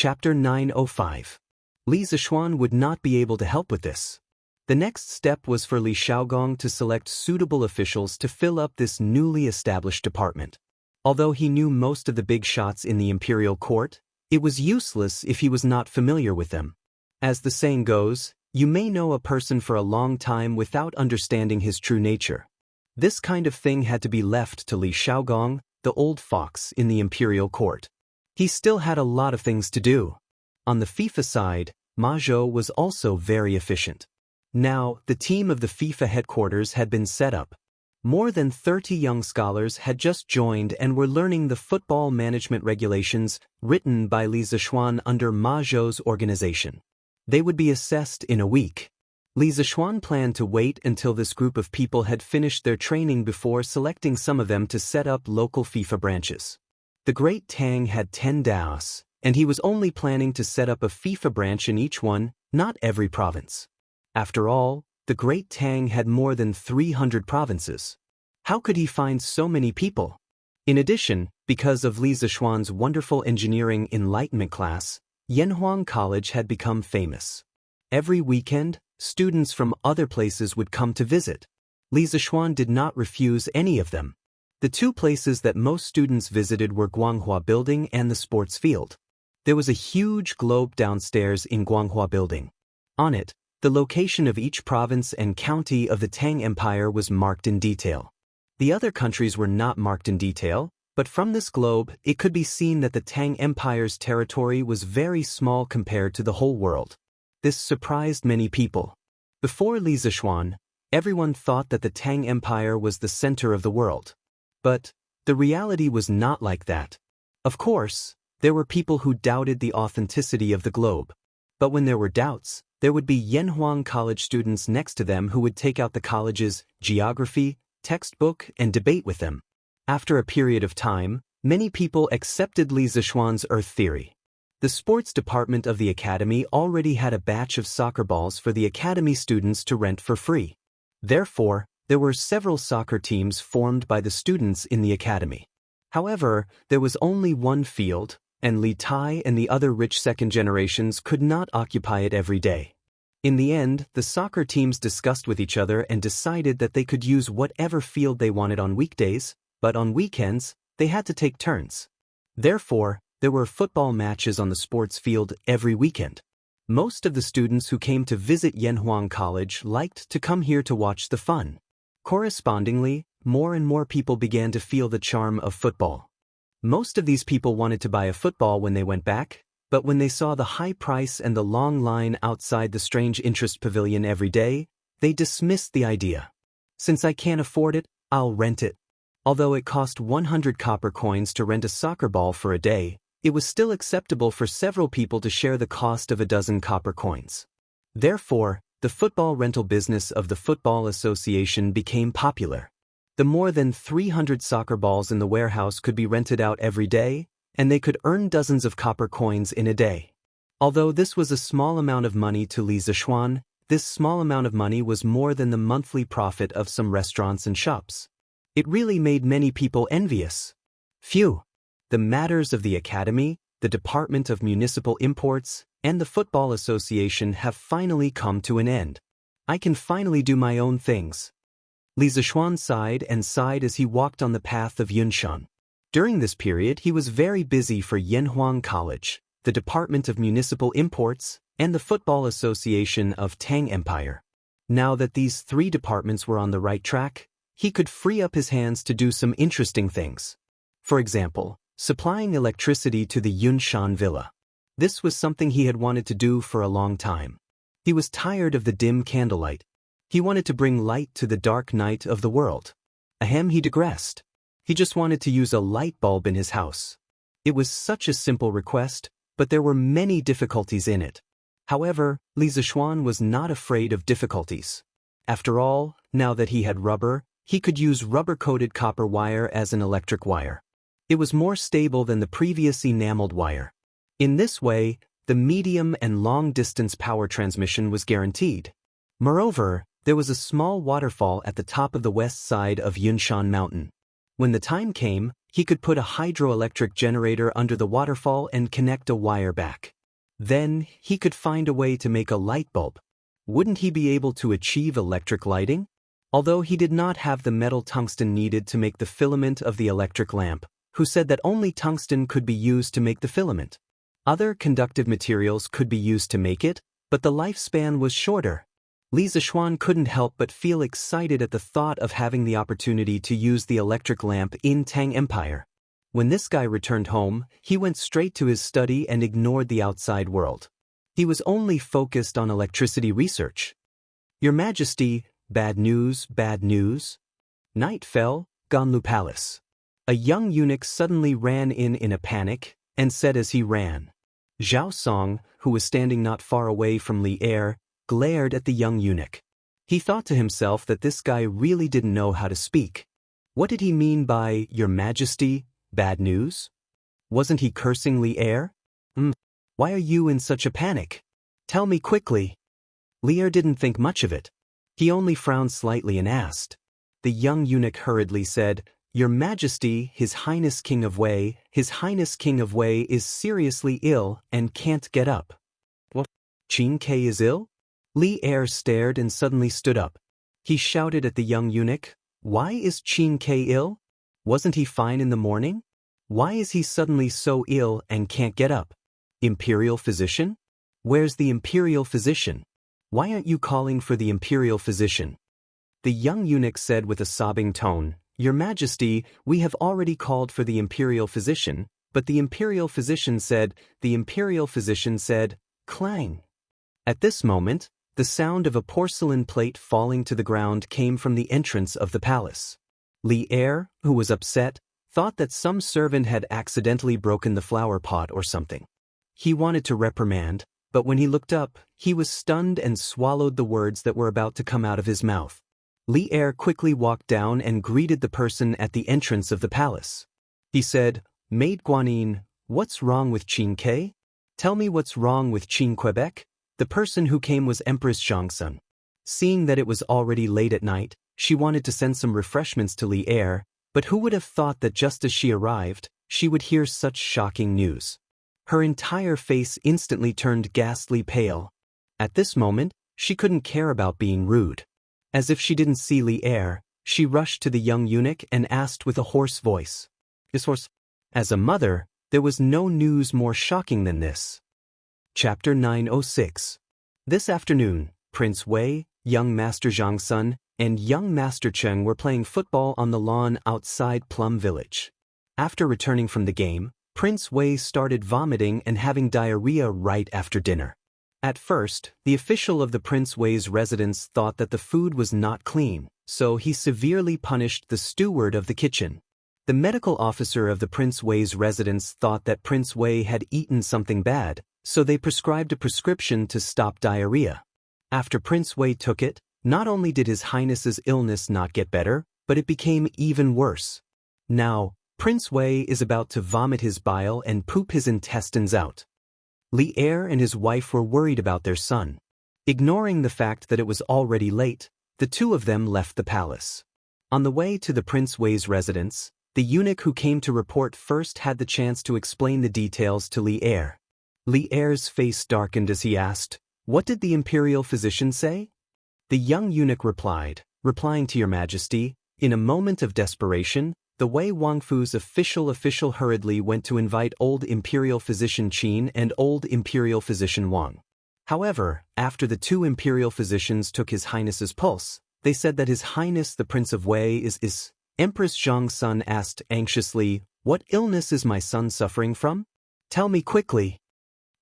Chapter 905. Li Zishuan would not be able to help with this. The next step was for Li Shaogong to select suitable officials to fill up this newly established department. Although he knew most of the big shots in the imperial court, it was useless if he was not familiar with them. As the saying goes, you may know a person for a long time without understanding his true nature. This kind of thing had to be left to Li Shaogong, the old fox in the imperial court. He still had a lot of things to do. On the FIFA side, Ma Zhou was also very efficient. Now, the team of the FIFA headquarters had been set up. More than 30 young scholars had just joined and were learning the football management regulations written by Li Zishuan under Ma Zhou's organization. They would be assessed in a week. Li Zishuan planned to wait until this group of people had finished their training before selecting some of them to set up local FIFA branches. The Great Tang had 10 DAOs, and he was only planning to set up a FIFA branch in each one, not every province. After all, the Great Tang had more than 300 provinces. How could he find so many people? In addition, because of Li Zishuan's wonderful engineering enlightenment class, Yanhuang College had become famous. Every weekend, students from other places would come to visit. Li Zishuan did not refuse any of them. The two places that most students visited were Guanghua Building and the sports field. There was a huge globe downstairs in Guanghua Building. On it, the location of each province and county of the Tang Empire was marked in detail. The other countries were not marked in detail, but from this globe it could be seen that the Tang Empire's territory was very small compared to the whole world. This surprised many people. Before Li Zishuan, everyone thought that the Tang Empire was the center of the world. But the reality was not like that. Of course, there were people who doubted the authenticity of the globe. But when there were doubts, there would be Yanhuang College students next to them who would take out the college's geography textbook and debate with them. After a period of time, many people accepted Li Zishuan's Earth theory. The sports department of the academy already had a batch of soccer balls for the academy students to rent for free. Therefore, there were several soccer teams formed by the students in the academy. However, there was only one field, and Li Tai and the other rich second generations could not occupy it every day. In the end, the soccer teams discussed with each other and decided that they could use whatever field they wanted on weekdays, but on weekends, they had to take turns. Therefore, there were football matches on the sports field every weekend. Most of the students who came to visit Yanhuang College liked to come here to watch the fun. Correspondingly, more and more people began to feel the charm of football. Most of these people wanted to buy a football when they went back, but when they saw the high price and the long line outside the strange interest pavilion every day, they dismissed the idea. Since I can't afford it, I'll rent it. Although it cost 100 copper coins to rent a soccer ball for a day, it was still acceptable for several people to share the cost of a dozen copper coins. Therefore, the football rental business of the Football Association became popular. The more than 300 soccer balls in the warehouse could be rented out every day, and they could earn dozens of copper coins in a day. Although this was a small amount of money to Li Zishuan, this small amount of money was more than the monthly profit of some restaurants and shops. It really made many people envious. Phew! The matters of the academy, the Department of Municipal Imports, and the Football Association have finally come to an end. I can finally do my own things. Li Zishuan sighed and sighed as he walked on the path of Yunshan. During this period he was very busy for Yanhuang College, the Department of Municipal Imports, and the Football Association of Tang Empire. Now that these three departments were on the right track, he could free up his hands to do some interesting things. For example, supplying electricity to the Yunshan villa. This was something he had wanted to do for a long time. He was tired of the dim candlelight. He wanted to bring light to the dark night of the world. Ahem, he digressed. He just wanted to use a light bulb in his house. It was such a simple request, but there were many difficulties in it. However, Li Zishuan was not afraid of difficulties. After all, now that he had rubber, he could use rubber-coated copper wire as an electric wire. It was more stable than the previous enameled wire. In this way, the medium and long-distance power transmission was guaranteed. Moreover, there was a small waterfall at the top of the west side of Yunshan Mountain. When the time came, He could put a hydroelectric generator under the waterfall and connect a wire back. Then, he could find a way to make a light bulb. Wouldn't he be able to achieve electric lighting? Although he did not have the metal tungsten needed to make the filament of the electric lamp, who said that only tungsten could be used to make the filament. Other conductive materials could be used to make it, but the lifespan was shorter. Li Zishuan couldn't help but feel excited at the thought of having the opportunity to use the electric lamp in Tang Empire. When this guy returned home, he went straight to his study and ignored the outside world. He was only focused on electricity research. Your Majesty, bad news, bad news. Night fell, Ganlu Palace. A young eunuch suddenly ran in a panic, and said as he ran. Zhao Song, who was standing not far away from Li Er, glared at the young eunuch. He thought to himself that this guy really didn't know how to speak. What did he mean by, Your Majesty, bad news? Wasn't he cursing Li Er? Why are you in such a panic? Tell me quickly. Li Er didn't think much of it. He only frowned slightly and asked. The young eunuch hurriedly said, Your Majesty, His Highness King of Wei, His Highness King of Wei is seriously ill and can't get up. What? Qin Ke is ill? Li Er stared and suddenly stood up. He shouted at the young eunuch, Why is Qin Ke ill? Wasn't he fine in the morning? Why is he suddenly so ill and can't get up? Imperial physician? Where's the imperial physician? Why aren't you calling for the imperial physician? The young eunuch said with a sobbing tone, Your Majesty, we have already called for the imperial physician, but the imperial physician said, clang. At this moment, the sound of a porcelain plate falling to the ground came from the entrance of the palace. Li Er, who was upset, thought that some servant had accidentally broken the flower pot or something. He wanted to reprimand, but when he looked up, he was stunned and swallowed the words that were about to come out of his mouth. Li Er quickly walked down and greeted the person at the entrance of the palace. He said, Maid Guanyin, what's wrong with Qin Ke? Tell me what's wrong with Qin Quebec? The person who came was Empress Zhangsun. Seeing that it was already late at night, she wanted to send some refreshments to Li Er, but who would have thought that just as she arrived, she would hear such shocking news? Her entire face instantly turned ghastly pale. At this moment, she couldn't care about being rude. As if she didn't see Li Er, she rushed to the young eunuch and asked with a hoarse voice. As a mother, there was no news more shocking than this. Chapter 906. This afternoon, Prince Wei, young Master Zhangsun, and young Master Cheng were playing football on the lawn outside Plum Village. After returning from the game, Prince Wei started vomiting and having diarrhea right after dinner. At first, the official of the Prince Wei's residence thought that the food was not clean, so he severely punished the steward of the kitchen. The medical officer of the Prince Wei's residence thought that Prince Wei had eaten something bad, so they prescribed a prescription to stop diarrhea. After Prince Wei took it, not only did His Highness's illness not get better, but it became even worse. Now, Prince Wei is about to vomit his bile and poop his intestines out. Li Er and his wife were worried about their son. Ignoring the fact that it was already late, the two of them left the palace. On the way to the Prince Wei's residence, the eunuch who came to report first had the chance to explain the details to Li Er. Li Er's face darkened as he asked, What did the imperial physician say? The young eunuch replying to Your Majesty, in a moment of desperation, the Wei Wangfu's official hurriedly went to invite old imperial physician Qin and old imperial physician Wang. However, after the two imperial physicians took His Highness's pulse, they said that His Highness the Prince of Wei is. Empress Zhangsun asked anxiously, What illness is my son suffering from? Tell me quickly.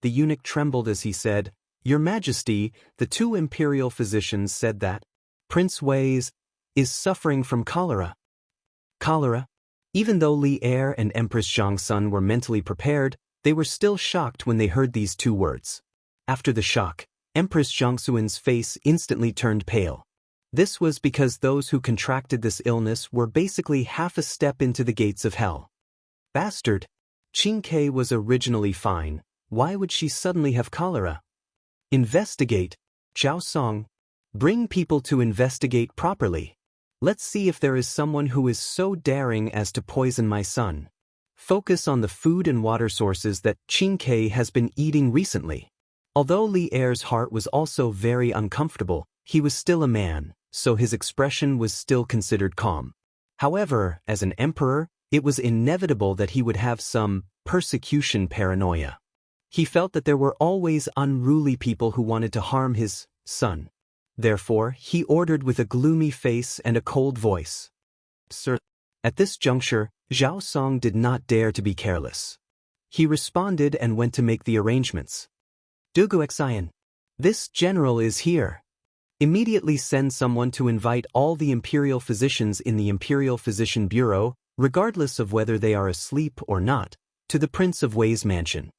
The eunuch trembled as he said, Your Majesty, the two imperial physicians said that Prince Wei is suffering from cholera. Cholera? Even though Li Er and Empress Zhangsun were mentally prepared, they were still shocked when they heard these two words. After the shock, Empress Zhangsun's face instantly turned pale. This was because those who contracted this illness were basically half a step into the gates of hell. Bastard! Qin Ke was originally fine. Why would she suddenly have cholera? Investigate. Zhao Song. Bring people to investigate properly. Let's see if there is someone who is so daring as to poison my son. Focus on the food and water sources that Qingke has been eating recently. Although Li Er's heart was also very uncomfortable, he was still a man, so his expression was still considered calm. However, as an emperor, it was inevitable that he would have some persecution paranoia. He felt that there were always unruly people who wanted to harm his son. Therefore, he ordered with a gloomy face and a cold voice. Sir. At this juncture, Zhao Song did not dare to be careless. He responded and went to make the arrangements. Dugu Xian. This general is here. Immediately send someone to invite all the imperial physicians in the Imperial Physician Bureau, regardless of whether they are asleep or not, to the Prince of Wei's mansion.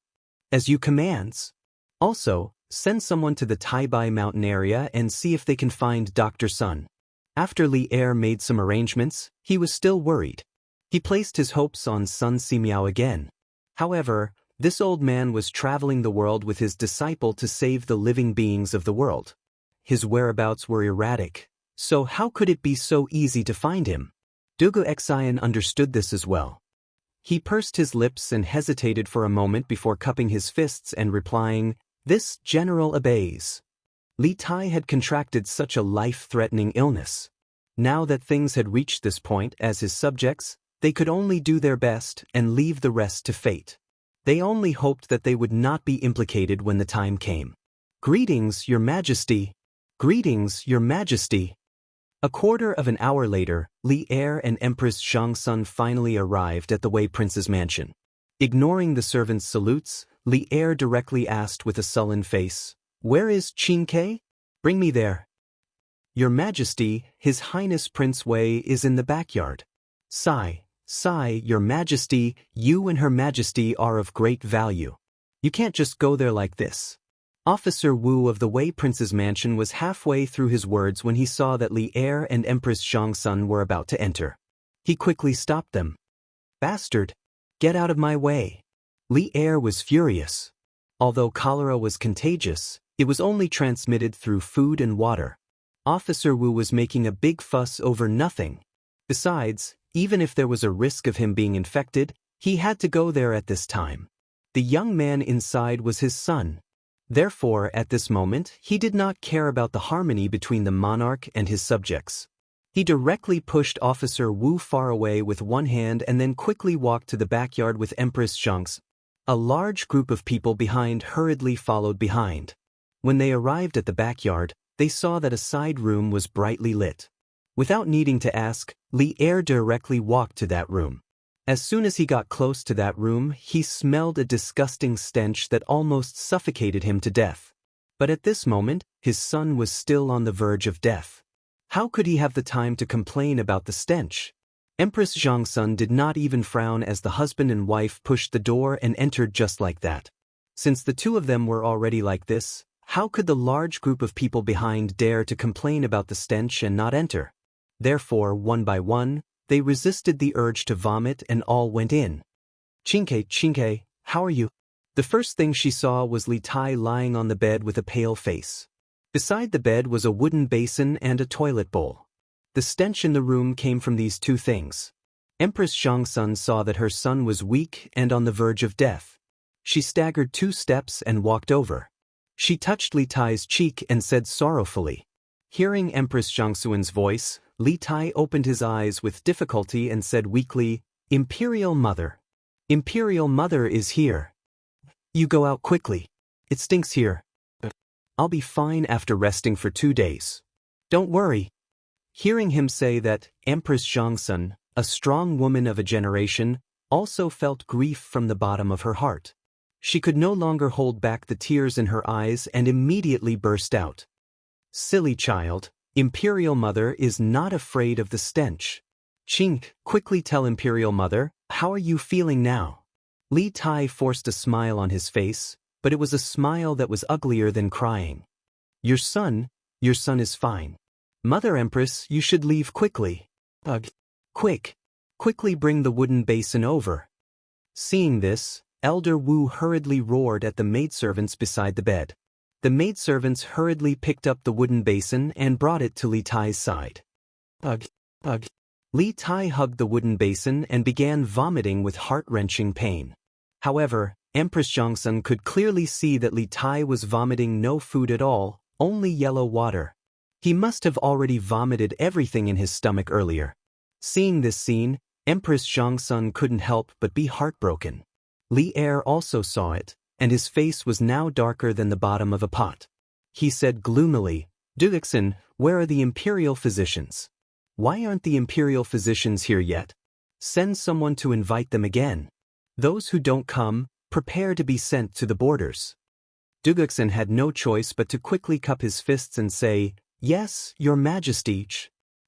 As you commands. Also, send someone to the Taibai mountain area and see if they can find Dr. Sun. After Li Er made some arrangements, he was still worried. He placed his hopes on Sun Simiao again. However, this old man was traveling the world with his disciple to save the living beings of the world. His whereabouts were erratic, so how could it be so easy to find him? Dugu Xian understood this as well. He pursed his lips and hesitated for a moment before cupping his fists and replying, "This general obeys." Li Tai had contracted such a life-threatening illness. Now that things had reached this point as his subjects, they could only do their best and leave the rest to fate. They only hoped that they would not be implicated when the time came. "Greetings, Your Majesty. Greetings, Your Majesty." A quarter of an hour later, Li Er and Empress Zhangsun finally arrived at the Wei Prince's mansion. Ignoring the servant's salutes, Li Er directly asked with a sullen face, "Where is Qingke? Bring me there." "Your Majesty, His Highness Prince Wei is in the backyard." Sigh, Your Majesty, you and Her Majesty are of great value. You can't just go there like this." Officer Wu of the Wei Prince's mansion was halfway through his words when he saw that Li Er and Empress Zhangsun were about to enter. He quickly stopped them. "Bastard! Get out of my way." Li Er was furious. Although cholera was contagious, it was only transmitted through food and water. Officer Wu was making a big fuss over nothing. Besides, even if there was a risk of him being infected, he had to go there at this time. The young man inside was his son. Therefore, at this moment, he did not care about the harmony between the monarch and his subjects. He directly pushed Officer Wu far away with one hand and then quickly walked to the backyard with Empress Zhang's. A large group of people behind hurriedly followed behind. When they arrived at the backyard, they saw that a side room was brightly lit. Without needing to ask, Li Er directly walked to that room. As soon as he got close to that room, he smelled a disgusting stench that almost suffocated him to death. But at this moment, his son was still on the verge of death. How could he have the time to complain about the stench? Empress Zhangsun did not even frown as the husband and wife pushed the door and entered just like that. Since the two of them were already like this, how could the large group of people behind dare to complain about the stench and not enter? Therefore, one by one, they resisted the urge to vomit and all went in. Qingke, how are you?" The first thing she saw was Li Tai lying on the bed with a pale face. Beside the bed was a wooden basin and a toilet bowl. The stench in the room came from these two things. Empress Zhangsun saw that her son was weak and on the verge of death. She staggered 2 steps and walked over. She touched Li Tai's cheek and said sorrowfully. Hearing Empress Zhangsun's voice, Li Tai opened his eyes with difficulty and said weakly, "Imperial Mother. Imperial Mother is here. You go out quickly. It stinks here. I'll be fine after resting for 2 days. Don't worry." Hearing him say that, Empress Zhangsun, a strong woman of a generation, also felt grief from the bottom of her heart. She could no longer hold back the tears in her eyes and immediately burst out. "Silly child. Imperial Mother is not afraid of the stench. Quickly tell Imperial Mother, how are you feeling now?" Li Tai forced a smile on his face, but it was a smile that was uglier than crying. Your son is fine. Mother Empress, you should leave quickly. Quickly bring the wooden basin over." Seeing this, Elder Wu hurriedly roared at the maidservants beside the bed. The maidservants hurriedly picked up the wooden basin and brought it to Li Tai's side. Ugh. Li Tai hugged the wooden basin and began vomiting with heart-wrenching pain. However, Empress Jiangsun could clearly see that Li Tai was vomiting no food at all, only yellow water. He must have already vomited everything in his stomach earlier. Seeing this scene, Empress Jiangsun couldn't help but be heartbroken. Li Er also saw it, and his face was now darker than the bottom of a pot. He said gloomily, "Duxin, where are the imperial physicians? Why aren't the imperial physicians here yet? Send someone to invite them again. Those who don't come, prepare to be sent to the borders." Duxin had no choice but to quickly cup his fists and say, "Yes, your majesty."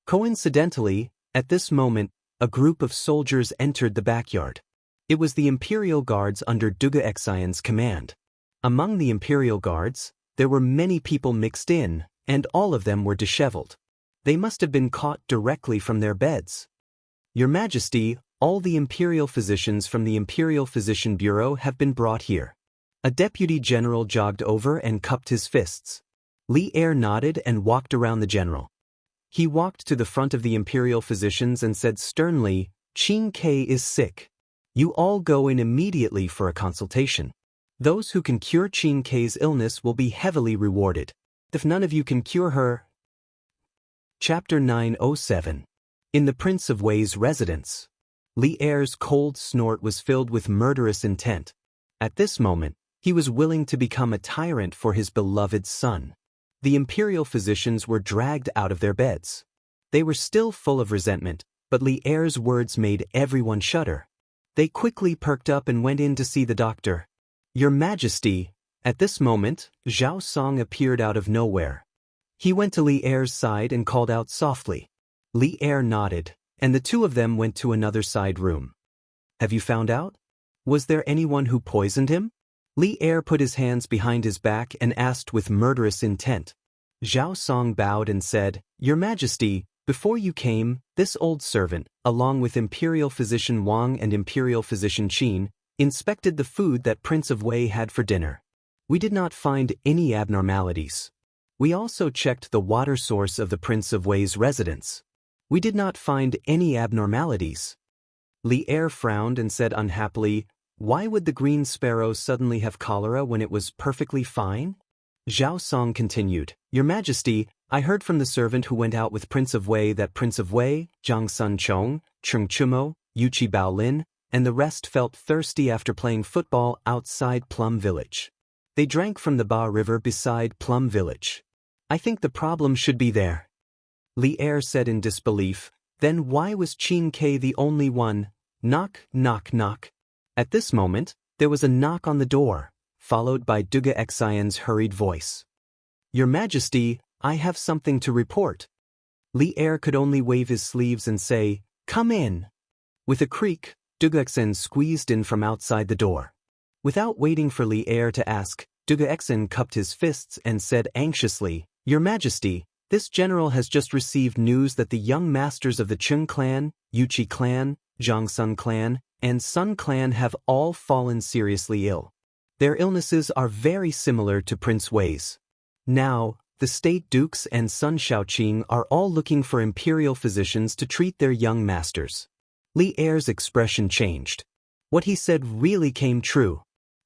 Coincidentally, at this moment, a group of soldiers entered the backyard. It was the imperial guards under Duxin's command. Among the imperial guards, there were many people mixed in, and all of them were disheveled. They must have been caught directly from their beds. "Your Majesty, all the imperial physicians from the Imperial Physician Bureau have been brought here." A deputy general jogged over and cupped his fists. Li Er nodded and walked around the general. He walked to the front of the imperial physicians and said sternly, "Qin Ke is sick. You all go in immediately for a consultation. Those who can cure Qin Ke's illness will be heavily rewarded. If none of you can cure her..." Chapter 907. In the Prince of Wei's residence. Li Er's cold snort was filled with murderous intent. At this moment, he was willing to become a tyrant for his beloved son. The imperial physicians were dragged out of their beds. They were still full of resentment, but Li Er's words made everyone shudder. They quickly perked up and went in to see the doctor. "Your Majesty." At this moment, Zhao Song appeared out of nowhere. He went to Li Er's side and called out softly. Li Er nodded, and the two of them went to another side room. "Have you found out? Was there anyone who poisoned him?" Li Er put his hands behind his back and asked with murderous intent. Zhao Song bowed and said, "Your Majesty, before you came, this old servant, along with Imperial Physician Wang and Imperial Physician Qin, inspected the food that Prince of Wei had for dinner. We did not find any abnormalities. We also checked the water source of the Prince of Wei's residence. We did not find any abnormalities." Li Er frowned and said unhappily, "Why would the green sparrow suddenly have cholera when it was perfectly fine?" Zhao Song continued, "Your Majesty, I heard from the servant who went out with Prince of Wei that Prince of Wei, Zhang Sun Chong, Cheng Chumo, Yuchi Baolin, and the rest felt thirsty after playing football outside Plum Village. They drank from the Ba River beside Plum Village. I think the problem should be there." Li Er said in disbelief, "Then why was Qin Ke the only one?" Knock, knock, knock. At this moment, there was a knock on the door, followed by Duxin's hurried voice. "Your Majesty, I have something to report." Li Er could only wave his sleeves and say, "Come in." With a creak, Duxin squeezed in from outside the door. Without waiting for Li Er to ask, Duxin cupped his fists and said anxiously, "Your Majesty, this general has just received news that the young masters of the Cheng clan, Yuchi clan, Zhang Sun clan, and Sun clan have all fallen seriously ill. Their illnesses are very similar to Prince Wei's. Now, the state dukes and Sun Shaoqing are all looking for imperial physicians to treat their young masters." Li Er's expression changed. What he said really came true.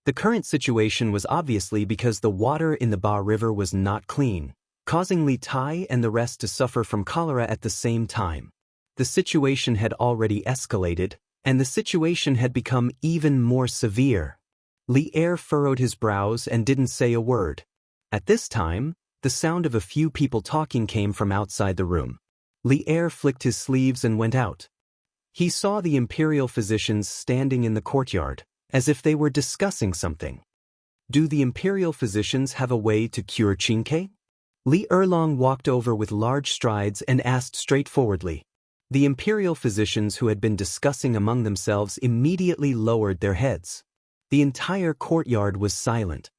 The current situation was obviously because the water in the Ba River was not clean, causing Li Tai and the rest to suffer from cholera at the same time. The situation had already escalated, and the situation had become even more severe. Li Er furrowed his brows and didn't say a word. At this time, the sound of a few people talking came from outside the room. Li Er flicked his sleeves and went out. He saw the imperial physicians standing in the courtyard, as if they were discussing something. Do the imperial physicians have a way to cure Qin Ke? Li Erlong walked over with large strides and asked straightforwardly. The imperial physicians who had been discussing among themselves immediately lowered their heads. The entire courtyard was silent.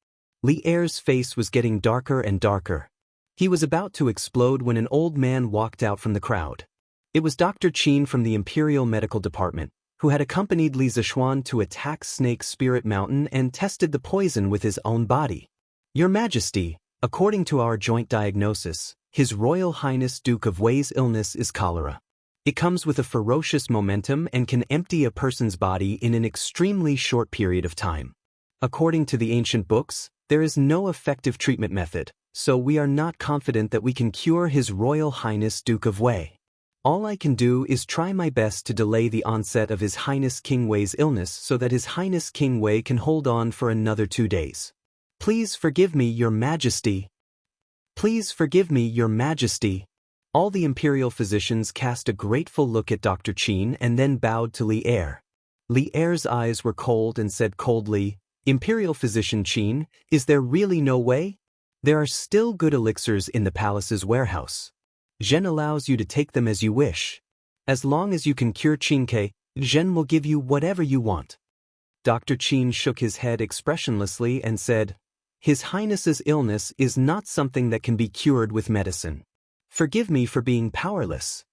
Li Er's face was getting darker and darker. He was about to explode when an old man walked out from the crowd. It was Dr. Qin from the Imperial Medical Department, who had accompanied Li Zishuan to attack Snake Spirit Mountain and tested the poison with his own body. "Your Majesty, according to our joint diagnosis, His Royal Highness Duke of Wei's illness is cholera. It comes with a ferocious momentum and can empty a person's body in an extremely short period of time. According to the ancient books, there is no effective treatment method, so we are not confident that we can cure His Royal Highness Duke of Wei. All I can do is try my best to delay the onset of His Highness King Wei's illness so that His Highness King Wei can hold on for another 2 days. Please forgive me, Your Majesty. Please forgive me, Your Majesty. All the imperial physicians cast a grateful look at Dr. Qin and then bowed to Li Er. Li Er's eyes were cold and said coldly, "Imperial physician Qin, is there really no way? There are still good elixirs in the palace's warehouse. Zhen allows you to take them as you wish. As long as you can cure Qinke, Zhen will give you whatever you want." Dr. Qin shook his head expressionlessly and said, "His Highness's illness is not something that can be cured with medicine. Forgive me for being powerless."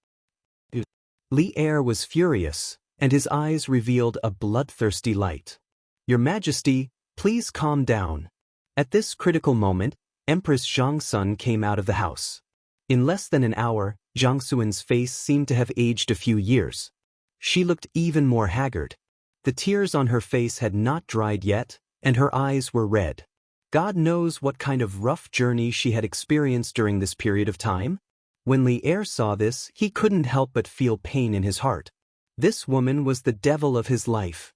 Li Er was furious, and his eyes revealed a bloodthirsty light. "Your Majesty, please calm down." At this critical moment, Empress Jiangsun came out of the house. In less than an hour, Jiangsuan's face seemed to have aged a few years. She looked even more haggard. The tears on her face had not dried yet, and her eyes were red. God knows what kind of rough journey she had experienced during this period of time. When Li Er saw this, he couldn't help but feel pain in his heart. This woman was the devil of his life.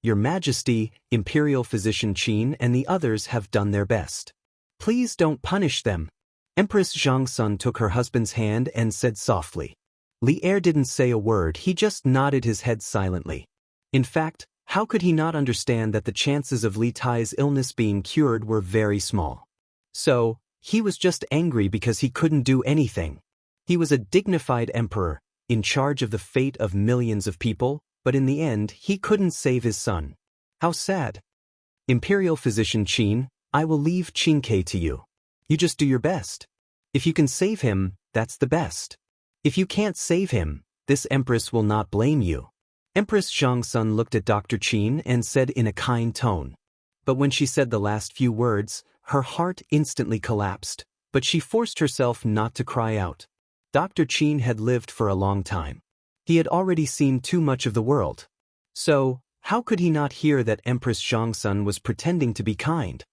"Your Majesty, Imperial Physician Qin and the others have done their best. Please don't punish them." Empress Jiangsun took her husband's hand and said softly. Li Er didn't say a word, he just nodded his head silently. In fact, how could he not understand that the chances of Li Tai's illness being cured were very small? So, he was just angry because he couldn't do anything. He was a dignified emperor, in charge of the fate of millions of people, but in the end he couldn't save his son. How sad. "Imperial Physician Qin, I will leave Qinke to you. You just do your best. If you can save him, that's the best. If you can't save him, this empress will not blame you." Empress Jiangsun looked at Dr. Qin and said in a kind tone. But when she said the last few words, her heart instantly collapsed, but she forced herself not to cry out. Dr. Qin had lived for a long time. He had already seen too much of the world. So, how could he not hear that Empress Jiangsun was pretending to be kind?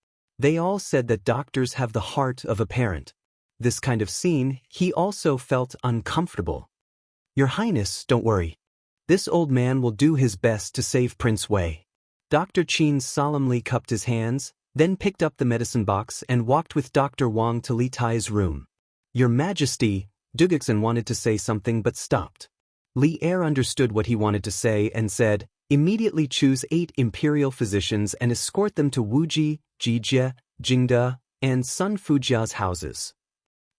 They all said that doctors have the heart of a parent. This kind of scene, he also felt uncomfortable. "Your Highness, don't worry. This old man will do his best to save Prince Wei." Dr. Qin solemnly cupped his hands, then picked up the medicine box and walked with Dr. Wang to Li Tai's room. "Your Majesty," Duguxin wanted to say something but stopped. Li Er understood what he wanted to say and said, "Immediately choose 8 imperial physicians and escort them to Wuji, Jijie, Jingde, and Sun Fujia's houses."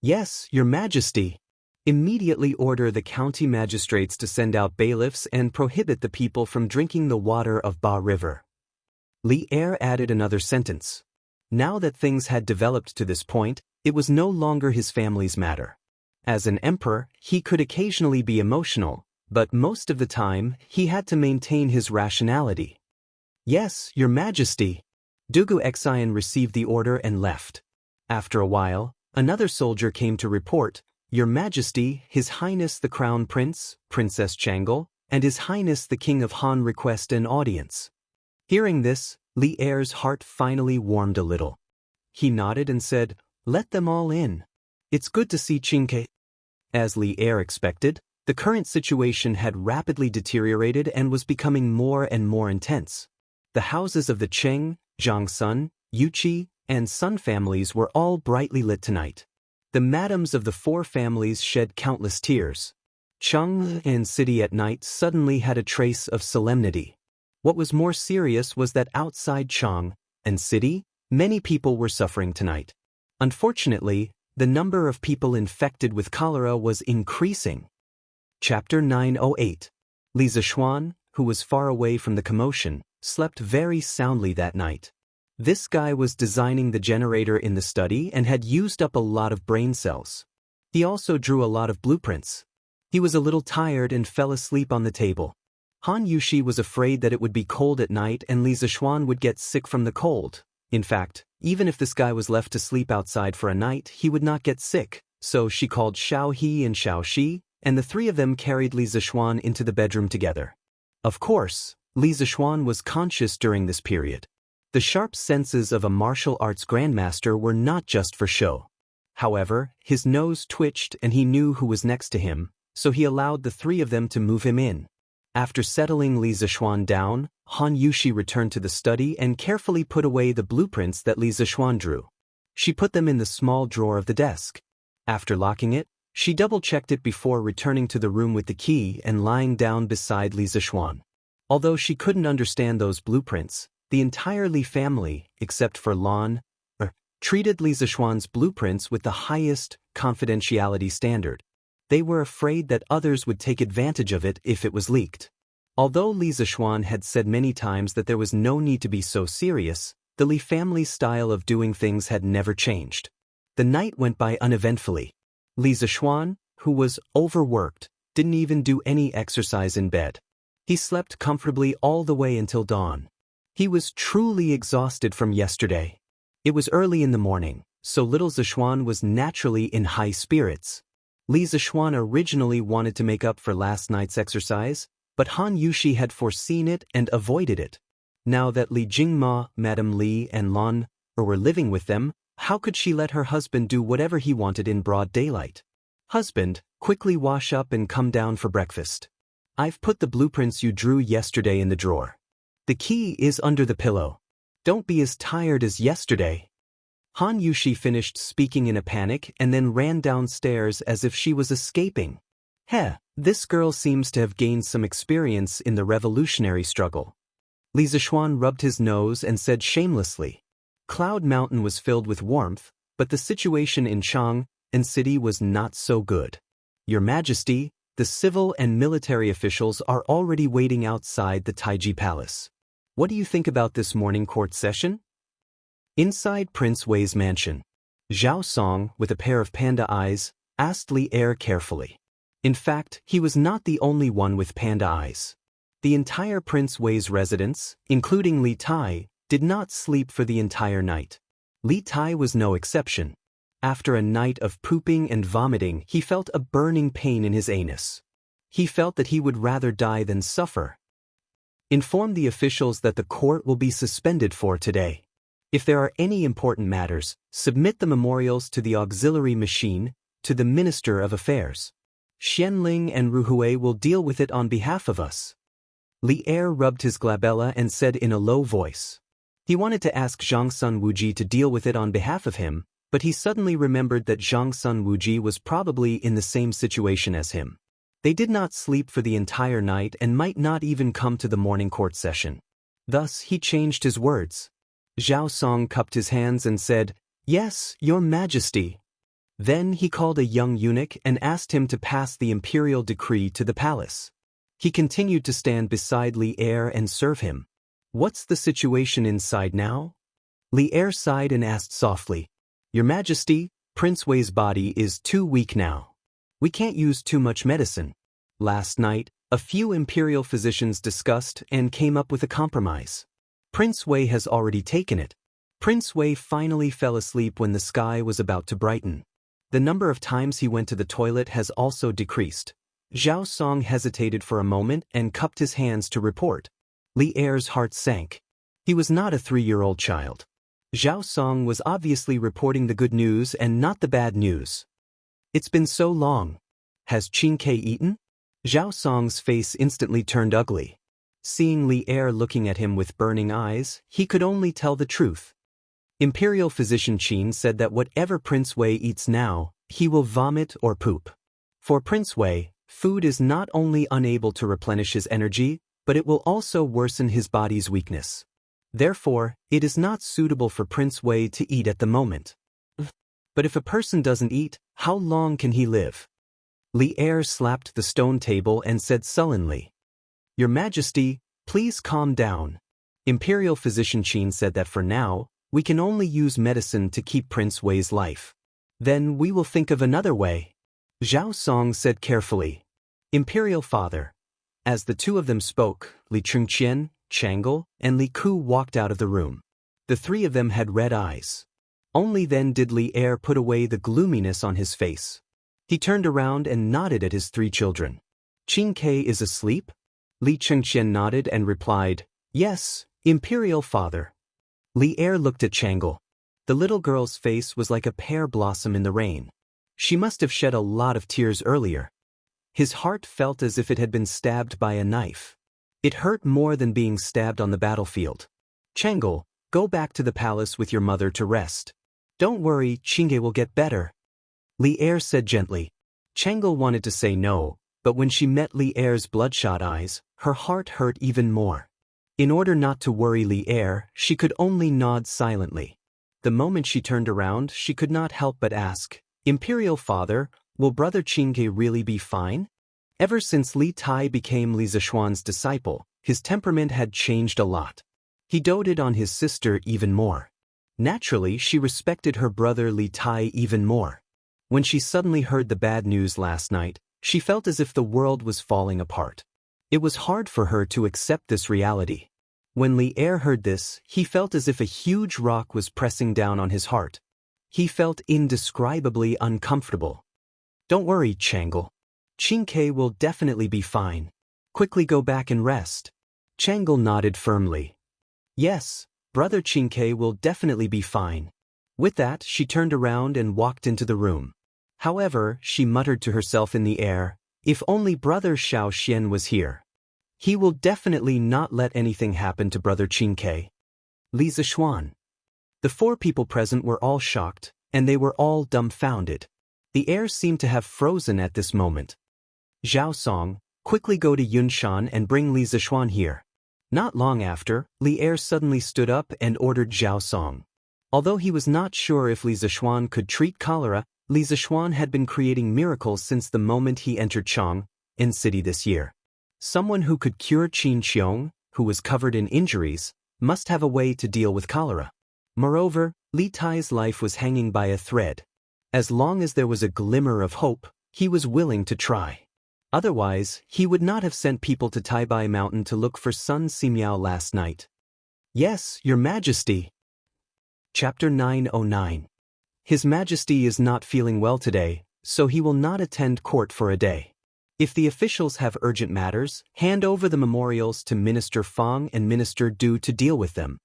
"Yes, Your Majesty." "Immediately order the county magistrates to send out bailiffs and prohibit the people from drinking the water of Ba River." Li Er added another sentence. Now that things had developed to this point, it was no longer his family's matter. As an emperor, he could occasionally be emotional, but most of the time, he had to maintain his rationality. "Yes, Your Majesty." Dugu Xian received the order and left. After a while, another soldier came to report, "Your Majesty, His Highness the Crown Prince, Princess Changle, and His Highness the King of Han request an audience." Hearing this, Li Er's heart finally warmed a little. He nodded and said, "Let them all in. It's good to see Qinke." As Li Er expected, the current situation had rapidly deteriorated and was becoming more and more intense. The houses of the Cheng, Jiangsun, Yuqi, and Sun families were all brightly lit tonight. The madams of the 4 families shed countless tears. Cheng and city at night suddenly had a trace of solemnity. What was more serious was that outside Cheng and city, many people were suffering tonight. Unfortunately, the number of people infected with cholera was increasing. Chapter 908. Li Zishuan, who was far away from the commotion, slept very soundly that night. This guy was designing the generator in the study and had used up a lot of brain cells. He also drew a lot of blueprints. He was a little tired and fell asleep on the table. Han Yushi was afraid that it would be cold at night and Li Zishuan would get sick from the cold. In fact, even if this guy was left to sleep outside for a night, he would not get sick, so she called Xiao He and Xiao Shi, and the three of them carried Li Zixuan into the bedroom together. Of course, Li Zixuan was conscious during this period. The sharp senses of a martial arts grandmaster were not just for show. However, his nose twitched and he knew who was next to him, so he allowed the three of them to move him in. After settling Li Zixuan down, Han Yushi returned to the study and carefully put away the blueprints that Li Zixuan drew. She put them in the small drawer of the desk. After locking it, she double-checked it before returning to the room with the key and lying down beside Li Zixuan. Although she couldn't understand those blueprints, the entire Li family, except for Lan, treated Li Zixuan's blueprints with the highest confidentiality standard. They were afraid that others would take advantage of it if it was leaked. Although Li Zixuan had said many times that there was no need to be so serious, the Li family's style of doing things had never changed. The night went by uneventfully. Li Zixuan, who was overworked, didn't even do any exercise in bed. He slept comfortably all the way until dawn. He was truly exhausted from yesterday. It was early in the morning, so little Zixuan was naturally in high spirits. Li Zixuan originally wanted to make up for last night's exercise, but Han Yushi had foreseen it and avoided it. Now that Li Jingma, Madame Li, and Lan were living with them, how could she let her husband do whatever he wanted in broad daylight? Husband, quickly wash up and come down for breakfast. I've put the blueprints you drew yesterday in the drawer. The key is under the pillow. Don't be as tired as yesterday. Han Yushi finished speaking in a panic and then ran downstairs as if she was escaping. This girl seems to have gained some experience in the revolutionary struggle. Li Zixuan rubbed his nose and said shamelessly. Cloud Mountain was filled with warmth, but the situation in Chang'an City was not so good. Your Majesty, the civil and military officials are already waiting outside the Taiji Palace. What do you think about this morning court session? Inside Prince Wei's mansion, Zhao Song, with a pair of panda eyes, asked Li Er carefully. In fact, he was not the only one with panda eyes. The entire Prince Wei's residence, including Li Tai, did not sleep for the entire night. Li Tai was no exception. After a night of pooping and vomiting, he felt a burning pain in his anus. He felt that he would rather die than suffer. Inform the officials that the court will be suspended for today. If there are any important matters, submit the memorials to the auxiliary machine, to the Minister of Affairs. Xianling and Ruhui will deal with it on behalf of us. Li Er rubbed his glabella and said in a low voice. He wanted to ask Zhang Sun Wuji to deal with it on behalf of him, but he suddenly remembered that Zhang Sun Wuji was probably in the same situation as him. They did not sleep for the entire night and might not even come to the morning court session. Thus he changed his words. Zhao Song cupped his hands and said, "Yes, Your Majesty." Then he called a young eunuch and asked him to pass the imperial decree to the palace. He continued to stand beside Li Er and serve him. What's the situation inside now? Li Er sighed and asked softly, Your Majesty, Prince Wei's body is too weak now. We can't use too much medicine. Last night, a few imperial physicians discussed and came up with a compromise. Prince Wei has already taken it. Prince Wei finally fell asleep when the sky was about to brighten. The number of times he went to the toilet has also decreased. Zhao Song hesitated for a moment and cupped his hands to report. Li Er's heart sank. He was not a 3-year-old child. Zhao Song was obviously reporting the good news and not the bad news. It's been so long. Has Qin Ke eaten? Zhao Song's face instantly turned ugly. Seeing Li Er looking at him with burning eyes, he could only tell the truth. Imperial physician Qin said that whatever Prince Wei eats now, he will vomit or poop. For Prince Wei, food is not only unable to replenish his energy, but it will also worsen his body's weakness. Therefore, it is not suitable for Prince Wei to eat at the moment. But if a person doesn't eat, how long can he live? Li Er slapped the stone table and said sullenly, Your Majesty, please calm down. Imperial physician Qin said that for now, we can only use medicine to keep Prince Wei's life. Then we will think of another way. Zhao Song said carefully. Imperial Father. As the two of them spoke, Li Chengqian, Chang'e, and Li Ku walked out of the room. The three of them had red eyes. Only then did Li Er put away the gloominess on his face. He turned around and nodded at his 3 children. "Qingke is asleep?" Li Chengxian nodded and replied, "Yes, Imperial Father." Li Er looked at Chang'e. The little girl's face was like a pear blossom in the rain. She must have shed a lot of tears earlier. His heart felt as if it had been stabbed by a knife. It hurt more than being stabbed on the battlefield. "Chang'e, go back to the palace with your mother to rest. Don't worry, Qing'e will get better," Li Er said gently. Chang'e wanted to say no, but when she met Li Er's bloodshot eyes, her heart hurt even more. In order not to worry Li Er, she could only nod silently. The moment she turned around, she could not help but ask, "Imperial Father, will Brother Qing'e really be fine?" Ever since Li Tai became Li Zishuan's disciple, his temperament had changed a lot. He doted on his sister even more. Naturally, she respected her brother Li Tai even more. When she suddenly heard the bad news last night, she felt as if the world was falling apart. It was hard for her to accept this reality. When Li Er heard this, he felt as if a huge rock was pressing down on his heart. He felt indescribably uncomfortable. "Don't worry, Chang'e. Qing'e will definitely be fine. Quickly go back and rest." Chang'e nodded firmly. "Yes, Brother Qing'e will definitely be fine." With that, she turned around and walked into the room. However, she muttered to herself in the air, "If only Brother Xiao Xian was here. He will definitely not let anything happen to Brother Qing'e." Li Zishuan. The 4 people present were all shocked, and they were all dumbfounded. The air seemed to have frozen at this moment. "Zhao Song, quickly go to Yunshan and bring Li Zishuan here." Not long after, Li Er suddenly stood up and ordered Zhao Song. Although he was not sure if Li Zishuan could treat cholera, Li Zishuan had been creating miracles since the moment he entered Chang'e City this year. Someone who could cure Qin Xiong, who was covered in injuries, must have a way to deal with cholera. Moreover, Li Tai's life was hanging by a thread. As long as there was a glimmer of hope, he was willing to try. Otherwise, he would not have sent people to Taibai Mountain to look for Sun Simiao last night. "Yes, Your Majesty." Chapter 909. His Majesty is not feeling well today, so he will not attend court for a day. If the officials have urgent matters, hand over the memorials to Minister Fang and Minister Du to deal with them.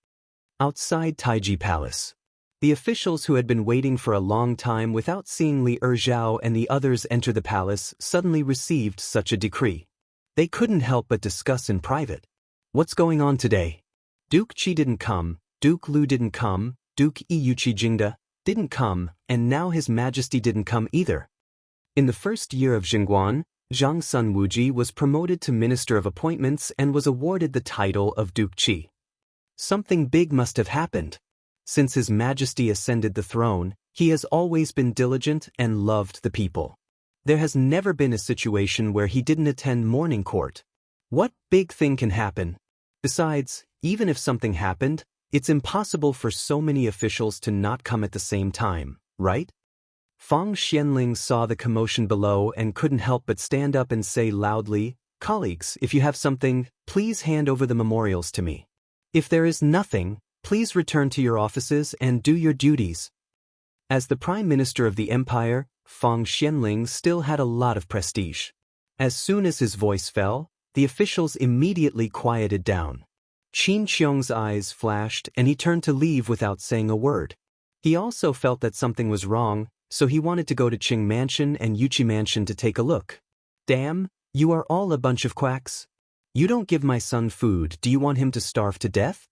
Outside Taiji Palace. The officials who had been waiting for a long time without seeing Li Zhao and the others enter the palace suddenly received such a decree. They couldn't help but discuss in private. "What's going on today? Duke Qi didn't come, Duke Lu didn't come, Duke Yuqi Jingda didn't come, and now His Majesty didn't come either." In the first year of Jingguan, Zhang Sun Wuji was promoted to Minister of Appointments and was awarded the title of Duke Qi. Something big must have happened. Since His Majesty ascended the throne, he has always been diligent and loved the people. There has never been a situation where he didn't attend morning court. What big thing can happen? Besides, even if something happened, it's impossible for so many officials to not come at the same time, right? Fang Xianling saw the commotion below and couldn't help but stand up and say loudly, "Colleagues, if you have something, please hand over the memorials to me. If there is nothing, please return to your offices and do your duties." As the Prime Minister of the Empire, Fang Xianling still had a lot of prestige. As soon as his voice fell, the officials immediately quieted down. Qin Xiong's eyes flashed and he turned to leave without saying a word. He also felt that something was wrong, so he wanted to go to Qing Mansion and Yuqi Mansion to take a look. "Damn, you are all a bunch of quacks. You don't give my son food, do you want him to starve to death?"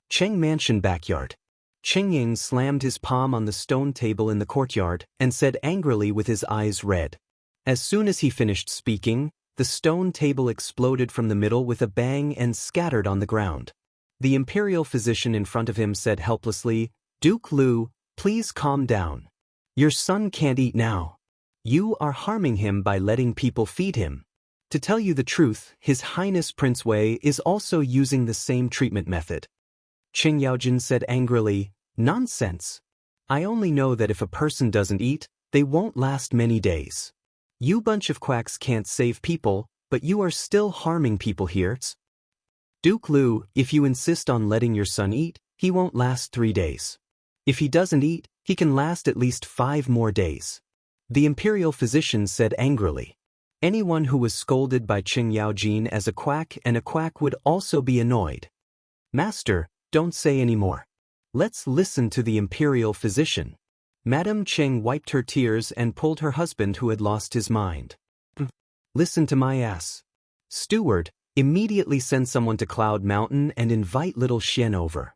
Cheng Mansion backyard. Cheng Ying slammed his palm on the stone table in the courtyard and said angrily with his eyes red. As soon as he finished speaking, the stone table exploded from the middle with a bang and scattered on the ground. The imperial physician in front of him said helplessly, "Duke Lu, please calm down. Your son can't eat now. You are harming him by letting people feed him. To tell you the truth, His Highness Prince Wei is also using the same treatment method." Qing Yaojin said angrily, "Nonsense. I only know that if a person doesn't eat, they won't last many days. You bunch of quacks can't save people, but you are still harming people here. Duke Lu, if you insist on letting your son eat, he won't last 3 days. If he doesn't eat, he can last at least 5 more days. The imperial physician said angrily. Anyone who was scolded by Qing Yaojin as a quack would also be annoyed. Master, don't say any more. Let's listen to the imperial physician. Madame Cheng wiped her tears and pulled her husband who had lost his mind. Listen to my ass. Steward, immediately send someone to Cloud Mountain and invite little Xian over.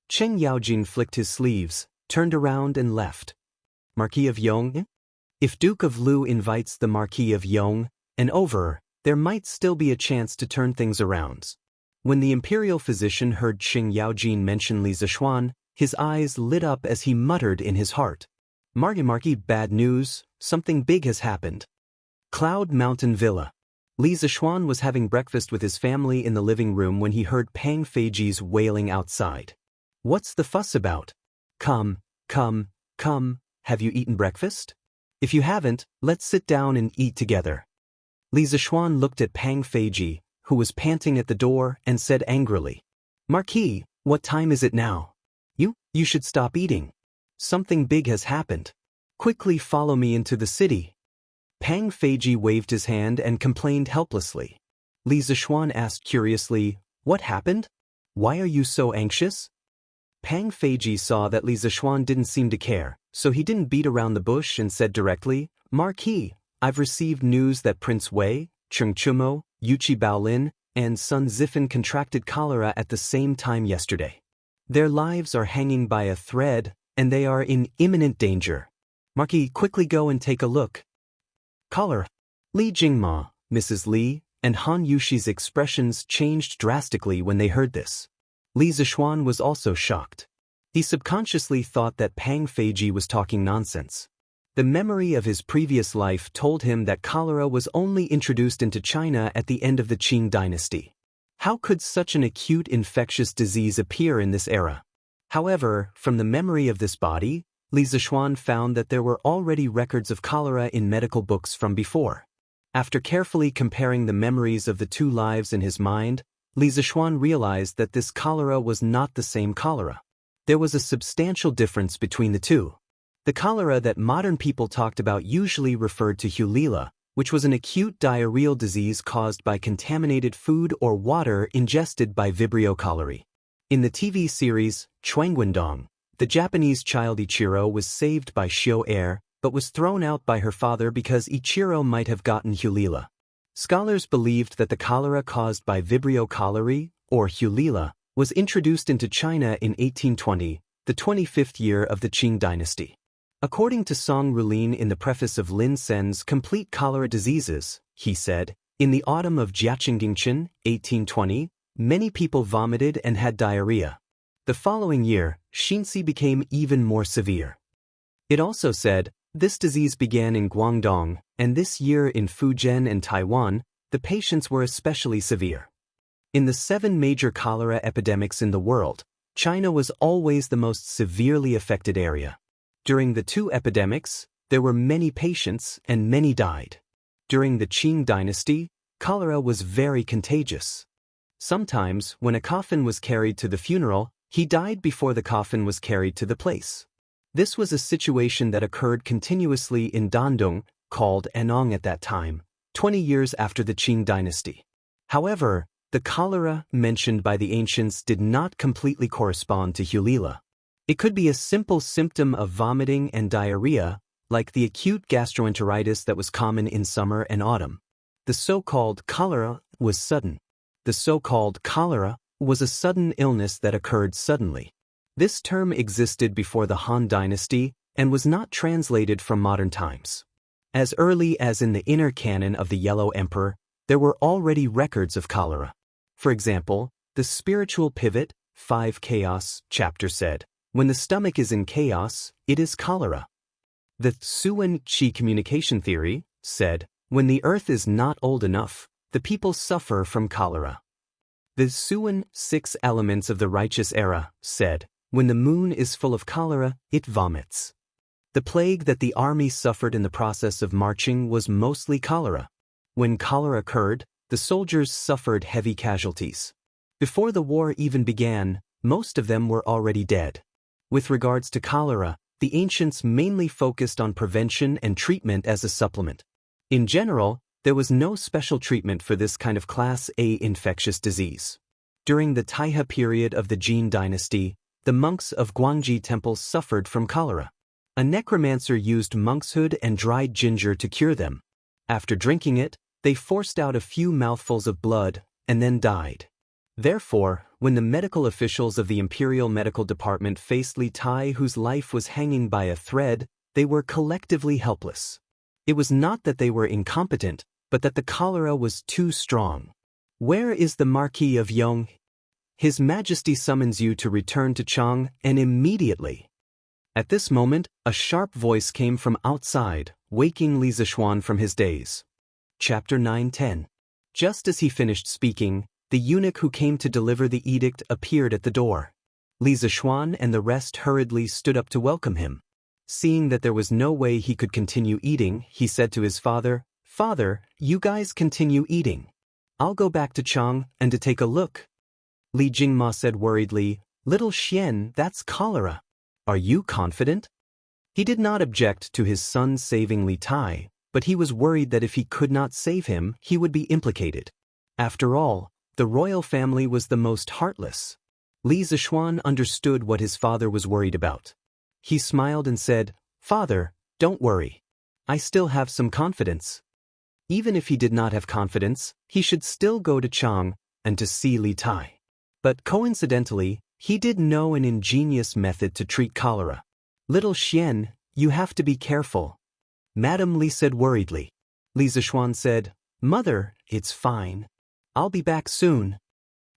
Cheng Yaojin flicked his sleeves, turned around and left. Marquis of Yong? If Duke of Lu invites the Marquis of Yong and over, there might still be a chance to turn things around. When the imperial physician heard Cheng Yaojin mention Li Zishuan, his eyes lit up as he muttered in his heart. Marquis, bad news, something big has happened. Cloud Mountain Villa. Li Zishuan was having breakfast with his family in the living room when he heard Pang Feiji's wailing outside. What's the fuss about? Come, have you eaten breakfast? If you haven't, let's sit down and eat together. Li Zishuan looked at Pang Feiji, who was panting at the door, and said angrily, Marquis, what time is it now? You should stop eating. Something big has happened. Quickly follow me into the city. Pang Feiji waved his hand and complained helplessly. Li Zishuan asked curiously, what happened? Why are you so anxious? Pang Feiji saw that Li Zishuan didn't seem to care, so he didn't beat around the bush and said directly, Marquis, I've received news that Prince Wei, Cheng Chumo, Yuchi Baolin, and Sun Zifan contracted cholera at the same time yesterday. Their lives are hanging by a thread, and they are in imminent danger. Marquis, quickly go and take a look. Cholera. Li Jingma, Mrs. Li, and Han Yushi's expressions changed drastically when they heard this. Li Zishuan was also shocked. He subconsciously thought that Pang Feiji was talking nonsense. The memory of his previous life told him that cholera was only introduced into China at the end of the Qing dynasty. How could such an acute infectious disease appear in this era? However, from the memory of this body, Li Zishuan found that there were already records of cholera in medical books from before. After carefully comparing the memories of the two lives in his mind, Li Zishuan realized that this cholera was not the same cholera. There was a substantial difference between the two. The cholera that modern people talked about usually referred to Hulila, which was an acute diarrheal disease caused by contaminated food or water ingested by Vibrio cholerae. In the TV series, Chuangwendong, the Japanese child Ichiro was saved by Xiao Air, but was thrown out by her father because Ichiro might have gotten Hulila. Scholars believed that the cholera caused by Vibrio cholerae, or Hulila, was introduced into China in 1820, the 25th year of the Qing dynasty. According to Song Rulin in the preface of Lin Sen's Complete Cholera Diseases, he said, in the autumn of Jiaqingqin, 1820, many people vomited and had diarrhea. The following year, Xinzi became even more severe. It also said, this disease began in Guangdong, and this year in Fujian and Taiwan, the patients were especially severe. In the 7 major cholera epidemics in the world, China was always the most severely affected area. During the 2 epidemics, there were many patients and many died. During the Qing dynasty, cholera was very contagious. Sometimes, when a coffin was carried to the funeral, he died before the coffin was carried to the place. This was a situation that occurred continuously in Dandong, called Anong at that time, 20 years after the Qing dynasty. However, the cholera mentioned by the ancients did not completely correspond to Hulila. It could be a simple symptom of vomiting and diarrhea, like the acute gastroenteritis that was common in summer and autumn. The so-called cholera was sudden. The so-called cholera was a sudden illness that occurred suddenly. This term existed before the Han Dynasty and was not translated from modern times. As early as in the inner canon of the Yellow Emperor, there were already records of cholera. For example, the Spiritual Pivot, 5 Chaos chapter said, when the stomach is in chaos, it is cholera. The Suan Qi communication theory said, when the earth is not old enough, the people suffer from cholera. The Suan 6 elements of the righteous era said, when the moon is full of cholera, it vomits. The plague that the army suffered in the process of marching was mostly cholera. When cholera occurred, the soldiers suffered heavy casualties. Before the war even began, most of them were already dead. With regards to cholera, The ancients mainly focused on prevention and treatment as a supplement. In general, there was no special treatment for this kind of Class A infectious disease. During the Taihe period of the Jin dynasty, the monks of Guangji temples suffered from cholera. A necromancer used monkshood and dried ginger to cure them. After drinking it, they forced out a few mouthfuls of blood and then died. Therefore, when the medical officials of the Imperial Medical Department faced Li Tai, whose life was hanging by a thread, they were collectively helpless. It was not that they were incompetent, but that the cholera was too strong. "Where is the Marquis of Yong? His Majesty summons you to return to Chang, and immediately." At this moment, a sharp voice came from outside, waking Li Zishuan from his daze. Chapter 9-10. Just as he finished speaking, the eunuch who came to deliver the edict appeared at the door. Li Zishuan and the rest hurriedly stood up to welcome him. Seeing that there was no way he could continue eating, he said to his father, "Father, you guys continue eating. I'll go back to Chang and to take a look." Li Jingma said worriedly, "Little Xian, that's cholera. Are you confident?" He did not object to his son saving Li Tai, but he was worried that if he could not save him, he would be implicated. After all, the royal family was the most heartless. Li Zishuan understood what his father was worried about. He smiled and said, "Father, don't worry. I still have some confidence." Even if he did not have confidence, he should still go to Chang and to see Li Tai. But coincidentally, he did know an ingenious method to treat cholera. "Little Xian, you have to be careful," Madame Li said worriedly. Li Zishuan said, "Mother, it's fine. I'll be back soon."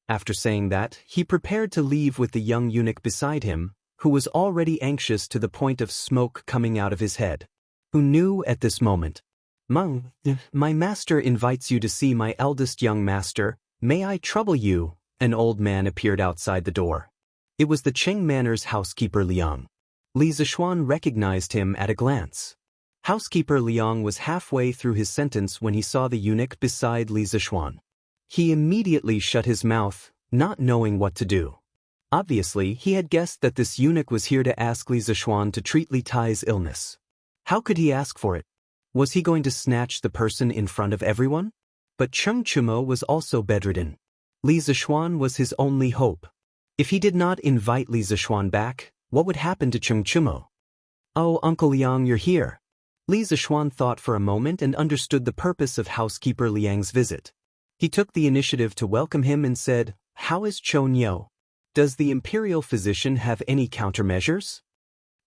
After saying that, he prepared to leave with the young eunuch beside him, who was already anxious to the point of smoke coming out of his head. Who knew at this moment? My master invites you to see my eldest young master. May I trouble you?" An old man appeared outside the door. It was the Cheng Manor's housekeeper Liang. Li Zishuan recognized him at a glance. Housekeeper Liang was halfway through his sentence when he saw the eunuch beside Li Zishuan. He immediately shut his mouth, not knowing what to do. Obviously, he had guessed that this eunuch was here to ask Li Zishuan to treat Li Tai's illness. How could he ask for it? Was he going to snatch the person in front of everyone? But Cheng Chumo was also bedridden. Li Zishuan was his only hope. If he did not invite Li Zishuan back, what would happen to Cheng Chumo? "Oh, Uncle Liang, you're here." Li Zishuan thought for a moment and understood the purpose of housekeeper Liang's visit. He took the initiative to welcome him and said, "How is Chou Niu? Does the imperial physician have any countermeasures?"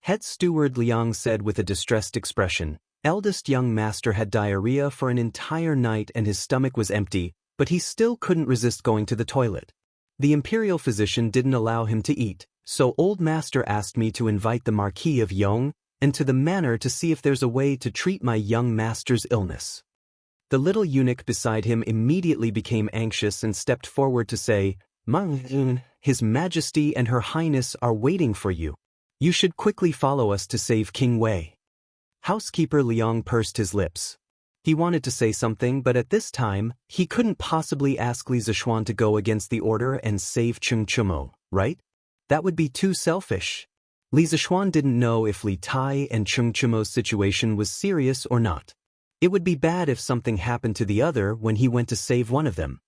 Head steward Liang said with a distressed expression, "Eldest young master had diarrhea for an entire night and his stomach was empty, but he still couldn't resist going to the toilet. The imperial physician didn't allow him to eat, so old master asked me to invite the Marquis of Yong and to the manor to see if there's a way to treat my young master's illness." The little eunuch beside him immediately became anxious and stepped forward to say, "His Majesty and Her Highness are waiting for you. You should quickly follow us to save King Wei." Housekeeper Liang pursed his lips. He wanted to say something, but at this time, he couldn't possibly ask Li Zishuan to go against the order and save Cheng Chumo, right? That would be too selfish. Li Zishuan didn't know if Li Tai and Cheng Chumo's situation was serious or not. It would be bad if something happened to the other when he went to save one of them.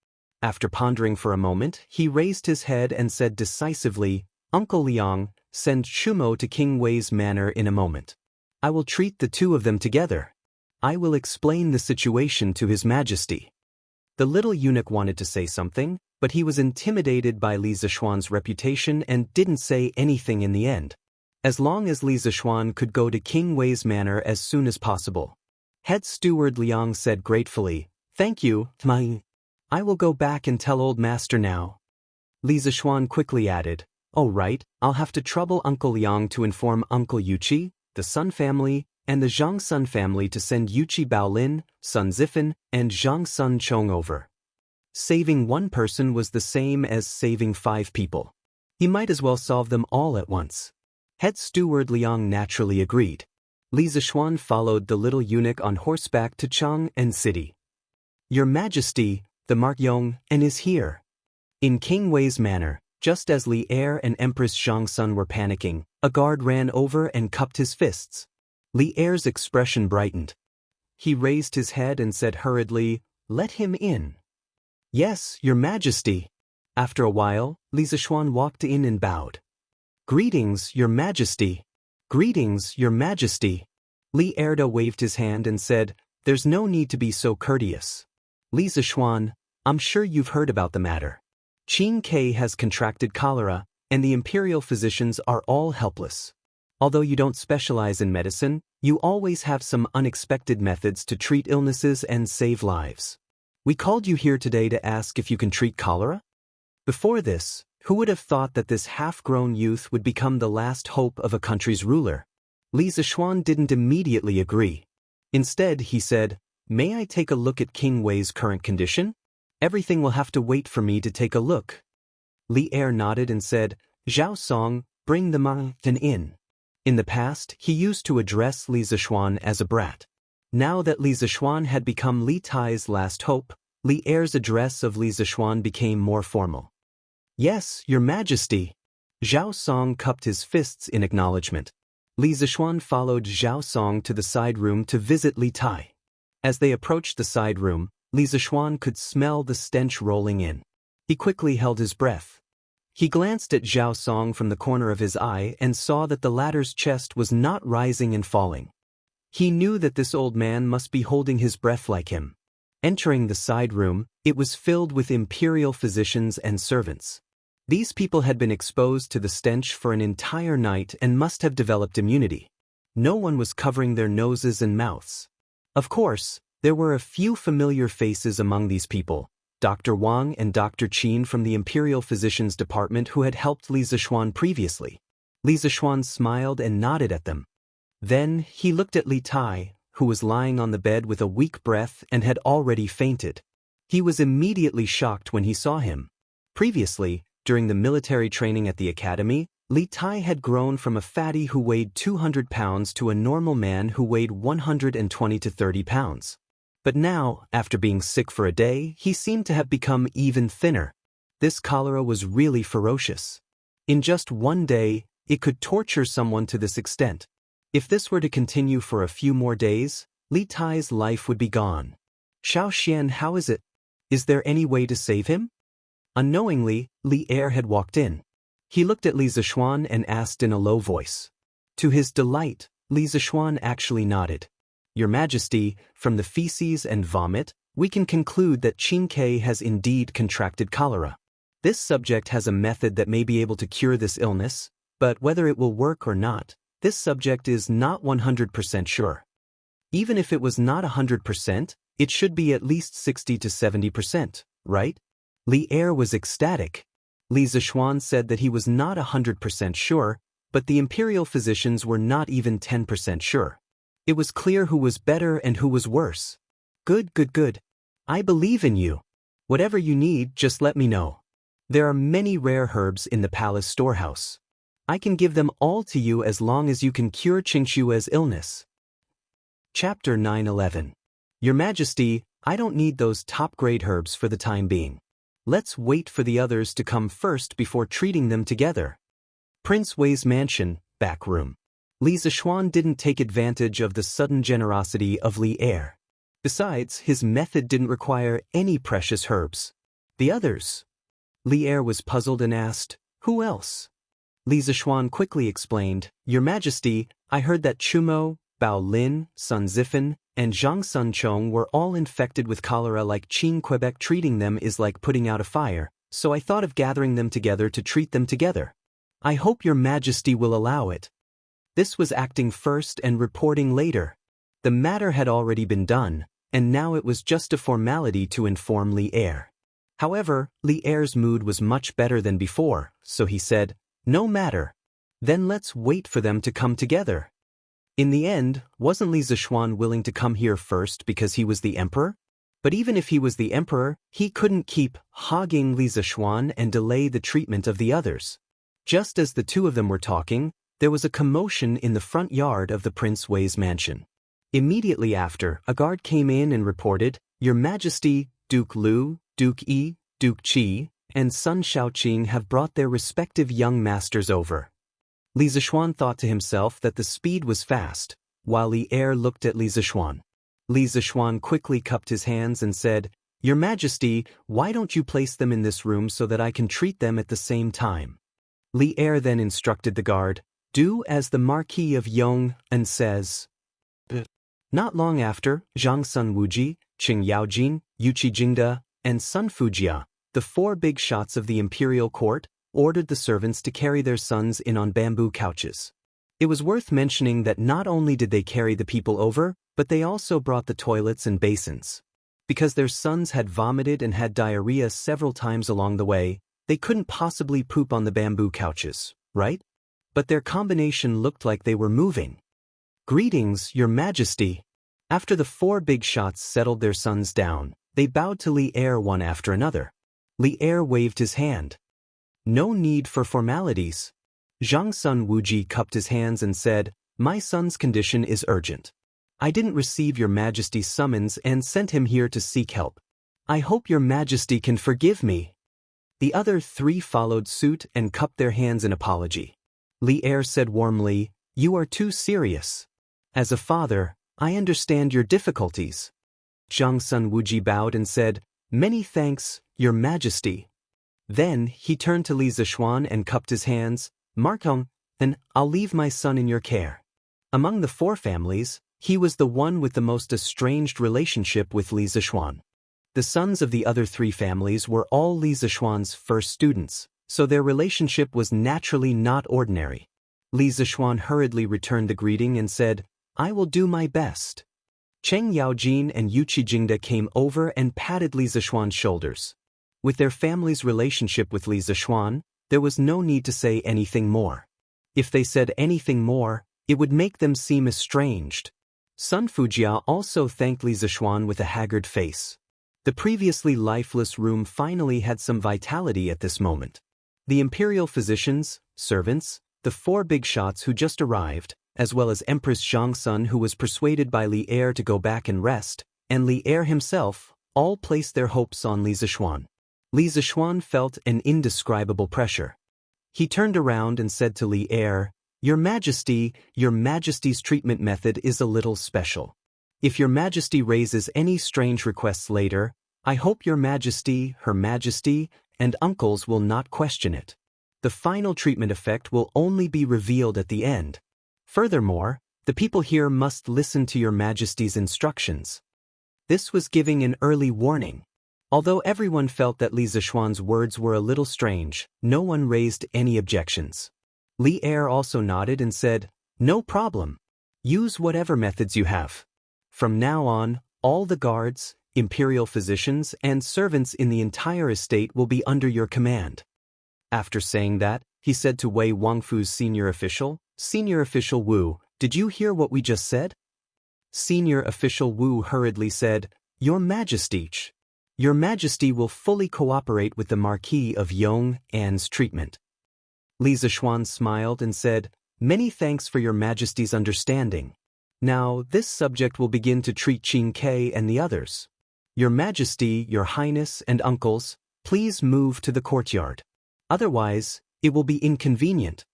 After pondering for a moment, he raised his head and said decisively, "Uncle Liang, send Chumo to King Wei's manor in a moment. I will treat the two of them together. I will explain the situation to His Majesty." The little eunuch wanted to say something, but he was intimidated by Li Zishuan's reputation and didn't say anything in the end. As long as Li Zishuan could go to King Wei's manor as soon as possible. Head steward Liang said gratefully, "Thank you, I will go back and tell old master now." Li Zishuan quickly added, "Oh right, I'll have to trouble Uncle Liang to inform Uncle Yuqi, the Sun family, and the Zhang Sun family to send Yuqi Baolin, Sun Zifan, and Zhang Sun Chong over." Saving one person was the same as saving 5 people. He might as well solve them all at once. Head steward Liang naturally agreed. Li Zishuan followed the little eunuch on horseback to Chang and city. "Your Majesty, the Mark Yong, and is here." In King Wei's manor, Just as Li Er and Empress Zhangsun were panicking, a guard ran over and cupped his fists. Li Er's expression brightened. He raised his head and said hurriedly, "Let him in." "Yes, Your Majesty." After a while, Li Zishuan walked in and bowed. "Greetings, Your Majesty." "Greetings, Your Majesty." Li Erda waved his hand and said, "There's no need to be so courteous. Li Zishuan, I'm sure you've heard about the matter. Qing Ke has contracted cholera, and the imperial physicians are all helpless. Although you don't specialize in medicine, you always have some unexpected methods to treat illnesses and save lives. We called you here today to ask if you can treat cholera?" Before this, who would have thought that this half-grown youth would become the last hope of a country's ruler? Li Zishuan didn't immediately agree. Instead, he said, "May I take a look at King Wei's current condition? Everything will have to wait for me to take a look." Li Er nodded and said, "Zhao Song, bring the man in." In the past, he used to address Li Zishuan as a brat. Now that Li Zishuan had become Li Tai's last hope, Li Er's address of Li Zishuan became more formal. "Yes, Your Majesty." Zhao Song cupped his fists in acknowledgement. Li Zishuan followed Zhao Song to the side room to visit Li Tai. As they approached the side room, Li Zishuan could smell the stench rolling in. He quickly held his breath. He glanced at Zhao Song from the corner of his eye and saw that the latter's chest was not rising and falling. He knew that this old man must be holding his breath like him. Entering the side room, it was filled with imperial physicians and servants. These people had been exposed to the stench for an entire night and must have developed immunity. No one was covering their noses and mouths. Of course, there were a few familiar faces among these people, Dr. Wang and Dr. Qin from the Imperial Physicians Department who had helped Li Zishuan previously. Li Zishuan smiled and nodded at them. Then, he looked at Li Tai, who was lying on the bed with a weak breath and had already fainted. He was immediately shocked when he saw him. Previously, during the military training at the academy, Li Tai had grown from a fatty who weighed 200 pounds to a normal man who weighed 120 to 30 pounds. But now, after being sick for a day, he seemed to have become even thinner. This cholera was really ferocious. In just one day, it could torture someone to this extent. If this were to continue for a few more days, Li Tai's life would be gone. "Xiao Xian, how is it? Is there any way to save him?" Unknowingly, Li Er had walked in. He looked at Li Zishuan and asked in a low voice. To his delight, Li Zishuan actually nodded. "Your Majesty, from the feces and vomit, we can conclude that Qing Ke has indeed contracted cholera. This subject has a method that may be able to cure this illness, but whether it will work or not, this subject is not 100% sure. Even if it was not 100%, it should be at least 60 to 70%, right?" Li Er was ecstatic. Li Zishuan said that he was not 100% sure, but the imperial physicians were not even 10% sure. It was clear who was better and who was worse. "Good, good, good. I believe in you. Whatever you need, just let me know. There are many rare herbs in the palace storehouse. I can give them all to you as long as you can cure Qingshue's illness." Chapter 9:11. Your Majesty, I don't need those top-grade herbs for the time being. Let's wait for the others to come first before treating them together. Prince Wei's mansion, back room. Li Zishuan didn't take advantage of the sudden generosity of Li Er. Besides, his method didn't require any precious herbs. The others? Li Er was puzzled and asked, "Who else?" Li Zishuan quickly explained, "Your Majesty, I heard that Chumo, Bao Lin, Sun Zifan, and Zhang Sunchong were all infected with cholera like Qing Quebec. Treating them is like putting out a fire, so I thought of gathering them together to treat them together. I hope Your Majesty will allow it." This was acting first and reporting later. The matter had already been done, and now it was just a formality to inform Li Er. However, Li Er's mood was much better than before, so he said, "No matter. Then let's wait for them to come together." In the end, wasn't Li Zishuan willing to come here first because he was the emperor? But even if he was the emperor, he couldn't keep hogging Li Zishuan and delay the treatment of the others. Just as the two of them were talking, there was a commotion in the front yard of the Prince Wei's mansion. Immediately after, a guard came in and reported, "Your Majesty, Duke Lu, Duke Yi, Duke Qi, and Sun Shaoqing have brought their respective young masters over. Li Zishuan thought to himself that the speed was fast, while Li Er looked at Li Zishuan. Li Zishuan quickly cupped his hands and said, "Your Majesty, why don't you place them in this room so that I can treat them at the same time?" Li Er then instructed the guard, "Do as the Marquis of Yong'an says." Not long after, Zhang Sun Wuji, Qing Yaojin, Yuqi Jingde, and Sun Fujia, the 4 big shots of the imperial court, ordered the servants to carry their sons in on bamboo couches. It was worth mentioning that not only did they carry the people over, but they also brought the toilets and basins. Because their sons had vomited and had diarrhea several times along the way, they couldn't possibly poop on the bamboo couches, right? But their combination looked like they were moving. "Greetings, Your Majesty." After the 4 big shots settled their sons down, they bowed to Li Er one after another. Li Er waved his hand. "No need for formalities." Zhang Sun Wuji cupped his hands and said, "My son's condition is urgent. I didn't receive Your Majesty's summons and sent him here to seek help. I hope Your Majesty can forgive me." The other 3 followed suit and cupped their hands in apology. Li Er said warmly, "You are too serious. As a father, I understand your difficulties." Zhang Sun Wuji bowed and said, "Many thanks, Your Majesty." Then he turned to Li Zishuan and cupped his hands, "Markong, then I'll leave my son in your care." Among the 4 families, he was the one with the most estranged relationship with Li Zishuan. The sons of the other 3 families were all Li Zishuan's first students, so their relationship was naturally not ordinary. Li Zishuan hurriedly returned the greeting and said, "I will do my best." Cheng Yaojin and Yuqi Jingde came over and patted Li Zishuan's shoulders. With their family's relationship with Li Zishuan, there was no need to say anything more. If they said anything more, it would make them seem estranged. Sun Fujia also thanked Li Zishuan with a haggard face. The previously lifeless room finally had some vitality at this moment. The imperial physicians, servants, the 4 big shots who just arrived, as well as Empress Zhangsun who was persuaded by Li Er to go back and rest, and Li Er himself, all placed their hopes on Li Zishuan. Li Zishuan felt an indescribable pressure. He turned around and said to Li Er, "Your Majesty, Your Majesty's treatment method is a little special. If Your Majesty raises any strange requests later, I hope Your Majesty, Her Majesty, and uncles will not question it. The final treatment effect will only be revealed at the end. Furthermore, the people here must listen to Your Majesty's instructions." This was giving an early warning. Although everyone felt that Li Zishuan's words were a little strange, no one raised any objections. Li Er also nodded and said, "No problem. Use whatever methods you have. From now on, all the guards, imperial physicians, and servants in the entire estate will be under your command." After saying that, he said to Wei Wangfu's senior official, "Senior Official Wu, did you hear what we just said?" Senior Official Wu hurriedly said, "Your Majesty, Your Majesty will fully cooperate with the Marquis of Yong'an's treatment." Li Zishuan smiled and said, "Many thanks for Your Majesty's understanding. Now, this subject will begin to treat Qing Ke and the others. Your Majesty, Your Highness, and uncles, please move to the courtyard. Otherwise, it will be inconvenient."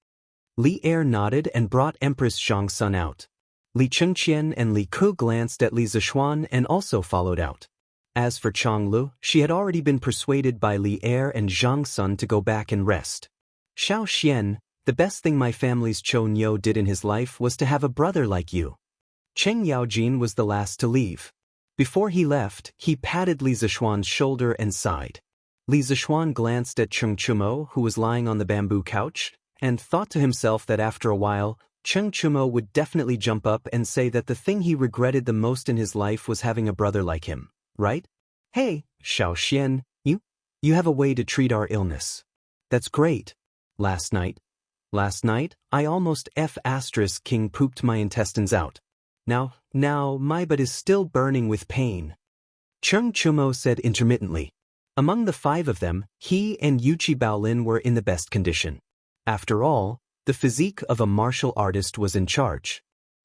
Li Er nodded and brought Empress Zhangsun out. Li Chengqian and Li Ku glanced at Li Zishuan and also followed out. As for Changlu, she had already been persuaded by Li Er and Zhangsun to go back and rest. "Xiao Xian, the best thing my family's Chou Niu did in his life was to have a brother like you." Cheng Yaojin was the last to leave. Before he left, he patted Li Zishuan's shoulder and sighed. Li Zishuan glanced at Cheng Chumo, who was lying on the bamboo couch, and thought to himself that after a while, Cheng Chumo would definitely jump up and say that the thing he regretted the most in his life was having a brother like him, right? "Hey, Xiao Xian, you have a way to treat our illness. That's great. Last night, I almost King pooped my intestines out. Now, my butt is still burning with pain." Cheng Chumo said intermittently. Among the 5 of them, he and Yuchi Baolin were in the best condition. After all, the physique of a martial artist was in charge.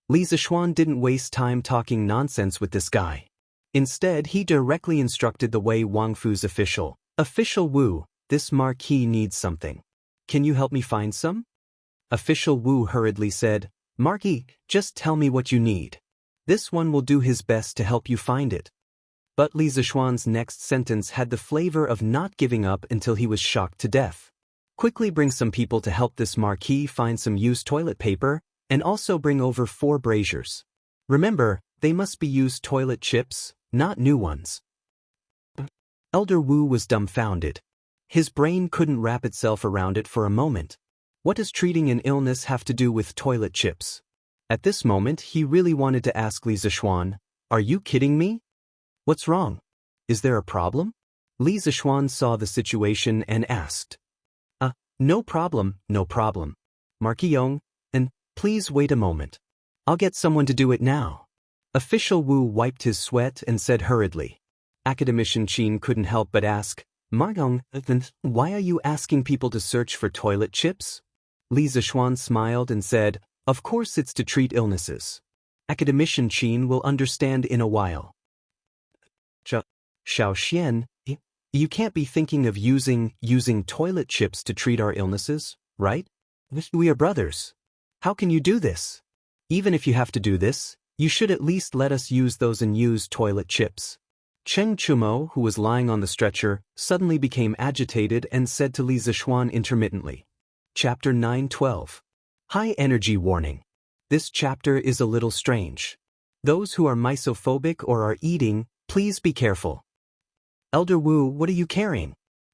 Li Zishuan didn't waste time talking nonsense with this guy. Instead, he directly instructed the Wei Wangfu's official, Official Wu, this marquis needs something. Can you help me find some? Official Wu hurriedly said, Marquis, just tell me what you need. This one will do his best to help you find it. But Li Zishuan's next sentence had the flavor of not giving up until he was shocked to death. Quickly bring some people to help this marquis find some used toilet paper, and also bring over 4 braziers. Remember, they must be used toilet chips, not new ones. Elder Wu was dumbfounded. His brain couldn't wrap itself around it for a moment. What does treating an illness have to do with toilet chips? At this moment, he really wanted to ask Li Zishuan, are you kidding me? What's wrong? Is there a problem? Li Zishuan saw the situation and asked. No problem, no problem. Marquis Yong, and please wait a moment. I'll get someone to do it now. Official Wu wiped his sweat and said hurriedly. Academician Qin couldn't help but ask, Margong, then why are you asking people to search for toilet chips? Li Zishuan smiled and said, of course it's to treat illnesses. Academician Qin will understand in a while. Xiao Xian, you can't be thinking of using toilet chips to treat our illnesses, right? We are brothers. How can you do this? Even if you have to do this, you should at least let us use those unused toilet chips. Chen Chumo, who was lying on the stretcher, suddenly became agitated and said to Li Zishuan intermittently. Chapter 9:12. High Energy Warning. This chapter is a little strange. Those who are misophobic or are eating, please be careful. Elder Wu, what are you carrying?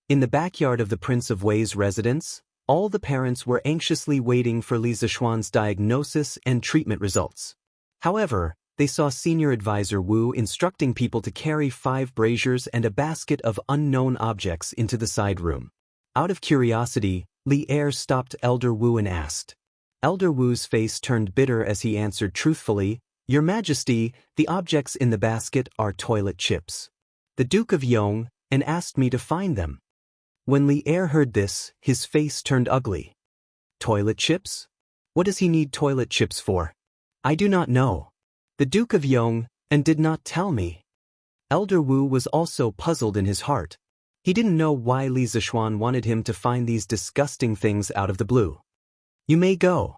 In the backyard of the Prince of Wei's residence, all the parents were anxiously waiting for Li Zishuan's diagnosis and treatment results. However, they saw Senior Advisor Wu instructing people to carry 5 braziers and a basket of unknown objects into the side room. Out of curiosity, Li Er stopped Elder Wu and asked. Elder Wu's face turned bitter as he answered truthfully, Your Majesty, the objects in the basket are toilet chips. The Duke of Yong, and asked me to find them. When Li Er heard this, his face turned ugly. Toilet chips? What does he need toilet chips for? I do not know. The Duke of Yong, and did not tell me. Elder Wu was also puzzled in his heart. He didn't know why Li Zishuan wanted him to find these disgusting things out of the blue. You may go.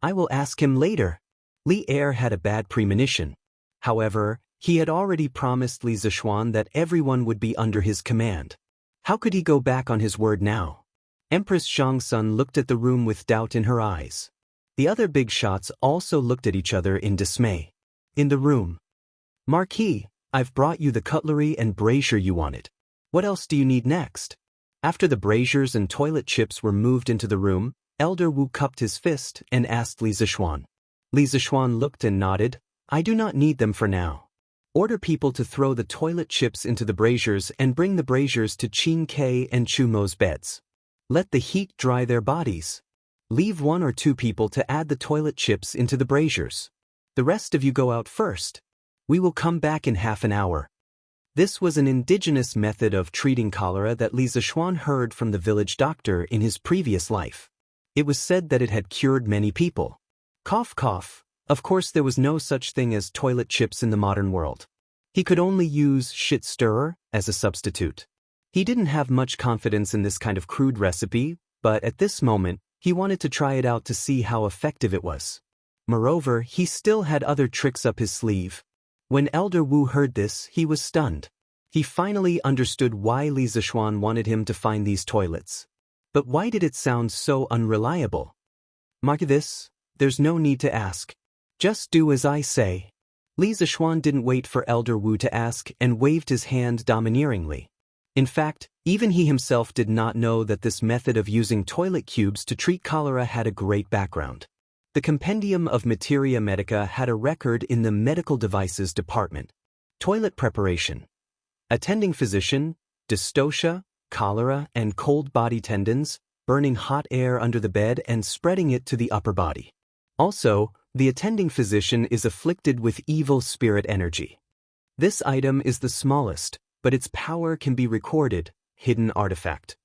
I will ask him later. Li Er had a bad premonition. However, he had already promised Li Zishuan that everyone would be under his command. How could he go back on his word now? Empress Zhangsun looked at the room with doubt in her eyes. The other big shots also looked at each other in dismay. In the room. Marquis, I've brought you the cutlery and brazier you wanted. What else do you need next? After the braziers and toilet chips were moved into the room, Elder Wu cupped his fist and asked Li Zishuan. Li Zishuan looked and nodded. I do not need them for now. Order people to throw the toilet chips into the braziers and bring the braziers to Qin Ke and Chu Mo's beds. Let the heat dry their bodies. Leave 1 or 2 people to add the toilet chips into the braziers. The rest of you go out first. We will come back in half an hour. This was an indigenous method of treating cholera that Li Zishuan heard from the village doctor in his previous life. It was said that it had cured many people. Cough cough. Of course there was no such thing as toilet chips in the modern world. He could only use shit stirrer as a substitute. He didn't have much confidence in this kind of crude recipe, but at this moment, he wanted to try it out to see how effective it was. Moreover, he still had other tricks up his sleeve. When Elder Wu heard this, he was stunned. He finally understood why Li Zishuan wanted him to find these toilets. But why did it sound so unreliable? Mark this, there's no need to ask. Just do as I say. Li Zishuan didn't wait for Elder Wu to ask and waved his hand domineeringly. In fact, even he himself did not know that this method of using toilet cubes to treat cholera had a great background. The Compendium of Materia Medica had a record in the Medical Devices Department. Toilet preparation. Attending physician, dystocia, cholera, and cold body tendons, burning hot air under the bed and spreading it to the upper body. Also, the attending physician is afflicted with evil spirit energy. This item is the smallest, but its power can be recorded, hidden artifact.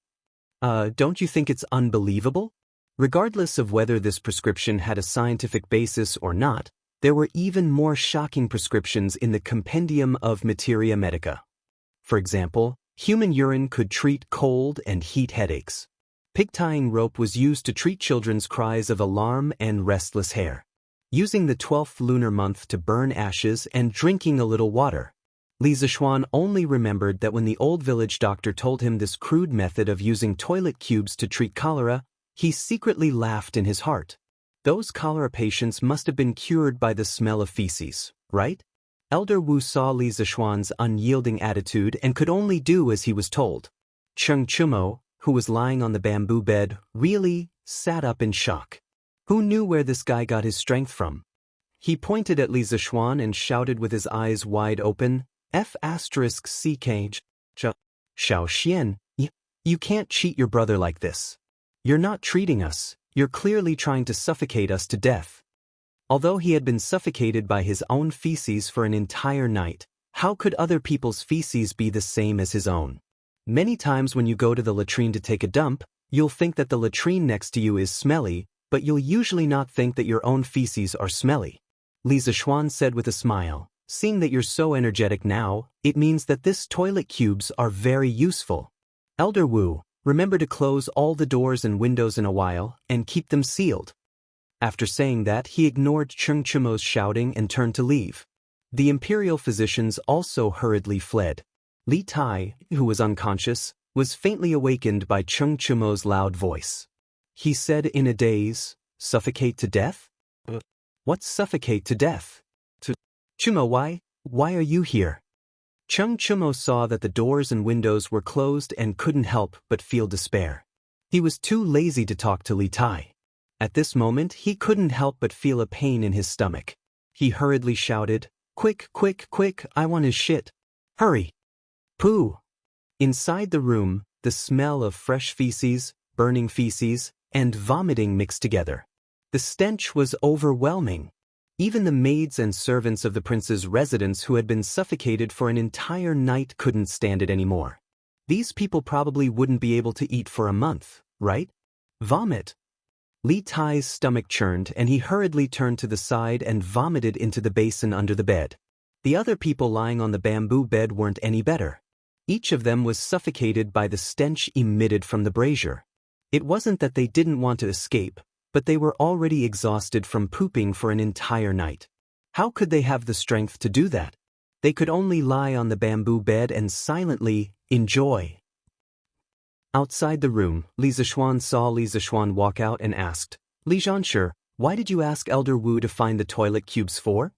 Don't you think it's unbelievable? Regardless of whether this prescription had a scientific basis or not, there were even more shocking prescriptions in the Compendium of Materia Medica. For example, Human urine could treat cold and heat headaches. Pig tying rope was used to treat children's cries of alarm and restless hair. Using the 12th lunar month to burn ashes and drinking a little water. Li Zixuan only remembered that when the old village doctor told him this crude method of using toilet cubes to treat cholera, he secretly laughed in his heart. Those cholera patients must have been cured by the smell of feces, right? Elder Wu saw Li Zixuan's unyielding attitude and could only do as he was told. Cheng Chumo, who was lying on the bamboo bed, really sat up in shock. Who knew where this guy got his strength from? He pointed at Li Zixuan and shouted with his eyes wide open, F***CK, Xiao Xian, you can't cheat your brother like this. You're not treating us, you're clearly trying to suffocate us to death. Although he had been suffocated by his own feces for an entire night, how could other people's feces be the same as his own? Many times when you go to the latrine to take a dump, you'll think that the latrine next to you is smelly, but you'll usually not think that your own feces are smelly. Li Zixuan said with a smile, seeing that you're so energetic now, it means that this toilet cubes are very useful. Elder Wu, remember to close all the doors and windows in a while and keep them sealed. After saying that, he ignored Cheng Chumo's shouting and turned to leave. The imperial physicians also hurriedly fled. Li Tai, who was unconscious, was faintly awakened by Cheng Chumo's loud voice. He said in a daze, "Suffocate to death? What's suffocate to death? Chumo, why are you here?" Cheng Chumo saw that the doors and windows were closed and couldn't help but feel despair. He was too lazy to talk to Li Tai. At this moment, he couldn't help but feel a pain in his stomach. He hurriedly shouted, "Quick, quick, quick, I want his shit. Hurry!" Pooh! Inside the room, the smell of fresh feces, burning feces, and vomiting mixed together. The stench was overwhelming. Even the maids and servants of the prince's residence who had been suffocated for an entire night couldn't stand it anymore. These people probably wouldn't be able to eat for a month, right? Vomit. Li Tai's stomach churned and he hurriedly turned to the side and vomited into the basin under the bed. The other people lying on the bamboo bed weren't any better. Each of them was suffocated by the stench emitted from the brazier. It wasn't that they didn't want to escape, but they were already exhausted from pooping for an entire night. How could they have the strength to do that? They could only lie on the bamboo bed and silently enjoy. Outside the room, Li Zixuan saw Li Zixuan walk out and asked, "Li Zhanshi, why did you ask Elder Wu to find the toilet cubes for?"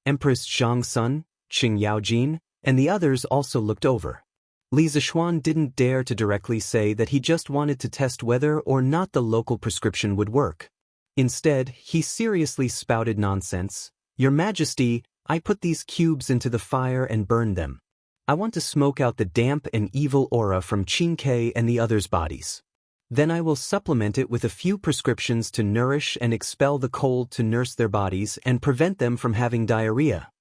Empress Zhang Sun, Qing Yaojin, and the others also looked over. Li Zixuan didn't dare to directly say that he just wanted to test whether or not the local prescription would work. Instead, he seriously spouted nonsense. "Your Majesty, I put these cubes into the fire and burned them. I want to smoke out the damp and evil aura from Qingke and the others' bodies. Then I will supplement it with a few prescriptions to nourish and expel the cold to nurse their bodies and prevent them from having diarrhea."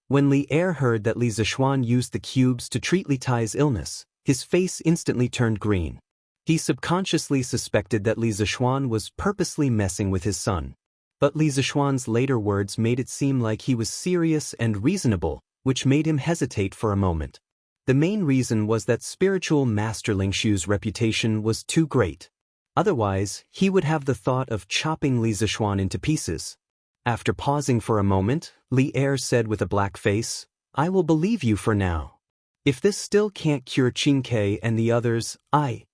When Li Er heard that Li Zixuan used the cubes to treat Li Tai's illness, his face instantly turned green. He subconsciously suspected that Li Zixuan was purposely messing with his son. But Li Zixuan's later words made it seem like he was serious and reasonable, which made him hesitate for a moment. The main reason was that spiritual Master Ling Xu's reputation was too great. Otherwise, he would have the thought of chopping Li Zixuan into pieces. After pausing for a moment, Li Er said with a black face, "I will believe you for now. If this still can't cure Qingke and the others,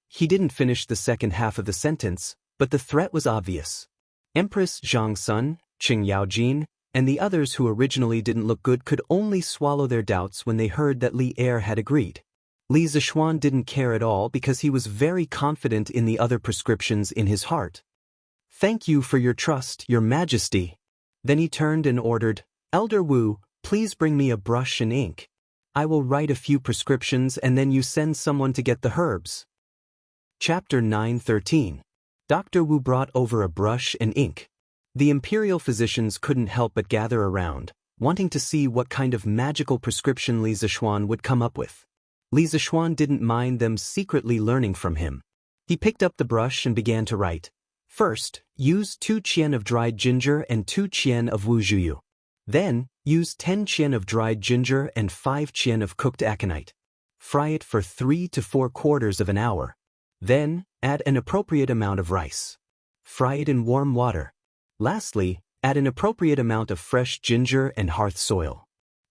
He didn't finish the second half of the sentence, but the threat was obvious. Empress Zhang Sun, Qing Yaojin, and the others who originally didn't look good could only swallow their doubts when they heard that Li Er had agreed. Li Zixuan didn't care at all because he was very confident in the other prescriptions in his heart. "Thank you for your trust, Your Majesty." Then he turned and ordered, "Elder Wu, please bring me a brush and ink. I will write a few prescriptions and then you send someone to get the herbs." Chapter 9:13. Dr. Wu brought over a brush and ink. The imperial physicians couldn't help but gather around, wanting to see what kind of magical prescription Li Zixuan would come up with. Li Zixuan didn't mind them secretly learning from him. He picked up the brush and began to write. First, use 2 qian of dried ginger and 2 qian of wuzhuyu. Then, use 10 qian of dried ginger and 5 qian of cooked aconite. Fry it for 3 to 4 quarters of an hour. Then, add an appropriate amount of rice. Fry it in warm water. Lastly, add an appropriate amount of fresh ginger and hearth soil.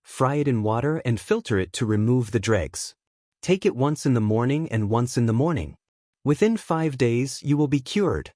Fry it in water and filter it to remove the dregs. Take it once in the morning and once in the morning. Within 5 days, you will be cured.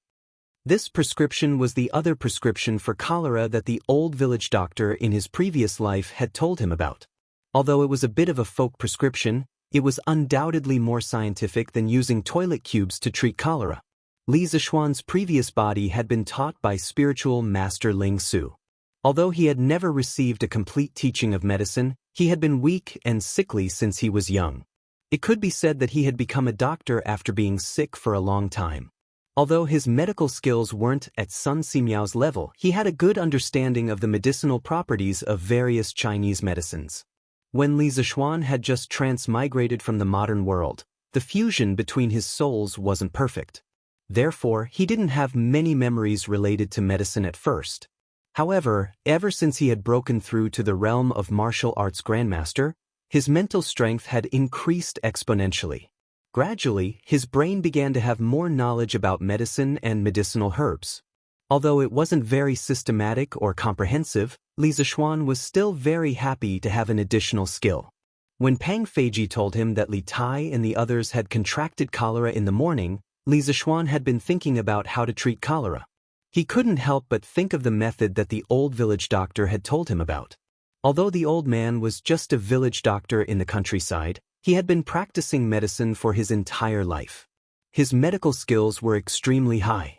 This prescription was the other prescription for cholera that the old village doctor in his previous life had told him about. Although it was a bit of a folk prescription, it was undoubtedly more scientific than using toilet cubes to treat cholera. Li Zishuan's previous body had been taught by spiritual master Ling Su. Although he had never received a complete teaching of medicine, he had been weak and sickly since he was young. It could be said that he had become a doctor after being sick for a long time. Although his medical skills weren't at Sun Simiao's level, he had a good understanding of the medicinal properties of various Chinese medicines. When Li Zishuan had just transmigrated from the modern world, the fusion between his souls wasn't perfect. Therefore, he didn't have many memories related to medicine at first. However, ever since he had broken through to the realm of martial arts grandmaster, his mental strength had increased exponentially. Gradually, his brain began to have more knowledge about medicine and medicinal herbs. Although it wasn't very systematic or comprehensive, Li Zishuan was still very happy to have an additional skill. When Pang Feiji told him that Li Tai and the others had contracted cholera in the morning, Li Zishuan had been thinking about how to treat cholera. He couldn't help but think of the method that the old village doctor had told him about. Although the old man was just a village doctor in the countryside, he had been practicing medicine for his entire life. His medical skills were extremely high.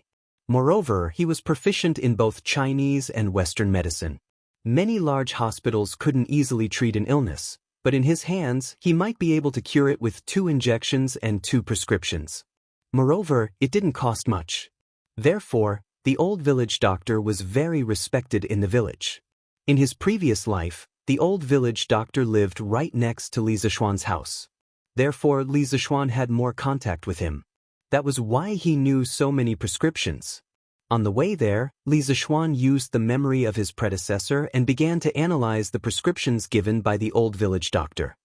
Moreover, he was proficient in both Chinese and Western medicine. Many large hospitals couldn't easily treat an illness, but in his hands, he might be able to cure it with 2 injections and 2 prescriptions. Moreover, it didn't cost much. Therefore, the old village doctor was very respected in the village. In his previous life, the old village doctor lived right next to Li Zishuan's house. Therefore, Li Zishuan had more contact with him. That was why he knew so many prescriptions. On the way there, Li Zishuan used the memory of his predecessor and began to analyze the prescriptions given by the old village doctor.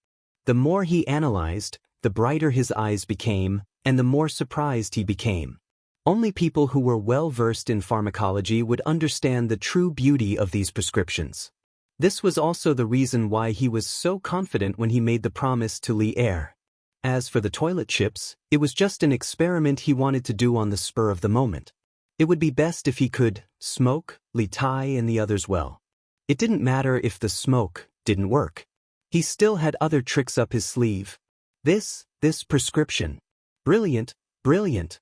The more he analyzed, the brighter his eyes became, and the more surprised he became. Only people who were well-versed in pharmacology would understand the true beauty of these prescriptions. This was also the reason why he was so confident when he made the promise to Li Er. As for the toilet chips, it was just an experiment he wanted to do on the spur of the moment. It would be best if he could smoke Li Tai and the others well. It didn't matter if the smoke didn't work. He still had other tricks up his sleeve. This prescription. Brilliant, brilliant.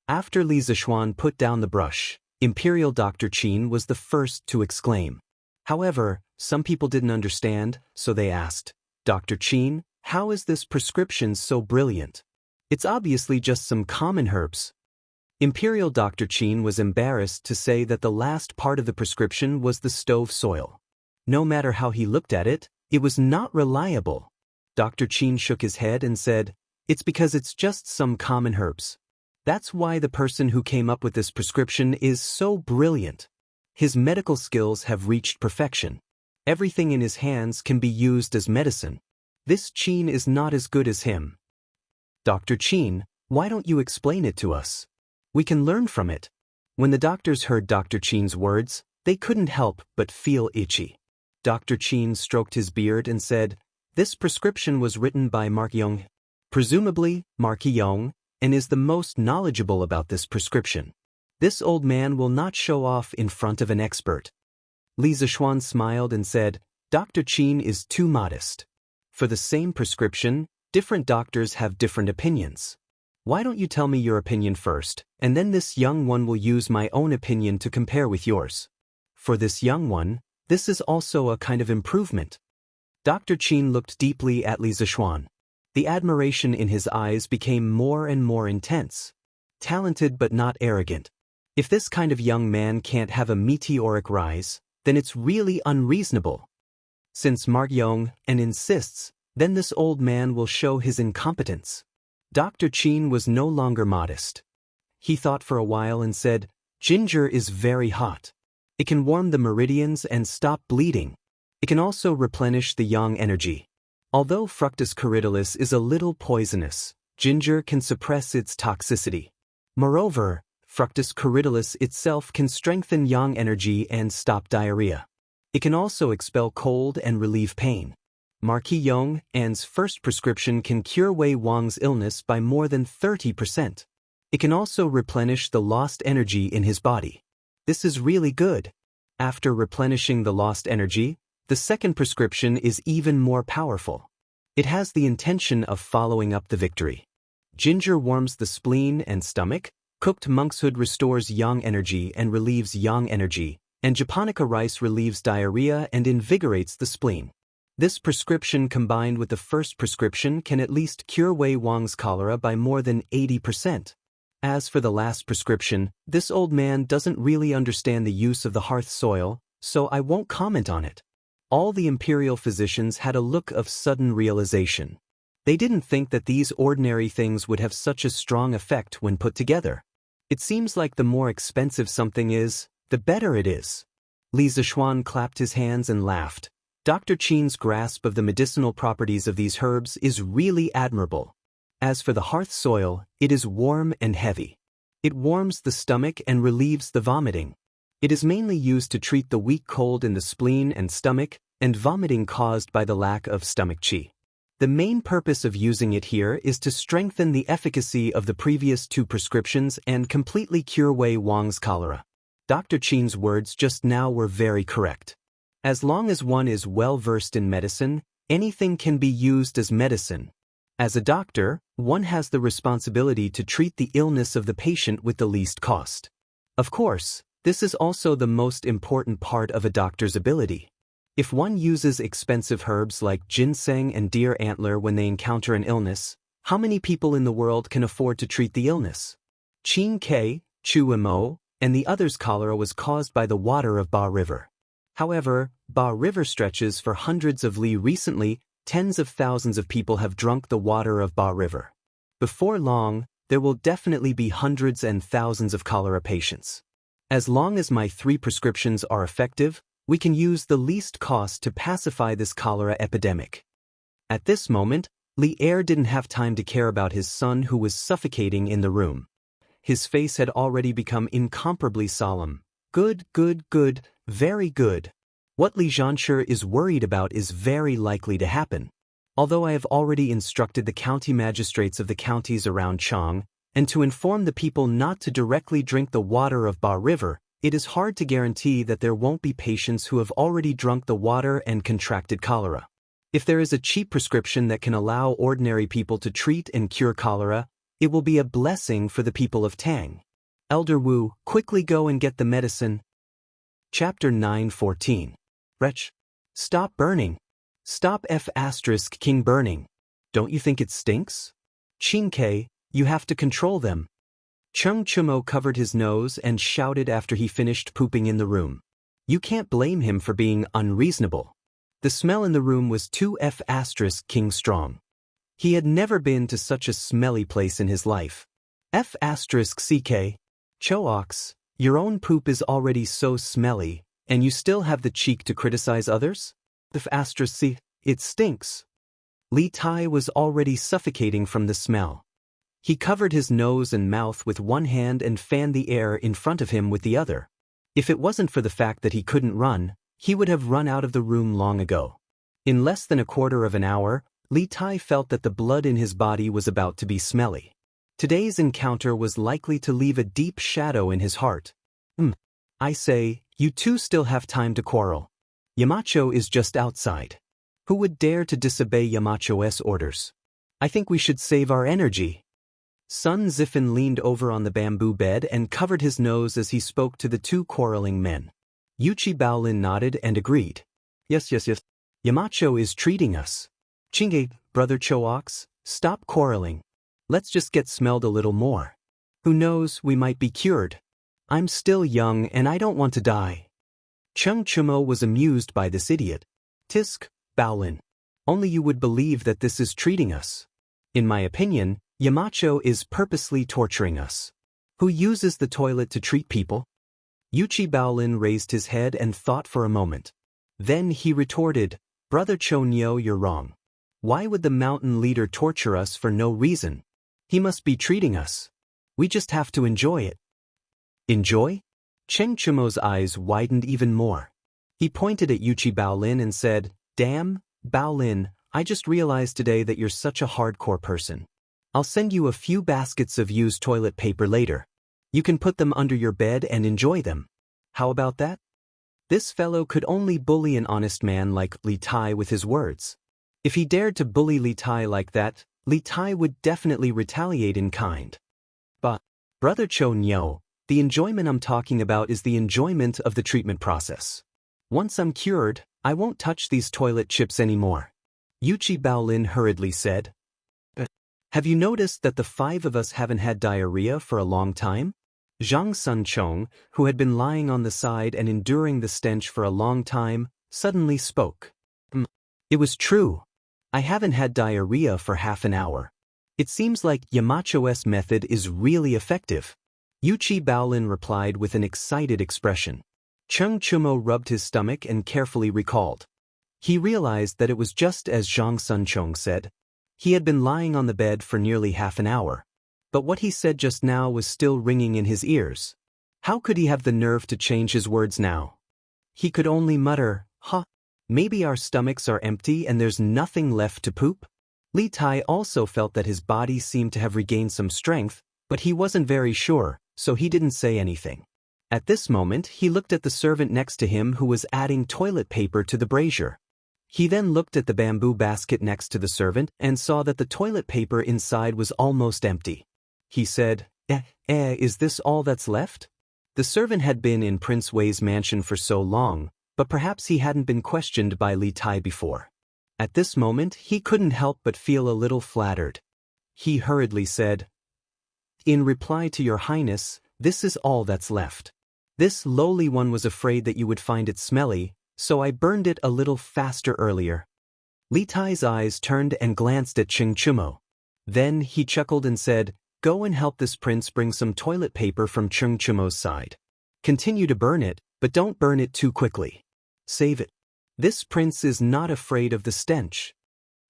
After Li Zishuan put down the brush, Imperial Dr. Qin was the first to exclaim. However, some people didn't understand, so they asked, "Dr. Qin, how is this prescription so brilliant? It's obviously just some common herbs." Imperial Dr. Qin was embarrassed to say that the last part of the prescription was the stove soil. No matter how he looked at it, it was not reliable. Dr. Qin shook his head and said, "It's because it's just some common herbs. That's why the person who came up with this prescription is so brilliant. His medical skills have reached perfection. Everything in his hands can be used as medicine. This Qin is not as good as him. Dr. Qin, why don't you explain it to us? We can learn from it." When the doctors heard Dr. Qin's words, they couldn't help but feel itchy. Dr. Qin stroked his beard and said, "This prescription was written by Mark Yong. Presumably, Mark Yong, and is the most knowledgeable about this prescription. This old man will not show off in front of an expert." Li Zishuan smiled and said, "Dr. Qin is too modest. For the same prescription, different doctors have different opinions. Why don't you tell me your opinion first, and then this young one will use my own opinion to compare with yours. For this young one, this is also a kind of improvement." Dr. Qin looked deeply at Li Zishuan. The admiration in his eyes became more and more intense. Talented but not arrogant. If this kind of young man can't have a meteoric rise, then it's really unreasonable. Since Mark Yong and insists, then this old man will show his incompetence. Dr. Qin was no longer modest. He thought for a while and said, "Ginger is very hot. It can warm the meridians and stop bleeding. It can also replenish the yang energy. Although Fructus cordialis is a little poisonous, ginger can suppress its toxicity. Moreover, Fructus cordialis itself can strengthen yang energy and stop diarrhea. It can also expel cold and relieve pain. Marquis Yong An's first prescription can cure Wei Wang's illness by more than 30%. It can also replenish the lost energy in his body. This is really good. After replenishing the lost energy, the second prescription is even more powerful. It has the intention of following up the victory. Ginger warms the spleen and stomach, cooked monkshood restores yang energy and relieves yang energy, and japonica rice relieves diarrhea and invigorates the spleen. This prescription combined with the first prescription can at least cure Wei Wang's cholera by more than 80%. As for the last prescription, this old man doesn't really understand the use of the hearth soil, so I won't comment on it. All the imperial physicians had a look of sudden realization. They didn't think that these ordinary things would have such a strong effect when put together. It seems like the more expensive something is, the better it is. Li Zishuan clapped his hands and laughed. Dr. Qin's grasp of the medicinal properties of these herbs is really admirable. As for the hearth soil, it is warm and heavy. It warms the stomach and relieves the vomiting. It is mainly used to treat the weak cold in the spleen and stomach, and vomiting caused by the lack of stomach qi. The main purpose of using it here is to strengthen the efficacy of the previous two prescriptions and completely cure Wei Wang's cholera. Dr. Qin's words just now were very correct. As long as one is well versed in medicine, anything can be used as medicine. As a doctor, one has the responsibility to treat the illness of the patient with the least cost. Of course, this is also the most important part of a doctor's ability. If one uses expensive herbs like ginseng and deer antler when they encounter an illness, how many people in the world can afford to treat the illness? Qin Ke, Chu Mo, and the others' cholera was caused by the water of Ba River. However, Ba River stretches for hundreds of li. Recently, tens of thousands of people have drunk the water of Ba River. Before long, there will definitely be hundreds and thousands of cholera patients. As long as my 3 prescriptions are effective, we can use the least cost to pacify this cholera epidemic. At this moment, Li Er didn't have time to care about his son who was suffocating in the room. His face had already become incomparably solemn. Good, very good. What Li Zhanshi is worried about is very likely to happen. Although I have already instructed the county magistrates of the counties around Chang, and to inform the people not to directly drink the water of Ba River, it is hard to guarantee that there won't be patients who have already drunk the water and contracted cholera. If there is a cheap prescription that can allow ordinary people to treat and cure cholera, it will be a blessing for the people of Tang. Elder Wu, quickly go and get the medicine. Chapter 9:14. Wretch. Stop burning. Stop King burning. Don't you think it stinks? Qin Ke, you have to control them. Cheng Chumo covered his nose and shouted after he finished pooping in the room. You can't blame him for being unreasonable. The smell in the room was too King strong. He had never been to such a smelly place in his life. CK. Choox, your own poop is already so smelly, and you still have the cheek to criticize others? C. It stinks. Li Tai was already suffocating from the smell. He covered his nose and mouth with one hand and fanned the air in front of him with the other. If it wasn't for the fact that he couldn't run, he would have run out of the room long ago. In less than a quarter of an hour, Li Tai felt that the blood in his body was about to be smelly. Today's encounter was likely to leave a deep shadow in his heart. I say, you two still have time to quarrel. Yamacho is just outside. Who would dare to disobey Yamacho's orders? I think we should save our energy. Sun Zifan leaned over on the bamboo bed and covered his nose as he spoke to the two quarreling men. Yuchi Baolin nodded and agreed. Yes. Yamacho is treating us. Chinge, Brother Choox, stop quarreling. Let's just get smelled a little more. Who knows, we might be cured. I'm still young and I don't want to die. Cheng Chumo was amused by this idiot. Tisk, Baolin. Only you would believe that this is treating us. In my opinion, Yamacho is purposely torturing us. Who uses the toilet to treat people? Yuchi Baolin raised his head and thought for a moment. Then he retorted, Brother Chonyo, you're wrong. Why would the mountain leader torture us for no reason? He must be treating us. We just have to enjoy it. Enjoy? Cheng Chumo's eyes widened even more. He pointed at Yuchi Baolin and said, "Damn, Baolin, I just realized today that you're such a hardcore person. I'll send you a few baskets of used toilet paper later. You can put them under your bed and enjoy them. How about that?" This fellow could only bully an honest man like Li Tai with his words. If he dared to bully Li Tai like that, Li Tai would definitely retaliate in kind. But, Brother Cho Nyo, the enjoyment I'm talking about is the enjoyment of the treatment process. Once I'm cured, I won't touch these toilet chips anymore. Yuchi Baolin hurriedly said. Have you noticed that the 5 of us haven't had diarrhea for a long time? Zhang Sunchong, who had been lying on the side and enduring the stench for a long time, suddenly spoke. It was true. I haven't had diarrhea for half an hour. It seems like Yamacho's method is really effective. Yuchi Baolin replied with an excited expression. Cheng Chumo rubbed his stomach and carefully recalled. He realized that it was just as Zhang Sunchong said. He had been lying on the bed for nearly half an hour. But what he said just now was still ringing in his ears. How could he have the nerve to change his words now? He could only mutter, maybe our stomachs are empty and there's nothing left to poop? Li Tai also felt that his body seemed to have regained some strength, but he wasn't very sure, so he didn't say anything. At this moment, he looked at the servant next to him who was adding toilet paper to the brazier. He then looked at the bamboo basket next to the servant and saw that the toilet paper inside was almost empty. He said, is this all that's left? The servant had been in Prince Wei's mansion for so long, but perhaps he hadn't been questioned by Li Tai before. At this moment, he couldn't help but feel a little flattered. He hurriedly said, "In reply to your highness, this is all that's left. This lowly one was afraid that you would find it smelly, so I burned it a little faster earlier." Li Tai's eyes turned and glanced at Cheng Chumo. Then he chuckled and said, "Go and help this prince bring some toilet paper from Cheng Chumo's side. Continue to burn it, but don't burn it too quickly. Save it. This prince is not afraid of the stench."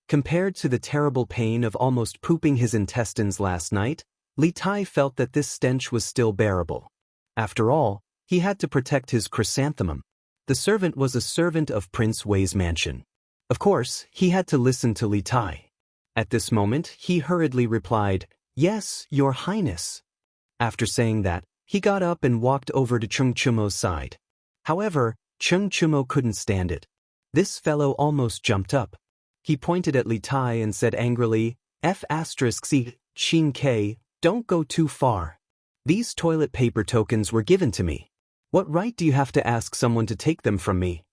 Compared to the terrible pain of almost pooping his intestines last night, Li Tai felt that this stench was still bearable. After all, he had to protect his chrysanthemum. The servant was a servant of Prince Wei's mansion. Of course, he had to listen to Li Tai. At this moment, he hurriedly replied, "Yes, your highness." After saying that, he got up and walked over to Cheng Chumo's side. However, Cheng Chumo couldn't stand it. This fellow almost jumped up. He pointed at Li Tai and said angrily, "F***C, Shin K, don't go too far. These toilet paper tokens were given to me. What right do you have to ask someone to take them from me?"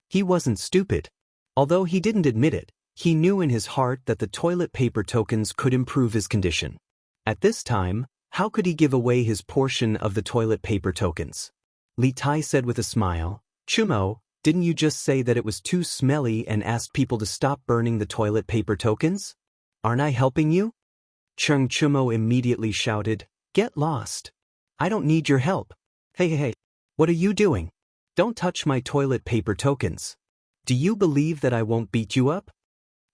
He wasn't stupid. Although he didn't admit it, he knew in his heart that the toilet paper tokens could improve his condition. At this time, how could he give away his portion of the toilet paper tokens? Li Tai said with a smile, "Chumo, didn't you just say that it was too smelly and asked people to stop burning the toilet paper tokens? Aren't I helping you?" Cheng Chumo immediately shouted, "Get lost. I don't need your help. Hey, what are you doing? Don't touch my toilet paper tokens. Do you believe that I won't beat you up?"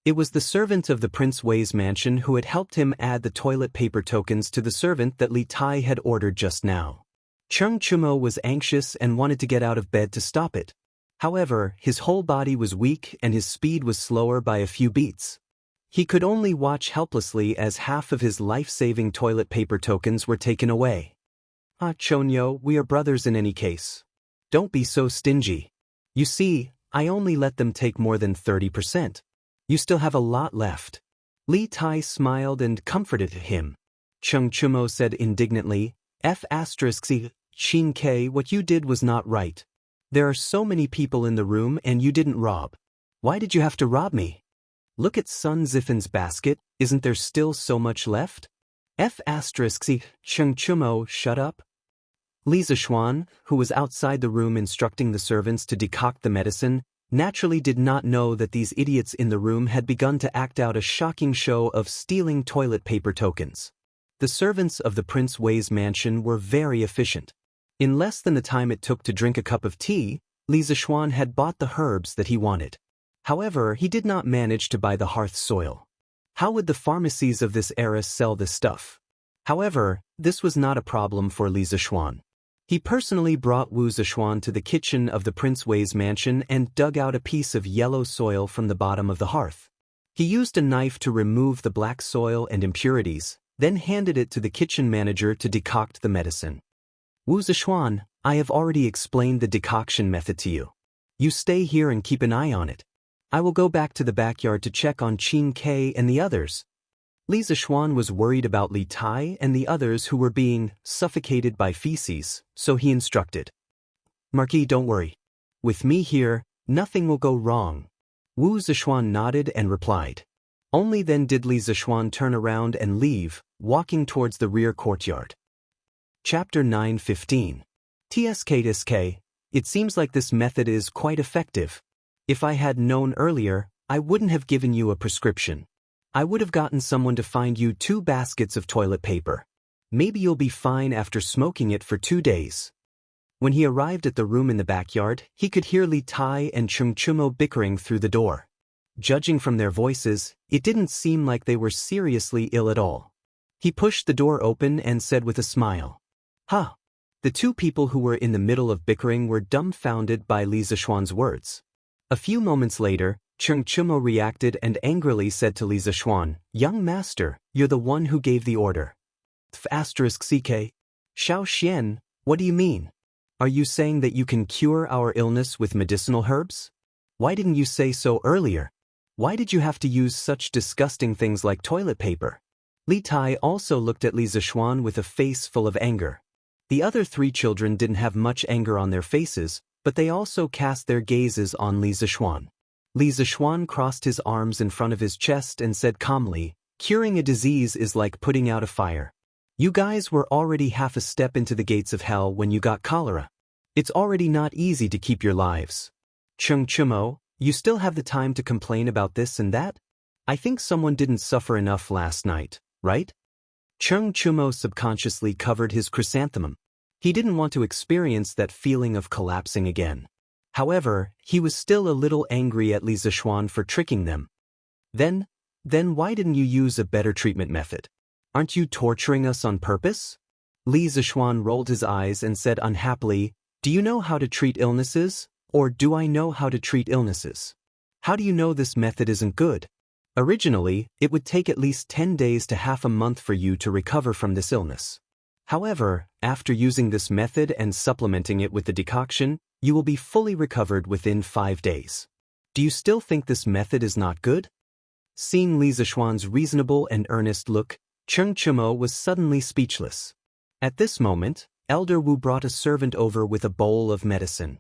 It was the servant of the Prince Wei's mansion who had helped him add the toilet paper tokens to the servant that Li Tai had ordered just now. Cheng Chumo was anxious and wanted to get out of bed to stop it. However, his whole body was weak and his speed was slower by a few beats. He could only watch helplessly as half of his life-saving toilet paper tokens were taken away. Chonyo, we are brothers in any case. Don't be so stingy. You see, I only let them take more than 30%. You still have a lot left." Li Tai smiled and comforted him. Cheng Chumo said indignantly, "F***C, Shin K, what you did was not right. There are so many people in the room and you didn't rob. Why did you have to rob me? Look at Sun Ziffin's basket, isn't there still so much left? F***C, Cheng Chumo, shut up." Li Zishuan, who was outside the room instructing the servants to decoct the medicine, naturally did not know that these idiots in the room had begun to act out a shocking show of stealing toilet paper tokens. The servants of the Prince Wei's mansion were very efficient. In less than the time it took to drink a cup of tea, Li Zishuan had bought the herbs that he wanted. However, he did not manage to buy the hearth soil. How would the pharmacies of this era sell this stuff? However, this was not a problem for Li Zishuan. He personally brought Wu Zishuan to the kitchen of the Prince Wei's mansion and dug out a piece of yellow soil from the bottom of the hearth. He used a knife to remove the black soil and impurities, then handed it to the kitchen manager to decoct the medicine. Wu Zishuan, I have already explained the decoction method to you. You stay here and keep an eye on it. I will go back to the backyard to check on Qin Ke and the others. Li Zishuan was worried about Li Tai and the others who were being suffocated by feces, so he instructed. Marquis, don't worry. With me here, nothing will go wrong. Wu Zishuan nodded and replied. Only then did Li Zishuan turn around and leave, walking towards the rear courtyard. Chapter 9:15. TSK. It seems like this method is quite effective. If I had known earlier, I wouldn't have given you a prescription. I would have gotten someone to find you 2 baskets of toilet paper. Maybe you'll be fine after smoking it for 2 days. When he arrived at the room in the backyard, he could hear Li Tai and Cheng Chumo bickering through the door. Judging from their voices, it didn't seem like they were seriously ill at all. He pushed the door open and said with a smile. Huh. The 2 people who were in the middle of bickering were dumbfounded by Li Zishuan's words. A few moments later, Cheng Chumo reacted and angrily said to Li Zishuan, Young master, you're the one who gave the order. *CK. Xiao Xian, what do you mean? Are you saying that you can cure our illness with medicinal herbs? Why didn't you say so earlier? Why did you have to use such disgusting things like toilet paper? Li Tai also looked at Li Zishuan with a face full of anger. The other 3 children didn't have much anger on their faces, but they also cast their gazes on Li Zishuan. Li Zishuan crossed his arms in front of his chest and said calmly, Curing a disease is like putting out a fire. You guys were already half a step into the gates of hell when you got cholera. It's already not easy to keep your lives. Cheng Chumo, you still have the time to complain about this and that? I think someone didn't suffer enough last night, right? Cheng Chumo subconsciously covered his chrysanthemum. He didn't want to experience that feeling of collapsing again. However, he was still a little angry at Li Zishuan for tricking them. Then why didn't you use a better treatment method? Aren't you torturing us on purpose? Li Zishuan rolled his eyes and said unhappily, Do you know how to treat illnesses, or do I know how to treat illnesses? How do you know this method isn't good? Originally, it would take at least 10 days to half a month for you to recover from this illness. However, after using this method and supplementing it with the decoction, you will be fully recovered within 5 days. Do you still think this method is not good? Seeing Li Zishuan's reasonable and earnest look, Cheng Chumo was suddenly speechless. At this moment, Elder Wu brought a servant over with a bowl of medicine.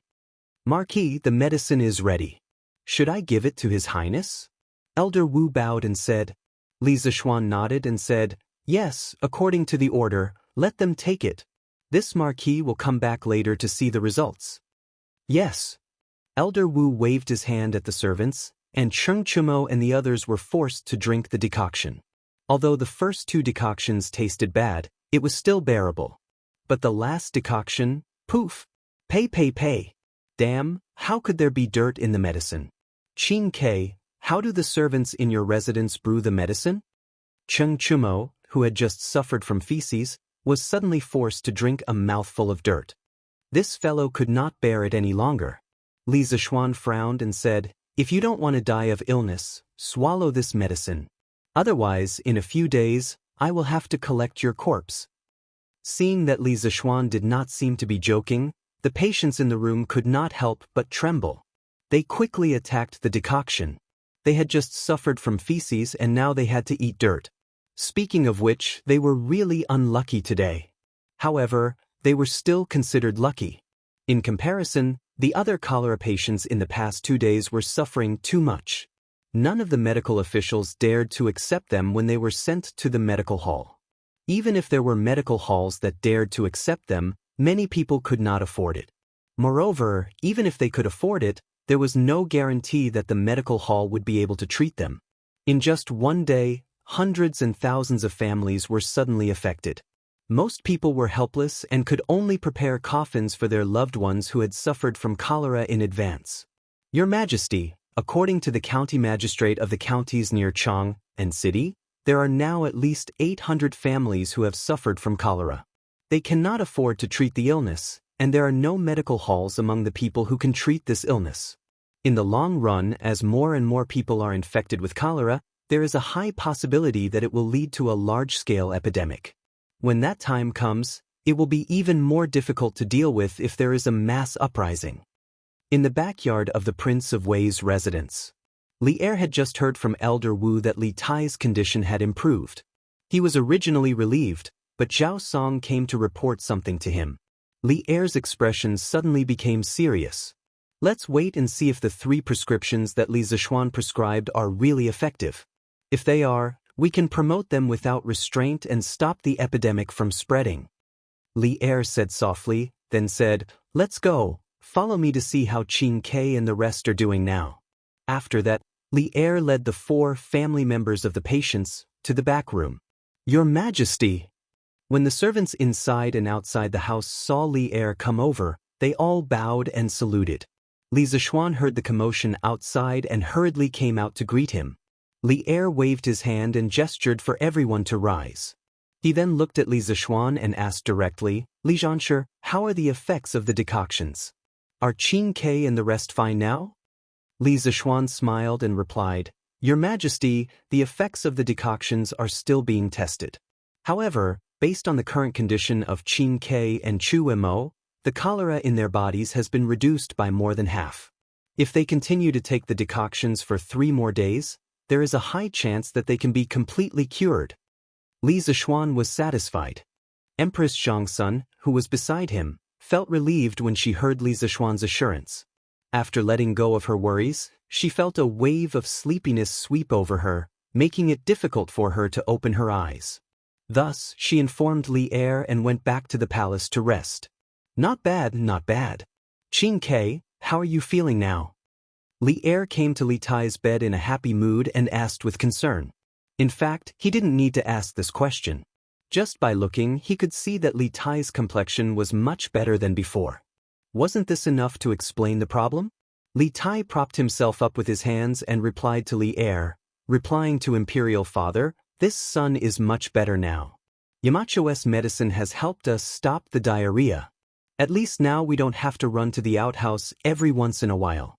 Marquis, the medicine is ready. Should I give it to His Highness? Elder Wu bowed and said. Li Zishuan nodded and said, Yes, according to the order, let them take it. This Marquis will come back later to see the results. Yes. Elder Wu waved his hand at the servants, and Cheng Chumo and the others were forced to drink the decoction. Although the first 2 decoctions tasted bad, it was still bearable. But the last decoction, poof! Pay. Damn, how could there be dirt in the medicine? Qin Ke, how do the servants in your residence brew the medicine? Cheng Chumo, who had just suffered from feces, was suddenly forced to drink a mouthful of dirt. This fellow could not bear it any longer. Li Zishuan frowned and said, If you don't want to die of illness, swallow this medicine. Otherwise, in a few days, I will have to collect your corpse. Seeing that Li Zishuan did not seem to be joking, the patients in the room could not help but tremble. They quickly attacked the decoction. They had just suffered from feces and now they had to eat dirt. Speaking of which, they were really unlucky today. However, they were still considered lucky. In comparison, the other cholera patients in the past 2 days were suffering too much. None of the medical officials dared to accept them when they were sent to the medical hall. Even if there were medical halls that dared to accept them, many people could not afford it. Moreover, even if they could afford it, there was no guarantee that the medical hall would be able to treat them. In just one day, hundreds and thousands of families were suddenly affected. Most people were helpless and could only prepare coffins for their loved ones who had suffered from cholera in advance. Your Majesty, According to the county magistrate of the counties near Chang and City, there are now at least 800 families who have suffered from cholera. They cannot afford to treat the illness, and there are no medical halls among the people who can treat this illness. In the long run, as more and more people are infected with cholera, there is a high possibility that it will lead to a large-scale epidemic. When that time comes, it will be even more difficult to deal with if there is a mass uprising. In the backyard of the Prince of Wei's residence, Li Er had just heard from Elder Wu that Li Tai's condition had improved. He was originally relieved, but Zhao Song came to report something to him. Li Er's expression suddenly became serious. Let's wait and see if the 3 prescriptions that Li Zishuan prescribed are really effective. If they are, we can promote them without restraint and stop the epidemic from spreading. Li Er said softly, then said, "Let's go, follow me to see how Qin Ke and the rest are doing now." After that, Li Er led the 4 family members of the patients to the back room. "Your Majesty!" When the servants inside and outside the house saw Li Er come over, they all bowed and saluted. Li Zishuan heard the commotion outside and hurriedly came out to greet him. Li Er waved his hand and gestured for everyone to rise. He then looked at Li Zishuan and asked directly, "Li Zhanshi, how are the effects of the decoctions? Are Qin Ke and the rest fine now?" Li Zishuan smiled and replied, "Your Majesty, the effects of the decoctions are still being tested. However, based on the current condition of Qin Ke and Chu Mo, the cholera in their bodies has been reduced by more than half. If they continue to take the decoctions for 3 more days, there is a high chance that they can be completely cured." Li Zishuan was satisfied. Empress Zhangsun, who was beside him, felt relieved when she heard Li Zishuan's assurance. After letting go of her worries, she felt a wave of sleepiness sweep over her, making it difficult for her to open her eyes. Thus, she informed Li Er and went back to the palace to rest. "Not bad, not bad. Qin Ke, how are you feeling now?" Li Er came to Li Tai's bed in a happy mood and asked with concern. In fact, he didn't need to ask this question. Just by looking, he could see that Li Tai's complexion was much better than before. Wasn't this enough to explain the problem? Li Tai propped himself up with his hands and replied to Li Er, replying to Imperial Father, "This son is much better now. Yamacho's medicine has helped us stop the diarrhea. At least now we don't have to run to the outhouse every once in a while."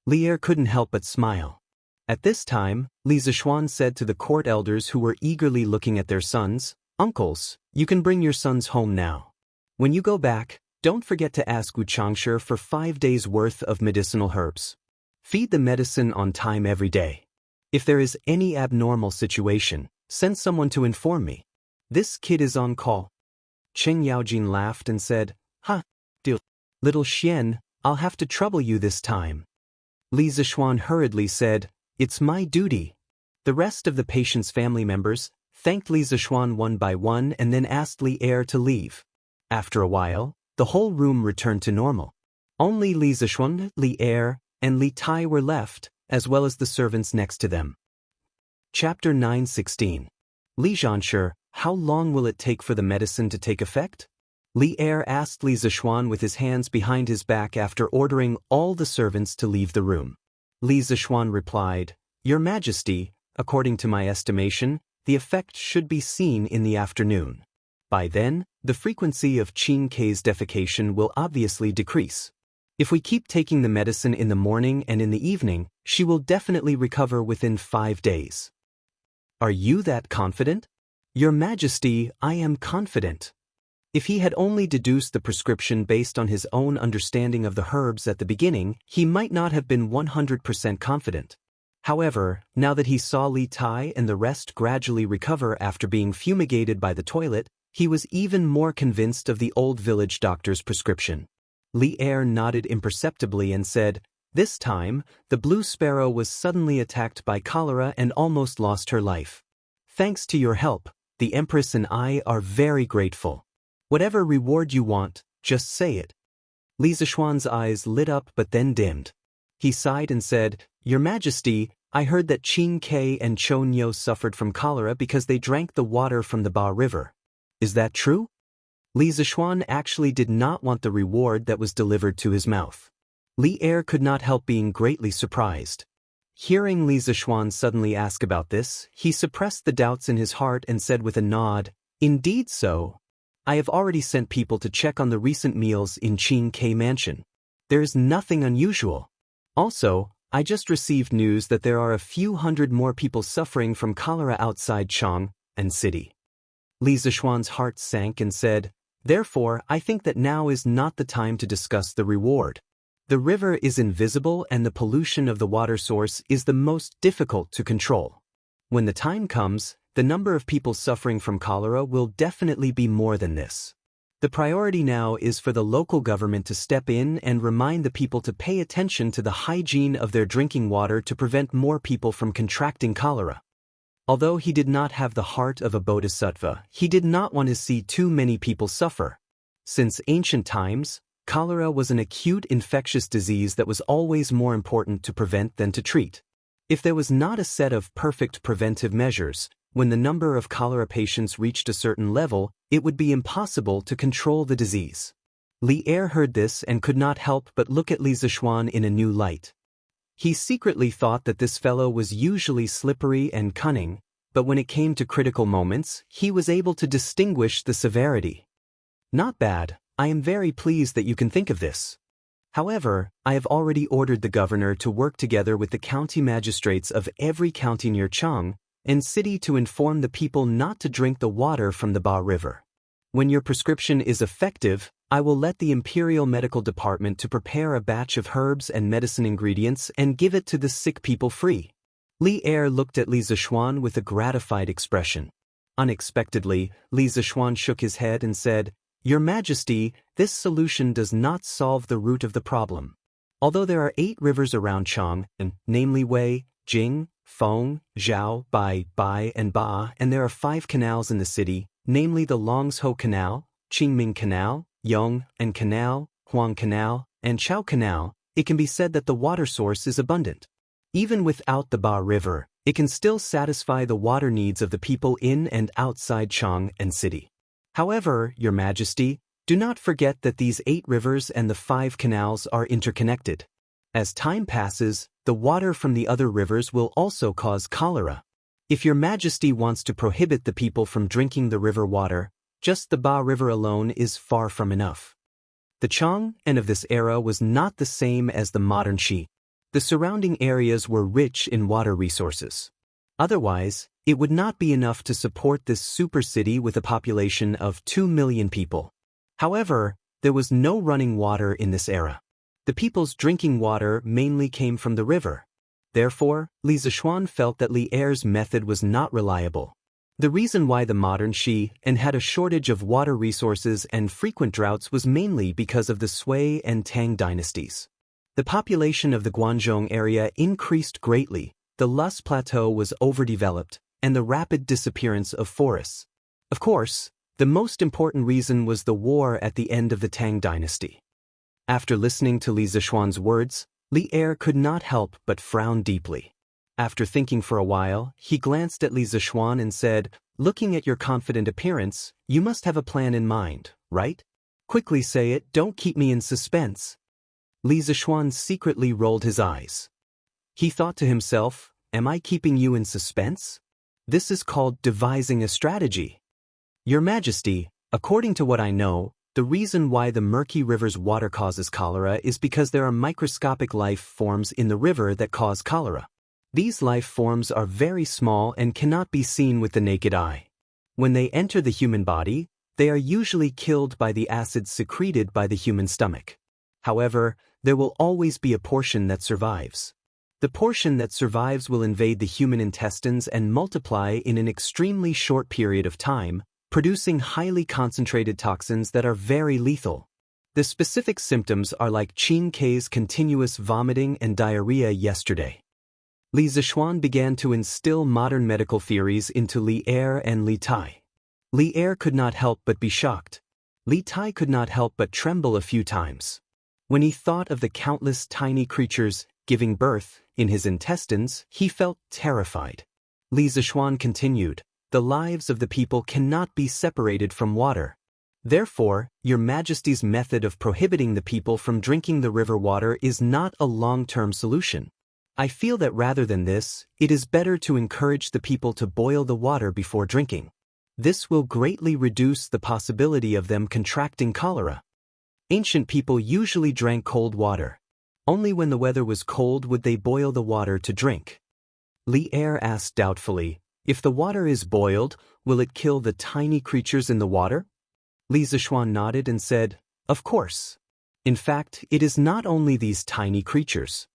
Li Er couldn't help but smile. At this time, Li Zishuan said to the court elders who were eagerly looking at their sons, "Uncles, you can bring your sons home now. When you go back, don't forget to ask Wu Changshi for 5 days' worth of medicinal herbs. Feed the medicine on time every day. If there is any abnormal situation, send someone to inform me. This kid is on call." Cheng Yaojin laughed and said, "Ha, deal. Little Xian, I'll have to trouble you this time." Li Zishuan hurriedly said, "It's my duty." The rest of the patient's family members thanked Li Zishuan one by one and then asked Li Er to leave. After a while, the whole room returned to normal. Only Li Zishuan, Li Er, and Li Tai were left, as well as the servants next to them. Chapter 9:16. Li Zhanshi, how long will it take for the medicine to take effect? Li Er asked Li Zishuan with his hands behind his back after ordering all the servants to leave the room. Li Zishuan replied, "Your Majesty, according to my estimation, the effect should be seen in the afternoon. By then, the frequency of Qin Ke's defecation will obviously decrease. If we keep taking the medicine in the morning and in the evening, she will definitely recover within 5 days." "Are you that confident?" "Your Majesty, I am confident." If he had only deduced the prescription based on his own understanding of the herbs at the beginning, he might not have been 100% confident. However, now that he saw Li Tai and the rest gradually recover after being fumigated by the toilet, he was even more convinced of the old village doctor's prescription. Li Er nodded imperceptibly and said, "This time, the blue sparrow was suddenly attacked by cholera and almost lost her life. Thanks to your help, the Empress and I are very grateful. Whatever reward you want, just say it." Li Zishuan's eyes lit up but then dimmed. He sighed and said, "Your Majesty, I heard that Qin Ke and Chonyo suffered from cholera because they drank the water from the Ba River. Is that true?" Li Zishuan actually did not want the reward that was delivered to his mouth. Li Er could not help being greatly surprised. Hearing Li Zishuan suddenly ask about this, he suppressed the doubts in his heart and said with a nod, "Indeed so. I have already sent people to check on the recent meals in Qing K Mansion. There is nothing unusual. Also, I just received news that there are a few hundred more people suffering from cholera outside Chang and city." Li Zishuan's heart sank and said, "Therefore, I think that now is not the time to discuss the reward. The river is invisible and the pollution of the water source is the most difficult to control. When the time comes, the number of people suffering from cholera will definitely be more than this. The priority now is for the local government to step in and remind the people to pay attention to the hygiene of their drinking water to prevent more people from contracting cholera." Although he did not have the heart of a bodhisattva, he did not want to see too many people suffer. Since ancient times, cholera was an acute infectious disease that was always more important to prevent than to treat. If there was not a set of perfect preventive measures, when the number of cholera patients reached a certain level, it would be impossible to control the disease. Li Er heard this and could not help but look at Li Zishuan in a new light. He secretly thought that this fellow was usually slippery and cunning, but when it came to critical moments, he was able to distinguish the severity. "Not bad. I am very pleased that you can think of this. However, I have already ordered the governor to work together with the county magistrates of every county near Chang and city to inform the people not to drink the water from the Ba River. When your prescription is effective, I will let the Imperial Medical Department to prepare a batch of herbs and medicine ingredients and give it to the sick people free." Li Er looked at Li Zishuan with a gratified expression. Unexpectedly, Li Zishuan shook his head and said, "Your Majesty, this solution does not solve the root of the problem. Although there are 8 rivers around Chang, namely Wei, Jing, Feng, Zhao, Bai, and Ba, and there are 5 canals in the city, namely the Longzhou Canal, Qingming Canal, Yong and Canal, Huang Canal, and Chao Canal, it can be said that the water source is abundant. Even without the Ba River, it can still satisfy the water needs of the people in and outside Chang and city. However, Your Majesty, do not forget that these 8 rivers and the 5 canals are interconnected. As time passes, the water from the other rivers will also cause cholera. If Your Majesty wants to prohibit the people from drinking the river water, just the Ba River alone is far from enough." The Chang and of this era was not the same as the modern Xi. The surrounding areas were rich in water resources. Otherwise, it would not be enough to support this super city with a population of 2 million people. However, there was no running water in this era. The people's drinking water mainly came from the river. Therefore, Li Zishuan felt that Li Er's method was not reliable. The reason why the modern Xi had a shortage of water resources and frequent droughts was mainly because of the Sui and Tang dynasties. The population of the Guangzhou area increased greatly, the Lus Plateau was overdeveloped, and the rapid disappearance of forests. Of course, the most important reason was the war at the end of the Tang dynasty. After listening to Li Zishuan's words, Li Er could not help but frown deeply. After thinking for a while, he glanced at Li Zishuan and said, "Looking at your confident appearance, you must have a plan in mind, right? Quickly say it, don't keep me in suspense." Li Zishuan secretly rolled his eyes. He thought to himself, "Am I keeping you in suspense? This is called devising a strategy. Your Majesty, according to what I know, the reason why the murky river's water causes cholera is because there are microscopic life forms in the river that cause cholera. These life forms are very small and cannot be seen with the naked eye. When they enter the human body, they are usually killed by the acids secreted by the human stomach. However, there will always be a portion that survives. The portion that survives will invade the human intestines and multiply in an extremely short period of time, producing highly concentrated toxins that are very lethal. The specific symptoms are like Qin K's continuous vomiting and diarrhea yesterday." Li Zishuan began to instill modern medical theories into Li Er and Li Tai. Li Er could not help but be shocked. Li Tai could not help but tremble a few times. When he thought of the countless tiny creatures giving birth in his intestines, he felt terrified. Li Zishuan continued, "The lives of the people cannot be separated from water. Therefore, your Majesty's method of prohibiting the people from drinking the river water is not a long-term solution. I feel that rather than this, it is better to encourage the people to boil the water before drinking. This will greatly reduce the possibility of them contracting cholera. Ancient people usually drank cold water. Only when the weather was cold would they boil the water to drink. Li Er asked doubtfully, if the water is boiled, will it kill the tiny creatures in the water? Li Zishuan nodded and said, of course. In fact, it is not only these tiny creatures.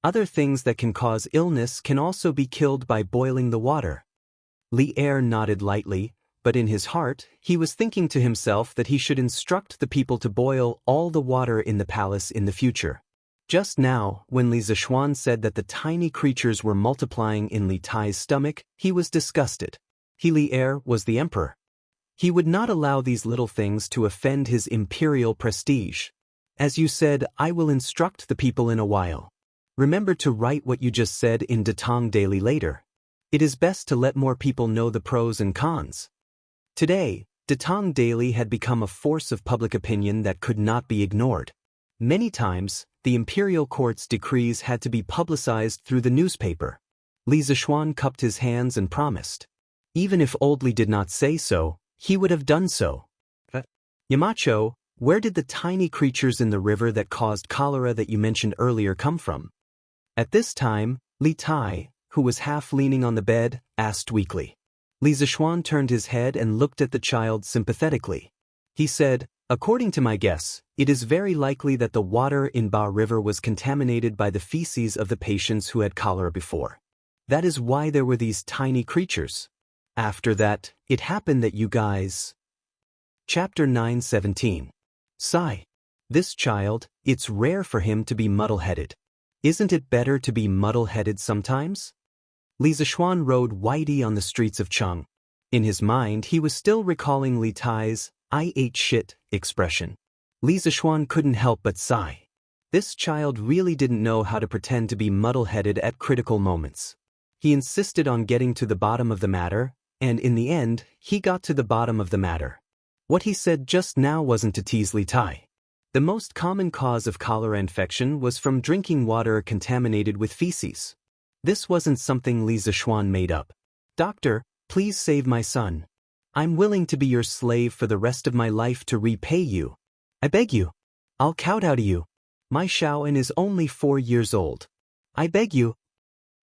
Other things that can cause illness can also be killed by boiling the water. Li Er nodded lightly, but in his heart, he was thinking to himself that he should instruct the people to boil all the water in the palace in the future. Just now, when Li Zishuan said that the tiny creatures were multiplying in Li Tai's stomach, he was disgusted. Li Er was the emperor. He would not allow these little things to offend his imperial prestige. As you said, I will instruct the people in a while. Remember to write what you just said in Datong Daily later. It is best to let more people know the pros and cons. Today, Datong Daily had become a force of public opinion that could not be ignored. Many times, the imperial court's decrees had to be publicized through the newspaper. Li Zishuan cupped his hands and promised. Even if Old Li did not say so, he would have done so. Yamacho, where did the tiny creatures in the river that caused cholera that you mentioned earlier come from? At this time, Li Tai, who was half leaning on the bed, asked weakly. Li Zishuan turned his head and looked at the child sympathetically. He said, according to my guess, it is very likely that the water in Ba River was contaminated by the feces of the patients who had cholera before. That is why there were these tiny creatures. After that, it happened that you guys... Chapter 9:17. Sigh. This child, it's rare for him to be muddle-headed. Isn't it better to be muddle-headed sometimes? Li Zishuan rode Whitey on the streets of Cheng. In his mind, he was still recalling Li Tai's I ate shit expression. Li Zishuan couldn't help but sigh. This child really didn't know how to pretend to be muddle-headed at critical moments. He insisted on getting to the bottom of the matter, and in the end, he got to the bottom of the matter. What he said just now wasn't to tease Li Tai. The most common cause of cholera infection was from drinking water contaminated with feces. This wasn't something Li Zishuan made up. Doctor, please save my son. I'm willing to be your slave for the rest of my life to repay you. I beg you. I'll kowtow to you. My Shaoan is only 4 years old. I beg you.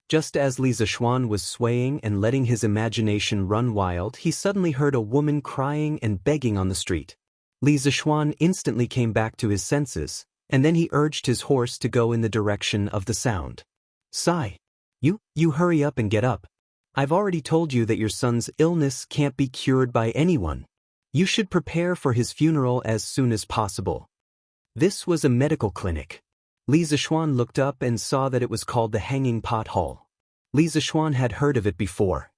Just as Li Zishuan was swaying and letting his imagination run wild, he suddenly heard a woman crying and begging on the street. Li Zishuan instantly came back to his senses, and then he urged his horse to go in the direction of the sound. Sigh. You hurry up and get up. I've already told you that your son's illness can't be cured by anyone. You should prepare for his funeral as soon as possible. This was a medical clinic. Li Zishuan looked up and saw that it was called the Hanging Pot Hall. Li Zishuan had heard of it before.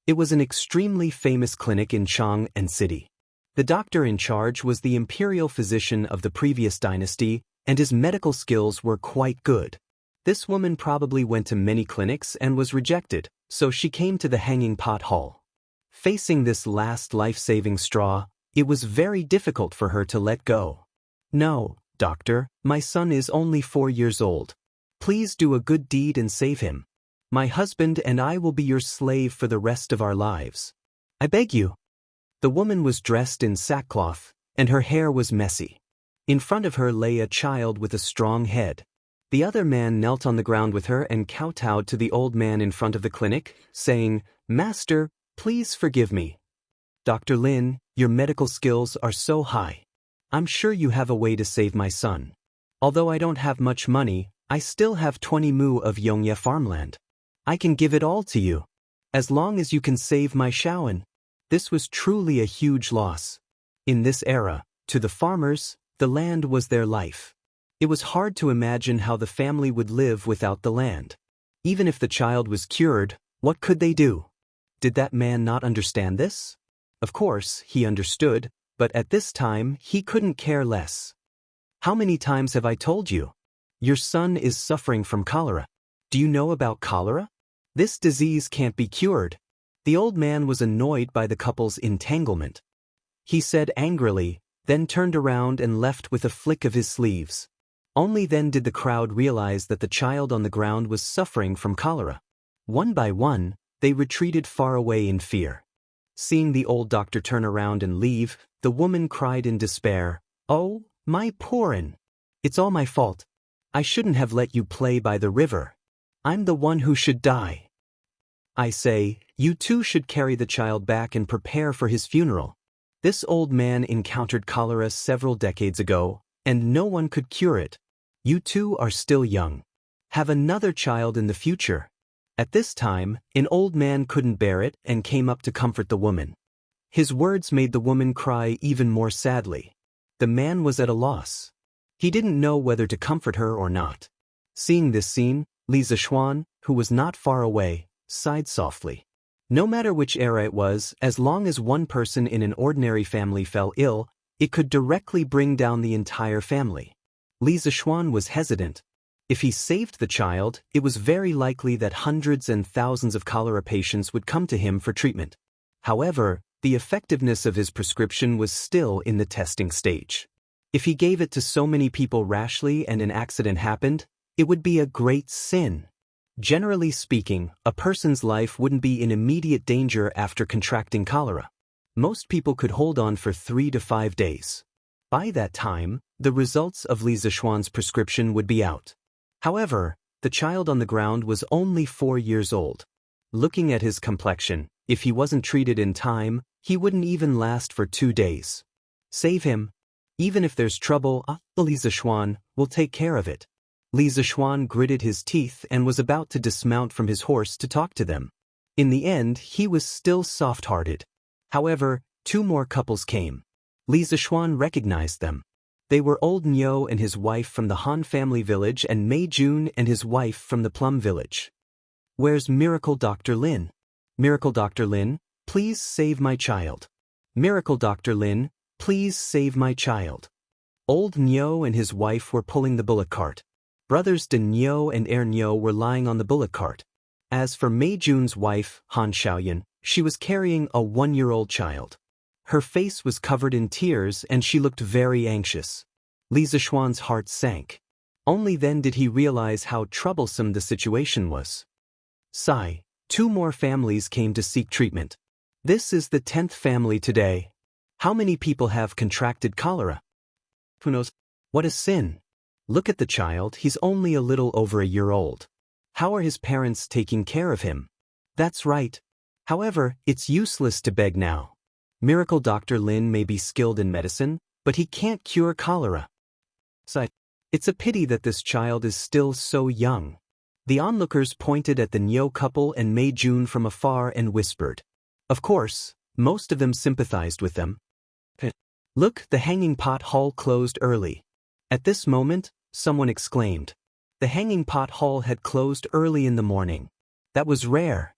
It was an extremely famous clinic in Chang and City. The doctor in charge was the imperial physician of the previous dynasty, and his medical skills were quite good. This woman probably went to many clinics and was rejected, so she came to the Hanging Pot Hall. Facing this last life-saving straw, it was very difficult for her to let go. No, doctor, my son is only 4 years old. Please do a good deed and save him. My husband and I will be your slave for the rest of our lives. I beg you. The woman was dressed in sackcloth, and her hair was messy. In front of her lay a child with a strong head. The other man knelt on the ground with her and kowtowed to the old man in front of the clinic, saying, Master, please forgive me. Dr. Lin, your medical skills are so high. I'm sure you have a way to save my son. Although I don't have much money, I still have 20 mu of Yongye farmland. I can give it all to you. As long as you can save my Shaoan. This was truly a huge loss. In this era, to the farmers, the land was their life. It was hard to imagine how the family would live without the land. Even if the child was cured, what could they do? Did that man not understand this? Of course, he understood, but at this time, he couldn't care less. How many times have I told you? Your son is suffering from cholera. Do you know about cholera? This disease can't be cured. The old man was annoyed by the couple's entanglement. He said angrily, then turned around and left with a flick of his sleeves. Only then did the crowd realize that the child on the ground was suffering from cholera. One by one, they retreated far away in fear. Seeing the old doctor turn around and leave, the woman cried in despair, "Oh, my poor'un! It's all my fault. I shouldn't have let you play by the river. I'm the one who should die. I say, you two should carry the child back and prepare for his funeral. This old man encountered cholera several decades ago, and no one could cure it. You two are still young. Have another child in the future." At this time, an old man couldn't bear it and came up to comfort the woman. His words made the woman cry even more sadly. The man was at a loss. He didn't know whether to comfort her or not. Seeing this scene, Li Zishuan, who was not far away, sighed softly. No matter which era it was, as long as one person in an ordinary family fell ill, it could directly bring down the entire family. Li Zishuan was hesitant. If he saved the child, it was very likely that hundreds and thousands of cholera patients would come to him for treatment. However, the effectiveness of his prescription was still in the testing stage. If he gave it to so many people rashly and an accident happened, it would be a great sin. Generally speaking, a person's life wouldn't be in immediate danger after contracting cholera. Most people could hold on for 3 to 5 days. By that time, the results of Li Zishuan's prescription would be out. However, the child on the ground was only 4 years old. Looking at his complexion, if he wasn't treated in time, he wouldn't even last for 2 days. Save him. Even if there's trouble, Li Zishuan will take care of it. Li Zishuan gritted his teeth and was about to dismount from his horse to talk to them. In the end, he was still soft-hearted. However, 2 more couples came. Li Zishuan recognized them. They were Old Nyo and his wife from the Han family village and Mei Jun and his wife from the Plum village. "Where's Miracle Dr. Lin? Miracle Dr. Lin, please save my child. Miracle Dr. Lin, please save my child." Old Nyo and his wife were pulling the bullock cart. Brothers De Nyo and Er Nyo were lying on the bullock cart. As for Mei Jun's wife, Han Xiaoyan, she was carrying a 1-year-old child. Her face was covered in tears and she looked very anxious. Li Zishuan's heart sank. Only then did he realize how troublesome the situation was. Sigh, 2 more families came to seek treatment. This is the 10th family today. How many people have contracted cholera? Who knows? What a sin. Look at the child, he's only a little over a year old. How are his parents taking care of him? That's right. However, it's useless to beg now. Miracle Dr. Lin may be skilled in medicine, but he can't cure cholera. Sigh. It's a pity that this child is still so young. The onlookers pointed at the Nyo couple and Mei Jun from afar and whispered. Of course, most of them sympathized with them. Look, the hanging pot hall closed early. At this moment, someone exclaimed. The hanging pot hall had closed early in the morning. That was rare.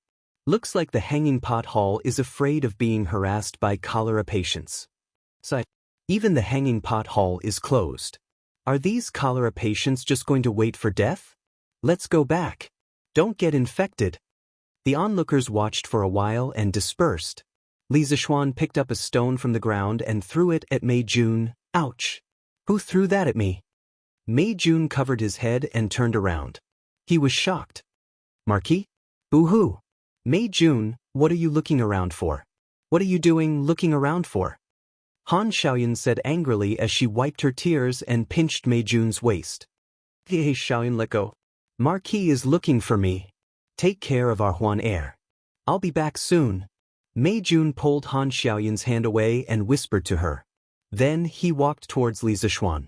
Looks like the hanging pot hall is afraid of being harassed by cholera patients. Sigh. Even the hanging pot hall is closed. Are these cholera patients just going to wait for death? Let's go back. Don't get infected. The onlookers watched for a while and dispersed. Li Zishuan picked up a stone from the ground and threw it at Mei Jun. Ouch! Who threw that at me? Mei Jun covered his head and turned around. He was shocked. Marquis? Boo-hoo! Mei Jun, what are you looking around for? What are you doing looking around for? Han Xiaoyan said angrily as she wiped her tears and pinched Mei Jun's waist. Hey Xiaoyan, let go. Marquis is looking for me. Take care of our Huan heir. I'll be back soon. Mei Jun pulled Han Xiaoyan's hand away and whispered to her. Then he walked towards Li Zishuan.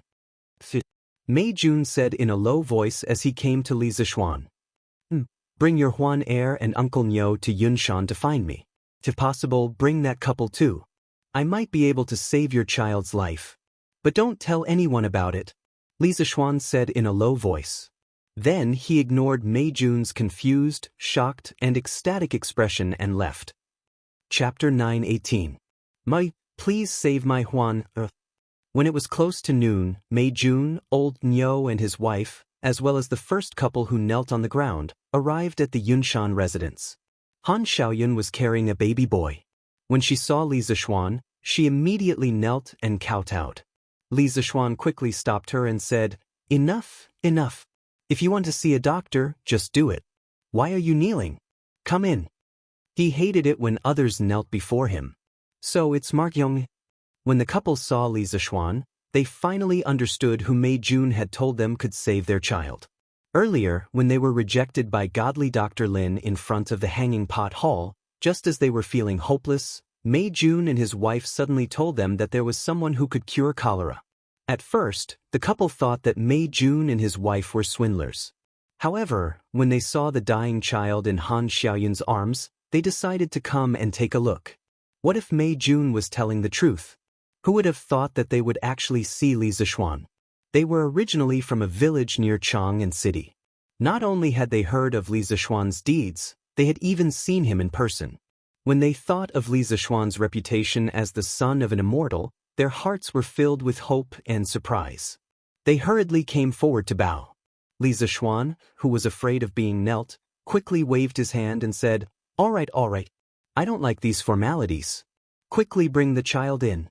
Mei Jun said in a low voice as he came to Li Zishuan. Bring your Huan heir and Uncle Nyo to Yunshan to find me. If possible, bring that couple too. I might be able to save your child's life. But don't tell anyone about it, Li Zishuan said in a low voice. Then he ignored Mei Jun's confused, shocked, and ecstatic expression and left. Chapter 9:18. Please save my Huan. When it was close to noon, Mei Jun, Old Nyo and his wife, as well as the first couple who knelt on the ground, arrived at the Yunshan residence. Han Xiaoyan was carrying a baby boy. When she saw Li Zishuan, She immediately knelt and kowtowed. Li Zishuan quickly stopped her and said, "Enough, enough. If you want to see a doctor, just do it. Why are you kneeling? Come in." He hated it when others knelt before him. "So it's Mark Yong." When the couple saw Li Zishuan, they finally understood who Mei Jun had told them could save their child. Earlier, when they were rejected by godly Dr. Lin in front of the Hanging Pot Hall, just as they were feeling hopeless, Mei Jun and his wife suddenly told them that there was someone who could cure cholera. At first, the couple thought that Mei Jun and his wife were swindlers. However, when they saw the dying child in Han Xiaoyun's arms, they decided to come and take a look. What if Mei Jun was telling the truth? Who would have thought that they would actually see Li Zishuan? They were originally from a village near Chang'an City. Not only had they heard of Li Zishuan's deeds, they had even seen him in person. When they thought of Li Zishuan's reputation as the son of an immortal, their hearts were filled with hope and surprise. They hurriedly came forward to bow. Li Zishuan, who was afraid of being knelt, quickly waved his hand and said, all right. I don't like these formalities. Quickly bring the child in."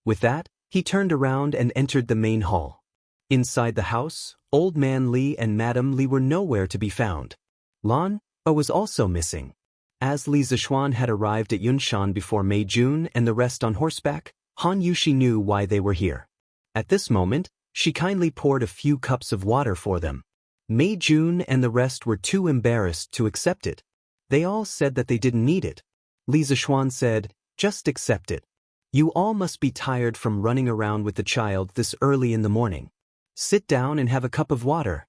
With that, he turned around and entered the main hall. Inside the house, Old Man Li and Madam Li were nowhere to be found. Lan was also missing. As Li Zishuan had arrived at Yunshan before Mei Jun and the rest on horseback, Han Yushi knew why they were here. At this moment, she kindly poured a few cups of water for them. Mei Jun and the rest were too embarrassed to accept it. They all said that they didn't need it. Li Zishuan said, "Just accept it. You all must be tired from running around with the child this early in the morning. Sit down and have a cup of water."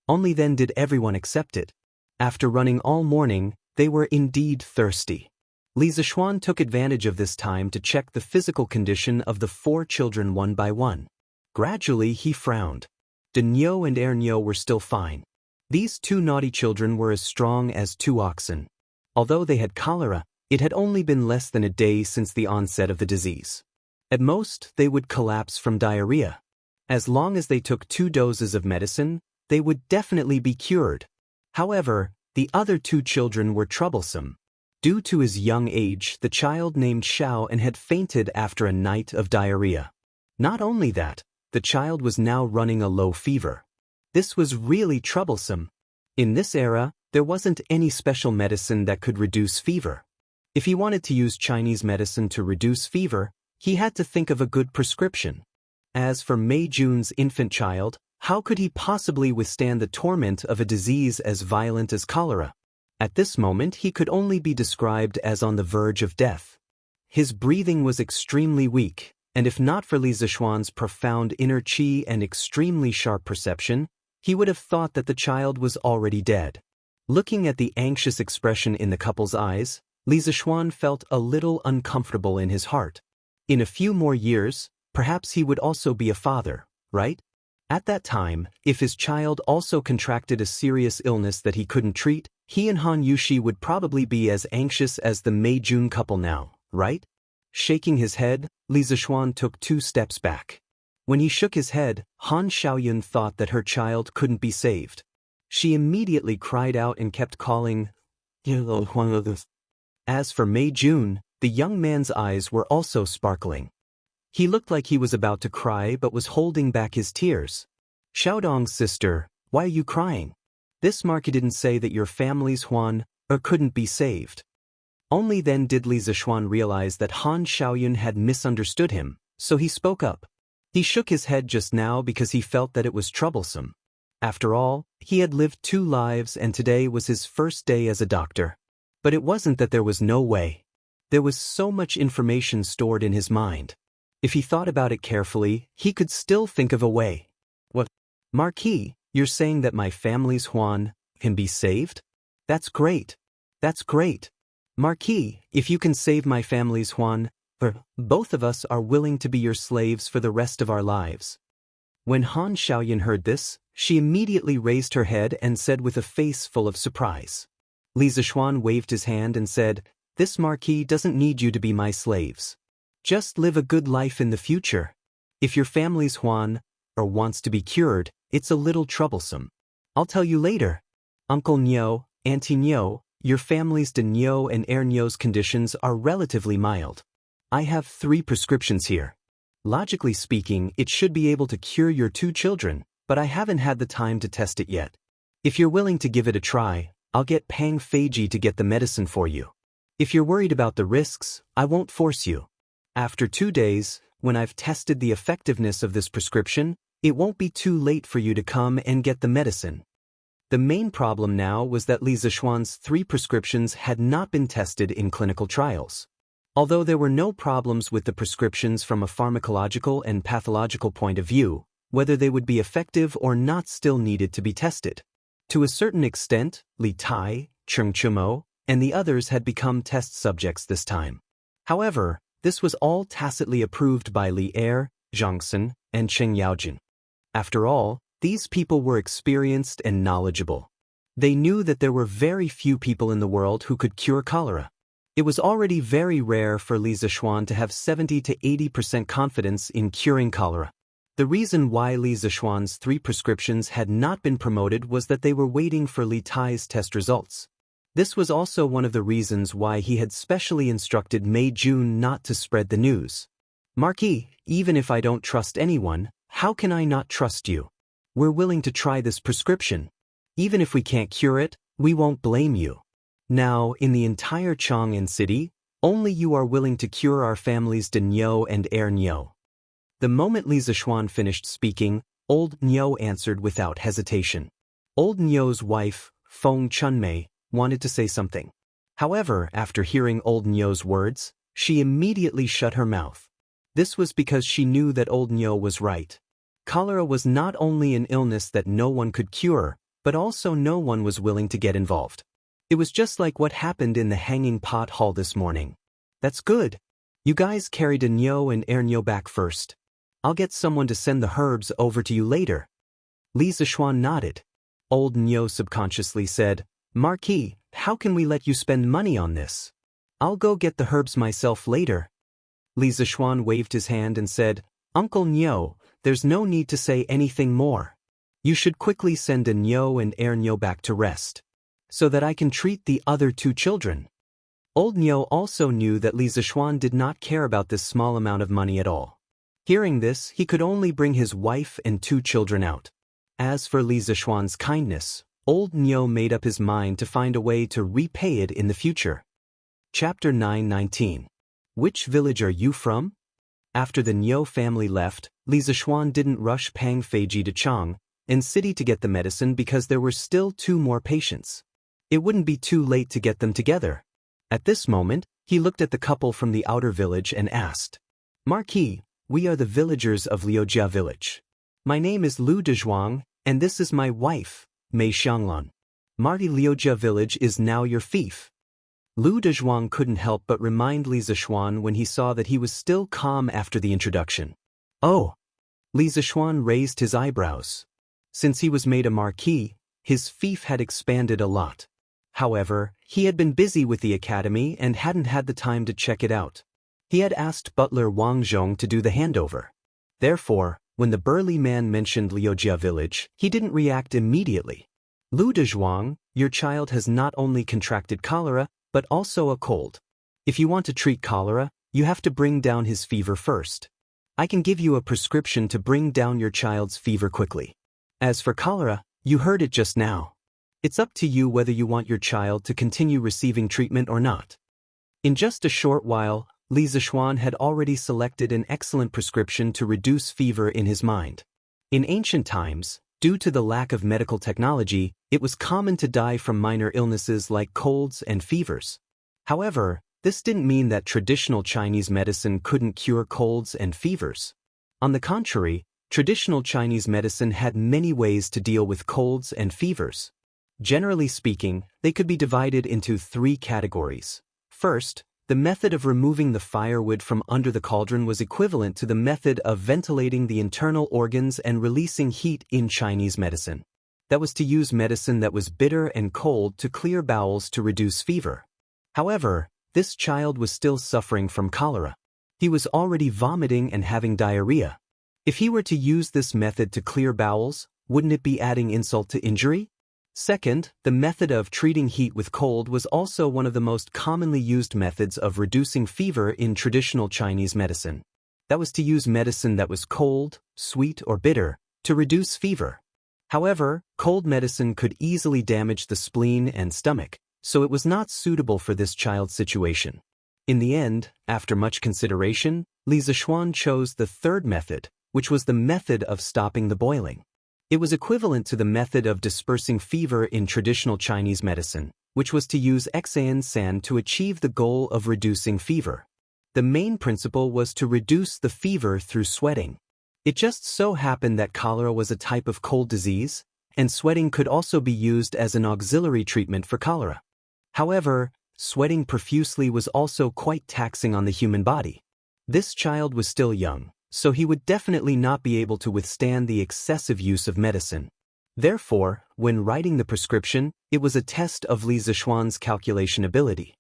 Only then did everyone accept it. After running all morning, they were indeed thirsty. Li Zishuan took advantage of this time to check the physical condition of the 4 children one by one. Gradually he frowned. Denyo and Ernyo were still fine. These 2 naughty children were as strong as 2 oxen. Although they had cholera, it had only been less than a day since the onset of the disease. At most, they would collapse from diarrhea. As long as they took 2 doses of medicine, they would definitely be cured. However, the other 2 children were troublesome. Due to his young age, the child named Xiao and had fainted after a night of diarrhea. Not only that, the child was now running a low fever. This was really troublesome. In this era, there wasn't any special medicine that could reduce fever. If he wanted to use Chinese medicine to reduce fever, he had to think of a good prescription. As for Mei Jun's infant child, how could he possibly withstand the torment of a disease as violent as cholera? At this moment he could only be described as on the verge of death. His breathing was extremely weak, and if not for Li Zishuan's profound inner qi and extremely sharp perception, he would have thought that the child was already dead. Looking at the anxious expression in the couple's eyes, Li Zishuan felt a little uncomfortable in his heart. In a few more years, perhaps he would also be a father, right? At that time, if his child also contracted a serious illness that he couldn't treat, he and Han Yushi would probably be as anxious as the Mei Jun couple now, right? Shaking his head, Li Zishuan took 2 steps back. When he shook his head, Han Xiaoyun thought that her child couldn't be saved. She immediately cried out and kept calling, As for Mei Jun, the young man's eyes were also sparkling. He looked like he was about to cry but was holding back his tears. "Xiaodong's sister, why are you crying? This market didn't say that your family's Huan couldn't be saved." Only then did Li Zishuan realize that Han Xiaoyun had misunderstood him, so he spoke up. He shook his head just now because he felt that it was troublesome. After all, he had lived 2 lives and today was his first day as a doctor. But it wasn't that there was no way. There was so much information stored in his mind. If he thought about it carefully, he could still think of a way. "What? Marquis, you're saying that my family's Huan can be saved? That's great. That's great. Marquis, if you can save my family's Huan, both of us are willing to be your slaves for the rest of our lives." When Han Xiaoyun heard this, she immediately raised her head and said with a face full of surprise. Li Zishuan waved his hand and said, "This marquis doesn't need you to be my slaves. Just live a good life in the future. If your family's Huan wants to be cured, it's a little troublesome. I'll tell you later. Uncle Nyo, Auntie Nyo, your family's De Nyo and Er Nyo's conditions are relatively mild. I have 3 prescriptions here. Logically speaking, it should be able to cure your 2 children, but I haven't had the time to test it yet. If you're willing to give it a try, I'll get Pang Feiji to get the medicine for you. If you're worried about the risks, I won't force you. After 2 days, when I've tested the effectiveness of this prescription, it won't be too late for you to come and get the medicine. The main problem now was that Li Zishuan's 3 prescriptions had not been tested in clinical trials. Although there were no problems with the prescriptions from a pharmacological and pathological point of view, whether they would be effective or not still needed to be tested. To a certain extent, Li Tai, Cheng Chumo, and the others had become test subjects this time. However, this was all tacitly approved by Li Er, Zhang Sun, and Cheng Yaojin. After all, these people were experienced and knowledgeable. They knew that there were very few people in the world who could cure cholera. It was already very rare for Li Zishuan to have 70 to 80% confidence in curing cholera. The reason why Li Zishuan's 3 prescriptions had not been promoted was that they were waiting for Li Tai's test results. This was also one of the reasons why he had specially instructed Mei Jun not to spread the news. Marquis, even if I don't trust anyone, how can I not trust you? We're willing to try this prescription. Even if we can't cure it, we won't blame you. Now, in the entire Chang'an city, only you are willing to cure our families de Niu and Air Niu. The moment Li Zishuan finished speaking, Old Niu answered without hesitation. Old Niu's wife, Feng Chunmei, wanted to say something. However, after hearing Old Niu's words, she immediately shut her mouth. This was because she knew that Old Niu was right. Cholera was not only an illness that no one could cure, but also no one was willing to get involved. It was just like what happened in the hanging pot hall this morning. That's good. You guys carry de Niu and Air Niu back first. I'll get someone to send the herbs over to you later. Li Zishuan nodded. Old Niu subconsciously said, Marquis, how can we let you spend money on this? I'll go get the herbs myself later. Li Zishuan waved his hand and said, Uncle Niu, there's no need to say anything more. You should quickly send de Niu and Air Niu back to rest, so that I can treat the other 2 children. Old Niu also knew that Li Zishuan did not care about this small amount of money at all. Hearing this, he could only bring his wife and 2 children out. As for Li Zishuan's kindness, Old Niu made up his mind to find a way to repay it in the future. Chapter 9:19. Which village are you from? After the Niu family left, Li Zishuan didn't rush Pang Feiji to Chang'an city to get the medicine because there were still 2 more patients. It wouldn't be too late to get them together. At this moment, he looked at the couple from the outer village and asked, Marquis, we are the villagers of Liujia village. My name is Lu Dezhuang, and this is my wife, Mei Xianglan. Marty Liujia village is now your fief. Lu Dezhuang couldn't help but remind Li Zishuan when he saw that he was still calm after the introduction. Oh! Li Zishuan raised his eyebrows. Since he was made a marquis, his fief had expanded a lot. However, he had been busy with the academy and hadn't had the time to check it out. He had asked butler Wang Zhong to do the handover. Therefore, when the burly man mentioned Liujia village, he didn't react immediately. Lu Dezhuang, your child has not only contracted cholera, but also a cold. If you want to treat cholera, you have to bring down his fever first. I can give you a prescription to bring down your child's fever quickly. As for cholera, you heard it just now. It's up to you whether you want your child to continue receiving treatment or not. In just a short while, Li Zishuan had already selected an excellent prescription to reduce fever in his mind. In ancient times, due to the lack of medical technology, it was common to die from minor illnesses like colds and fevers. However, this didn't mean that traditional Chinese medicine couldn't cure colds and fevers. On the contrary, traditional Chinese medicine had many ways to deal with colds and fevers. Generally speaking, they could be divided into 3 categories. First, the method of removing the firewood from under the cauldron was equivalent to the method of ventilating the internal organs and releasing heat in Chinese medicine. That was to use medicine that was bitter and cold to clear bowels to reduce fever. However, this child was still suffering from cholera. He was already vomiting and having diarrhea. If he were to use this method to clear bowels, wouldn't it be adding insult to injury? Second, the method of treating heat with cold was also one of the most commonly used methods of reducing fever in traditional Chinese medicine. That was to use medicine that was cold, sweet, or bitter to reduce fever. However, cold medicine could easily damage the spleen and stomach, so it was not suitable for this child's situation. In the end, after much consideration, Li Zishuan chose the third method, which was the method of stopping the boiling. It was equivalent to the method of dispersing fever in traditional Chinese medicine, which was to use Xan San to achieve the goal of reducing fever. The main principle was to reduce the fever through sweating. It just so happened that cholera was a type of cold disease, and sweating could also be used as an auxiliary treatment for cholera. However, sweating profusely was also quite taxing on the human body. This child was still young, so he would definitely not be able to withstand the excessive use of medicine. Therefore, when writing the prescription, it was a test of Li Zishuan's calculation ability.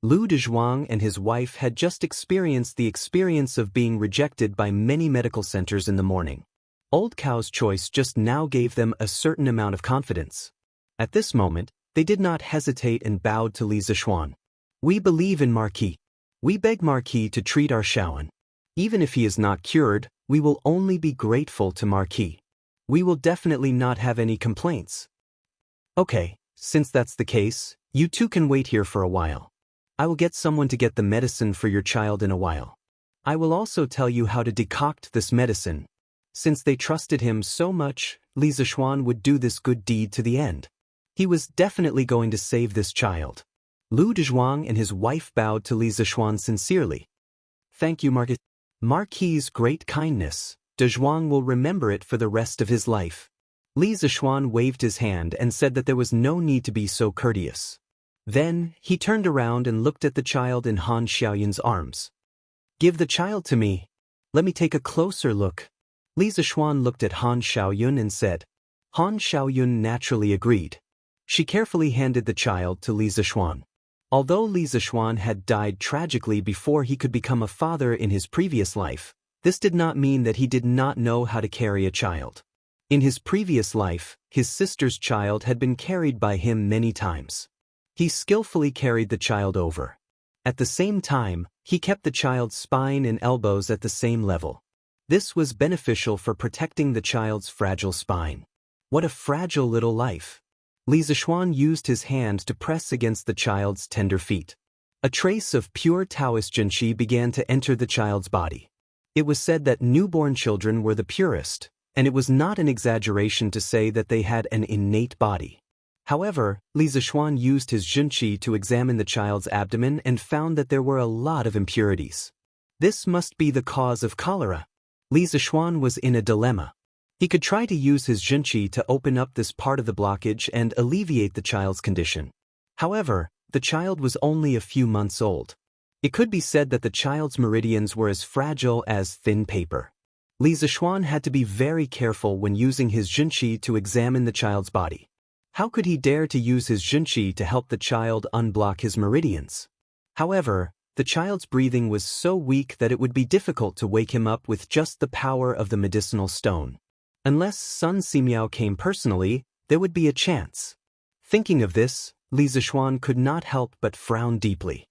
Lu Dezhuang and his wife had just experienced the experience of being rejected by many medical centers in the morning. Old Cow's choice just now gave them a certain amount of confidence. At this moment, they did not hesitate and bowed to Li Zishuan. "We believe in Marquis. We beg Marquis to treat our Shaoan. Even if he is not cured, we will only be grateful to Marquis. We will definitely not have any complaints." "Okay, since that's the case, you two can wait here for a while. I will get someone to get the medicine for your child in a while. I will also tell you how to decoct this medicine." Since they trusted him so much, Li Zishuan would do this good deed to the end. He was definitely going to save this child. Lu Dezhuang and his wife bowed to Li Zishuan sincerely. "Thank you, Marquis's great kindness. Dezhuang will remember it for the rest of his life." Li Zishuan waved his hand and said that there was no need to be so courteous. Then, he turned around and looked at the child in Han Xiaoyun's arms. "Give the child to me. Let me take a closer look." Li Zishuan looked at Han Xiaoyun and said. Han Xiaoyun naturally agreed. She carefully handed the child to Li Zishuan. Although Li Zishuan had died tragically before he could become a father in his previous life, this did not mean that he did not know how to carry a child. In his previous life, his sister's child had been carried by him many times. He skillfully carried the child over. At the same time, he kept the child's spine and elbows at the same level. This was beneficial for protecting the child's fragile spine. What a fragile little life. Li Zishuan used his hand to press against the child's tender feet. A trace of pure Taoist Zhenqi began to enter the child's body. It was said that newborn children were the purest, and it was not an exaggeration to say that they had an innate body. However, Li Zishuan used his Zhenqi to examine the child's abdomen and found that there were a lot of impurities. This must be the cause of cholera. Li Zishuan was in a dilemma. He could try to use his Zhenqi to open up this part of the blockage and alleviate the child's condition. However, the child was only a few months old. It could be said that the child's meridians were as fragile as thin paper. Li Zishuan had to be very careful when using his Zhenqi to examine the child's body. How could he dare to use his Zhenqi to help the child unblock his meridians? However, the child's breathing was so weak that it would be difficult to wake him up with just the power of the medicinal stone. Unless Sun Simiao came personally, there would be a chance. Thinking of this, Li Zishuan could not help but frown deeply.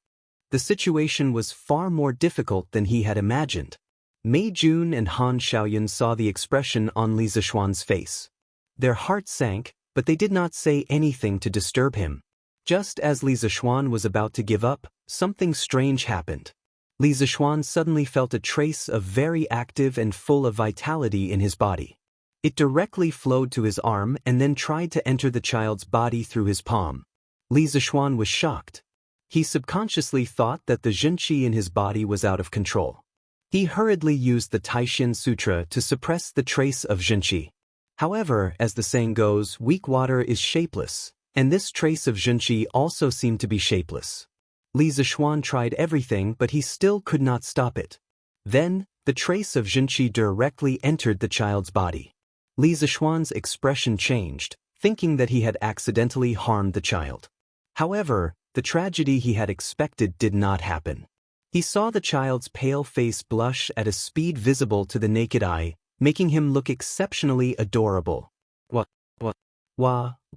The situation was far more difficult than he had imagined. Mei Jun and Han Xiaoyun saw the expression on Li Zishuan's face. Their hearts sank, but they did not say anything to disturb him. Just as Li Zishuan was about to give up, something strange happened. Li Zishuan suddenly felt a trace of very active and full of vitality in his body. It directly flowed to his arm and then tried to enter the child's body through his palm. Li Zishuan was shocked. He subconsciously thought that the Zhenqi in his body was out of control. He hurriedly used the Taixin Sutra to suppress the trace of Zhenqi. However, as the saying goes, weak water is shapeless, and this trace of Zhenqi also seemed to be shapeless. Li Zishuan tried everything, but he still could not stop it. Then, the trace of Zhenqi directly entered the child's body. Li Zishuan's expression changed, thinking that he had accidentally harmed the child. However, the tragedy he had expected did not happen. He saw the child's pale face blush at a speed visible to the naked eye, making him look exceptionally adorable.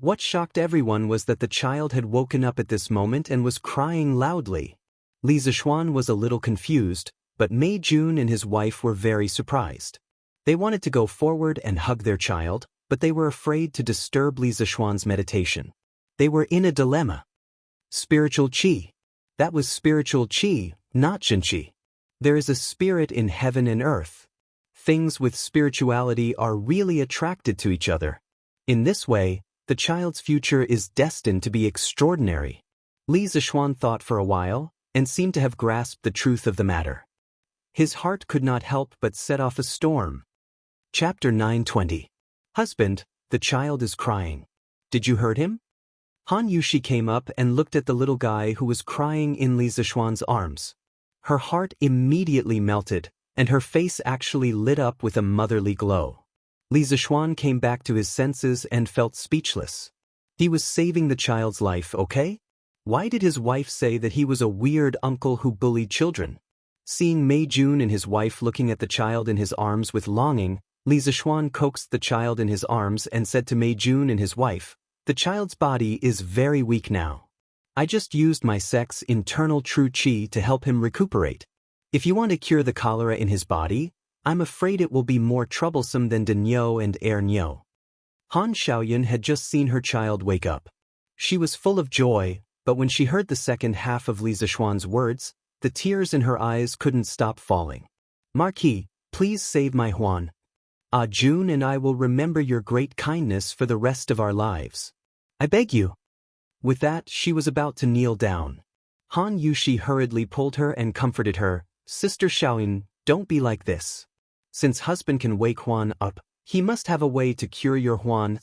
What shocked everyone was that the child had woken up at this moment and was crying loudly. Li Zishuan was a little confused, but Mei Jun and his wife were very surprised. They wanted to go forward and hug their child, but they were afraid to disturb Li Zishuan's meditation. They were in a dilemma. Spiritual qi. That was spiritual qi, not Jinqi. There is a spirit in heaven and earth. Things with spirituality are really attracted to each other. In this way, the child's future is destined to be extraordinary. Li Zishuan thought for a while, and seemed to have grasped the truth of the matter. His heart could not help but set off a storm. Chapter 9:20. Husband, the child is crying. Did you hurt him? Han Yushi came up and looked at the little guy who was crying in Li Zishuan's arms. Her heart immediately melted, and her face actually lit up with a motherly glow. Li Zishuan came back to his senses and felt speechless. He was saving the child's life, okay? Why did his wife say that he was a weird uncle who bullied children? Seeing Mei Jun and his wife looking at the child in his arms with longing, Li Zishuan coaxed the child in his arms and said to Mei Jun and his wife, "The child's body is very weak now. I just used my sex internal true qi to help him recuperate. If you want to cure the cholera in his body, I'm afraid it will be more troublesome than De Nyo and Air Nyo." Han Xiaoyun had just seen her child wake up. She was full of joy, but when she heard the second half of Li Zishuan's words, the tears in her eyes couldn't stop falling. "Marquis, please save my Huan. Jun and I will remember your great kindness for the rest of our lives. I beg you." With that, she was about to kneel down. Han Yushi hurriedly pulled her and comforted her. "Sister Xiaoyun, don't be like this. Since husband can wake Huan up, he must have a way to cure your Huan."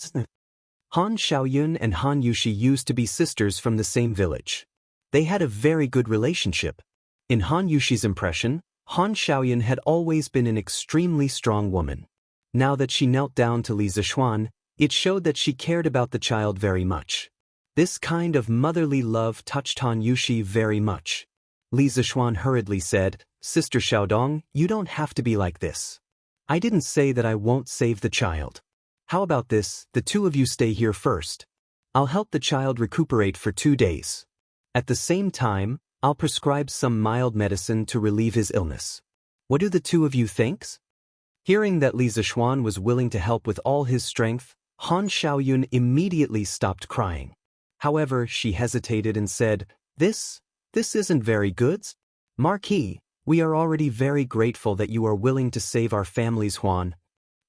Han Xiaoyun and Han Yushi used to be sisters from the same village. They had a very good relationship. In Han Yushi's impression, Han Xiaoyun had always been an extremely strong woman. Now that she knelt down to Li Zishuan, it showed that she cared about the child very much. This kind of motherly love touched Han Yushi very much. Li Zishuan hurriedly said, "Sister Xiaodong, you don't have to be like this. I didn't say that I won't save the child. How about this, the two of you stay here first. I'll help the child recuperate for 2 days. At the same time, I'll prescribe some mild medicine to relieve his illness. What do the two of you think?" Hearing that Li Zishuan was willing to help with all his strength, Han Xiaoyun immediately stopped crying. However, she hesitated and said, This isn't very good. Marquis, we are already very grateful that you are willing to save our family's Huan.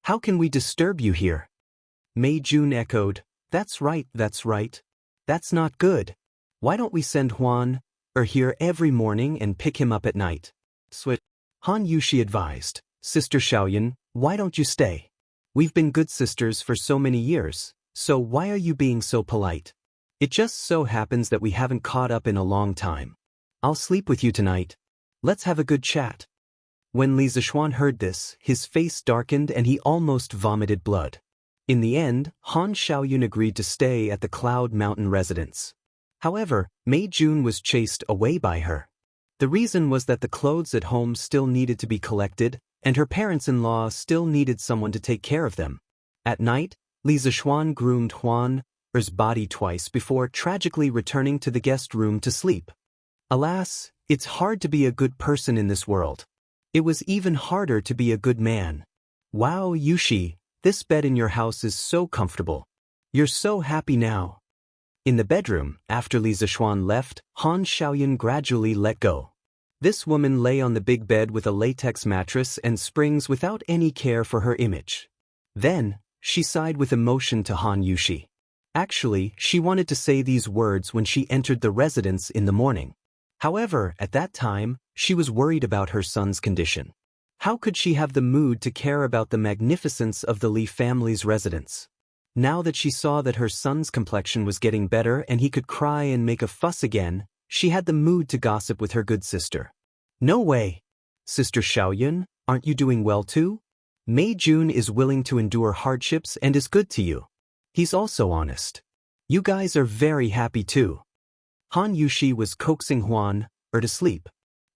How can we disturb you here?" Mei Jun echoed, That's right. That's not good. Why don't we send Huan here every morning and pick him up at night?" Han Yushi advised, "Sister Xiaoyun, why don't you stay? We've been good sisters for so many years, so why are you being so polite? It just so happens that we haven't caught up in a long time. I'll sleep with you tonight. Let's have a good chat." When Li Zishuan heard this, his face darkened and he almost vomited blood. In the end, Han Xiaoyun agreed to stay at the Cloud Mountain residence. However, Mei Jun was chased away by her. The reason was that the clothes at home still needed to be collected, and her parents-in-law still needed someone to take care of them. At night, Li Zishuan groomed Huan's body twice before tragically returning to the guest room to sleep. Alas, it's hard to be a good person in this world. It was even harder to be a good man. Wow, Yushi, this bed in your house is so comfortable. You're so happy now. In the bedroom, after Li Zishuan left, Han Xiaoyun gradually let go. This woman lay on the big bed with a latex mattress and springs without any care for her image. Then, she sighed with emotion to Han Yushi. Actually, she wanted to say these words when she entered the residence in the morning. However, at that time, she was worried about her son's condition. How could she have the mood to care about the magnificence of the Li family's residence? Now that she saw that her son's complexion was getting better and he could cry and make a fuss again, she had the mood to gossip with her good sister. "No way. Sister Xiaoyun, aren't you doing well too? Mei Jun is willing to endure hardships and is good to you. He's also honest. You guys are very happy too." Han Yushi was coaxing Huan to sleep.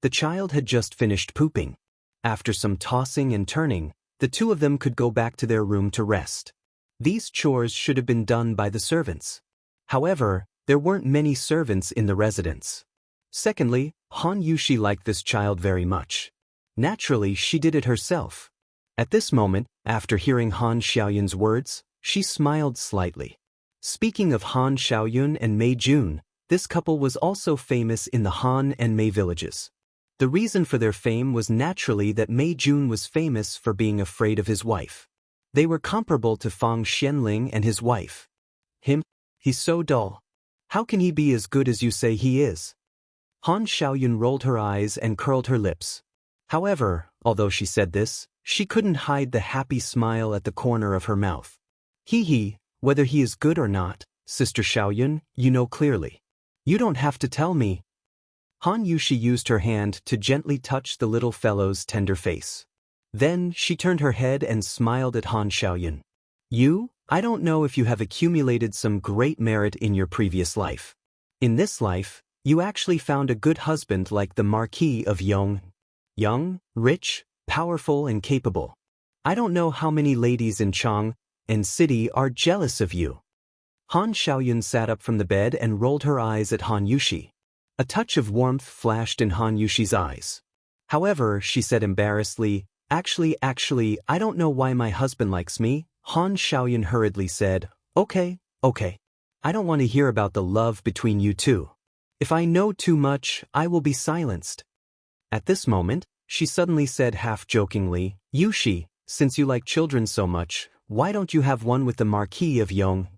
The child had just finished pooping. After some tossing and turning, the two of them could go back to their room to rest. These chores should have been done by the servants. However, there weren't many servants in the residence. Secondly, Han Yushi liked this child very much. Naturally, she did it herself. At this moment, after hearing Han Xiaoyun's words, she smiled slightly. Speaking of Han Xiaoyun and Mei Jun, this couple was also famous in the Han and Mei villages. The reason for their fame was naturally that Mei Jun was famous for being afraid of his wife. They were comparable to Fang Xianling and his wife. He's so dull. How can he be as good as you say he is? Han Xiaoyun rolled her eyes and curled her lips. However, although she said this, she couldn't hide the happy smile at the corner of her mouth. Whether he is good or not, Sister Xiaoyun, you know clearly. You don't have to tell me. Han Yushi used her hand to gently touch the little fellow's tender face. Then she turned her head and smiled at Han Xiaoyun. I don't know if you have accumulated some great merit in your previous life. In this life, you actually found a good husband like the Marquis of Yong. Young, rich, powerful and capable. I don't know how many ladies in Chang and city are jealous of you. Han Xiaoyun sat up from the bed and rolled her eyes at Han Yushi. A touch of warmth flashed in Han Yushi's eyes. However, she said embarrassedly, Actually, I don't know why my husband likes me. Han Xiaoyun hurriedly said, Okay. I don't want to hear about the love between you two. If I know too much, I will be silenced. At this moment, she suddenly said half-jokingly, Yushi, since you like children so much, why don't you have one with the Marquis of Yong?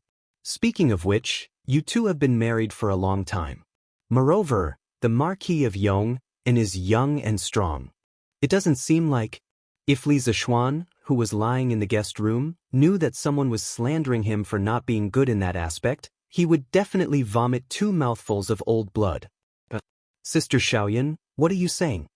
Speaking of which, you two have been married for a long time. Moreover, the Marquis of Yong is young and strong. It doesn't seem like... If Li Zishuan, who was lying in the guest room, knew that someone was slandering him for not being good in that aspect, he would definitely vomit 2 mouthfuls of old blood. Sister Xiaoyun, what are you saying?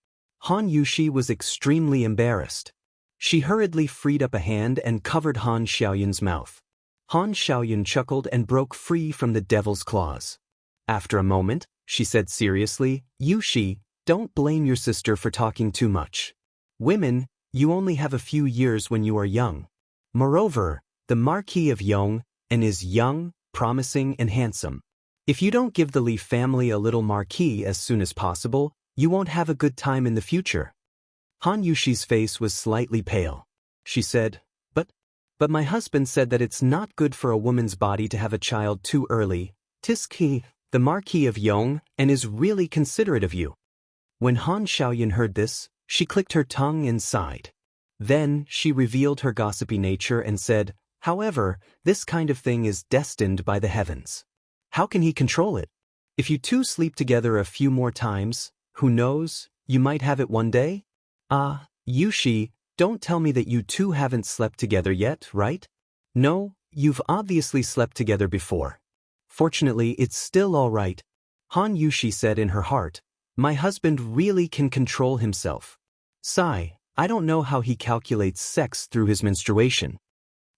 Han Yushi was extremely embarrassed. She hurriedly freed up a hand and covered Han Xiaoyun's mouth. Han Xiaoyun chuckled and broke free from the devil's claws. After a moment, she said seriously, Yushi, don't blame your sister for talking too much. Women, you only have a few years when you are young. Moreover, the Marquis of Yong is young, promising and handsome. If you don't give the Li family a little marquis as soon as possible, you won't have a good time in the future. Han Yushi's face was slightly pale. She said, But my husband said that it's not good for a woman's body to have a child too early. The Marquis of Yong is really considerate of you. When Han Xiaoyun heard this, she clicked her tongue and sighed. Then she revealed her gossipy nature and said, However, this kind of thing is destined by the heavens. How can he control it? If you two sleep together a few more times, who knows, you might have it one day? Yushi, don't tell me that you two haven't slept together yet, right? No, you've obviously slept together before. Fortunately, it's still all right. Han Yushi said in her heart, My husband really can control himself. Sigh, I don't know how he calculates sex through his menstruation.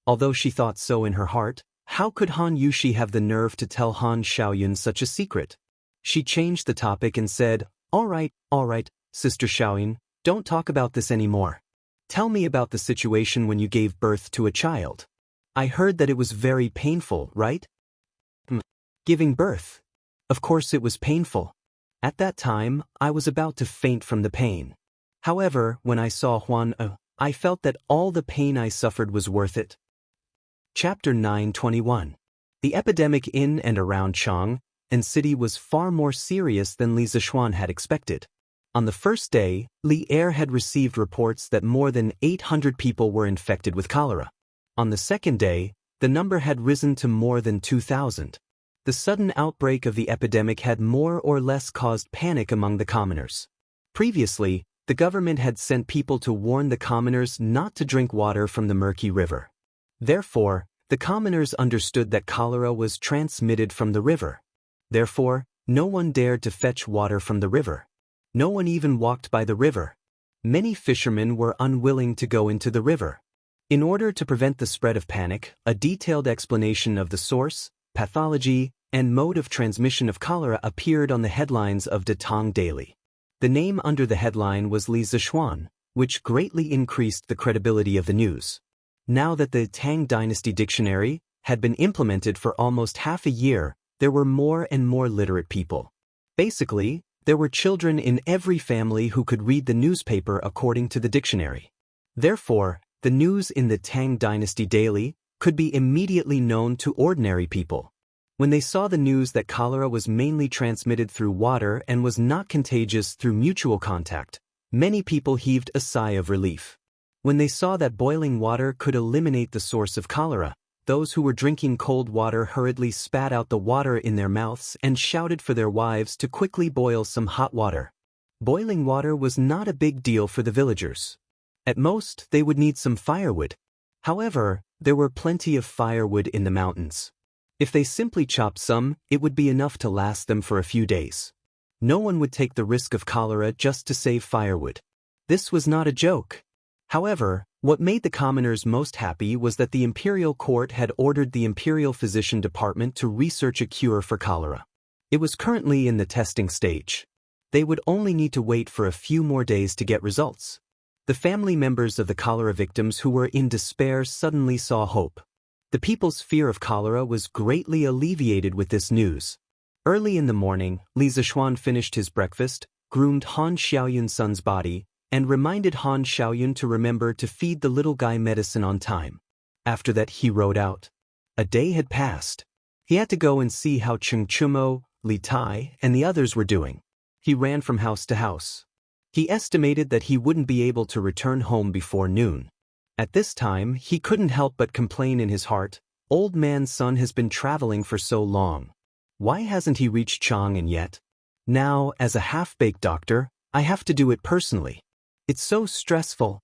Although she thought so in her heart, how could Han Yushi have the nerve to tell Han Xiaoyun such a secret? She changed the topic and said, All right, Sister Xiaoyun, don't talk about this anymore. Tell me about the situation when you gave birth to a child. I heard that it was very painful, right? Giving birth. Of course it was painful. At that time, I was about to faint from the pain. However, when I saw Huan, I felt that all the pain I suffered was worth it. Chapter 921. The epidemic in and around Chang and city was far more serious than Li Zishuan had expected. On the first day, Li Er had received reports that more than 800 people were infected with cholera. On the second day, the number had risen to more than 2,000. The sudden outbreak of the epidemic had more or less caused panic among the commoners. Previously, the government had sent people to warn the commoners not to drink water from the murky river. Therefore, the commoners understood that cholera was transmitted from the river. Therefore, no one dared to fetch water from the river. No one even walked by the river. Many fishermen were unwilling to go into the river. In order to prevent the spread of panic, a detailed explanation of the source, pathology, and mode of transmission of cholera appeared on the headlines of Datong Daily. The name under the headline was Li Zishuan, which greatly increased the credibility of the news. Now that the Tang Dynasty Dictionary had been implemented for almost half a year, there were more and more literate people. Basically, there were children in every family who could read the newspaper according to the dictionary. Therefore, the news in the Tang Dynasty Daily could be immediately known to ordinary people. When they saw the news that cholera was mainly transmitted through water and was not contagious through mutual contact, many people heaved a sigh of relief. When they saw that boiling water could eliminate the source of cholera, those who were drinking cold water hurriedly spat out the water in their mouths and shouted for their wives to quickly boil some hot water. Boiling water was not a big deal for the villagers. At most, they would need some firewood. However, there were plenty of firewood in the mountains. If they simply chopped some, it would be enough to last them for a few days. No one would take the risk of cholera just to save firewood. This was not a joke. However, what made the commoners most happy was that the imperial court had ordered the imperial physician department to research a cure for cholera. It was currently in the testing stage. They would only need to wait for a few more days to get results. The family members of the cholera victims who were in despair suddenly saw hope. The people's fear of cholera was greatly alleviated with this news. Early in the morning, Li Zishuan finished his breakfast, groomed Han Xiaoyun's son's body, and reminded Han Xiaoyun to remember to feed the little guy medicine on time. After that he rode out. A day had passed. He had to go and see how Cheng Chumo, Li Tai, and the others were doing. He ran from house to house. He estimated that he wouldn't be able to return home before noon. At this time, he couldn't help but complain in his heart, "Old man's son has been traveling for so long. Why hasn't he reached Chang'an yet? Now, as a half-baked doctor, I have to do it personally. It's so stressful."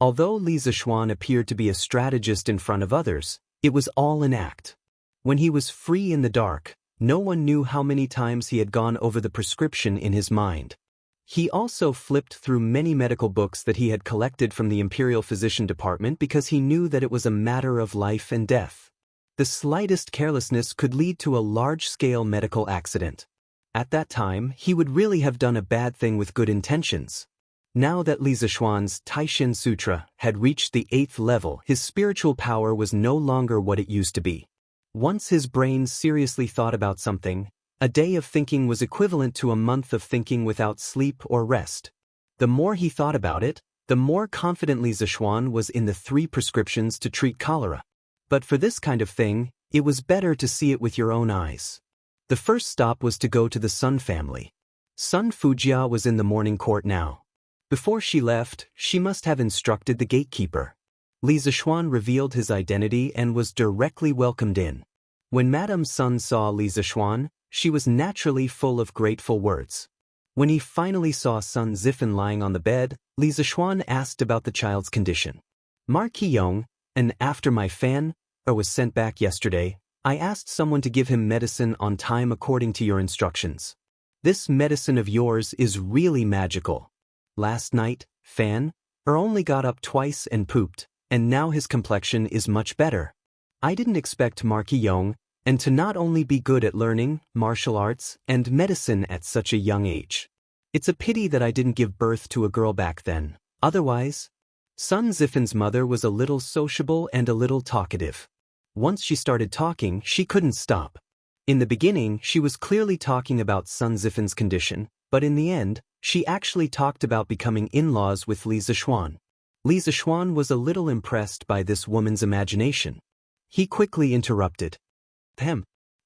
Although Li Zishuan appeared to be a strategist in front of others, it was all an act. When he was free in the dark, no one knew how many times he had gone over the prescription in his mind. He also flipped through many medical books that he had collected from the Imperial Physician Department because he knew that it was a matter of life and death. The slightest carelessness could lead to a large-scale medical accident. At that time, he would really have done a bad thing with good intentions. Now that Li Zishuan's Taishin Sutra had reached the 8th level, his spiritual power was no longer what it used to be. Once his brain seriously thought about something, a day of thinking was equivalent to a month of thinking without sleep or rest. The more he thought about it, the more confident Li Zishuan was in the 3 prescriptions to treat cholera. But for this kind of thing, it was better to see it with your own eyes. The first stop was to go to the Sun family. Sun Fujia was in the morning court now. Before she left, she must have instructed the gatekeeper. Li Zishuan revealed his identity and was directly welcomed in. When Madame Sun saw Li Zishuan, she was naturally full of grateful words. When he finally saw Sun Zifan lying on the bed, Li Zishuan asked about the child's condition. Marquis Yong, and after my fan was sent back yesterday, I asked someone to give him medicine on time according to your instructions. This medicine of yours is really magical. Last night, Fan only got up twice and pooped, and now his complexion is much better. I didn't expect Marquis Yong and to not only be good at learning, martial arts, and medicine at such a young age. It's a pity that I didn't give birth to a girl back then. Otherwise, Sun Zifan's mother was a little sociable and a little talkative. Once she started talking, she couldn't stop. In the beginning, she was clearly talking about Sun Zifan's condition, but in the end, she actually talked about becoming in-laws with Li Zishuan. Li Zishuan was a little impressed by this woman's imagination. He quickly interrupted.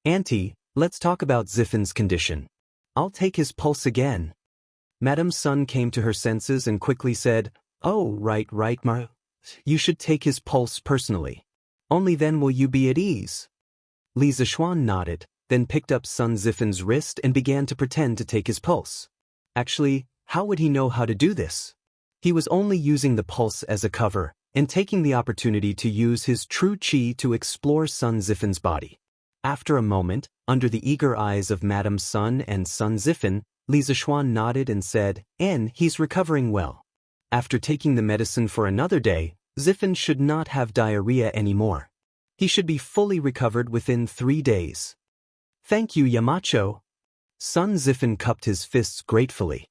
Auntie, let's talk about Zifan's condition. I'll take his pulse again. Madame Sun came to her senses and quickly said, Oh, right, Ma. You should take his pulse personally. Only then will you be at ease. Li Zishuan nodded, then picked up Sun Zifan's wrist and began to pretend to take his pulse. Actually, how would he know how to do this? He was only using the pulse as a cover and taking the opportunity to use his true qi to explore Sun Zifan's body. After a moment, under the eager eyes of Madame Sun and Sun Zifan, Li Zishuan nodded and said, he's recovering well. After taking the medicine for another day, Zifan should not have diarrhea anymore. He should be fully recovered within 3 days. Thank you, Yamacho. Sun Zifan cupped his fists gratefully.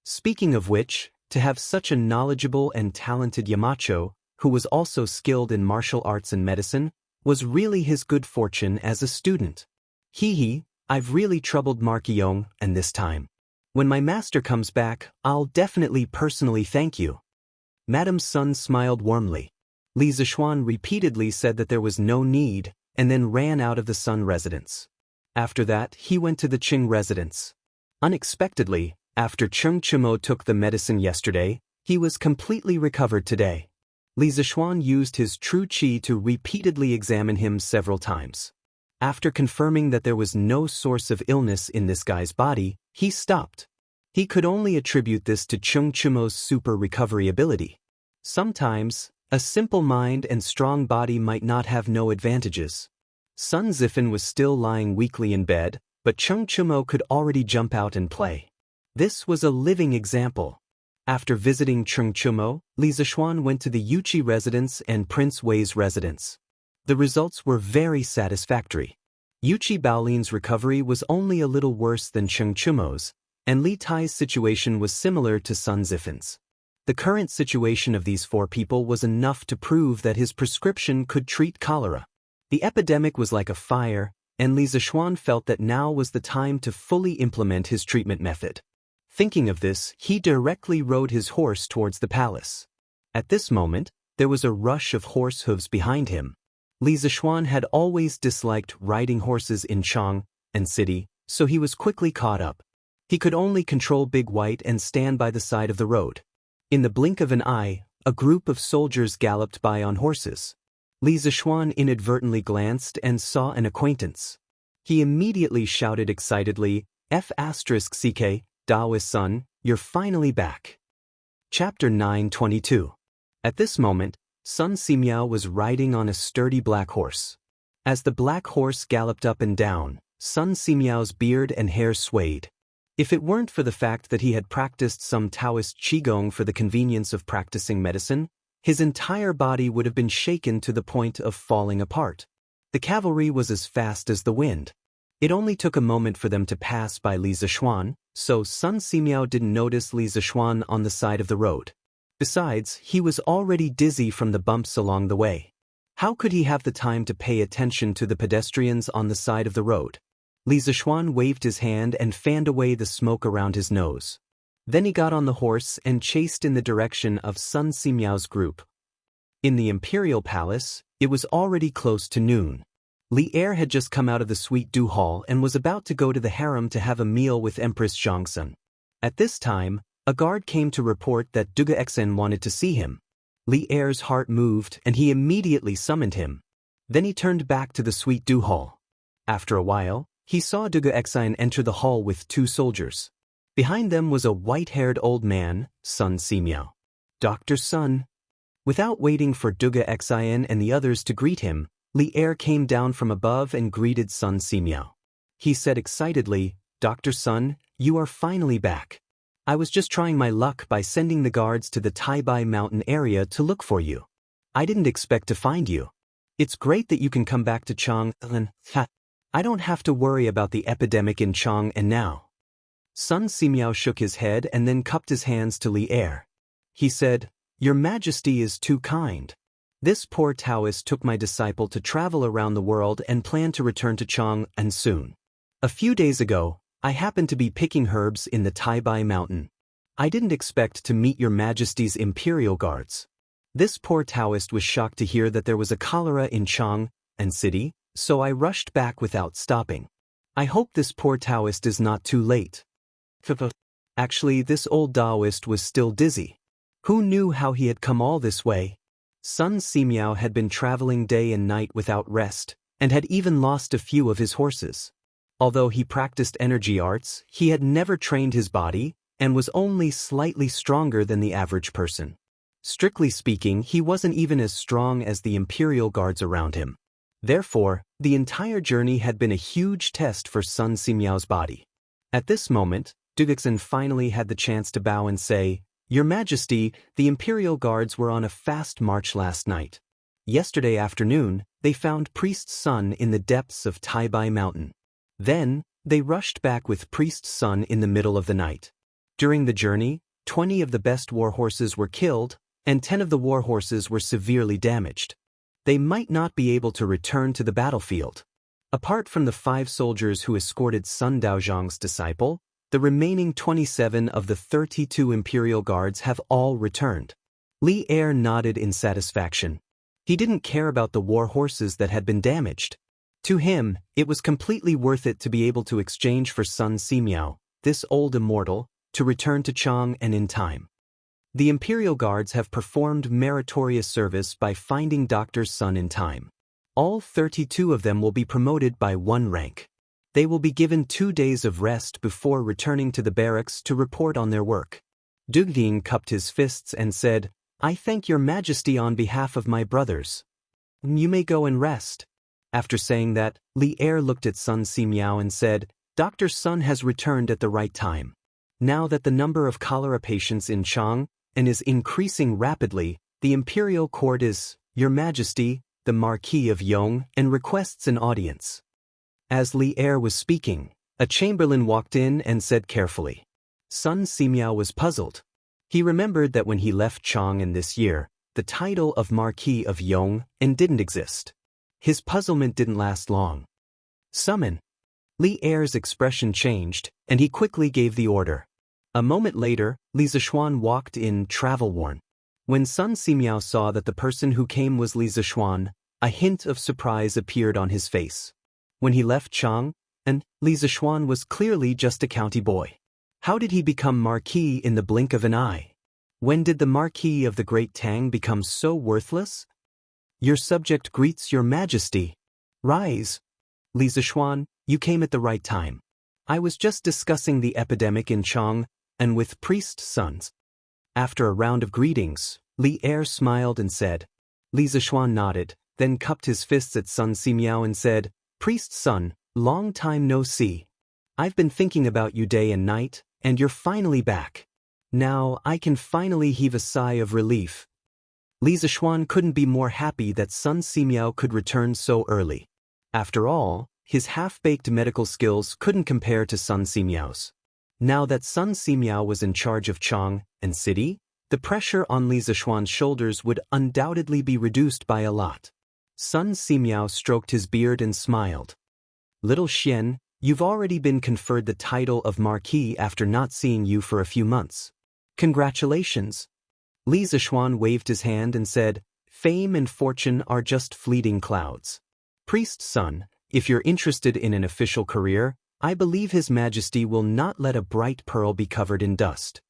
Speaking of which, to have such a knowledgeable and talented Yamacho, who was also skilled in martial arts and medicine, was really his good fortune as a student. Hee, I've really troubled Markyong, and this time. When my master comes back, I'll definitely personally thank you. Madame Sun smiled warmly. Li Zishuan repeatedly said that there was no need, and then ran out of the Sun residence. After that, he went to the Qing residence. Unexpectedly, after Cheng Chimo took the medicine yesterday, he was completely recovered today. Li Zishuan used his true qi to repeatedly examine him several times. After confirming that there was no source of illness in this guy's body, he stopped. He could only attribute this to Cheng Chimo's super recovery ability. Sometimes, a simple mind and strong body might not have no advantages. Sun Zifan was still lying weakly in bed, but Cheng Chimo could already jump out and play. This was a living example. After visiting Cheng Chimo, Li Zishuan went to the Yuqi residence and Prince Wei's residence. The results were very satisfactory. Yuqi Baolin's recovery was only a little worse than Cheng Chimo's, and Li Tai's situation was similar to Sun Zifan's. The current situation of these four people was enough to prove that his prescription could treat cholera. The epidemic was like a fire, and Li Zishuan felt that now was the time to fully implement his treatment method. Thinking of this, he directly rode his horse towards the palace. At this moment, there was a rush of horse hooves behind him. Li Zishuan had always disliked riding horses in Chang and city, so he was quickly caught up. He could only control Big White and stand by the side of the road. In the blink of an eye, a group of soldiers galloped by on horses. Li Zishuan inadvertently glanced and saw an acquaintance. He immediately shouted excitedly, F***CK, Daoist son, you're finally back. Chapter 922. At this moment, Sun Simiao was riding on a sturdy black horse. As the black horse galloped up and down, Sun Simiao's beard and hair swayed. If it weren't for the fact that he had practiced some Taoist Qigong for the convenience of practicing medicine, his entire body would have been shaken to the point of falling apart. The cavalry was as fast as the wind. It only took a moment for them to pass by Li Zishuan, so Sun Simiao didn't notice Li Zishuan on the side of the road. Besides, he was already dizzy from the bumps along the way. How could he have the time to pay attention to the pedestrians on the side of the road? Li Zishuan waved his hand and fanned away the smoke around his nose. Then he got on the horse and chased in the direction of Sun Simiao's group. In the imperial palace, it was already close to noon. Li Er had just come out of the Sweet Dew Hall and was about to go to the harem to have a meal with Empress Jiangsun. At this time, a guard came to report that Duga Xen wanted to see him. Li Er's heart moved and he immediately summoned him. Then he turned back to the Sweet Dew Hall. After a while, he saw Duga Xen enter the hall with two soldiers. Behind them was a white-haired old man, Sun Simiao. Dr. Sun. Without waiting for Duga Xen and the others to greet him, Li Er came down from above and greeted Sun Simiao. He said excitedly, Dr. Sun, you are finally back. I was just trying my luck by sending the guards to the Taibai mountain area to look for you. I didn't expect to find you. It's great that you can come back to Chang. I don't have to worry about the epidemic in Chang and now. Sun Simiao shook his head and then cupped his hands to Li Er. He said, Your Majesty is too kind. This poor Taoist took my disciple to travel around the world and planned to return to Chang and soon. A few days ago, I happened to be picking herbs in the Taibai mountain. I didn't expect to meet Your Majesty's imperial guards. This poor Taoist was shocked to hear that there was a cholera in Chang and city, so I rushed back without stopping. I hope this poor Taoist is not too late. Actually, this old Taoist was still dizzy. Who knew how he had come all this way? Sun Simiao had been traveling day and night without rest, and had even lost a few of his horses. Although he practiced energy arts, he had never trained his body, and was only slightly stronger than the average person. Strictly speaking, he wasn't even as strong as the imperial guards around him. Therefore, the entire journey had been a huge test for Sun Simiao's body. At this moment, Dugaxin finally had the chance to bow and say, Your Majesty, the imperial guards were on a fast march last night. Yesterday afternoon, they found Priest Sun in the depths of Taibai Mountain. Then, they rushed back with Priest Sun in the middle of the night. During the journey, 20 of the best war horses were killed, and 10 of the war horses were severely damaged. They might not be able to return to the battlefield. Apart from the 5 soldiers who escorted Sun Daozhang's disciple, the remaining 27 of the 32 imperial guards have all returned. Li Er nodded in satisfaction. He didn't care about the war horses that had been damaged. To him, it was completely worth it to be able to exchange for Sun Simiao, this old immortal, to return to Chang and in time. The imperial guards have performed meritorious service by finding Dr. Sun in time. All 32 of them will be promoted by 1 rank. They will be given 2 days of rest before returning to the barracks to report on their work. Dugding cupped his fists and said, "I thank your majesty on behalf of my brothers. You may go and rest." After saying that, Li Er looked at Sun Simiao and said, "Dr. Sun has returned at the right time. Now that the number of cholera patients in Chang and is increasing rapidly, the imperial court is, Your Majesty, the Marquis of Yong, and requests an audience." As Li Er was speaking, a chamberlain walked in and said carefully. Sun Simiao was puzzled. He remembered that when he left Chang in this year, the title of Marquis of Yong and didn't exist. His puzzlement didn't last long. "Summon." Li Er's expression changed, and he quickly gave the order. A moment later, Li Zishuan walked in, travel-worn. When Sun Simiao saw that the person who came was Li Zishuan, a hint of surprise appeared on his face. When he left Chang, and Li Zishuan was clearly just a county boy. How did he become Marquis in the blink of an eye? When did the Marquis of the Great Tang become so worthless? "Your subject greets your majesty. Rise." "Li Zishuan, you came at the right time. I was just discussing the epidemic in Chang and with priest sons." After a round of greetings, Li Er smiled and said. Li Zishuan nodded, then cupped his fists at Sun Simiao and said, "Priest son, long time no see. I've been thinking about you day and night, and you're finally back. Now I can finally heave a sigh of relief." Li Zishuan couldn't be more happy that Sun Simiao could return so early. After all, his half-baked medical skills couldn't compare to Sun Simiao's. Now that Sun Simiao was in charge of Chang and city, the pressure on Li Zishuan's shoulders would undoubtedly be reduced by a lot. Sun Simiao stroked his beard and smiled. "Little Xian, you've already been conferred the title of Marquis after not seeing you for a few months. Congratulations." Li Zishuan waved his hand and said, "Fame and fortune are just fleeting clouds. Priest son, if you're interested in an official career, I believe His Majesty will not let a bright pearl be covered in dust."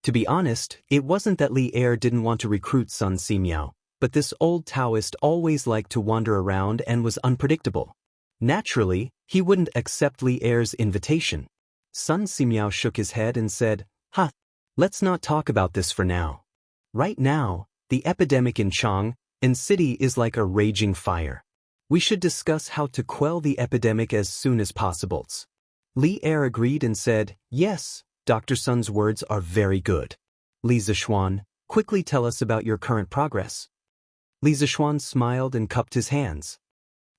To be honest, it wasn't that Li Er didn't want to recruit Sun Simiao, but this old Taoist always liked to wander around and was unpredictable. Naturally, he wouldn't accept Li Er's invitation. Sun Simiao shook his head and said, Let's not talk about this for now. Right now, the epidemic in Chang and city is like a raging fire. We should discuss how to quell the epidemic as soon as possible." Li Er agreed and said, "Yes, Dr. Sun's words are very good. Li Zishuan, quickly tell us about your current progress." Li Zishuan smiled and cupped his hands.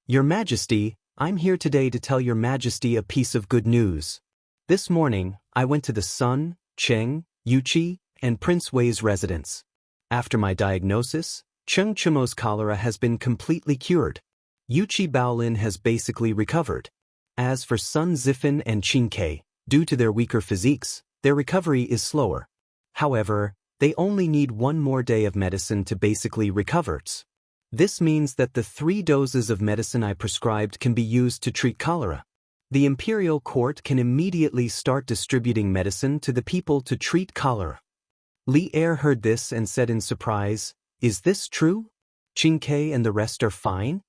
"Your Majesty, I'm here today to tell your Majesty a piece of good news. This morning, I went to the Sun, Cheng, Yuqi, and Prince Wei's residence. After my diagnosis, Cheng Chumo's cholera has been completely cured. Yuqi Baolin has basically recovered. As for Sun Zifan and Qin Ke, due to their weaker physiques, their recovery is slower. However, they only need 1 more day of medicine to basically recover. This means that the 3 doses of medicine I prescribed can be used to treat cholera. The imperial court can immediately start distributing medicine to the people to treat cholera." Li Er heard this and said in surprise, "Is this true? Qin Ke and the rest are fine?"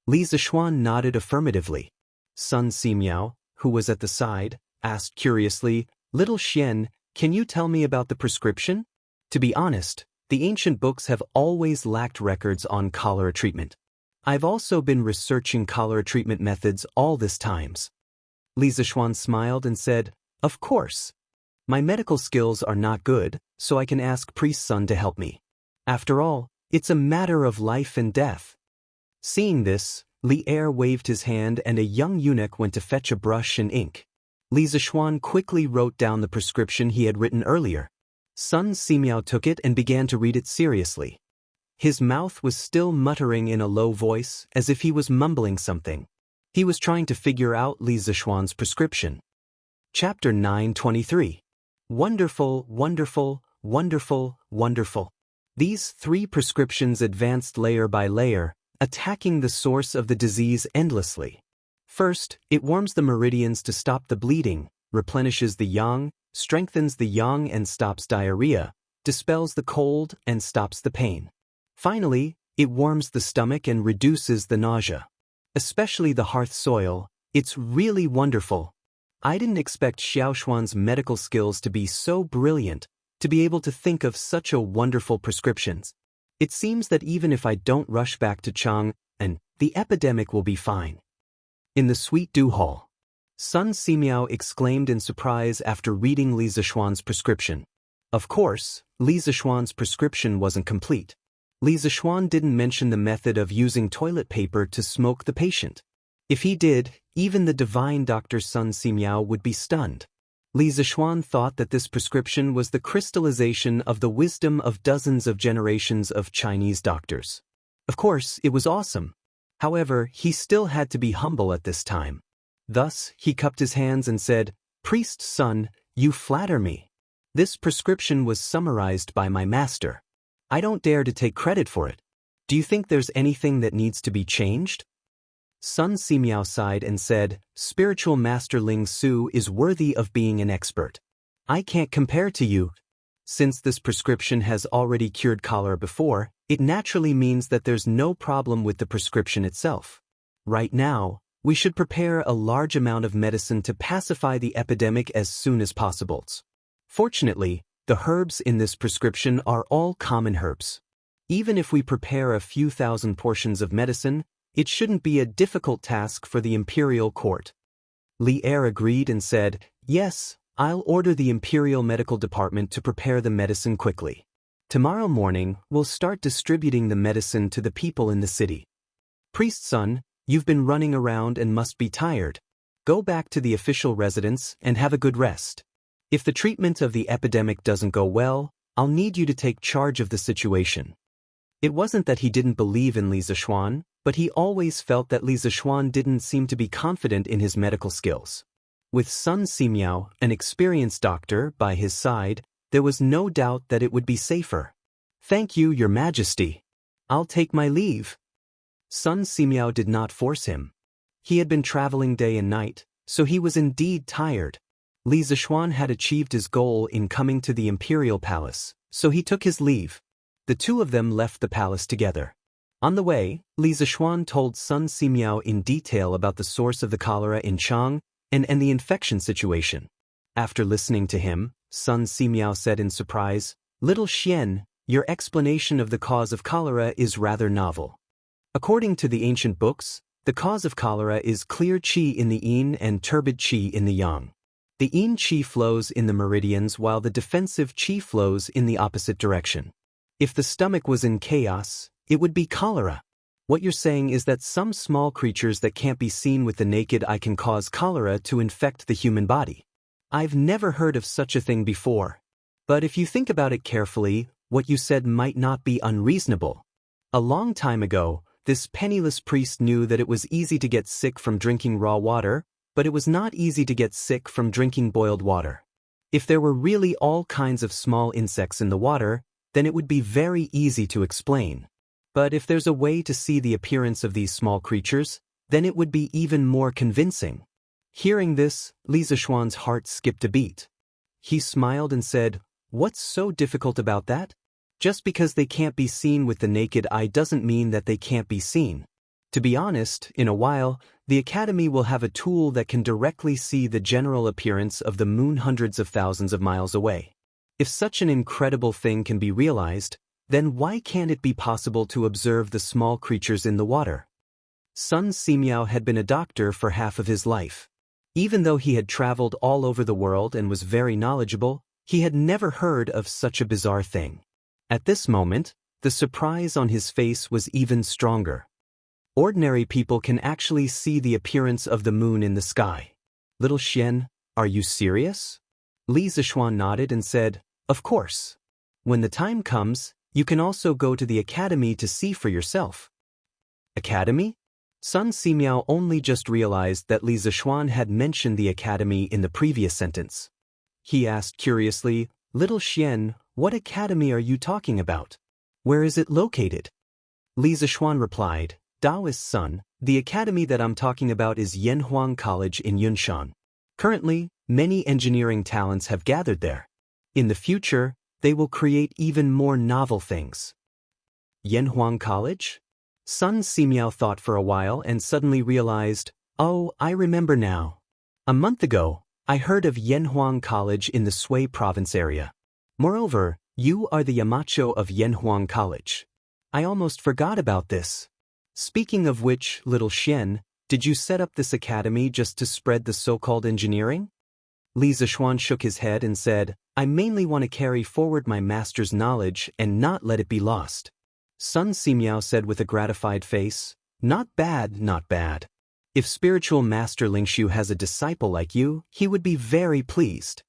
Li Zishuan nodded affirmatively. Sun Simiao, who was at the side, asked curiously, "Little Xian, can you tell me about the prescription?" To be honest, the ancient books have always lacked records on cholera treatment. I've also been researching cholera treatment methods all this times. Li Zishuan smiled and said, "Of course. My medical skills are not good, so I can ask Priest Sun to help me. After all, it's a matter of life and death." Seeing this, Li Er waved his hand and a young eunuch went to fetch a brush and ink. Li Zishuan quickly wrote down the prescription he had written earlier. Sun Simiao took it and began to read it seriously. His mouth was still muttering in a low voice, as if he was mumbling something. He was trying to figure out Li Zishuan's prescription. Chapter 923. Wonderful, wonderful, wonderful, wonderful. These 3 prescriptions advanced layer by layer, attacking the source of the disease endlessly. First, it warms the meridians to stop the bleeding, replenishes the yang, strengthens the yang and stops diarrhea, dispels the cold and stops the pain. Finally, it warms the stomach and reduces the nausea. Especially the hearth soil, it's really wonderful. I didn't expect Xiaoshuan's medical skills to be so brilliant, to be able to think of such a wonderful prescriptions. It seems that even if I don't rush back to Chang, the epidemic will be fine. In the Sweet Dew Hall, Sun Simiao exclaimed in surprise after reading Li Zishuan's prescription. Of course, Li Zishuan's prescription wasn't complete. Li Zishuan didn't mention the method of using toilet paper to smoke the patient. If he did, even the divine Dr. Sun Simiao would be stunned. Li Zishuan thought that this prescription was the crystallization of the wisdom of dozens of generations of Chinese doctors. Of course, it was awesome. However, he still had to be humble at this time. Thus, he cupped his hands and said, "Priest Sun, you flatter me. This prescription was summarized by my master. I don't dare to take credit for it. Do you think there's anything that needs to be changed?" Sun Simiao sighed and said, "Spiritual Master Ling Su is worthy of being an expert. I can't compare to you. Since this prescription has already cured cholera before, it naturally means that there's no problem with the prescription itself. Right now, we should prepare a large amount of medicine to pacify the epidemic as soon as possible. Fortunately, the herbs in this prescription are all common herbs. Even if we prepare a few thousand portions of medicine, it shouldn't be a difficult task for the imperial court." Li Er agreed and said, "Yes, I'll order the imperial medical department to prepare the medicine quickly. Tomorrow morning, we'll start distributing the medicine to the people in the city. Priest Sun, you've been running around and must be tired. Go back to the official residence and have a good rest. If the treatment of the epidemic doesn't go well, I'll need you to take charge of the situation." It wasn't that he didn't believe in Li Zishuan, but he always felt that Li Zishuan didn't seem to be confident in his medical skills. With Sun Simiao, an experienced doctor, by his side, there was no doubt that it would be safer. "Thank you, Your Majesty. I'll take my leave." Sun Simiao did not force him. He had been traveling day and night, so he was indeed tired. Li Zishuan had achieved his goal in coming to the imperial palace, so he took his leave. The two of them left the palace together. On the way, Li Zishuan told Sun Simiao in detail about the source of the cholera in Chang and the infection situation. After listening to him, Sun Simiao said in surprise, "Little Xian, your explanation of the cause of cholera is rather novel. According to the ancient books, the cause of cholera is clear qi in the yin and turbid qi in the yang. The yin qi flows in the meridians while the defensive qi flows in the opposite direction. If the stomach was in chaos, it would be cholera. What you're saying is that some small creatures that can't be seen with the naked eye can cause cholera to infect the human body. I've never heard of such a thing before. But if you think about it carefully, what you said might not be unreasonable. A long time ago, this penniless priest knew that it was easy to get sick from drinking raw water, but it was not easy to get sick from drinking boiled water. If there were really all kinds of small insects in the water, then it would be very easy to explain. But if there's a way to see the appearance of these small creatures, then it would be even more convincing." Hearing this, Li Zishuan's heart skipped a beat. He smiled and said, "What's so difficult about that? Just because they can't be seen with the naked eye doesn't mean that they can't be seen. To be honest, in a while, the Academy will have a tool that can directly see the general appearance of the moon hundreds of thousands of miles away. If such an incredible thing can be realized, then why can't it be possible to observe the small creatures in the water?" Sun Simiao had been a doctor for half of his life. Even though he had traveled all over the world and was very knowledgeable, he had never heard of such a bizarre thing. At this moment, the surprise on his face was even stronger. Ordinary people can actually see the appearance of the moon in the sky. "Little Xian, are you serious?" Li Zishuan nodded and said, Of course. When the time comes, you can also go to the academy to see for yourself. Academy? Sun Simiao only just realized that Li Zishuan had mentioned the academy in the previous sentence. He asked curiously, "Little Xian, what academy are you talking about? Where is it located?" Li Zishuan replied, "Daoist son, the academy that I'm talking about is Yanhuang College in Yunshan. Currently, many engineering talents have gathered there. In the future, they will create even more novel things." Yanhuang College? Sun Simiao thought for a while and suddenly realized, "Oh, I remember now. A month ago, I heard of Yanhuang College in the Sui province area. Moreover, you are the Yamacho of Yanhuang College. I almost forgot about this. Speaking of which, little Xian, did you set up this academy just to spread the so-called engineering?" Li Zishuan shook his head and said, "I mainly want to carry forward my master's knowledge and not let it be lost." Sun Simiao said with a gratified face, "Not bad, not bad. If spiritual master Lingshu has a disciple like you, he would be very pleased."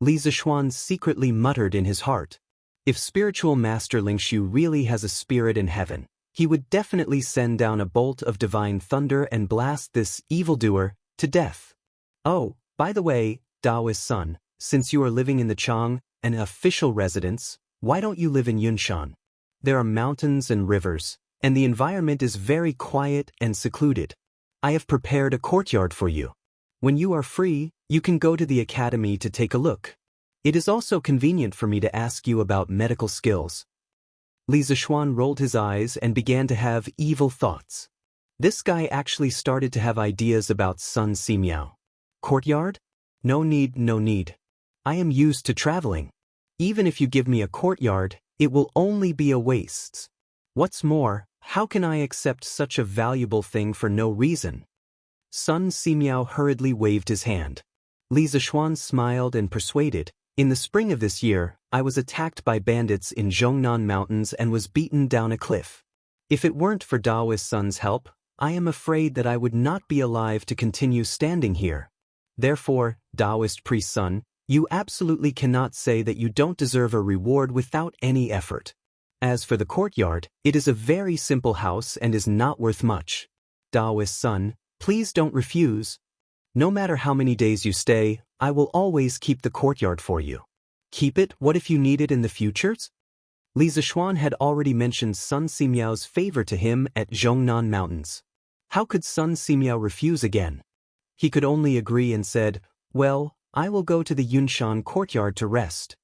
Li Zishuan secretly muttered in his heart, "If spiritual master Lingshu really has a spirit in heaven, he would definitely send down a bolt of divine thunder and blast this evildoer to death." "Oh, by the way, Daoist son, since you are living in the Chang, an official residence, why don't you live in Yunshan? There are mountains and rivers, and the environment is very quiet and secluded. I have prepared a courtyard for you. When you are free, you can go to the academy to take a look. It is also convenient for me to ask you about medical skills." Li Zishuan rolled his eyes and began to have evil thoughts. This guy actually started to have ideas about Sun Simiao. Courtyard? No need, no need. I am used to traveling. Even if you give me a courtyard, it will only be a waste. What's more, how can I accept such a valuable thing for no reason? Sun Simiao hurriedly waved his hand. Li Zishuan smiled and persuaded, "In the spring of this year, I was attacked by bandits in Zhongnan Mountains and was beaten down a cliff. If it weren't for Daoist Sun's help, I am afraid that I would not be alive to continue standing here. Therefore, Daoist priest son, you absolutely cannot say that you don't deserve a reward without any effort. As for the courtyard, it is a very simple house and is not worth much. Daoist son, please don't refuse. No matter how many days you stay, I will always keep the courtyard for you." "Keep it? What if you need it in the futures?" Li Zishuan had already mentioned Sun Simiao's favor to him at Zhongnan Mountains. How could Sun Simiao refuse again? He could only agree and said, "Well, I will go to the Yunshan courtyard to rest."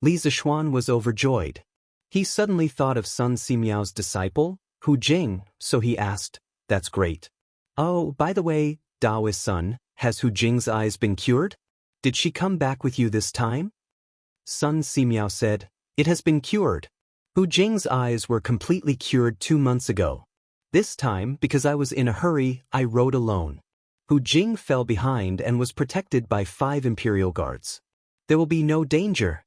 Li Zishuan was overjoyed. He suddenly thought of Sun Simiao's disciple, Hu Jing, so he asked, "That's great. Oh, by the way, Daoist son, has Hu Jing's eyes been cured? Did she come back with you this time?" Sun Simiao said, "It has been cured. Hu Jing's eyes were completely cured 2 months ago. This time, because I was in a hurry, I rode alone. Hu Jing fell behind and was protected by 5 imperial guards. There will be no danger."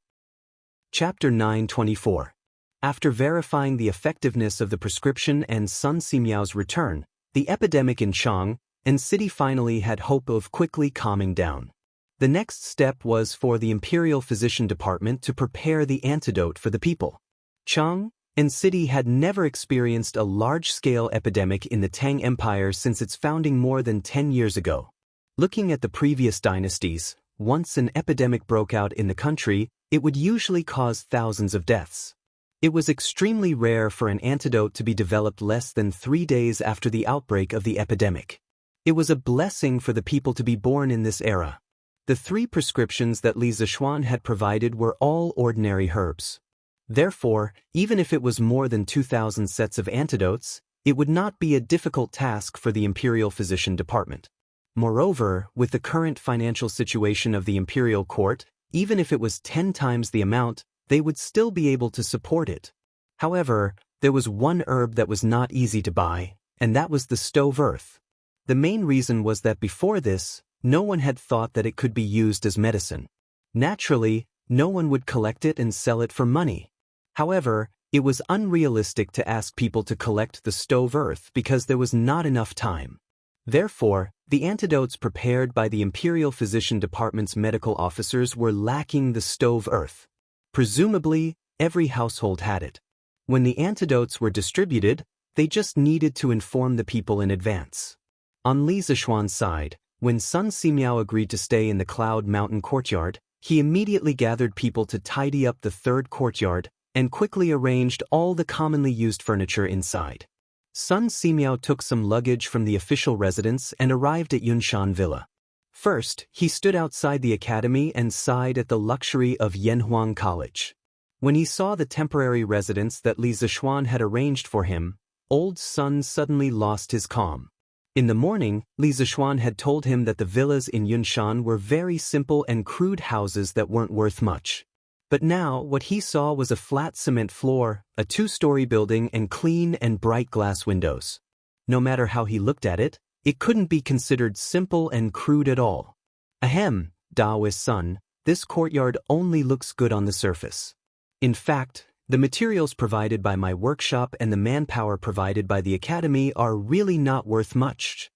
Chapter 924. After verifying the effectiveness of the prescription and Sun Simiao's return, the epidemic in Chang and city finally had hope of quickly calming down. The next step was for the Imperial Physician Department to prepare the antidote for the people. Chang and city had never experienced a large-scale epidemic in the Tang Empire since its founding more than 10 years ago. Looking at the previous dynasties, once an epidemic broke out in the country, it would usually cause thousands of deaths. It was extremely rare for an antidote to be developed less than 3 days after the outbreak of the epidemic. It was a blessing for the people to be born in this era. The 3 prescriptions that Li Zishuan had provided were all ordinary herbs. Therefore, even if it was more than 2,000 sets of antidotes, it would not be a difficult task for the Imperial Physician Department. Moreover, with the current financial situation of the Imperial Court, even if it was 10 times the amount, they would still be able to support it. However, there was one herb that was not easy to buy, and that was the stove earth. The main reason was that before this, no one had thought that it could be used as medicine. Naturally, no one would collect it and sell it for money. However, it was unrealistic to ask people to collect the stove earth because there was not enough time. Therefore, the antidotes prepared by the Imperial Physician Department's medical officers were lacking the stove earth. Presumably, every household had it. When the antidotes were distributed, they just needed to inform the people in advance. On Li Zishuan's side, when Sun Simiao agreed to stay in the Cloud Mountain courtyard, he immediately gathered people to tidy up the third courtyard and quickly arranged all the commonly used furniture inside. Sun Simiao took some luggage from the official residence and arrived at Yunshan Villa. First, he stood outside the academy and sighed at the luxury of Yanhuang College. When he saw the temporary residence that Li Zishuan had arranged for him, old Sun suddenly lost his calm. In the morning, Li Zishuan had told him that the villas in Yunshan were very simple and crude houses that weren't worth much. But now, what he saw was a flat cement floor, a two-story building and clean and bright glass windows. No matter how he looked at it, it couldn't be considered simple and crude at all. Ahem, Daoist son, this courtyard only looks good on the surface. In fact, the materials provided by my workshop and the manpower provided by the academy are really not worth much.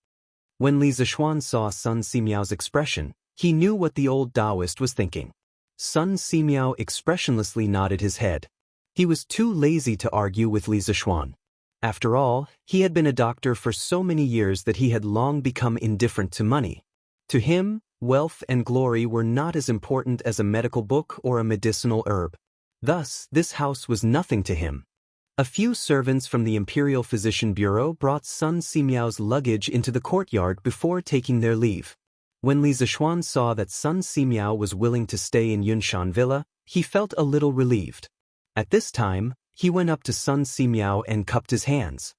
When Li Zishuan saw Sun Simiao's expression, he knew what the old Taoist was thinking. Sun Simiao expressionlessly nodded his head. He was too lazy to argue with Li Zishuan. After all, he had been a doctor for so many years that he had long become indifferent to money. To him, wealth and glory were not as important as a medical book or a medicinal herb. Thus, this house was nothing to him. A few servants from the Imperial Physician Bureau brought Sun Simiao's luggage into the courtyard before taking their leave. When Li Zishuan saw that Sun Simiao was willing to stay in Yunshan Villa, he felt a little relieved. At this time, he went up to Sun Simiao and cupped his hands.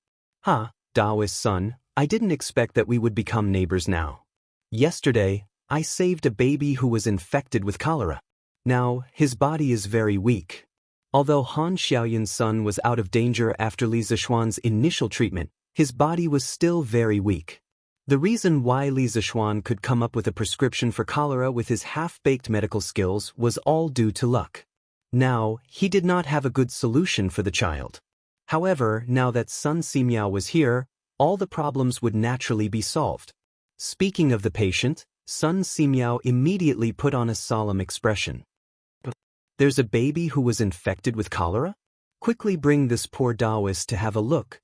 Taoist son, I didn't expect that we would become neighbors now. Yesterday, I saved a baby who was infected with cholera. Now, his body is very weak. Although Han Xiaoyun's son was out of danger after Li Zishuan's initial treatment, his body was still very weak. The reason why Li Zishuan could come up with a prescription for cholera with his half-baked medical skills was all due to luck. Now, he did not have a good solution for the child. However, now that Sun Simiao was here, all the problems would naturally be solved. Speaking of the patient, Sun Simiao immediately put on a solemn expression. There's a baby who was infected with cholera? Quickly bring this poor Taoist to have a look.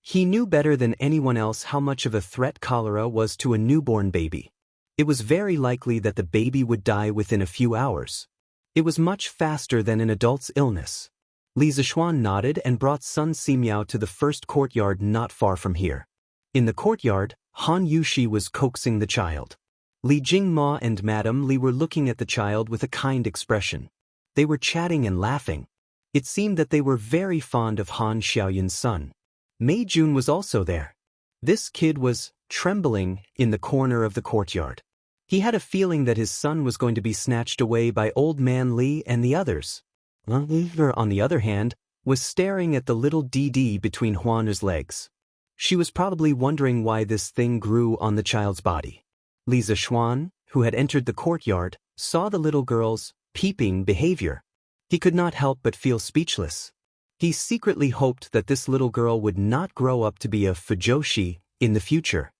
He knew better than anyone else how much of a threat cholera was to a newborn baby. It was very likely that the baby would die within a few hours. It was much faster than an adult's illness. Li Zishuan nodded and brought Sun Simiao to the first courtyard not far from here. In the courtyard, Han Yushi was coaxing the child. Li Jingma and Madame Li were looking at the child with a kind expression. They were chatting and laughing. It seemed that they were very fond of Han Xiaoyun's son. Mei Jun was also there. This kid was trembling in the corner of the courtyard. He had a feeling that his son was going to be snatched away by old man Li and the others. Li, on the other hand, was staring at the little Didi between Huan's legs. She was probably wondering why this thing grew on the child's body. Li Zishuan, who had entered the courtyard, saw the little girl's peeping behavior. He could not help but feel speechless. He secretly hoped that this little girl would not grow up to be a fujoshi in the future.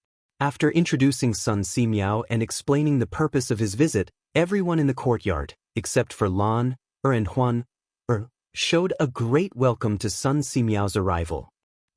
After introducing Sun Simiao and explaining the purpose of his visit, everyone in the courtyard, except for Lan, and Huan, showed a great welcome to Sun Simiao's arrival.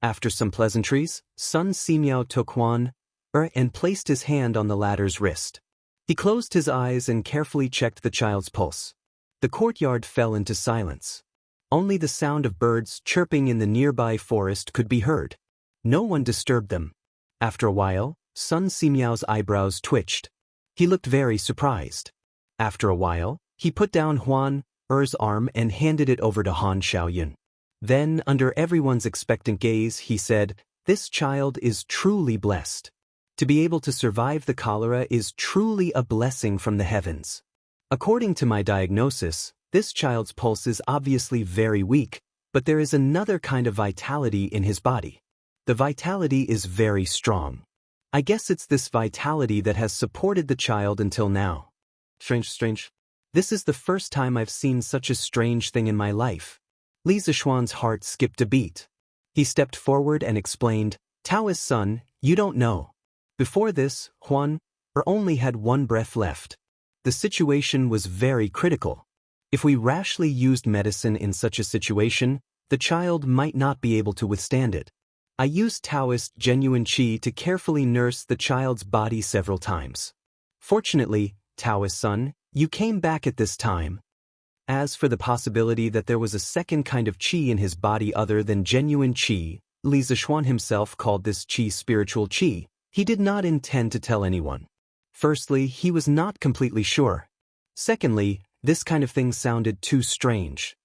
After some pleasantries, Sun Simiao took Huan, and placed his hand on the latter's wrist. He closed his eyes and carefully checked the child's pulse. The courtyard fell into silence. Only the sound of birds chirping in the nearby forest could be heard. No one disturbed them. After a while, Sun Simiao's eyebrows twitched. He looked very surprised. After a while, he put down Huan's arm and handed it over to Han Xiaoyun. Then, under everyone's expectant gaze, he said, "This child is truly blessed. To be able to survive the cholera is truly a blessing from the heavens. According to my diagnosis, this child's pulse is obviously very weak, but there is another kind of vitality in his body. The vitality is very strong. I guess it's this vitality that has supported the child until now." Strange. This is the first time I've seen such a strange thing in my life. Li Zishuan's heart skipped a beat. He stepped forward and explained, "Taoist son, you don't know. Before this, Huan only had one breath left. The situation was very critical. If we rashly used medicine in such a situation, the child might not be able to withstand it. I used Taoist genuine qi to carefully nurse the child's body several times. Fortunately, Taoist son, you came back at this time. As for the possibility that there was a second kind of qi in his body other than genuine qi, Li Zishuan himself called this qi spiritual qi. He did not intend to tell anyone. Firstly, he was not completely sure. Secondly, this kind of thing sounded too strange.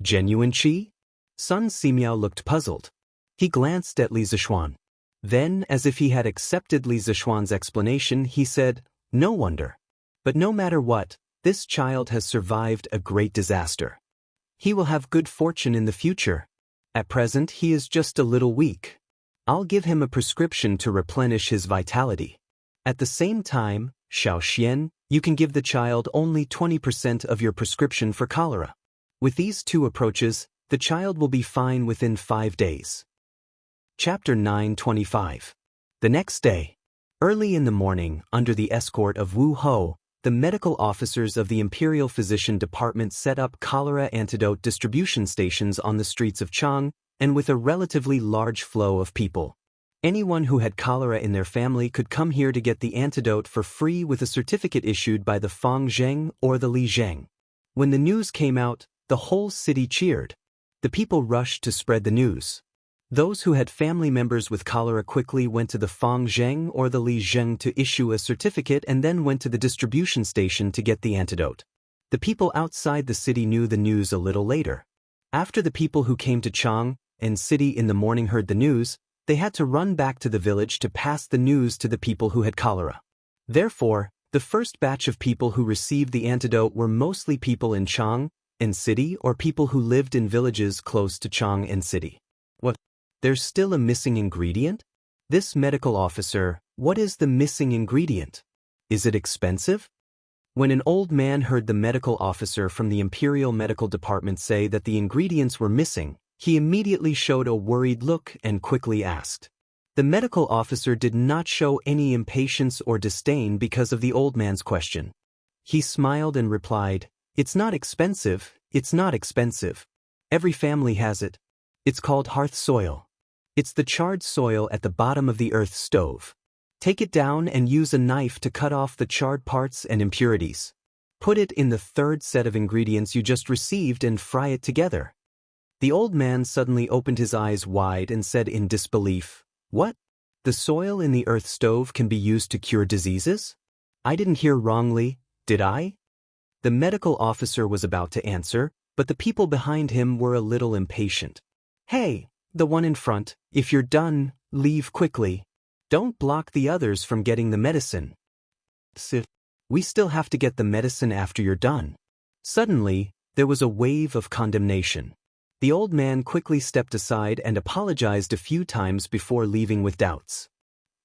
Genuine qi? Sun Simiao looked puzzled. He glanced at Li Zishuan. Then, as if he had accepted Li Zishuan's explanation, he said, "No wonder. But no matter what, this child has survived a great disaster. He will have good fortune in the future. At present, he is just a little weak. I'll give him a prescription to replenish his vitality. At the same time, Xiao Xian, you can give the child only 20% of your prescription for cholera. With these two approaches, the child will be fine within 5 days." Chapter 925. The next day, early in the morning, under the escort of Wu Ho, the medical officers of the Imperial Physician Department set up cholera antidote distribution stations on the streets of Chang, and with a relatively large flow of people. Anyone who had cholera in their family could come here to get the antidote for free with a certificate issued by the Fang Zheng or the Li Zheng. When the news came out, the whole city cheered. The people rushed to spread the news. Those who had family members with cholera quickly went to the Fang Zheng or the Li Zheng to issue a certificate and then went to the distribution station to get the antidote. The people outside the city knew the news a little later. After the people who came to Chang and city in the morning heard the news, they had to run back to the village to pass the news to the people who had cholera. Therefore, the first batch of people who received the antidote were mostly people in Chang and city or people who lived in villages close to Chang and city. What? There's still a missing ingredient? This medical officer, what is the missing ingredient? Is it expensive? When an old man heard the medical officer from the Imperial Medical Department say that the ingredients were missing, he immediately showed a worried look and quickly asked. The medical officer did not show any impatience or disdain because of the old man's question. He smiled and replied, "It's not expensive, it's not expensive. Every family has it. It's called hearth soil. It's the charred soil at the bottom of the earth stove. Take it down and use a knife to cut off the charred parts and impurities. Put it in the third set of ingredients you just received and fry it together." The old man suddenly opened his eyes wide and said in disbelief, "What? The soil in the earth stove can be used to cure diseases? I didn't hear wrongly, did I?" The medical officer was about to answer, but the people behind him were a little impatient. "Hey, the one in front, if you're done, leave quickly. Don't block the others from getting the medicine. We still have to get the medicine after you're done." Suddenly, there was a wave of condemnation. The old man quickly stepped aside and apologized a few times before leaving with doubts.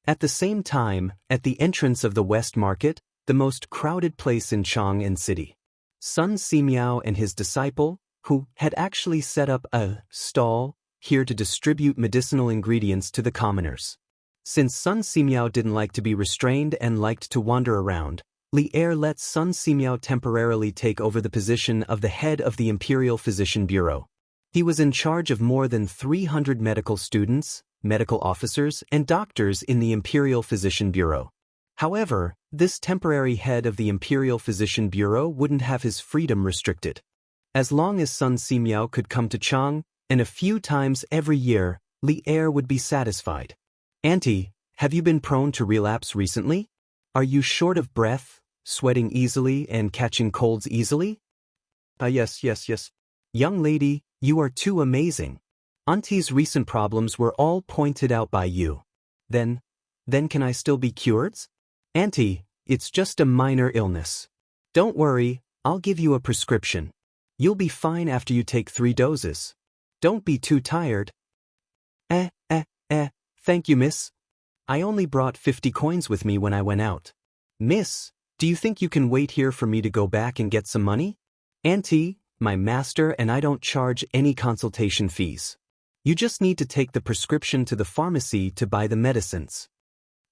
At the same time, at the entrance of the West Market, the most crowded place in Chang and city, Sun Simiao and his disciple, who had actually set up a stall here to distribute medicinal ingredients to the commoners. Since Sun Simiao didn't like to be restrained and liked to wander around, Li Er let Sun Simiao temporarily take over the position of the head of the Imperial Physician Bureau. He was in charge of more than 300 medical students, medical officers, and doctors in the Imperial Physician Bureau. However, this temporary head of the Imperial Physician Bureau wouldn't have his freedom restricted. As long as Sun Simiao could come to Chang, and a few times every year, Li Er would be satisfied. "Auntie, have you been prone to relapse recently? Are you short of breath, sweating easily and catching colds easily?" Yes. "Young lady, you are too amazing. Auntie's recent problems were all pointed out by you. Then can I still be cured?" "Auntie, it's just a minor illness. Don't worry, I'll give you a prescription. You'll be fine after you take 3 doses. Don't be too tired." Thank you, miss. I only brought 50 coins with me when I went out." "Miss, do you think you can wait here for me to go back and get some money?" "Auntie, my master and I don't charge any consultation fees. You just need to take the prescription to the pharmacy to buy the medicines."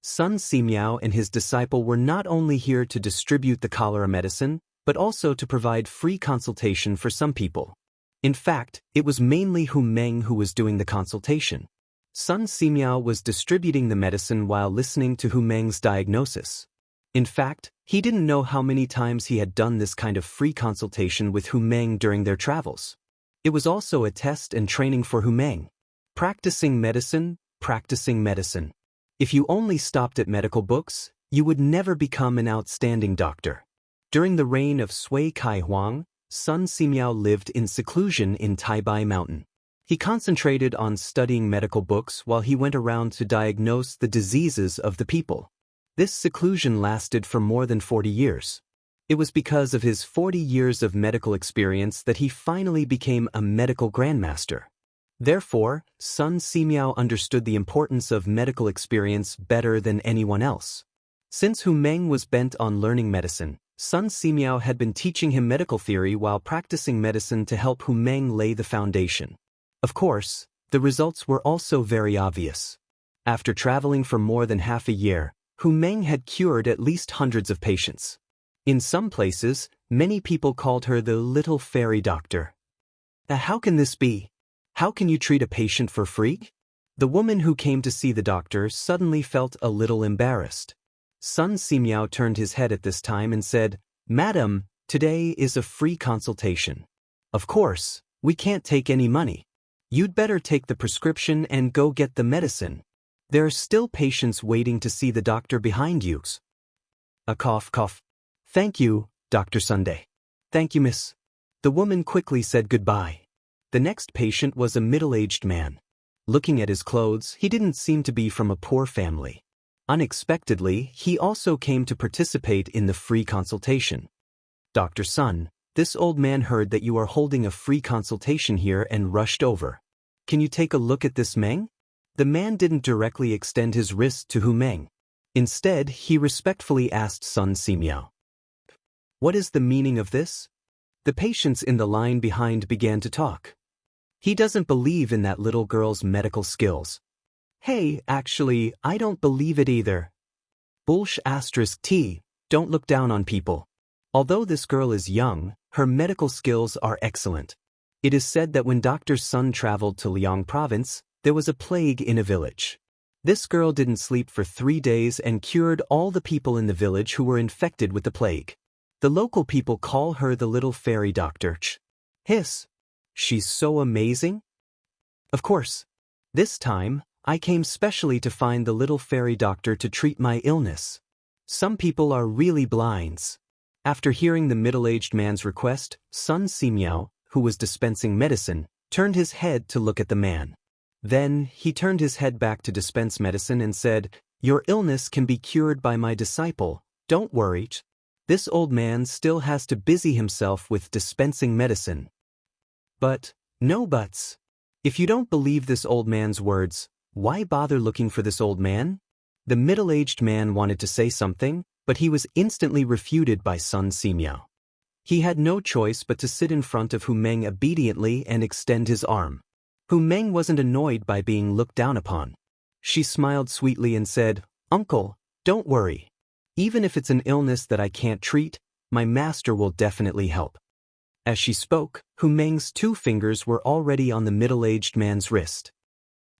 Sun Simiao and his disciple were not only here to distribute the cholera medicine, but also to provide free consultation for some people. In fact, it was mainly Hu Meng who was doing the consultation. Sun Simiao was distributing the medicine while listening to Hu Meng's diagnosis. In fact, he didn't know how many times he had done this kind of free consultation with Hu Meng during their travels. It was also a test and training for Hu Meng. Practicing medicine, practicing medicine. If you only stopped at medical books, you would never become an outstanding doctor. During the reign of Sui Kai Huang, Sun Simiao lived in seclusion in Taibai Mountain. He concentrated on studying medical books while he went around to diagnose the diseases of the people. This seclusion lasted for more than 40 years. It was because of his 40 years of medical experience that he finally became a medical grandmaster. Therefore, Sun Simiao understood the importance of medical experience better than anyone else. Since Hu Meng was bent on learning medicine, Sun Simiao had been teaching him medical theory while practicing medicine to help Hu Meng lay the foundation. Of course, the results were also very obvious. After traveling for more than half a year, Hu Meng had cured at least hundreds of patients. In some places, many people called her the little fairy doctor. How can this be? How can you treat a patient for free? The woman who came to see the doctor suddenly felt a little embarrassed. Sun Simiao turned his head at this time and said, "Madam, today is a free consultation. Of course, we can't take any money. You'd better take the prescription and go get the medicine. There are still patients waiting to see the doctor behind you." A cough, cough. "Thank you, Dr. Sunday." "Thank you, miss." The woman quickly said goodbye. The next patient was a middle-aged man. Looking at his clothes, he didn't seem to be from a poor family. Unexpectedly, he also came to participate in the free consultation. "Dr. Sun, this old man heard that you are holding a free consultation here and rushed over. Can you take a look at this Meng?" The man didn't directly extend his wrist to Hu Meng. Instead, he respectfully asked Sun Simiao, "What is the meaning of this?" The patients in the line behind began to talk. "He doesn't believe in that little girl's medical skills." "Hey, actually, I don't believe it either." *T, don't look down on people. Although this girl is young, her medical skills are excellent. It is said that when Dr. Sun traveled to Liang province, there was a plague in a village. This girl didn't sleep for 3 days and cured all the people in the village who were infected with the plague. The local people call her the little fairy doctor. Hiss. She's so amazing. Of course. This time, I came specially to find the little fairy doctor to treat my illness. Some people are really blinds. After hearing the middle-aged man's request, Sun Simiao, who was dispensing medicine, turned his head to look at the man. Then, he turned his head back to dispense medicine and said, "Your illness can be cured by my disciple, don't worry." This old man still has to busy himself with dispensing medicine. But, no buts. If you don't believe this old man's words, why bother looking for this old man? The middle-aged man wanted to say something, but he was instantly refuted by Sun Simiao. He had no choice but to sit in front of Hu Meng obediently and extend his arm. Hu Meng wasn't annoyed by being looked down upon. She smiled sweetly and said, "Uncle, don't worry. Even if it's an illness that I can't treat, my master will definitely help." As she spoke, Hu Meng's 2 fingers were already on the middle-aged man's wrist.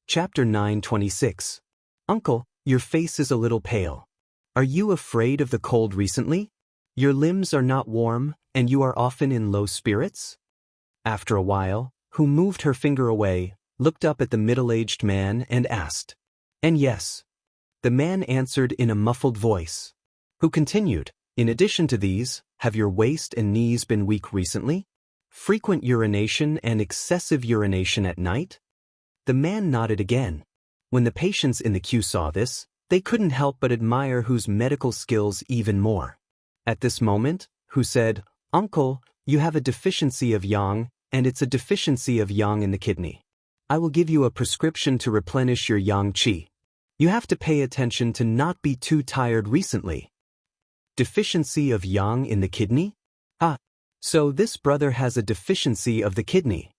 Chapter 9:26. "Uncle, your face is a little pale. Are you afraid of the cold recently? Your limbs are not warm, and you are often in low spirits?" After a while, Hu moved her finger away, looked up at the middle-aged man and asked. "And yes." The man answered in a muffled voice. Hu continued, "In addition to these, have your waist and knees been weak recently? Frequent urination and excessive urination at night?" The man nodded again. When the patients in the queue saw this, they couldn't help but admire Hu's medical skills even more. At this moment, Hu said, "Uncle, you have a deficiency of yang, and it's a deficiency of yang in the kidney. I will give you a prescription to replenish your yang qi. You have to pay attention to not be too tired recently." Deficiency of yang in the kidney? Ah, so this brother has a deficiency of the kidney.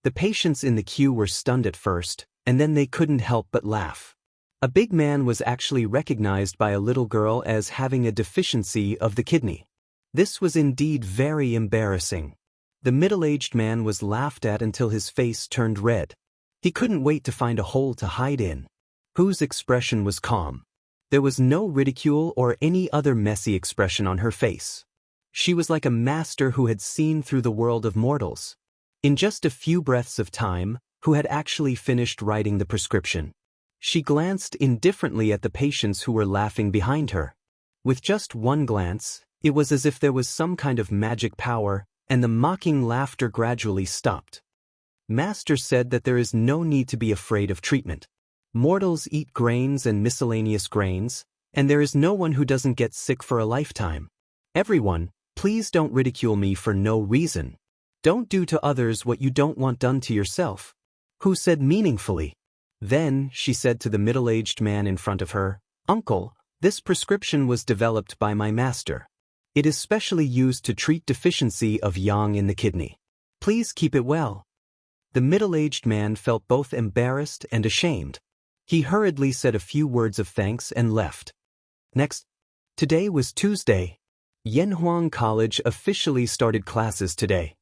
The patients in the queue were stunned at first, and then they couldn't help but laugh. A big man was actually recognized by a little girl as having a deficiency of the kidney. This was indeed very embarrassing. The middle-aged man was laughed at until his face turned red. He couldn't wait to find a hole to hide in. Hu's expression was calm. There was no ridicule or any other messy expression on her face. She was like a master who had seen through the world of mortals. In just a few breaths of time, Hu had actually finished writing the prescription. She glanced indifferently at the patients who were laughing behind her. With just one glance, it was as if there was some kind of magic power, and the mocking laughter gradually stopped. Master said that there is no need to be afraid of treatment. Mortals eat grains and miscellaneous grains, and there is no one who doesn't get sick for a lifetime. Everyone, please don't ridicule me for no reason. Don't do to others what you don't want done to yourself. Hu said meaningfully. Then, she said to the middle-aged man in front of her, Uncle, this prescription was developed by my master. It is specially used to treat deficiency of yang in the kidney. Please keep it well. The middle-aged man felt both embarrassed and ashamed. He hurriedly said a few words of thanks and left. Next. Today was Tuesday. Yanhuang College officially started classes today.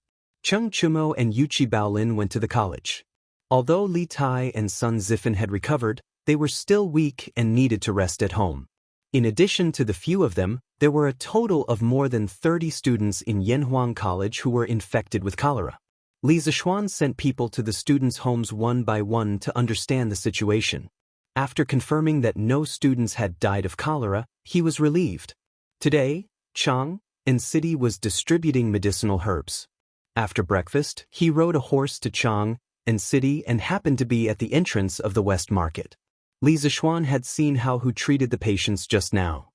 Cheng Chumo and Yuchi Baolin went to the college. Although Li Tai and Sun Zifan had recovered, they were still weak and needed to rest at home. In addition to the few of them, there were a total of more than 30 students in Yanhuang College who were infected with cholera. Li Zishuan sent people to the students' homes one by one to understand the situation. After confirming that no students had died of cholera, he was relieved. Today, Chang and City was distributing medicinal herbs. After breakfast, he rode a horse to Chang and City and happened to be at the entrance of the West Market. Li Zishuan had seen how Hu treated the patients just now.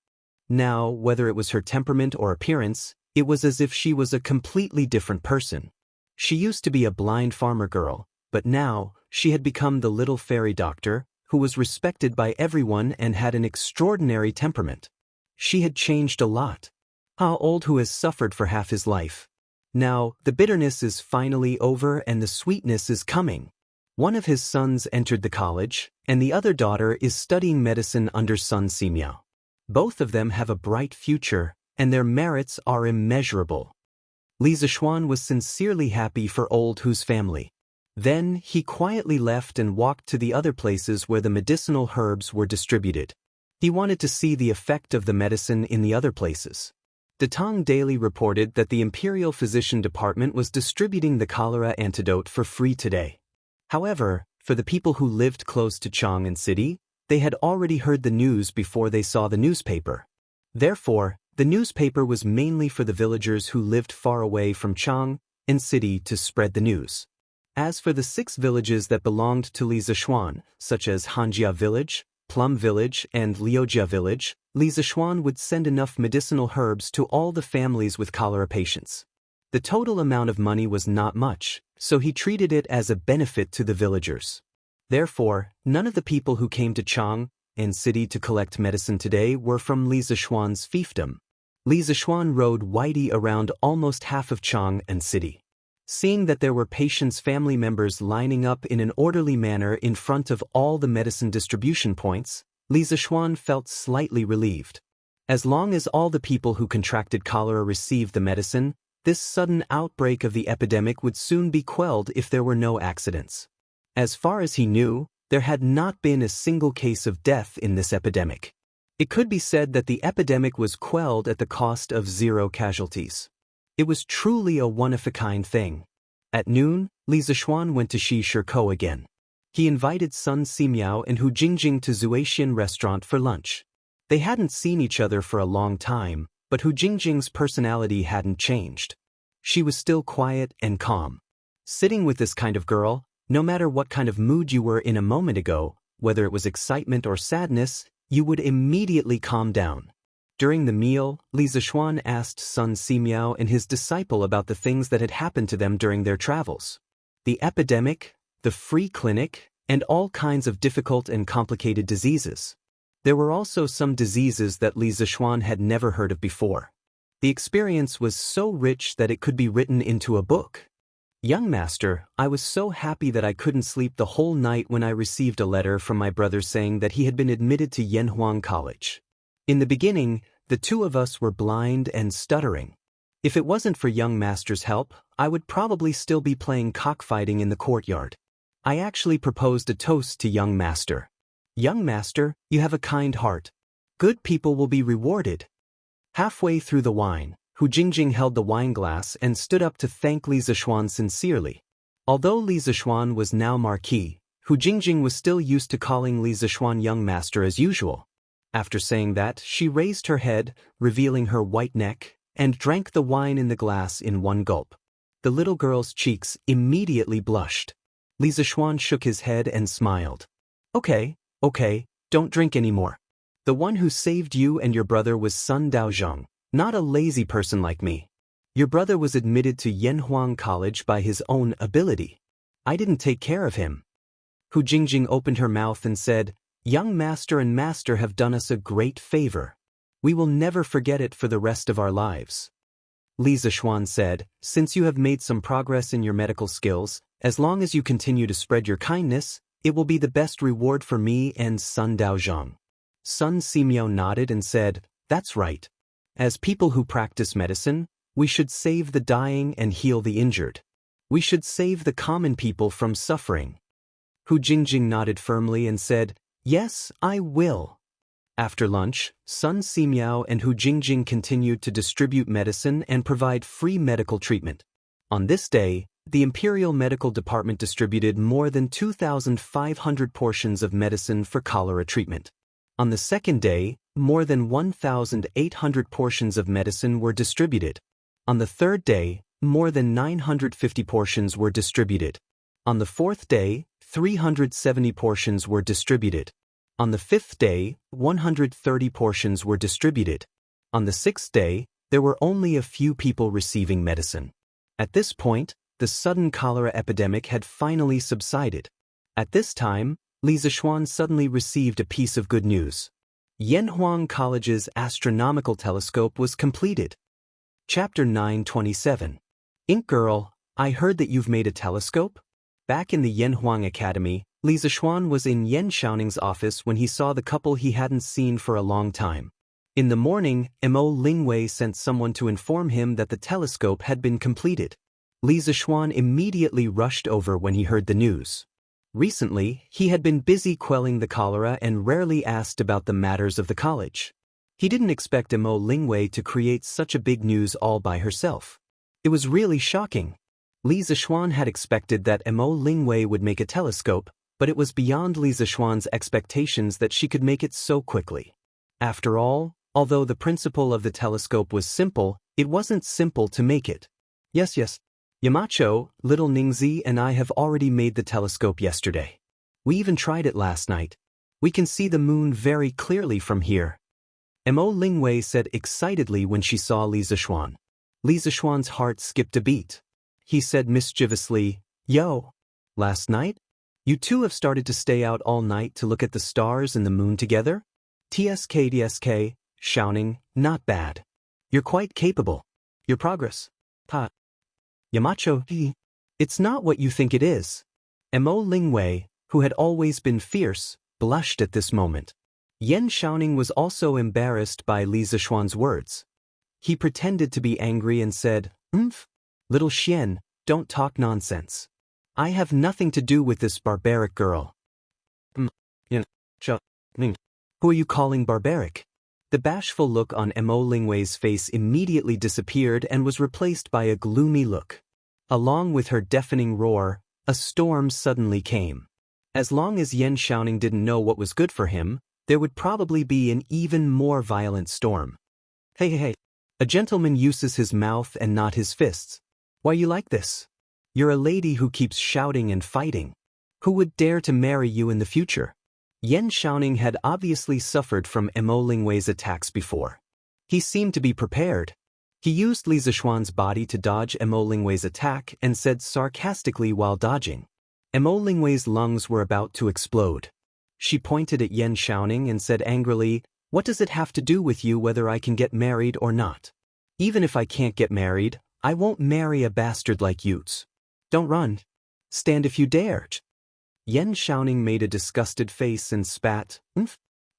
Now, whether it was her temperament or appearance, it was as if she was a completely different person. She used to be a blind farmer girl, but now, she had become the little fairy doctor, who was respected by everyone and had an extraordinary temperament. She had changed a lot. How old Hu has suffered for half his life. Now, the bitterness is finally over and the sweetness is coming. One of his sons entered the college, and the other daughter is studying medicine under Sun Simiao. Both of them have a bright future, and their merits are immeasurable. Li Zishuan was sincerely happy for old Hu's family. Then, he quietly left and walked to the other places where the medicinal herbs were distributed. He wanted to see the effect of the medicine in the other places. The Tang Daily reported that the Imperial Physician Department was distributing the cholera antidote for free today. However, for the people who lived close to Chang and City, they had already heard the news before they saw the newspaper. Therefore, the newspaper was mainly for the villagers who lived far away from Chang and City to spread the news. As for the 6 villages that belonged to Li Zishuan, such as Hanjia Village, Plum Village, and Liujia Village, Li Zishuan would send enough medicinal herbs to all the families with cholera patients. The total amount of money was not much, so he treated it as a benefit to the villagers. Therefore, none of the people who came to Chang and City to collect medicine today were from Li Zishuan's fiefdom. Li Zishuan rode Whitey around almost half of Chang and City. Seeing that there were patients' family members lining up in an orderly manner in front of all the medicine distribution points, Li Zishuan felt slightly relieved. As long as all the people who contracted cholera received the medicine, this sudden outbreak of the epidemic would soon be quelled if there were no accidents. As far as he knew, there had not been a single case of death in this epidemic. It could be said that the epidemic was quelled at the cost of 0 casualties. It was truly a one-of-a-kind thing. At noon, Li Zishuan went to Shi Shirkou again. He invited Sun Simiao and Hu Jingjing to Zuaxian restaurant for lunch. They hadn't seen each other for a long time, but Hu Jingjing's personality hadn't changed. She was still quiet and calm. Sitting with this kind of girl, no matter what kind of mood you were in a moment ago, whether it was excitement or sadness, you would immediately calm down. During the meal, Li Zishuan asked Sun Simiao and his disciple about the things that had happened to them during their travels. The epidemic, the free clinic, and all kinds of difficult and complicated diseases. There were also some diseases that Li Zishuan had never heard of before. The experience was so rich that it could be written into a book. Young master, I was so happy that I couldn't sleep the whole night when I received a letter from my brother saying that he had been admitted to Yanhuang College. In the beginning, the two of us were blind and stuttering. If it wasn't for young master's help, I would probably still be playing cockfighting in the courtyard. I actually proposed a toast to young master. Young master, you have a kind heart. Good people will be rewarded. Halfway through the wine, Hu Jingjing held the wineglass and stood up to thank Li Zishuan sincerely. Although Li Zishuan was now marquis, Hu Jingjing was still used to calling Li Zishuan young master as usual. After saying that, she raised her head, revealing her white neck, and drank the wine in the glass in one gulp. The little girl's cheeks immediately blushed. Li Zishuan shook his head and smiled. Okay, don't drink anymore. The one who saved you and your brother was Sun Daozhong, not a lazy person like me. Your brother was admitted to Yanhuang College by his own ability. I didn't take care of him. Hu Jingjing opened her mouth and said, Young master and master have done us a great favor. We will never forget it for the rest of our lives. Li Zishuan said, Since you have made some progress in your medical skills, as long as you continue to spread your kindness, it will be the best reward for me and Sun Daozhong. Sun Simiao nodded and said, That's right. As people who practice medicine, we should save the dying and heal the injured. We should save the common people from suffering. Hu Jingjing nodded firmly and said, Yes, I will. After lunch, Sun Simiao and Hu Jingjing continued to distribute medicine and provide free medical treatment. On this day, the Imperial Medical Department distributed more than 2,500 portions of medicine for cholera treatment. On the second day, more than 1,800 portions of medicine were distributed. On the third day, more than 950 portions were distributed. On the fourth day, 370 portions were distributed. On the fifth day, 130 portions were distributed. On the sixth day, there were only a few people receiving medicine. At this point, the sudden cholera epidemic had finally subsided. At this time, Li Zishuan suddenly received a piece of good news. Yanhuang College's astronomical telescope was completed. Chapter 927. Ink Girl, I heard that you've made a telescope? Back in the Yanhuang Academy, Li Zishuan was in Yan Xiaoning's office when he saw the couple he hadn't seen for a long time. In the morning, Mo Lingwei sent someone to inform him that the telescope had been completed. Li Zishuan immediately rushed over when he heard the news. Recently, he had been busy quelling the cholera and rarely asked about the matters of the college. He didn't expect Mo Lingwei to create such a big news all by herself. It was really shocking. Li Zishuan had expected that Mo Lingwei would make a telescope, but it was beyond Li Zishuan's expectations that she could make it so quickly. After all, although the principle of the telescope was simple, it wasn't simple to make it. Yes. Yamacho, little Ningzi and I have already made the telescope yesterday. We even tried it last night. We can see the moon very clearly from here. Mo Lingwei said excitedly when she saw Li Zishuan. Li Zishuan's heart skipped a beat. He said mischievously, Yo! Last night? You two have started to stay out all night to look at the stars and the moon together? TSK, shouting, not bad. You're quite capable. Your progress. Yamacho, it's not what you think it is. Mo Lingwei, who had always been fierce, blushed at this moment. Yan Xiaoning was also embarrassed by Li Zishuan's words. He pretended to be angry and said, Little Xian, don't talk nonsense. I have nothing to do with this barbaric girl. Who are you calling barbaric? The bashful look on Mo Lingwei's face immediately disappeared and was replaced by a gloomy look. Along with her deafening roar, a storm suddenly came. As long as Yan Xiaoning didn't know what was good for him, there would probably be an even more violent storm. Hey. A gentleman uses his mouth and not his fists. Why you like this? You're a lady who keeps shouting and fighting. Who would dare to marry you in the future? Yan Xiaoning had obviously suffered from Mo Lingwei's attacks before. He seemed to be prepared. He used Li Zishuan's body to dodge Mo Lingwei's attack and said sarcastically while dodging. Mo Lingwei's lungs were about to explode. She pointed at Yan Xiaoning and said angrily, What does it have to do with you whether I can get married or not? Even if I can't get married, I won't marry a bastard like you. Don't run. Stand if you dare. Yan Xiaoning made a disgusted face and spat,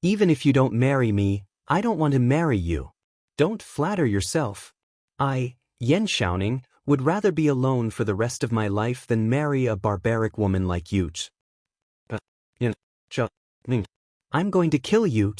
Even if you don't marry me, I don't want to marry you. Don't flatter yourself. Yan Xiaoning, would rather be alone for the rest of my life than marry a barbaric woman like you. I'm going to kill you.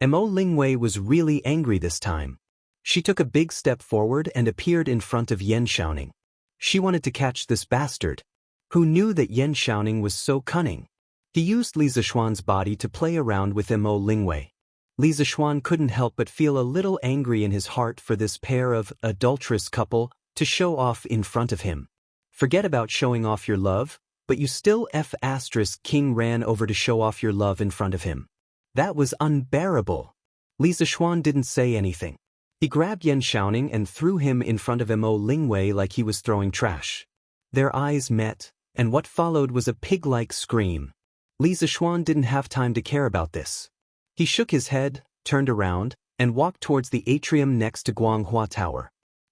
Mo Lingwei was really angry this time. She took a big step forward and appeared in front of Yan Xiaoning. She wanted to catch this bastard. Who knew that Yan Xiaoning was so cunning? He used Li Zishuan's body to play around with Mo Lingwei. Li Zishuan couldn't help but feel a little angry in his heart for this pair of adulterous couple to show off in front of him. Forget about showing off your love, but you still King ran over to show off your love in front of him. That was unbearable. Li Zishuan didn't say anything. He grabbed Yan Xiaoning and threw him in front of Mo Lingwei like he was throwing trash. Their eyes met, and what followed was a pig-like scream. Li Zishuan didn't have time to care about this. He shook his head, turned around, and walked towards the atrium next to Guanghua Tower.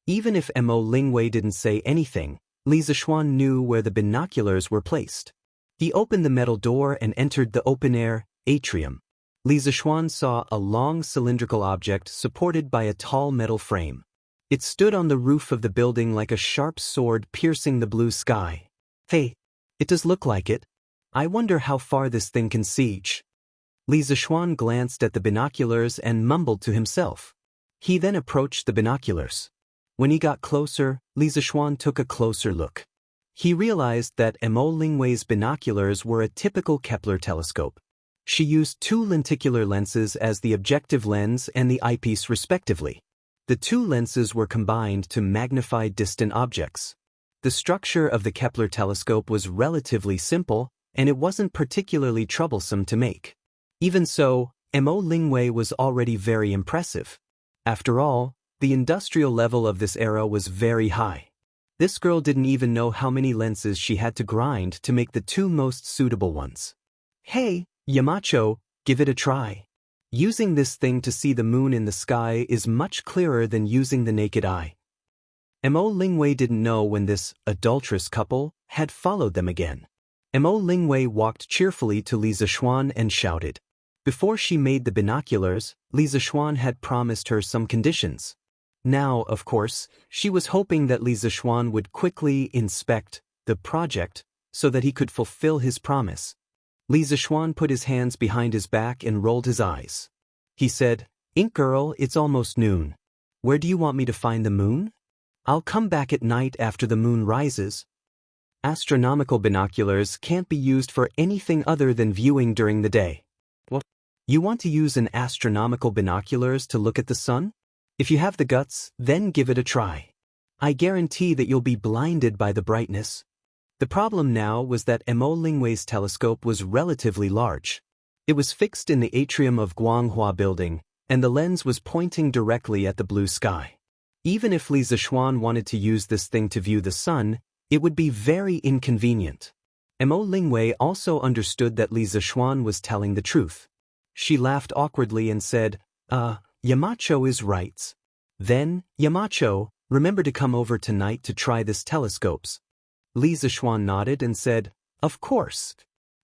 Even if Mo Lingwei didn't say anything, Li Zishuan knew where the binoculars were placed. He opened the metal door and entered the open-air atrium. Li Zishuan saw a long cylindrical object supported by a tall metal frame. It stood on the roof of the building like a sharp sword piercing the blue sky. Hey, it does look like it. I wonder how far this thing can see. Li Zishuan glanced at the binoculars and mumbled to himself. He then approached the binoculars. When he got closer, Li Zishuan took a closer look. He realized that Mo Lingwei's binoculars were a typical Kepler telescope. She used two lenticular lenses as the objective lens and the eyepiece respectively. The two lenses were combined to magnify distant objects. The structure of the Kepler telescope was relatively simple, and it wasn't particularly troublesome to make. Even so, Mo Lingwei was already very impressive. After all, the industrial level of this era was very high. This girl didn't even know how many lenses she had to grind to make the two most suitable ones. Hey, Yamacho, give it a try. Using this thing to see the moon in the sky is much clearer than using the naked eye. Mo Lingwei didn't know when this adulterous couple had followed them again. Mo Lingwei walked cheerfully to Li Zishuan and shouted. Before she made the binoculars, Li Zishuan had promised her some conditions. Now, of course, she was hoping that Li Zishuan would quickly inspect the project so that he could fulfill his promise. Li Zishuan put his hands behind his back and rolled his eyes. He said, "Ink girl, it's almost noon. Where do you want me to find the moon? I'll come back at night after the moon rises." Astronomical binoculars can't be used for anything other than viewing during the day. What? You want to use an astronomical binoculars to look at the sun? If you have the guts, then give it a try. I guarantee that you'll be blinded by the brightness. The problem now was that Mo Lingwei's telescope was relatively large. It was fixed in the atrium of Guanghua building, and the lens was pointing directly at the blue sky. Even if Li Zishuan wanted to use this thing to view the sun, it would be very inconvenient. Mo Lingwei also understood that Li Zishuan was telling the truth. She laughed awkwardly and said, Yamacho is right. Then, Yamacho, remember to come over tonight to try this telescopes. Li Zishuan nodded and said, Of course.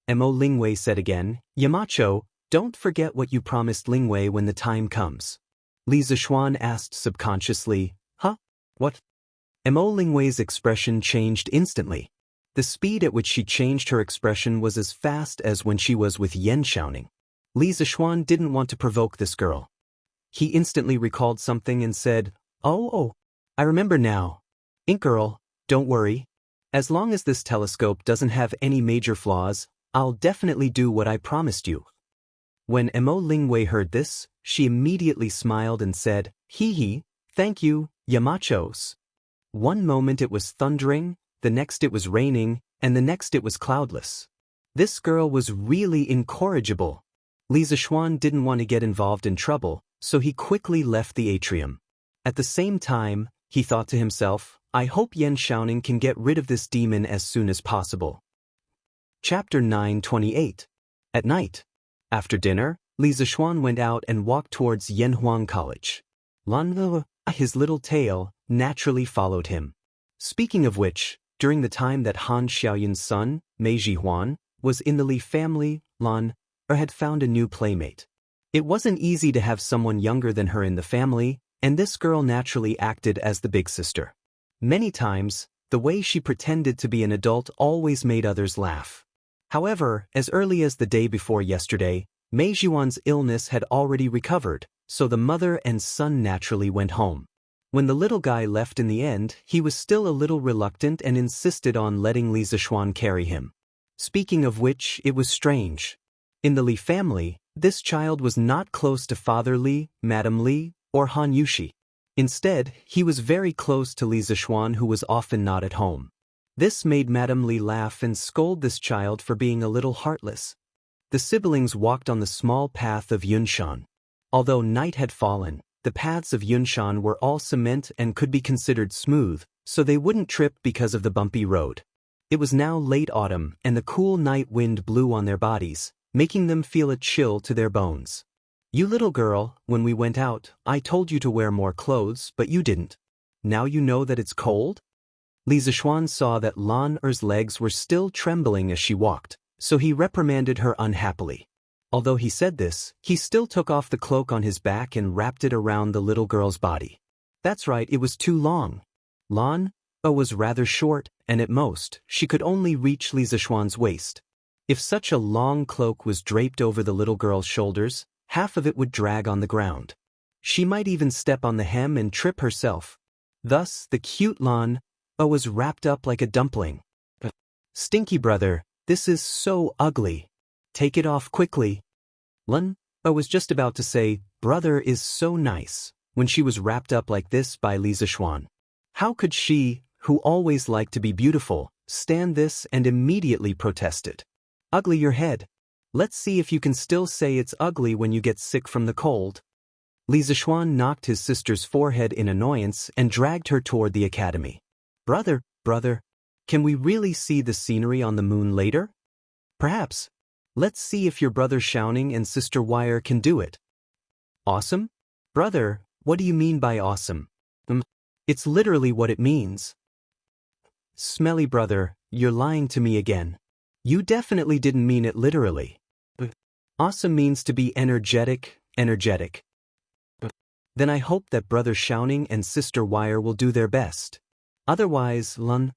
Mo Lingwei said again, Yamacho, don't forget what you promised Lingwei when the time comes. Li Zishuan asked subconsciously, Huh? What? Mo Lingwei's expression changed instantly. The speed at which she changed her expression was as fast as when she was with Yan Xiaoning. Li Zishuan didn't want to provoke this girl. He instantly recalled something and said, Oh, I remember now. Ink girl, don't worry. As long as this telescope doesn't have any major flaws, I'll definitely do what I promised you. When Mo Lingwei heard this, she immediately smiled and said, Hee, thank you, Yamachos. One moment it was thundering, the next it was raining, and the next it was cloudless. This girl was really incorrigible. Li Zishuan didn't want to get involved in trouble, so he quickly left the atrium. At the same time, he thought to himself, I hope Yan Xiaoning can get rid of this demon as soon as possible. Chapter 928. At night. After dinner, Li Zishuan went out and walked towards Yanhuang College. Lan, his little tail, naturally followed him. Speaking of which, during the time that Han Xiaoyun's son, Mei Jihuan, was in the Li family, Lan had found a new playmate. It wasn't easy to have someone younger than her in the family, and this girl naturally acted as the big sister. Many times, the way she pretended to be an adult always made others laugh. However, as early as the day before yesterday, Mei Zhuan's illness had already recovered, so the mother and son naturally went home. When the little guy left in the end, he was still a little reluctant and insisted on letting Li Zishuan carry him. Speaking of which, it was strange. In the Li family, this child was not close to Father Li, Madam Li, or Han Yushi. Instead, he was very close to Li Zishuan, who was often not at home. This made Madam Li laugh and scold this child for being a little heartless. The siblings walked on the small path of Yunshan. Although night had fallen, the paths of Yunshan were all cement and could be considered smooth, so they wouldn't trip because of the bumpy road. It was now late autumn and the cool night wind blew on their bodies, making them feel a chill to their bones. You little girl, when we went out, I told you to wear more clothes, but you didn't. Now you know that it's cold? Li Zishuan saw that Lan Er's legs were still trembling as she walked, so he reprimanded her unhappily. Although he said this, he still took off the cloak on his back and wrapped it around the little girl's body. That's right, it was too long. Lan Er was rather short, and at most, she could only reach Li Zishuan's waist. If such a long cloak was draped over the little girl's shoulders, half of it would drag on the ground. She might even step on the hem and trip herself. Thus, the cute Lan Er was wrapped up like a dumpling. Stinky brother, this is so ugly. Take it off quickly. Lan Er was just about to say, brother is so nice, when she was wrapped up like this by Li Zishuan. How could she, who always liked to be beautiful, stand this and immediately protested? Ugly your head. Let's see if you can still say it's ugly when you get sick from the cold. Li Zishuan knocked his sister's forehead in annoyance and dragged her toward the academy. Brother, can we really see the scenery on the moon later? Perhaps. Let's see if your brother Xiaoning and sister Wire can do it. Awesome? Brother, what do you mean by awesome? It's literally what it means. Smelly brother, you're lying to me again. You definitely didn't mean it literally. Awesome means to be energetic. Then I hope that brother Xiaoning and sister Wire will do their best. Otherwise, Lan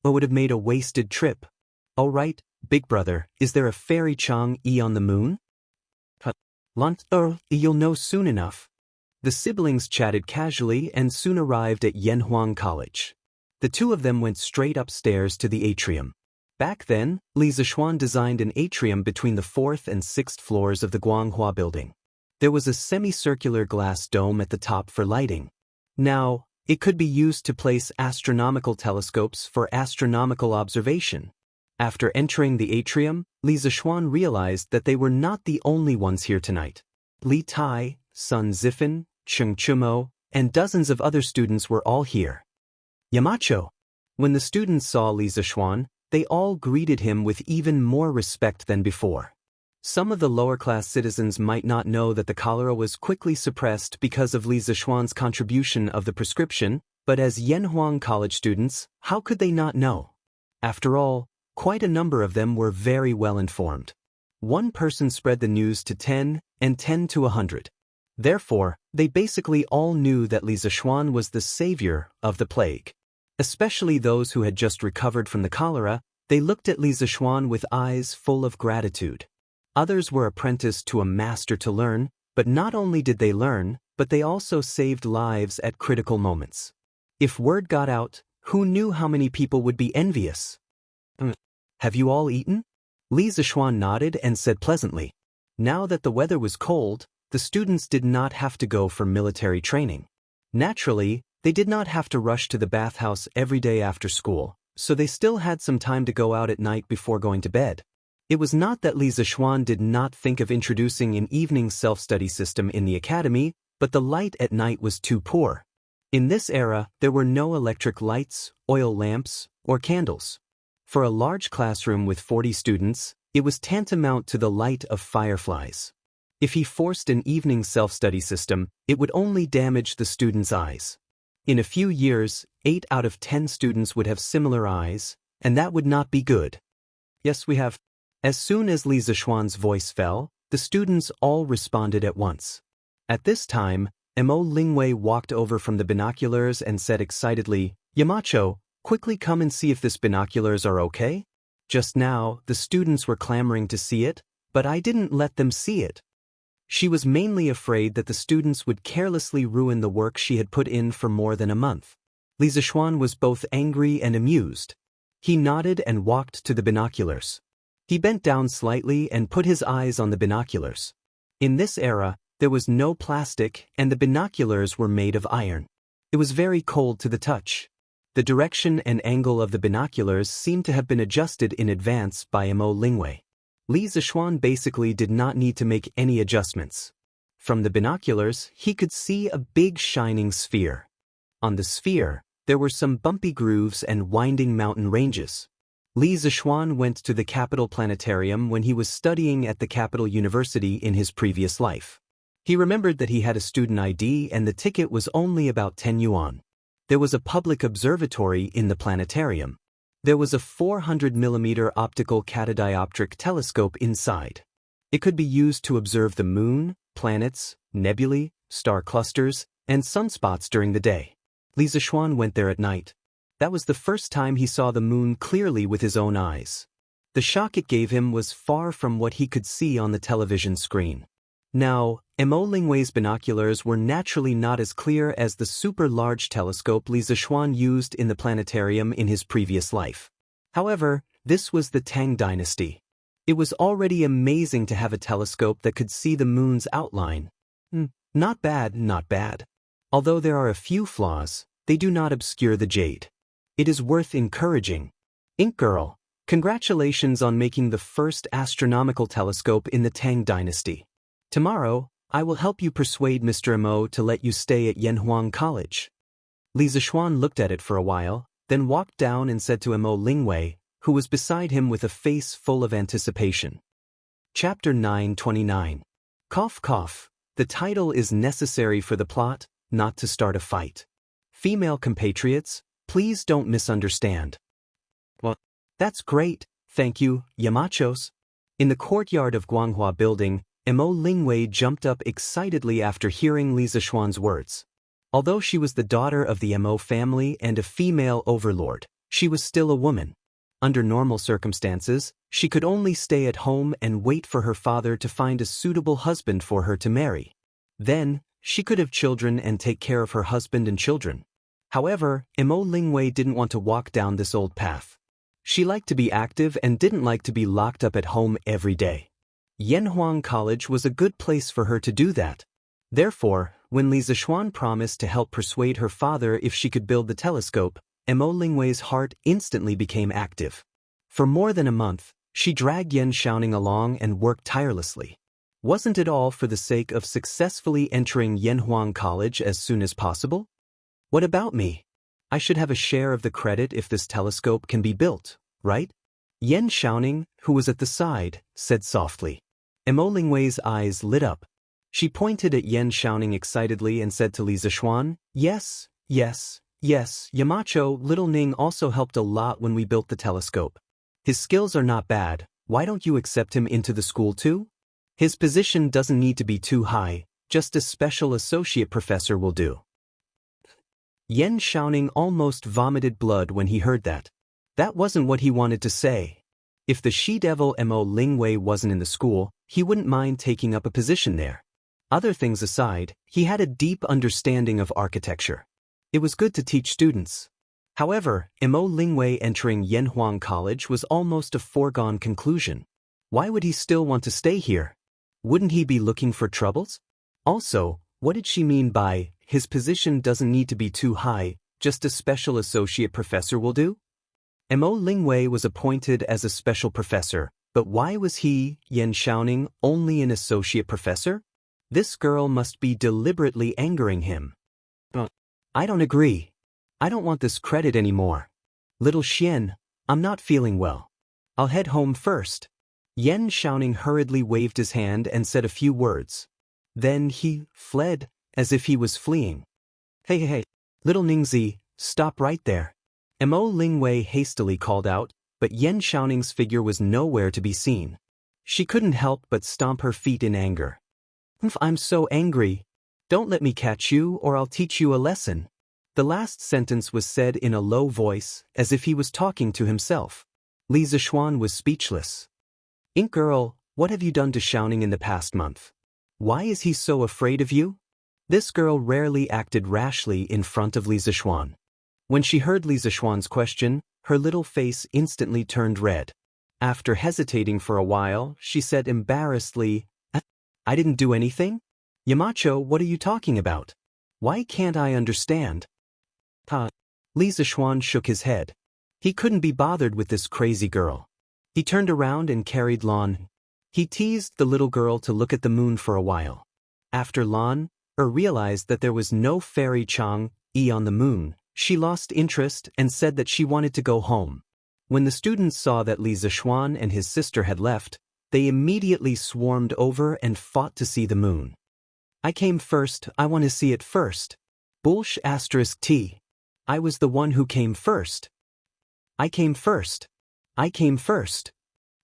Er would have made a wasted trip. All right, big brother, is there a fairy Chang'e on the moon? Lan Er, you'll know soon enough. The siblings chatted casually and soon arrived at Yanhuang College. The two of them went straight upstairs to the atrium. Back then, Li Zishuan designed an atrium between the 4th and 6th floors of the Guanghua building. There was a semicircular glass dome at the top for lighting. Now, it could be used to place astronomical telescopes for astronomical observation. After entering the atrium, Li Zishuan realized that they were not the only ones here tonight. Li Tai, Sun Zifan, Cheng Chumo, and dozens of other students were all here. Yamacho. When the students saw Li Zishuan, they all greeted him with even more respect than before. Some of the lower-class citizens might not know that the cholera was quickly suppressed because of Li Zishuan's contribution of the prescription, but as Yanhuang College students, how could they not know? After all, quite a number of them were very well informed. One person spread the news to 10, and 10 to 100. Therefore, they basically all knew that Li Zishuan was the savior of the plague. Especially those who had just recovered from the cholera, they looked at Li Zishuan with eyes full of gratitude. Others were apprenticed to a master to learn, but not only did they learn, but they also saved lives at critical moments. If word got out, who knew how many people would be envious? Have you all eaten? Li Zishuan nodded and said pleasantly. Now that the weather was cold, the students did not have to go for military training. Naturally, they did not have to rush to the bathhouse every day after school, so they still had some time to go out at night before going to bed. It was not that Li Zishuan did not think of introducing an evening self-study system in the academy, but the light at night was too poor. In this era, there were no electric lights, oil lamps, or candles. For a large classroom with 40 students, it was tantamount to the light of fireflies. If he forced an evening self-study system, it would only damage the students' eyes. In a few years, 8 out of 10 students would have similar eyes, and that would not be good. Yes, we have. As soon as Li Zishuan's voice fell, the students all responded at once. At this time, Mo Lingwei walked over from the binoculars and said excitedly, Yamacho, quickly come and see if this binoculars are okay? Just now, the students were clamoring to see it, but I didn't let them see it. She was mainly afraid that the students would carelessly ruin the work she had put in for more than a month. Li Zishuan was both angry and amused. He nodded and walked to the binoculars. He bent down slightly and put his eyes on the binoculars. In this era, there was no plastic and the binoculars were made of iron. It was very cold to the touch. The direction and angle of the binoculars seemed to have been adjusted in advance by Mo Lingwei. Li Zishuan basically did not need to make any adjustments. From the binoculars, he could see a big shining sphere. On the sphere, there were some bumpy grooves and winding mountain ranges. Li Zishuan went to the Capital Planetarium when he was studying at the Capital University in his previous life. He remembered that he had a student ID and the ticket was only about 10 yuan. There was a public observatory in the planetarium. There was a 400mm optical catadioptric telescope inside. It could be used to observe the moon, planets, nebulae, star clusters, and sunspots during the day. Li Zishuan went there at night. That was the first time he saw the moon clearly with his own eyes. The shock it gave him was far from what he could see on the television screen. Now, Mo Lingwei's binoculars were naturally not as clear as the super-large telescope Li Zishuan used in the planetarium in his previous life. However, this was the Tang dynasty. It was already amazing to have a telescope that could see the moon's outline. Not bad, not bad. Although there are a few flaws, they do not obscure the jade. It is worth encouraging. Ink Girl, congratulations on making the first astronomical telescope in the Tang dynasty. Tomorrow, I will help you persuade Mr. Mo to let you stay at Yanhuang College. Li Zishuan looked at it for a while, then walked down and said to Mo Lingwei, who was beside him with a face full of anticipation. Chapter 929. Cough cough. The title is necessary for the plot, not to start a fight. Female compatriots, please don't misunderstand. Well, that's great, thank you, Yamachos. In the courtyard of Guanghua Building, Mo Lingwei jumped up excitedly after hearing Li Zishuan's words. Although she was the daughter of the Mo family and a female overlord, she was still a woman. Under normal circumstances, she could only stay at home and wait for her father to find a suitable husband for her to marry. Then, she could have children and take care of her husband and children. However, Mo Lingwei didn't want to walk down this old path. She liked to be active and didn't like to be locked up at home every day. Yanhuang College was a good place for her to do that. Therefore, when Li Zishuan promised to help persuade her father if she could build the telescope, Mo Lingwei's heart instantly became active. For more than a month, she dragged Yan Shaoning along and worked tirelessly. Wasn't it all for the sake of successfully entering Yanhuang College as soon as possible? What about me? I should have a share of the credit if this telescope can be built, right? Yan Shaoning, who was at the side, said softly. Mo Lingwei's eyes lit up. She pointed at Yan Shaoning excitedly and said to Li Zishuan, Yes, yes, yes, Yamacho, little Ning also helped a lot when we built the telescope. His skills are not bad, why don't you accept him into the school too? His position doesn't need to be too high, just a special associate professor will do. Yan Shaoning almost vomited blood when he heard that. That wasn't what he wanted to say. If the she-devil Mo Lingwei wasn't in the school, he wouldn't mind taking up a position there. Other things aside, he had a deep understanding of architecture. It was good to teach students. However, Mo Lingwei entering Yanhuang College was almost a foregone conclusion. Why would he still want to stay here? Wouldn't he be looking for troubles? Also, what did she mean by, his position doesn't need to be too high, just a special associate professor will do? Mo Lingwei was appointed as a special professor, but why was he, Yan Shaoning, only an associate professor? This girl must be deliberately angering him. I don't agree. I don't want this credit anymore. Little Xian, I'm not feeling well. I'll head home first. Yan Shaoning hurriedly waved his hand and said a few words. Then he fled, as if he was fleeing. Hey, little Ningzi, stop right there. Mo Lingwei hastily called out, but Yan Shaoning's figure was nowhere to be seen. She couldn't help but stomp her feet in anger. I'm so angry. Don't let me catch you or I'll teach you a lesson. The last sentence was said in a low voice, as if he was talking to himself. Li Zishuan was speechless. "Ink girl, what have you done to Xiaoning in the past month? Why is he so afraid of you?" This girl rarely acted rashly in front of Li Zishuan. When she heard Li Zishuan's question, her little face instantly turned red. After hesitating for a while, she said embarrassedly, "I didn't do anything? Yamacho, what are you talking about? Why can't I understand?" Li Zishuan shook his head. He couldn't be bothered with this crazy girl. He turned around and carried Lan. He teased the little girl to look at the moon for a while. After Lan realized that there was no fairy Chang'e on the moon, she lost interest and said that she wanted to go home. When the students saw that Li Zishuan and his sister had left, they immediately swarmed over and fought to see the moon. "I came first, I want to see it first. Bullsh *T. I was the one who came first. I came first. I came first."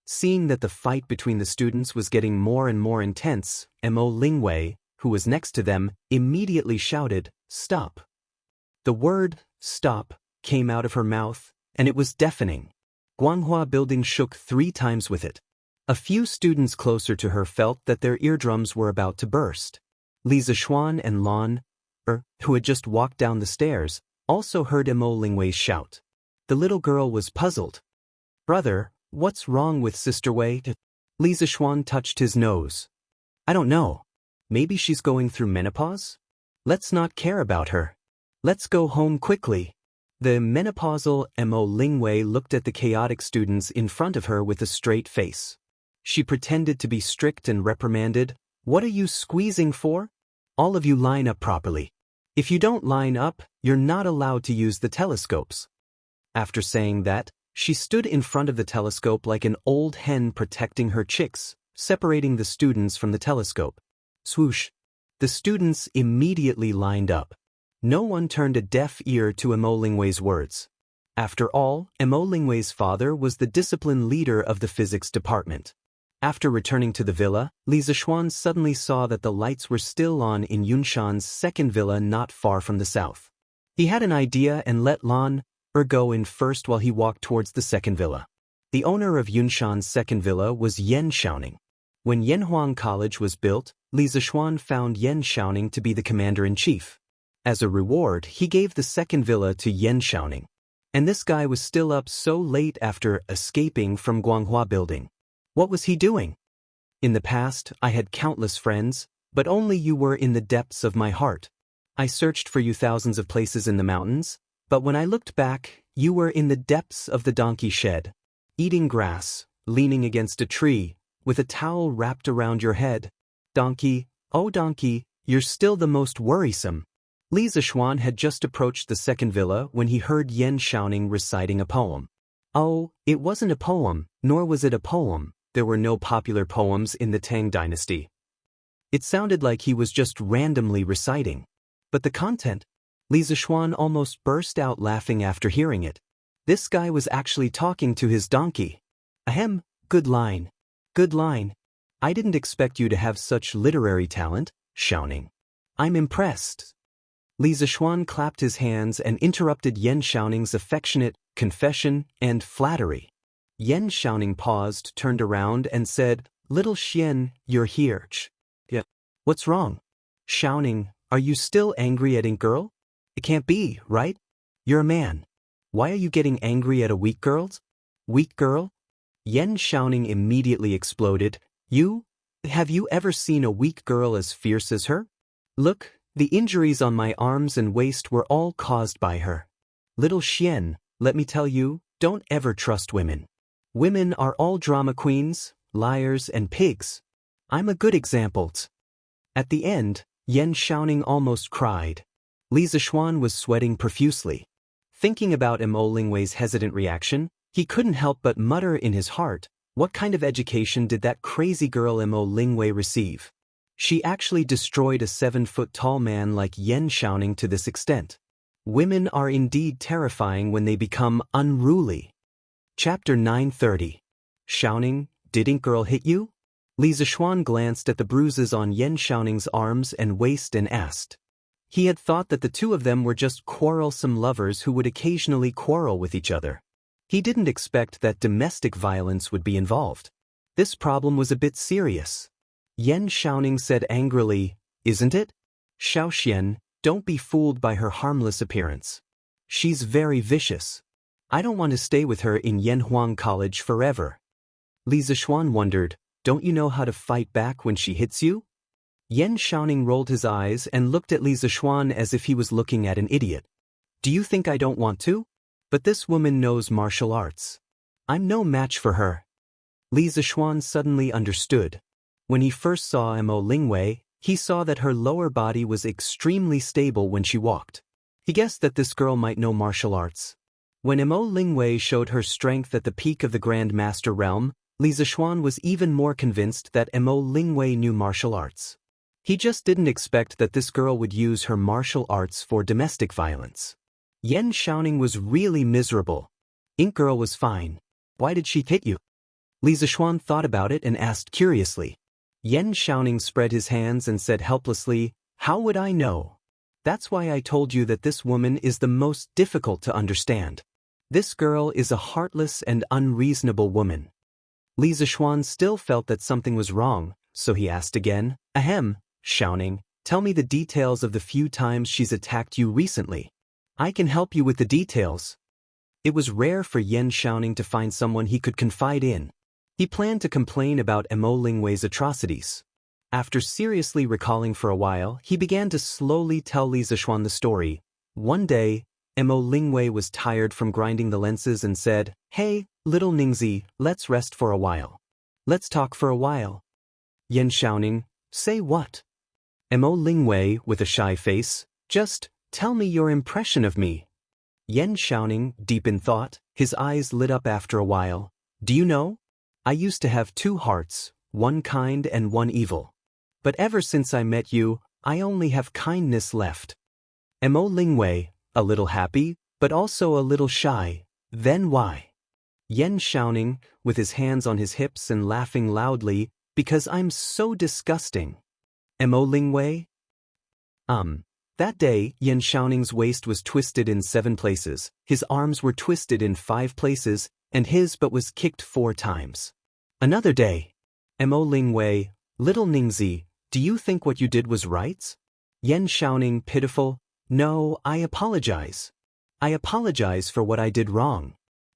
Seeing that the fight between the students was getting more and more intense, Mo Lingwei, who was next to them, immediately shouted, "Stop." The word, "stop," came out of her mouth, and it was deafening. Guanghua Building shook 3 times with it. A few students closer to her felt that their eardrums were about to burst. Li Zishuan and Lan, who had just walked down the stairs, also heard Mo Lingwei's shout. The little girl was puzzled. "Brother, what's wrong with Sister Wei?" Li Zishuan touched his nose. "I don't know. Maybe she's going through menopause? Let's not care about her. Let's go home quickly." The menopausal Mo Lingwei looked at the chaotic students in front of her with a straight face. She pretended to be strict and reprimanded. "What are you squeezing for? All of you line up properly. If you don't line up, you're not allowed to use the telescopes." After saying that, she stood in front of the telescope like an old hen protecting her chicks, separating the students from the telescope. Swoosh! The students immediately lined up. No one turned a deaf ear to Mo Lingwei's words. After all, Mo Lingwei's father was the discipline leader of the physics department. After returning to the villa, Li Zishuan suddenly saw that the lights were still on in Yunshan's second villa not far from the south. He had an idea and let Lan go in first while he walked towards the second villa. The owner of Yunshan's second villa was Yan Xiaoning. When Yanhuang College was built, Li Zishuan found Yan Xiaoning to be the commander-in-chief. As a reward, he gave the second villa to Yan Xiaoning. And this guy was still up so late after escaping from Guanghua Building. What was he doing? "In the past, I had countless friends, but only you were in the depths of my heart. I searched for you thousands of places in the mountains, but when I looked back, you were in the depths of the donkey shed, eating grass, leaning against a tree, with a towel wrapped around your head. Donkey, oh donkey, you're still the most worrisome." Li Zishuan had just approached the second villa when he heard Yan Xiaoning reciting a poem. Oh, it wasn't a poem, nor was it a poem. There were no popular poems in the Tang dynasty. It sounded like he was just randomly reciting. But the content? Li Zishuan almost burst out laughing after hearing it. This guy was actually talking to his donkey. Ahem, good line. Good line. I didn't expect you to have such literary talent, Xiaoning. I'm impressed. Li Zishuan clapped his hands and interrupted Yan Xiaoning's affectionate confession and flattery. Yan Xiaoning paused, turned around, and said, "Little Xian, you're here." Yeah. What's wrong? Xiaoning, are you still angry at Ink Girl? It can't be, right? You're a man. Why are you getting angry at a weak girl? Weak girl? Yan Xiaoning immediately exploded. Have you ever seen a weak girl as fierce as her? Look, the injuries on my arms and waist were all caused by her. Little Xian, let me tell you, don't ever trust women. Women are all drama queens, liars, and pigs. I'm a good example. At the end, Yan Xiaoning almost cried. Li Zishuan was sweating profusely. Thinking about Mo Lingwei's hesitant reaction, he couldn't help but mutter in his heart, what kind of education did that crazy girl Mo Lingwei receive? She actually destroyed a 7-foot-tall man like Yan Xiaoning to this extent. Women are indeed terrifying when they become unruly. Chapter 930. Xiaoning, did Ink Girl hit you? Li Zishuan glanced at the bruises on Yan Xiaoning's arms and waist and asked. He had thought that the two of them were just quarrelsome lovers who would occasionally quarrel with each other. He didn't expect that domestic violence would be involved. This problem was a bit serious. Yan Xiaoning said angrily, "Isn't it? Xiaoxian, don't be fooled by her harmless appearance. She's very vicious. I don't want to stay with her in Yanhuang College forever." Li Zishuan wondered, "Don't you know how to fight back when she hits you?" Yan Xiaoning rolled his eyes and looked at Li Zishuan as if he was looking at an idiot. "Do you think I don't want to? But this woman knows martial arts. I'm no match for her." Li Zishuan suddenly understood. When he first saw Mo Lingwei, he saw that her lower body was extremely stable when she walked. He guessed that this girl might know martial arts. When Mo Lingwei showed her strength at the peak of the Grand Master realm, Li Zishuan was even more convinced that Mo Lingwei knew martial arts. He just didn't expect that this girl would use her martial arts for domestic violence. Yan Xiaoning was really miserable. Ink Girl was fine. Why did she hit you? Li Zishuan thought about it and asked curiously. Yan Xiaoning spread his hands and said helplessly, "How would I know? That's why I told you that this woman is the most difficult to understand. This girl is a heartless and unreasonable woman." Li Zishuan still felt that something was wrong, so he asked again, "Ahem, Xiaoning, tell me the details of the few times she's attacked you recently. I can help you with the details." It was rare for Yan Xiaoning to find someone he could confide in. He planned to complain about Mo Lingwei's atrocities. After seriously recalling for a while, he began to slowly tell Li Zishuan the story. One day, Mo Lingwei was tired from grinding the lenses and said, "Hey, little Ningzi, let's rest for a while. Let's talk for a while." Yan Xiaoning, "Say what?" Mo Lingwei, with a shy face, "Just tell me your impression of me." Yan Xiaoning, deep in thought, his eyes lit up after a while. "Do you know? I used to have two hearts, one kind and one evil. But ever since I met you, I only have kindness left." Mo Lingwei, a little happy, but also a little shy. "Then why?" Yan Xiaoning, with his hands on his hips and laughing loudly, "Because I'm so disgusting." Mo Lingwei? That day, Yan Xiaoning's waist was twisted in 7 places, his arms were twisted in 5 places, and his butt was kicked 4 times. Another day. Mo Lingwei, "Little Ningzi, do you think what you did was right?" Yan Xiaoning, pitiful, "No, I apologize. I apologize for what I did wrong.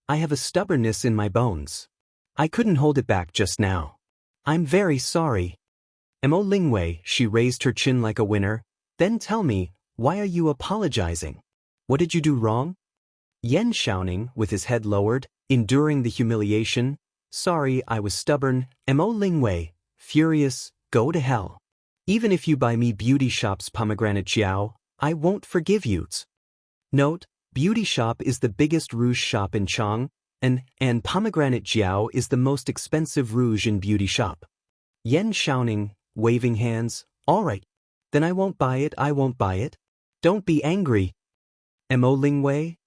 I have a stubbornness in my bones. I couldn't hold it back just now. I'm very sorry." Mo Lingwei, she raised her chin like a winner, "Then tell me, why are you apologizing? What did you do wrong?" Yan Xiaoning, with his head lowered, enduring the humiliation, "Sorry, I was stubborn." Mo Lingwei, furious, "Go to hell. Even if you buy me Beauty Shop's pomegranate jiao, I won't forgive you." Note, Beauty Shop is the biggest rouge shop in Chang, and pomegranate jiao is the most expensive rouge in Beauty Shop. Yan Xiaoning, waving hands, "All right. Then I won't buy it, I won't buy it. Don't be angry." Mo Lingwei?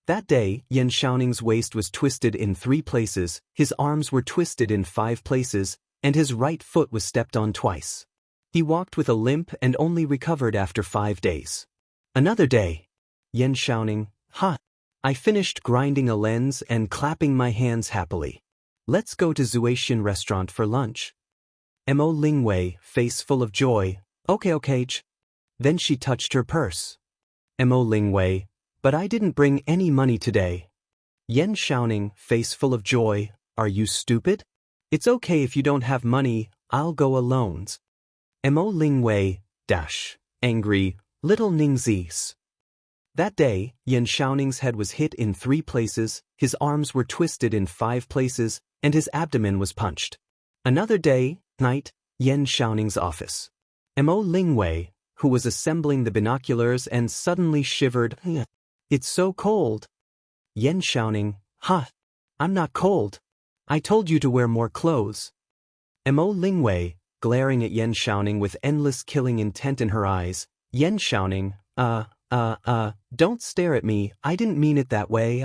That day, Yan Xiaoning's waist was twisted in 3 places, his arms were twisted in 5 places, and his right foot was stepped on twice. He walked with a limp and only recovered after 5 days. Another day. Yan Xiaoning, I finished grinding a lens and clapping my hands happily. Let's go to Zuaxian restaurant for lunch. Mo Lingwei, face full of joy, Okay. Then she touched her purse. Mo Lingwei, "But I didn't bring any money today." Yan Xiaoning, face full of joy, "Are you stupid? It's okay if you don't have money, I'll go alone." Mo Lingwei, angry, "Little Ningzi's." That day, Yan Xiaoning's head was hit in 3 places, his arms were twisted in 5 places, and his abdomen was punched. Another day, night, Yan Xiaoning's office. Mo Lingwei, who was assembling the binoculars and suddenly shivered, "It's so cold." Yan Xiaoning, I'm not cold. I told you to wear more clothes." Mo Lingwei, glaring at Yan Xiaoning with endless killing intent in her eyes, Yan Xiaoning, don't stare at me, I didn't mean it that way,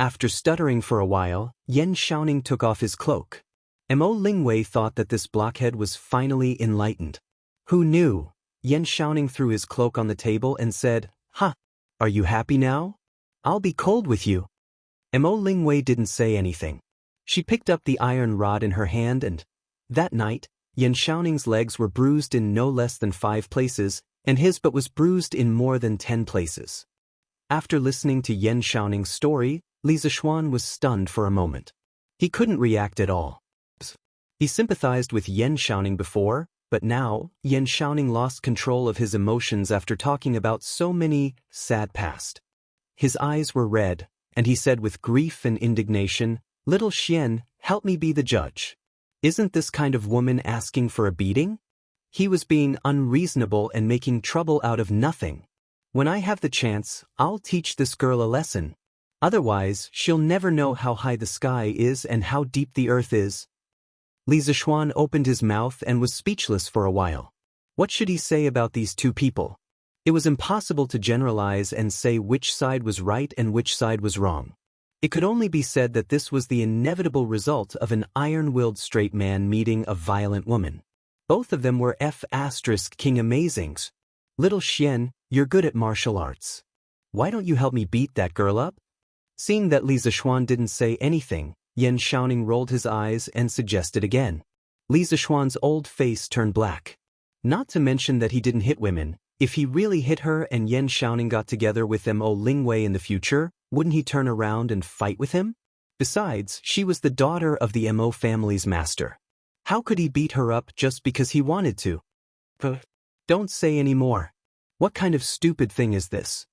After stuttering for a while, Yan Xiaoning took off his cloak. Mo Lingwei thought that this blockhead was finally enlightened. Who knew? Yan Shaoning threw his cloak on the table and said, "Ha! Are you happy now? I'll be cold with you." Mo Lingwei didn't say anything. She picked up the iron rod in her hand and, that night, Yan Shaoning's legs were bruised in no less than 5 places, and his but was bruised in more than 10 places. After listening to Yan Shaoning's story, Li Zishuan was stunned for a moment. He couldn't react at all. He sympathized with Yan Shaoning before, but now, Yan Shaoning lost control of his emotions after talking about so many sad past. His eyes were red, and he said with grief and indignation, "Little Xian, help me be the judge. Isn't this kind of woman asking for a beating?" He was being unreasonable and making trouble out of nothing. "When I have the chance, I'll teach this girl a lesson. Otherwise, she'll never know how high the sky is and how deep the earth is." Li Zishuan opened his mouth and was speechless for a while. What should he say about these two people? It was impossible to generalize and say which side was right and which side was wrong. It could only be said that this was the inevitable result of an iron-willed straight man meeting a violent woman. Both of them were King Amazings. "Little Xian, you're good at martial arts. Why don't you help me beat that girl up?" Seeing that Li Zishuan didn't say anything, Yan Shaoning rolled his eyes and suggested again. Li Zishuan's old face turned black. Not to mention that he didn't hit women. If he really hit her and Yan Shaoning got together with Mo Lingwei in the future, wouldn't he turn around and fight with him? Besides, she was the daughter of the Mo family's master. How could he beat her up just because he wanted to? Don't say any more. What kind of stupid thing is this?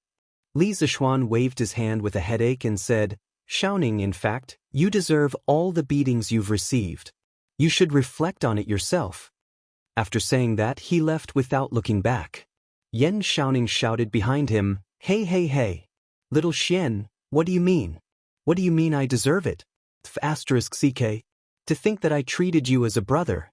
Li Zishuan waved his hand with a headache and said, "Shaoning, in fact, you deserve all the beatings you've received. You should reflect on it yourself." After saying that, he left without looking back. Yan Shaoning shouted behind him, "Hey, hey, hey! Little Xian, what do you mean? What do you mean I deserve it? *CK. To think that I treated you as a brother."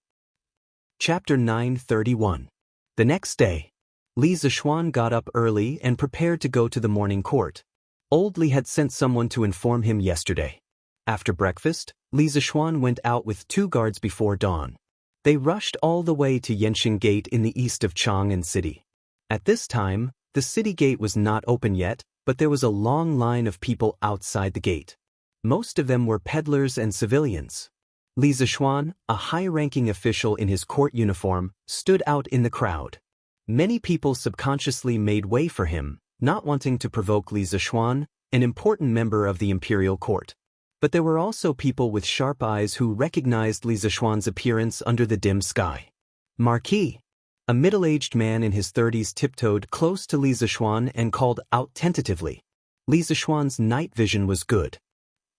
Chapter 931. The next day, Li Zishuan got up early and prepared to go to the morning court. Old Li had sent someone to inform him yesterday. After breakfast, Li Zishuan went out with 2 guards before dawn. They rushed all the way to Yanxing Gate in the east of Chang'an City. At this time, the city gate was not open yet, but there was a long line of people outside the gate. Most of them were peddlers and civilians. Li Zishuan, a high-ranking official in his court uniform, stood out in the crowd. Many people subconsciously made way for him, not wanting to provoke Li Zishuan, an important member of the imperial court. But there were also people with sharp eyes who recognized Li Zishuan's appearance under the dim sky. Marquis, a middle-aged man in his 30s, tiptoed close to Li Zishuan and called out tentatively. Li Zishuan's night vision was good.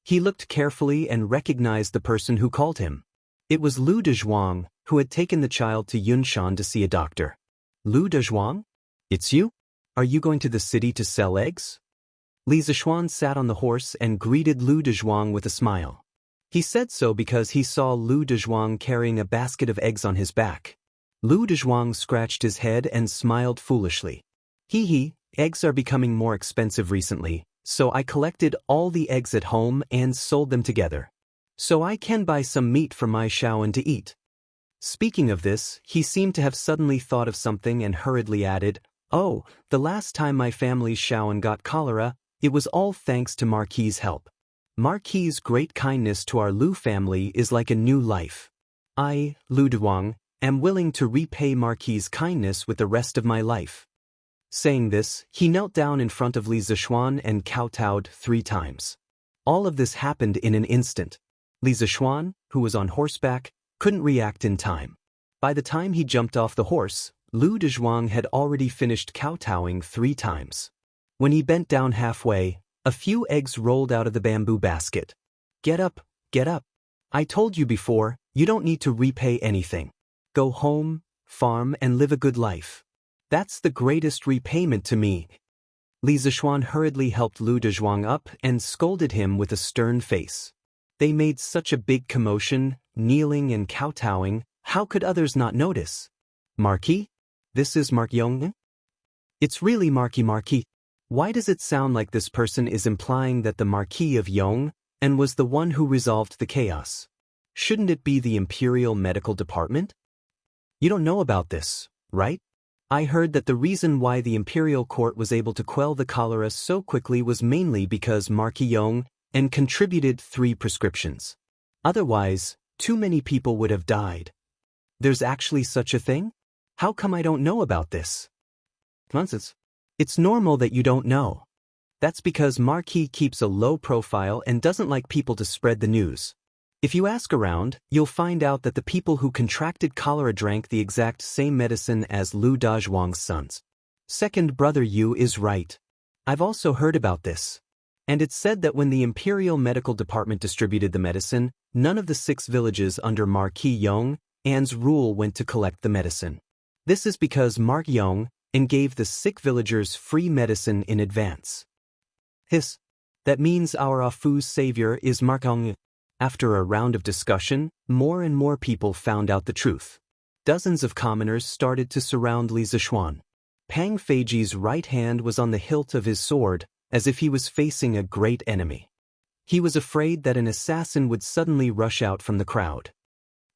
He looked carefully and recognized the person who called him. It was Lu Dezhuang, who had taken the child to Yunshan to see a doctor. "Lu Dezhuang? It's you? Are you going to the city to sell eggs?" Li Zishuan sat on the horse and greeted Lu Dezhuang with a smile. He said so because he saw Lu Dezhuang carrying a basket of eggs on his back. Lu Dezhuang scratched his head and smiled foolishly. "Hee, eggs are becoming more expensive recently, so I collected all the eggs at home and sold them together. So I can buy some meat for my Shaoan to eat." Speaking of this, he seemed to have suddenly thought of something and hurriedly added, "Oh, the last time my family's Shaoan got cholera, it was all thanks to Marquis's help. Marquis's great kindness to our Lu family is like a new life. I, Lu Dezhuang, am willing to repay Marquis's kindness with the rest of my life." Saying this, he knelt down in front of Li Zishuan and kowtowed 3 times. All of this happened in an instant. Li Zishuan, who was on horseback, couldn't react in time. By the time he jumped off the horse, Lu Dezhuang had already finished kowtowing 3 times. When he bent down halfway, a few eggs rolled out of the bamboo basket. Get up, get up. I told you before, you don't need to repay anything. Go home, farm and live a good life. That's the greatest repayment to me." Li Zishuan hurriedly helped Lu Dezhuang up and scolded him with a stern face. They made such a big commotion, kneeling and kowtowing, how could others not notice? "Marquis? This is Mark Yong?" "It's really Marquis. Why does it sound like this person is implying that the Marquis of Yong and was the one who resolved the chaos? Shouldn't it be the Imperial Medical Department? You don't know about this, right?" I heard that the reason why the imperial court was able to quell the cholera so quickly was mainly because Marquis Yong and contributed 3 prescriptions. Otherwise, too many people would have died. There's actually such a thing? How come I don't know about this? Nonsense. It's normal that you don't know. That's because Marquis keeps a low profile and doesn't like people to spread the news. If you ask around, you'll find out that the people who contracted cholera drank the exact same medicine as Liu Dazhuang's sons. Second brother Yu is right. I've also heard about this. And it's said that when the Imperial Medical Department distributed the medicine, none of the 6 villages under Marquis Yong An's rule went to collect the medicine. This is because Mark Yong and gave the sick villagers free medicine in advance. That means our Afu's savior is Mark Yong. After a round of discussion, more and more people found out the truth. Dozens of commoners started to surround Li Zishuan. Pang Feiji's right hand was on the hilt of his sword, as if he was facing a great enemy. He was afraid that an assassin would suddenly rush out from the crowd.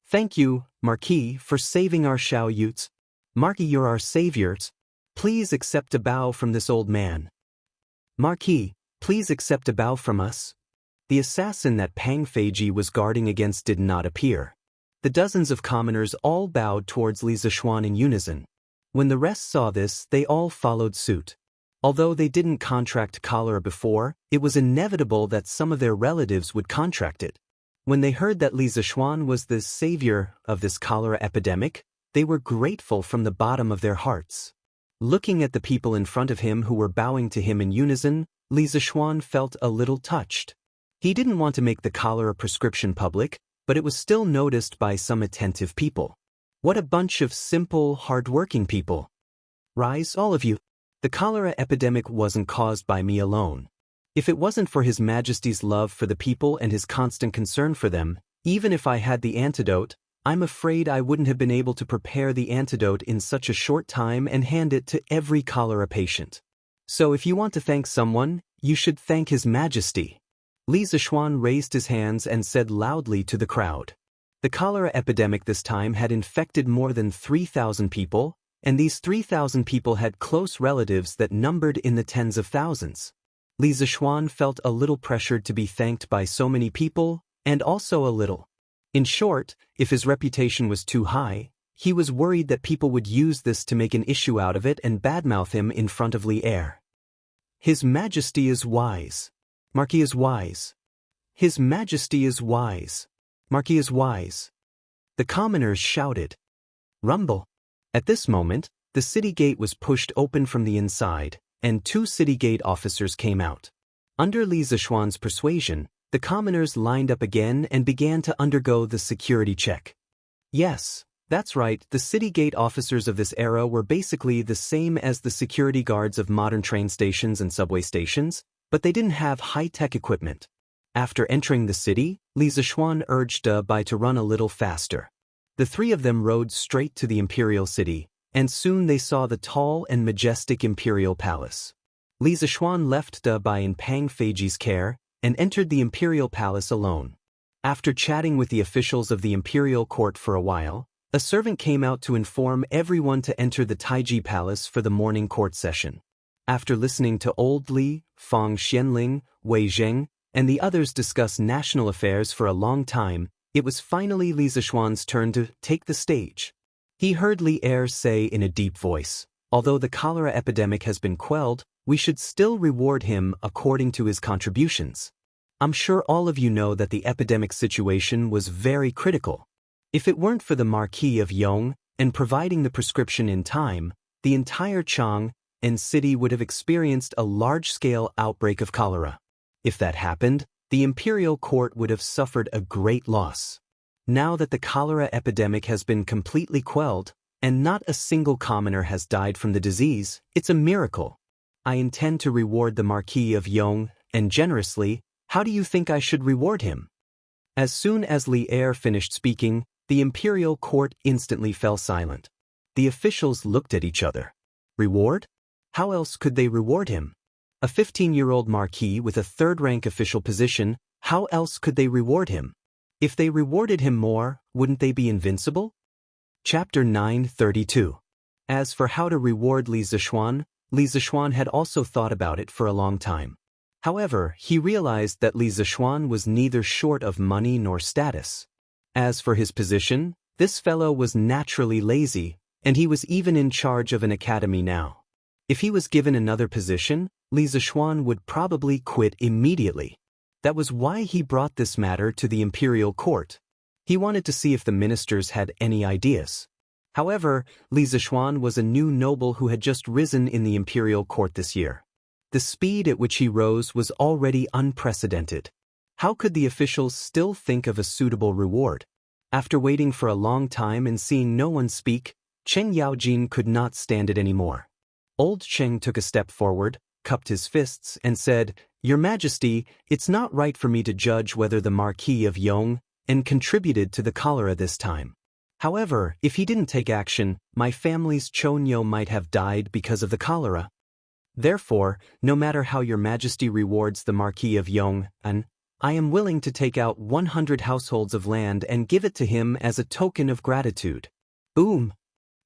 Thank you, Marquis, for saving our Xiao Yutes. Marquis, you're our saviors. Please accept a bow from this old man. Marquis, please accept a bow from us. The assassin that Pang Feiji was guarding against did not appear. The dozens of commoners all bowed towards Li Zishuan in unison. When the rest saw this, they all followed suit. Although they didn't contract cholera before, it was inevitable that some of their relatives would contract it. When they heard that Li Zishuan was the savior of this cholera epidemic, they were grateful from the bottom of their hearts. Looking at the people in front of him who were bowing to him in unison, Li Zishuan felt a little touched. He didn't want to make the cholera prescription public, but it was still noticed by some attentive people. What a bunch of simple, hard-working people. Rise, all of you. The cholera epidemic wasn't caused by me alone. If it wasn't for His Majesty's love for the people and his constant concern for them, even if I had the antidote, I'm afraid I wouldn't have been able to prepare the antidote in such a short time and hand it to every cholera patient. So if you want to thank someone, you should thank His Majesty. Li Zishuan raised his hands and said loudly to the crowd. The cholera epidemic this time had infected more than 3,000 people, and these 3,000 people had close relatives that numbered in the tens of thousands. Li Zishuan felt a little pressured to be thanked by so many people, and also a little. In short, if his reputation was too high, he was worried that people would use this to make an issue out of it and badmouth him in front of Li Er. His Majesty is wise. Marquis is wise. His Majesty is wise. Marquis is wise. The commoners shouted. Rumble. At this moment, the city gate was pushed open from the inside, and 2 city gate officers came out. Under Li Zishuan's persuasion, the commoners lined up again and began to undergo the security check. Yes, that's right, the city gate officers of this era were basically the same as the security guards of modern train stations and subway stations, but they didn't have high-tech equipment. After entering the city, Li Zishuan urged Bai to run a little faster. The 3 of them rode straight to the imperial city, and soon they saw the tall and majestic imperial palace. Li Zishuan left Bai in Pang Feiji's care and entered the imperial palace alone. After chatting with the officials of the imperial court for a while, a servant came out to inform everyone to enter the Taiji Palace for the morning court session. After listening to Old Li, Fang Xianling, Wei Zheng, and the others discuss national affairs for a long time, it was finally Li Zishuan's turn to take the stage. He heard Li Er say in a deep voice, although the cholera epidemic has been quelled, we should still reward him according to his contributions. I'm sure all of you know that the epidemic situation was very critical. If it weren't for the Marquis of Yong and providing the prescription in time, the entire Chang and city would have experienced a large-scale outbreak of cholera. If that happened, the imperial court would have suffered a great loss. Now that the cholera epidemic has been completely quelled, and not a single commoner has died from the disease, it's a miracle. I intend to reward the Marquis of Yong, and generously. How do you think I should reward him? As soon as Li Er finished speaking, the imperial court instantly fell silent. The officials looked at each other. Reward? How else could they reward him? A 15-year-old marquis with a third-rank official position, how else could they reward him? If they rewarded him more, wouldn't they be invincible? Chapter 932. As for how to reward Li Zishuan had also thought about it for a long time. However, he realized that Li Zishuan was neither short of money nor status. As for his position, this fellow was naturally lazy, and he was even in charge of an academy now. If he was given another position, Li Zishuan would probably quit immediately. That was why he brought this matter to the imperial court. He wanted to see if the ministers had any ideas. However, Li Zishuan was a new noble who had just risen in the imperial court this year. The speed at which he rose was already unprecedented. How could the officials still think of a suitable reward? After waiting for a long time and seeing no one speak, Cheng Yaojin could not stand it anymore. Old Cheng took a step forward, cupped his fists, and said, "Your Majesty, it's not right for me to judge whether the Marquis of Yong and contributed to the cholera this time. However, if he didn't take action, my family's Chonyo might have died because of the cholera. Therefore, no matter how your Majesty rewards the Marquis of Yong, I am willing to take out 100 households of land and give it to him as a token of gratitude." Boom!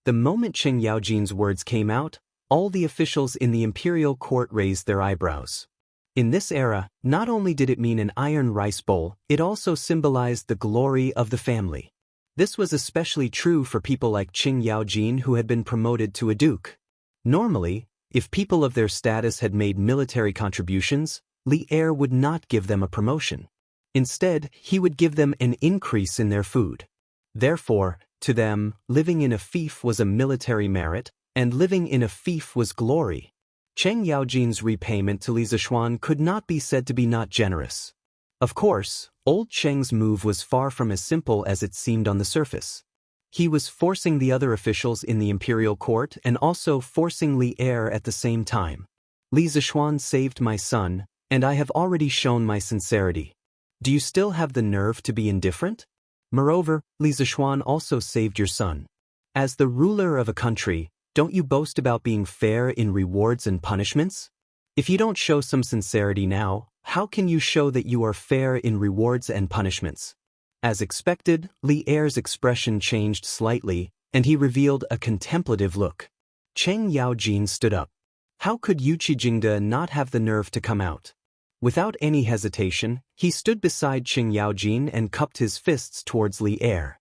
The moment Cheng Yaojin's words came out, all the officials in the imperial court raised their eyebrows. In this era, not only did it mean an iron rice bowl, it also symbolized the glory of the family. This was especially true for people like Cheng Yaojin who had been promoted to a duke. Normally, if people of their status had made military contributions, Li Er would not give them a promotion. Instead, he would give them an increase in their food. Therefore, to them, living in a fief was a military merit, and living in a fief was glory. Cheng Yaojin's repayment to Li Zishuan could not be said to be not generous. Of course, old Cheng's move was far from as simple as it seemed on the surface. He was forcing the other officials in the imperial court and also forcing Li Er at the same time. Li Zishuan saved my son, and I have already shown my sincerity. Do you still have the nerve to be indifferent? Moreover, Li Zishuan also saved your son. As the ruler of a country, don't you boast about being fair in rewards and punishments? If you don't show some sincerity now, how can you show that you are fair in rewards and punishments? As expected, Li Er's expression changed slightly, and he revealed a contemplative look. Cheng Yaojin stood up. How could Yuqi Jingde not have the nerve to come out? Without any hesitation, he stood beside Cheng Yaojin and cupped his fists towards Li Er.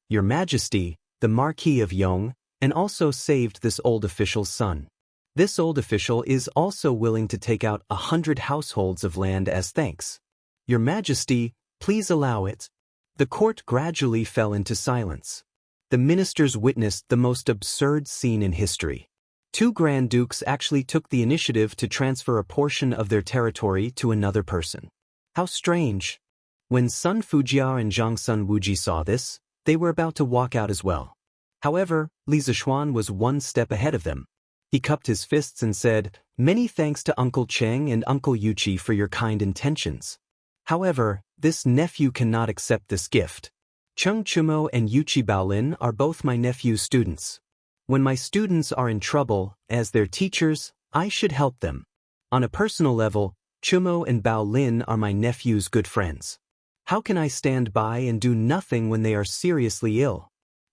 Your Majesty, the Marquis of Yong, and also saved this old official's son. This old official is also willing to take out 100 households of land as thanks. Your Majesty, please allow it. The court gradually fell into silence. The ministers witnessed the most absurd scene in history. Two Grand Dukes actually took the initiative to transfer a portion of their territory to another person. How strange. When Sun Fujia and Zhang Sun Wuji saw this, they were about to walk out as well. However, Li Zishuan was one step ahead of them. He cupped his fists and said, "Many thanks to Uncle Cheng and Uncle Yuqi for your kind intentions. However, this nephew cannot accept this gift. Cheng Chumo and Yuqi Baolin are both my nephew's students. When my students are in trouble, as their teachers, I should help them. On a personal level, Chumo and Baolin are my nephew's good friends. How can I stand by and do nothing when they are seriously ill?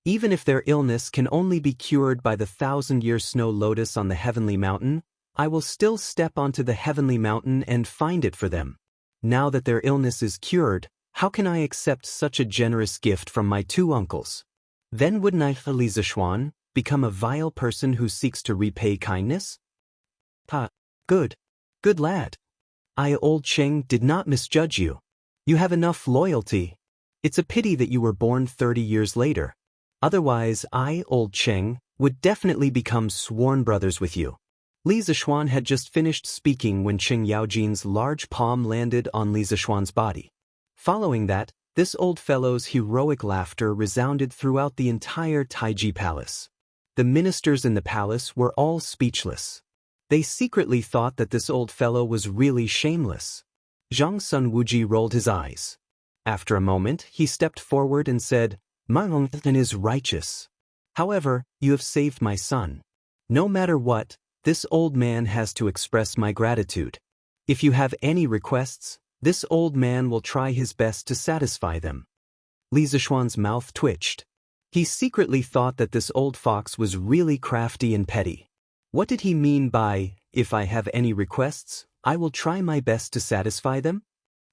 Even if their illness can only be cured by the 1,000-year snow lotus on the heavenly mountain, I will still step onto the heavenly mountain and find it for them. Now that their illness is cured, how can I accept such a generous gift from my two uncles? Then wouldn't I, Li Zishuan, become a vile person who seeks to repay kindness?" Good lad. I, old Cheng, did not misjudge you. You have enough loyalty. It's a pity that you were born 30 years later. Otherwise, I, old Cheng, would definitely become sworn brothers with you. Li Zishuan had just finished speaking when Cheng Yaojin's large palm landed on Li Zishuan's body. Following that, this old fellow's heroic laughter resounded throughout the entire Taiji Palace. The ministers in the palace were all speechless. They secretly thought that this old fellow was really shameless. Zhang Sun Wuji rolled his eyes. After a moment, he stepped forward and said, "My uncle is righteous. However, you have saved my son. No matter what, this old man has to express my gratitude. If you have any requests, this old man will try his best to satisfy them." Li Zishuan's mouth twitched. He secretly thought that this old fox was really crafty and petty. What did he mean by, "If I have any requests, I will try my best to satisfy them"?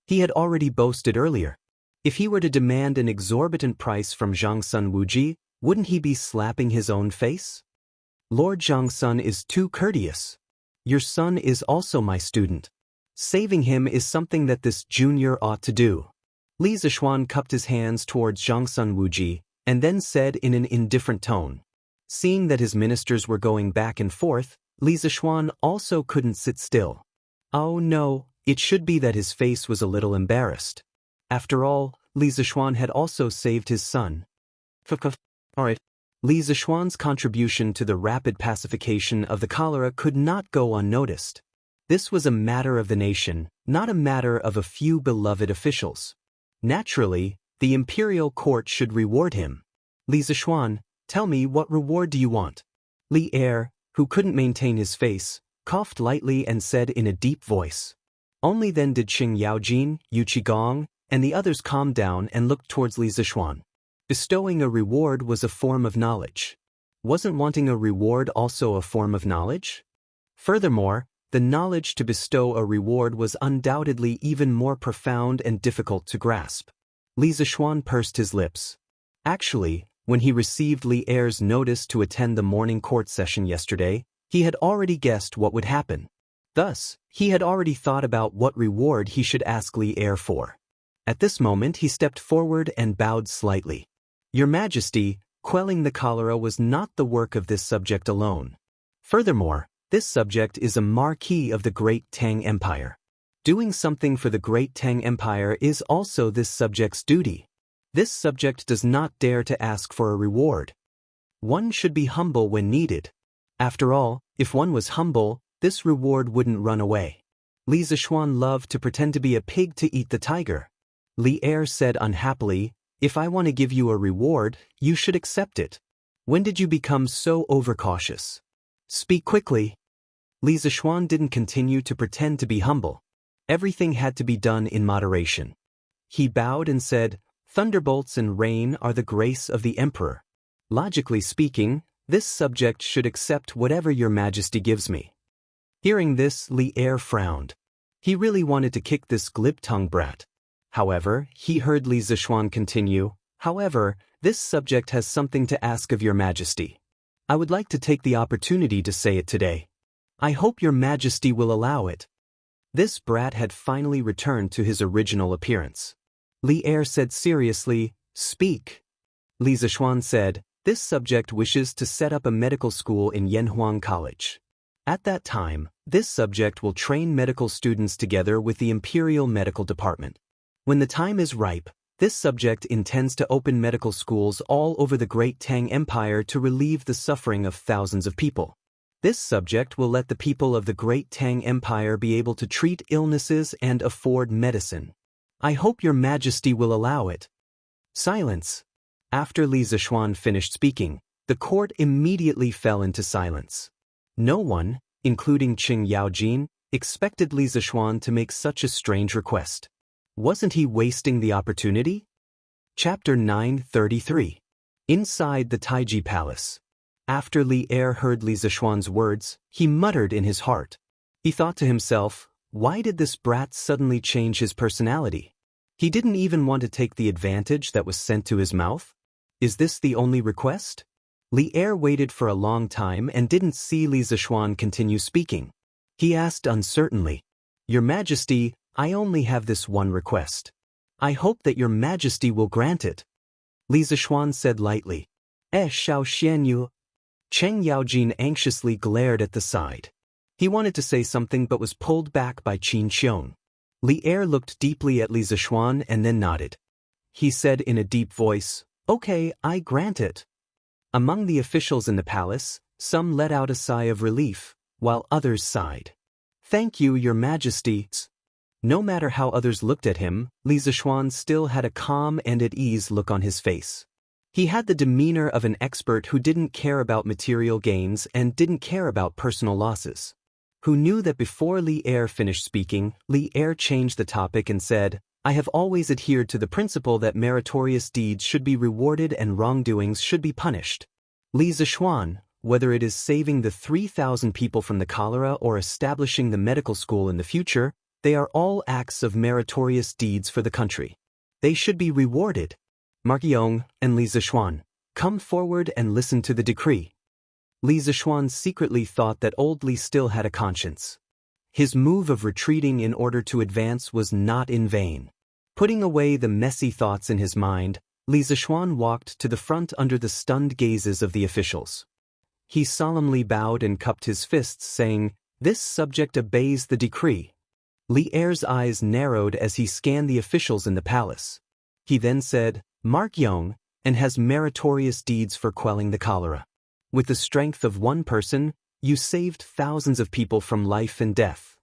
He had already boasted earlier. If he were to demand an exorbitant price from Jiangsun Wuji, wouldn't he be slapping his own face? Lord Jiangsun is too courteous. Your son is also my student. Saving him is something that this junior ought to do. Li Zishuan cupped his hands towards Jiangsun Wuji, and then said in an indifferent tone. Seeing that his ministers were going back and forth, Li Zishuan also couldn't sit still. Oh no, it should be that his face was a little embarrassed. After all, Li Zishuan had also saved his son. Alright. Li Zishuan's contribution to the rapid pacification of the cholera could not go unnoticed. This was a matter of the nation, not a matter of a few beloved officials. Naturally, the imperial court should reward him. Li Zishuan, tell me, what reward do you want? Li Er, who couldn't maintain his face, coughed lightly and said in a deep voice. Only then did Qing Yaojin, Yu Qigong, and the others calm down and looked towards Li Zishuan. Bestowing a reward was a form of knowledge. Wasn't wanting a reward also a form of knowledge? Furthermore, the knowledge to bestow a reward was undoubtedly even more profound and difficult to grasp. Li Zishuan pursed his lips. Actually, when he received Li Er's notice to attend the morning court session yesterday, he had already guessed what would happen. Thus, he had already thought about what reward he should ask Li Er for. At this moment he stepped forward and bowed slightly. Your Majesty, quelling the cholera was not the work of this subject alone. Furthermore, this subject is a marquis of the great Tang Empire. Doing something for the great Tang Empire is also this subject's duty. This subject does not dare to ask for a reward. One should be humble when needed. After all, if one was humble, this reward wouldn't run away. Li Zishuan loved to pretend to be a pig to eat the tiger. Li Er said unhappily, if I want to give you a reward, you should accept it. When did you become so overcautious? Speak quickly. Li Zishuan didn't continue to pretend to be humble. Everything had to be done in moderation. He bowed and said, thunderbolts and rain are the grace of the emperor. Logically speaking, this subject should accept whatever your Majesty gives me. Hearing this, Li Er frowned. He really wanted to kick this glib-tongued brat. However, he heard Li Zishuan continue, however, this subject has something to ask of your Majesty. I would like to take the opportunity to say it today. I hope your Majesty will allow it. This brat had finally returned to his original appearance. Li Er said seriously, speak. Li Zishuan said, this subject wishes to set up a medical school in Yanhuang College. At that time, this subject will train medical students together with the Imperial Medical Department. When the time is ripe, this subject intends to open medical schools all over the great Tang Empire to relieve the suffering of thousands of people. This subject will let the people of the great Tang Empire be able to treat illnesses and afford medicine. I hope your Majesty will allow it. Silence. After Li Zishuan finished speaking, the court immediately fell into silence. No one, including Qing Yaojin, expected Li Zishuan to make such a strange request. Wasn't he wasting the opportunity? Chapter 933. Inside the Taiji Palace. After Li Er heard Li Zishuan's words, he muttered in his heart. He thought to himself, why did this brat suddenly change his personality? He didn't even want to take the advantage that was sent to his mouth? Is this the only request? Li Er waited for a long time and didn't see Li Zishuan continue speaking. He asked uncertainly, Your Majesty, I only have this one request. I hope that your Majesty will grant it. Li Zishuan said lightly. Shao Xianyu. Cheng Yaojin anxiously glared at the side. He wanted to say something but was pulled back by Qin Qiong. Li Er looked deeply at Li Zishuan and then nodded. He said in a deep voice, Okay, I grant it. Among the officials in the palace, some let out a sigh of relief, while others sighed. Thank you, your Majesty. No matter how others looked at him, Li Zishuan still had a calm and at ease look on his face. He had the demeanor of an expert who didn't care about material gains and didn't care about personal losses. Who knew that before Li Er finished speaking, Li Er changed the topic and said, I have always adhered to the principle that meritorious deeds should be rewarded and wrongdoings should be punished. Li Zishuan, whether it is saving the 3,000 people from the cholera or establishing the medical school in the future, they are all acts of meritorious deeds for the country. They should be rewarded. Mark Yong and Li Zishuan, come forward and listen to the decree. Li Zishuan secretly thought that old Li still had a conscience. His move of retreating in order to advance was not in vain. Putting away the messy thoughts in his mind, Li Zishuan walked to the front under the stunned gazes of the officials. He solemnly bowed and cupped his fists, saying, "This subject obeys the decree." Li Er's eyes narrowed as he scanned the officials in the palace. He then said, "Mark Yong, and has meritorious deeds for quelling the cholera. With the strength of one person, you saved thousands of people from life and death.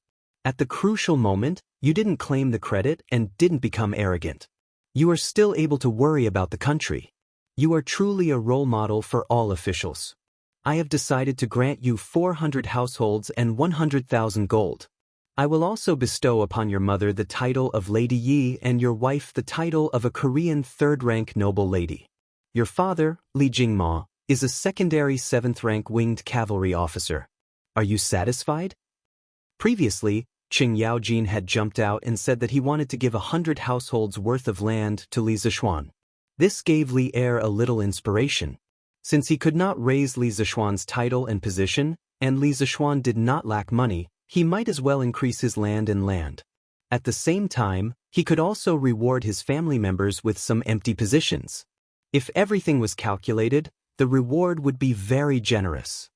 At the crucial moment, you didn't claim the credit and didn't become arrogant. You are still able to worry about the country. You are truly a role model for all officials. I have decided to grant you 400 households and 100,000 gold. I will also bestow upon your mother the title of Lady Yi and your wife the title of a Korean third-rank noble lady. Your father, Li Jingma, is a secondary 7th-rank winged cavalry officer. Are you satisfied?" Previously, Qing Yaojin had jumped out and said that he wanted to give 100 households worth of land to Li Zishuan. This gave Li Er a little inspiration. Since he could not raise Li Zishuan's title and position, and Li Zishuan did not lack money, he might as well increase his land and land. At the same time, he could also reward his family members with some empty positions. If everything was calculated, the reward would be very generous.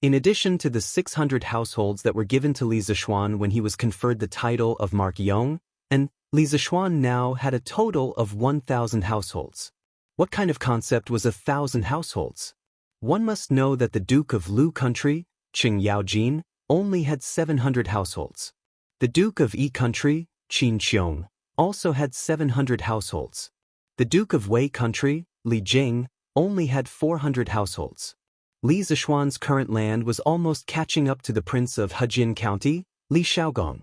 In addition to the 600 households that were given to Li Zishuan when he was conferred the title of Mark Yong, and Li Zishuan now had a total of 1,000 households. What kind of concept was 1,000 households? One must know that the Duke of Lu Country, Qing Yaojin, only had 700 households. The Duke of Yi Country, Qin Qiong, also had 700 households. The Duke of Wei Country, Li Jing, only had 400 households. Li Zishuan's current land was almost catching up to the Prince of Hejin County, Li Shaogong.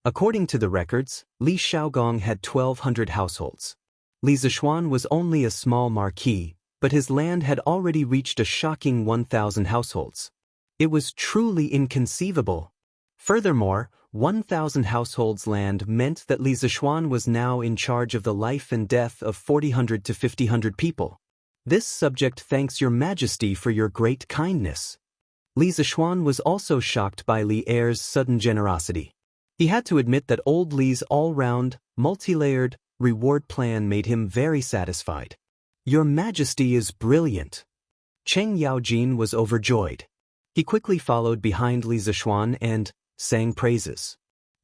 According to the records, Li Shaogong had 1,200 households. Li Zishuan was only a small marquis, but his land had already reached a shocking 1,000 households. It was truly inconceivable. Furthermore, 1,000 households land meant that Li Zishuan was now in charge of the life and death of 400 to 500 people. This subject thanks your majesty for your great kindness. Li Zishuan was also shocked by Li Er's sudden generosity. He had to admit that old Li's all-round, multi-layered reward plan made him very satisfied. Your majesty is brilliant. Cheng Yaojin was overjoyed. He quickly followed behind Li Zishuan and sang praises.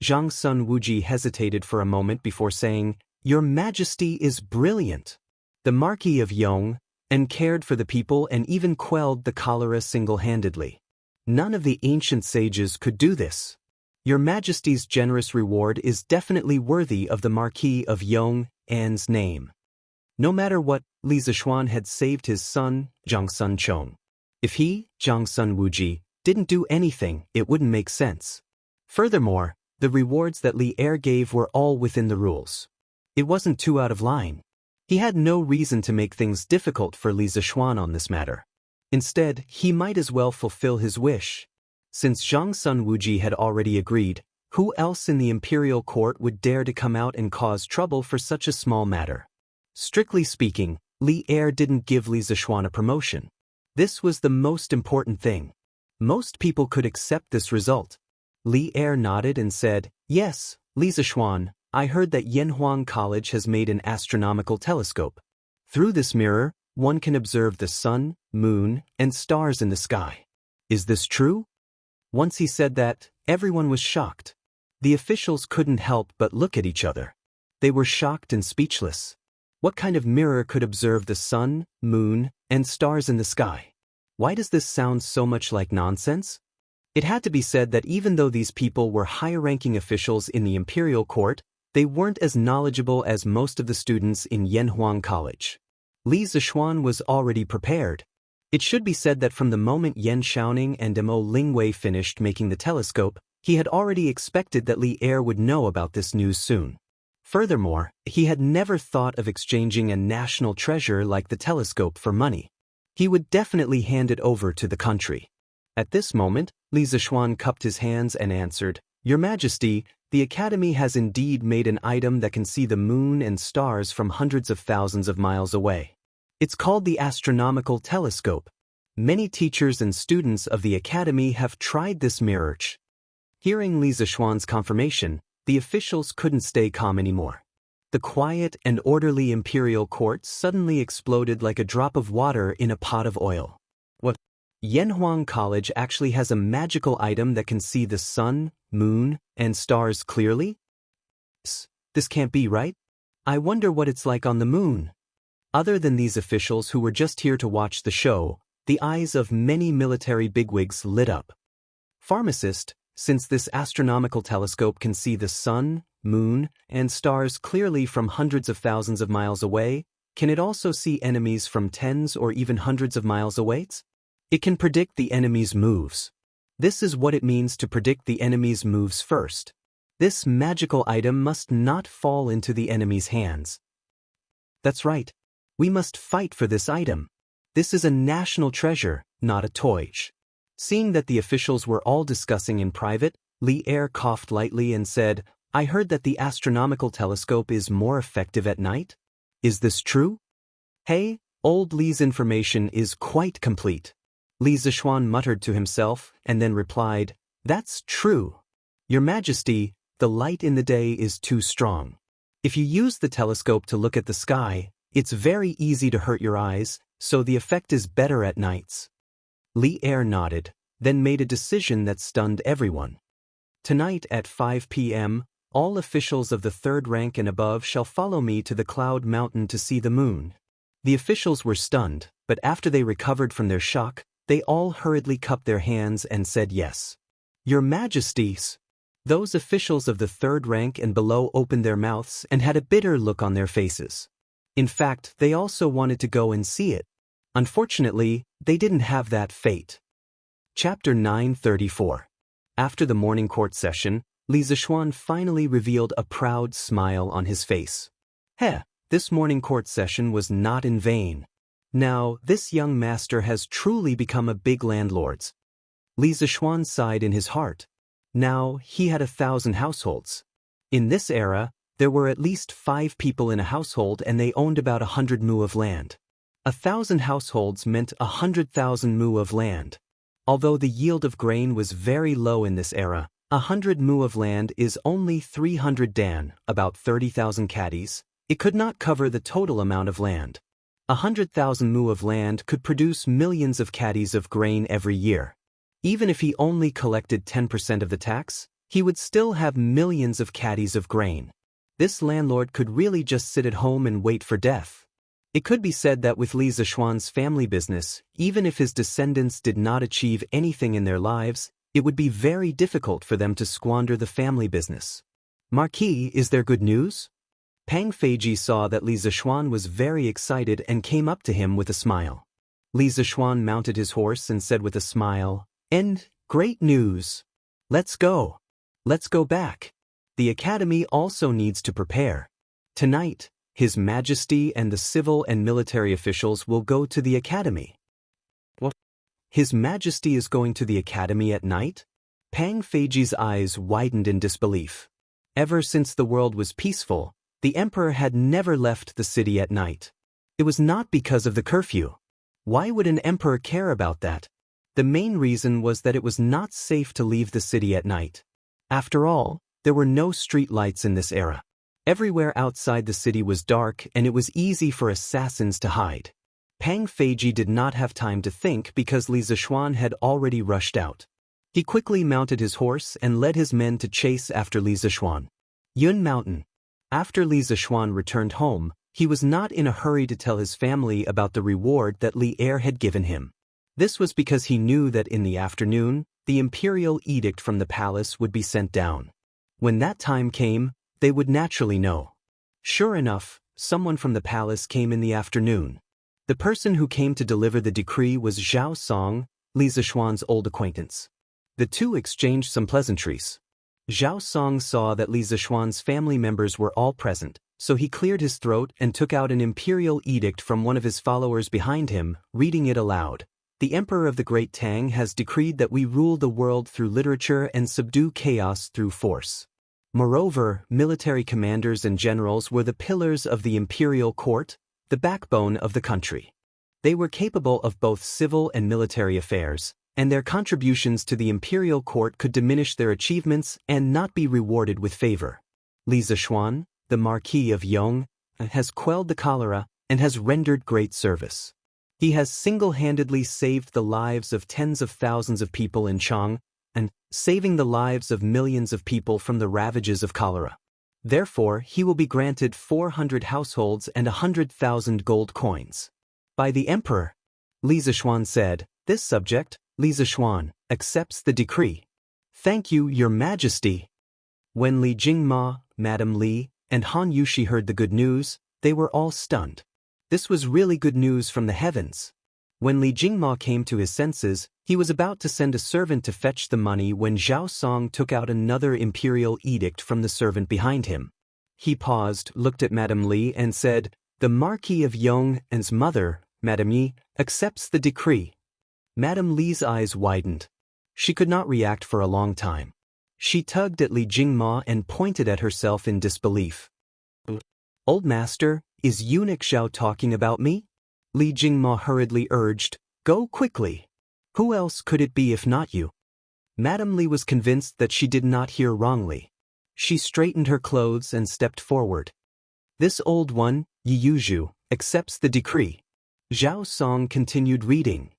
Zhang Sun Wuji hesitated for a moment before saying, "Your majesty is brilliant." The Marquis of Yong and cared for the people and even quelled the cholera single-handedly. None of the ancient sages could do this. Your majesty's generous reward is definitely worthy of the Marquis of Yong An's name. No matter what, Li Zishuan had saved his son, Zhang Sun Chong. If he, Zhang Sun Wuji, didn't do anything, it wouldn't make sense. Furthermore, the rewards that Li Er gave were all within the rules. It wasn't too out of line. He had no reason to make things difficult for Li Zishuan on this matter. Instead, he might as well fulfill his wish. Since Zhang Sun Wuji had already agreed, who else in the imperial court would dare to come out and cause trouble for such a small matter? Strictly speaking, Li Er didn't give Li Zishuan a promotion. This was the most important thing. Most people could accept this result. Li Er nodded and said, "Yes, Li Zishuan, I heard that Yanhuang College has made an astronomical telescope. Through this mirror, one can observe the sun, moon, and stars in the sky. Is this true?" Once he said that, everyone was shocked. The officials couldn't help but look at each other. They were shocked and speechless. What kind of mirror could observe the sun, moon, and stars in the sky? Why does this sound so much like nonsense? It had to be said that even though these people were higher-ranking officials in the imperial court, they weren't as knowledgeable as most of the students in Yanhuang College. Li Zishuan was already prepared. It should be said that from the moment Yan Shaoning and Mo Lingwei finished making the telescope, he had already expected that Li Er would know about this news soon. Furthermore, he had never thought of exchanging a national treasure like the telescope for money. He would definitely hand it over to the country. At this moment, Li Zishuan cupped his hands and answered, "Your Majesty, the Academy has indeed made an item that can see the moon and stars from hundreds of thousands of miles away. It's called the astronomical telescope. Many teachers and students of the Academy have tried this mirror." Hearing Li Zishuan's confirmation, the officials couldn't stay calm anymore. The quiet and orderly imperial court suddenly exploded like a drop of water in a pot of oil. What? Yanhuang College actually has a magical item that can see the sun, moon, and stars clearly? This can't be right. I wonder what it's like on the moon. Other than these officials who were just here to watch the show, the eyes of many military bigwigs lit up. Pharmacist, since this astronomical telescope can see the sun, moon, and stars clearly from hundreds of thousands of miles away, can it also see enemies from tens or even hundreds of miles away? It can predict the enemy's moves. This is what it means to predict the enemy's moves first. This magical item must not fall into the enemy's hands. That's right. We must fight for this item. This is a national treasure, not a toy. Seeing that the officials were all discussing in private, Li Er coughed lightly and said, "I heard that the astronomical telescope is more effective at night. Is this true?" "Hey, old Li's information is quite complete." Li Zishuan muttered to himself and then replied, "That's true. Your Majesty, the light in the day is too strong. If you use the telescope to look at the sky, it's very easy to hurt your eyes, so the effect is better at nights." Li Er nodded, then made a decision that stunned everyone. "Tonight at 5 p.m., all officials of the third rank and above shall follow me to the Cloud Mountain to see the moon." The officials were stunned, but after they recovered from their shock, they all hurriedly cupped their hands and said yes. "Your Majesties." Those officials of the third rank and below opened their mouths and had a bitter look on their faces. In fact, they also wanted to go and see it. Unfortunately, they didn't have that fate. Chapter 934. After the morning court session, Li Zishuan finally revealed a proud smile on his face. This morning court session was not in vain. Now, this young master has truly become a big landlord. Li Zishuan sighed in his heart. Now, he had 1,000 households. In this era, there were at least 5 people in a household and they owned about 100 mu of land. 1,000 households meant 100,000 mu of land. Although the yield of grain was very low in this era, 100 mu of land is only 300 dan, about 30,000 caddies. It could not cover the total amount of land. 100,000 mu of land could produce millions of caddies of grain every year. Even if he only collected 10% of the tax, he would still have millions of caddies of grain. This landlord could really just sit at home and wait for death. It could be said that with Li Zishuan's family business, even if his descendants did not achieve anything in their lives, it would be very difficult for them to squander the family business. "Marquis, is there good news?" Pang Feiji saw that Li Zishuan was very excited and came up to him with a smile. Li Zishuan mounted his horse and said with a smile, "And great news. Let's go. Let's go back. The Academy also needs to prepare. Tonight, His Majesty and the civil and military officials will go to the Academy." "What? His Majesty is going to the Academy at night?" Pang Feiji's eyes widened in disbelief. Ever since the world was peaceful, the emperor had never left the city at night. It was not because of the curfew. Why would an emperor care about that? The main reason was that it was not safe to leave the city at night. After all, there were no street lights in this era. Everywhere outside the city was dark and it was easy for assassins to hide. Pang Feiji did not have time to think because Li Zishuan had already rushed out. He quickly mounted his horse and led his men to chase after Li Zishuan. Yun Mountain. After Li Zishuan returned home, he was not in a hurry to tell his family about the reward that Li Er had given him. This was because he knew that in the afternoon, the imperial edict from the palace would be sent down. When that time came, they would naturally know. Sure enough, someone from the palace came in the afternoon. The person who came to deliver the decree was Zhao Song, Li Zishuan's old acquaintance. The two exchanged some pleasantries. Zhao Song saw that Li Zishuan's family members were all present, so he cleared his throat and took out an imperial edict from one of his followers behind him, reading it aloud. The Emperor of the Great Tang has decreed that we rule the world through literature and subdue chaos through force. Moreover, military commanders and generals were the pillars of the imperial court, the backbone of the country. They were capable of both civil and military affairs, and their contributions to the imperial court could diminish their achievements and not be rewarded with favor. Li Zishuan, the Marquis of Yong, has quelled the cholera and has rendered great service. He has single-handedly saved the lives of tens of thousands of people in Chang, and saving the lives of millions of people from the ravages of cholera. Therefore, he will be granted 400 households and 100,000 gold coins. By the Emperor, Li Zishuan said, this subject, Li Zishuan, accepts the decree. Thank you, Your Majesty. When Li Jingma, Madame Li, and Han Yushi heard the good news, they were all stunned. This was really good news from the heavens. When Li Jingma came to his senses, he was about to send a servant to fetch the money when Zhao Song took out another imperial edict from the servant behind him. He paused, looked at Madame Li, and said, the Marquis of Yong and's mother, Madame Yi, accepts the decree. Madame Li's eyes widened. She could not react for a long time. She tugged at Li Jingma and pointed at herself in disbelief. Old master, is eunuch Zhao talking about me? Li Jingma hurriedly urged, go quickly. Who else could it be if not you? Madame Li was convinced that she did not hear wrongly. She straightened her clothes and stepped forward. This old one, Yiyuzhu, accepts the decree. Zhao Song continued reading.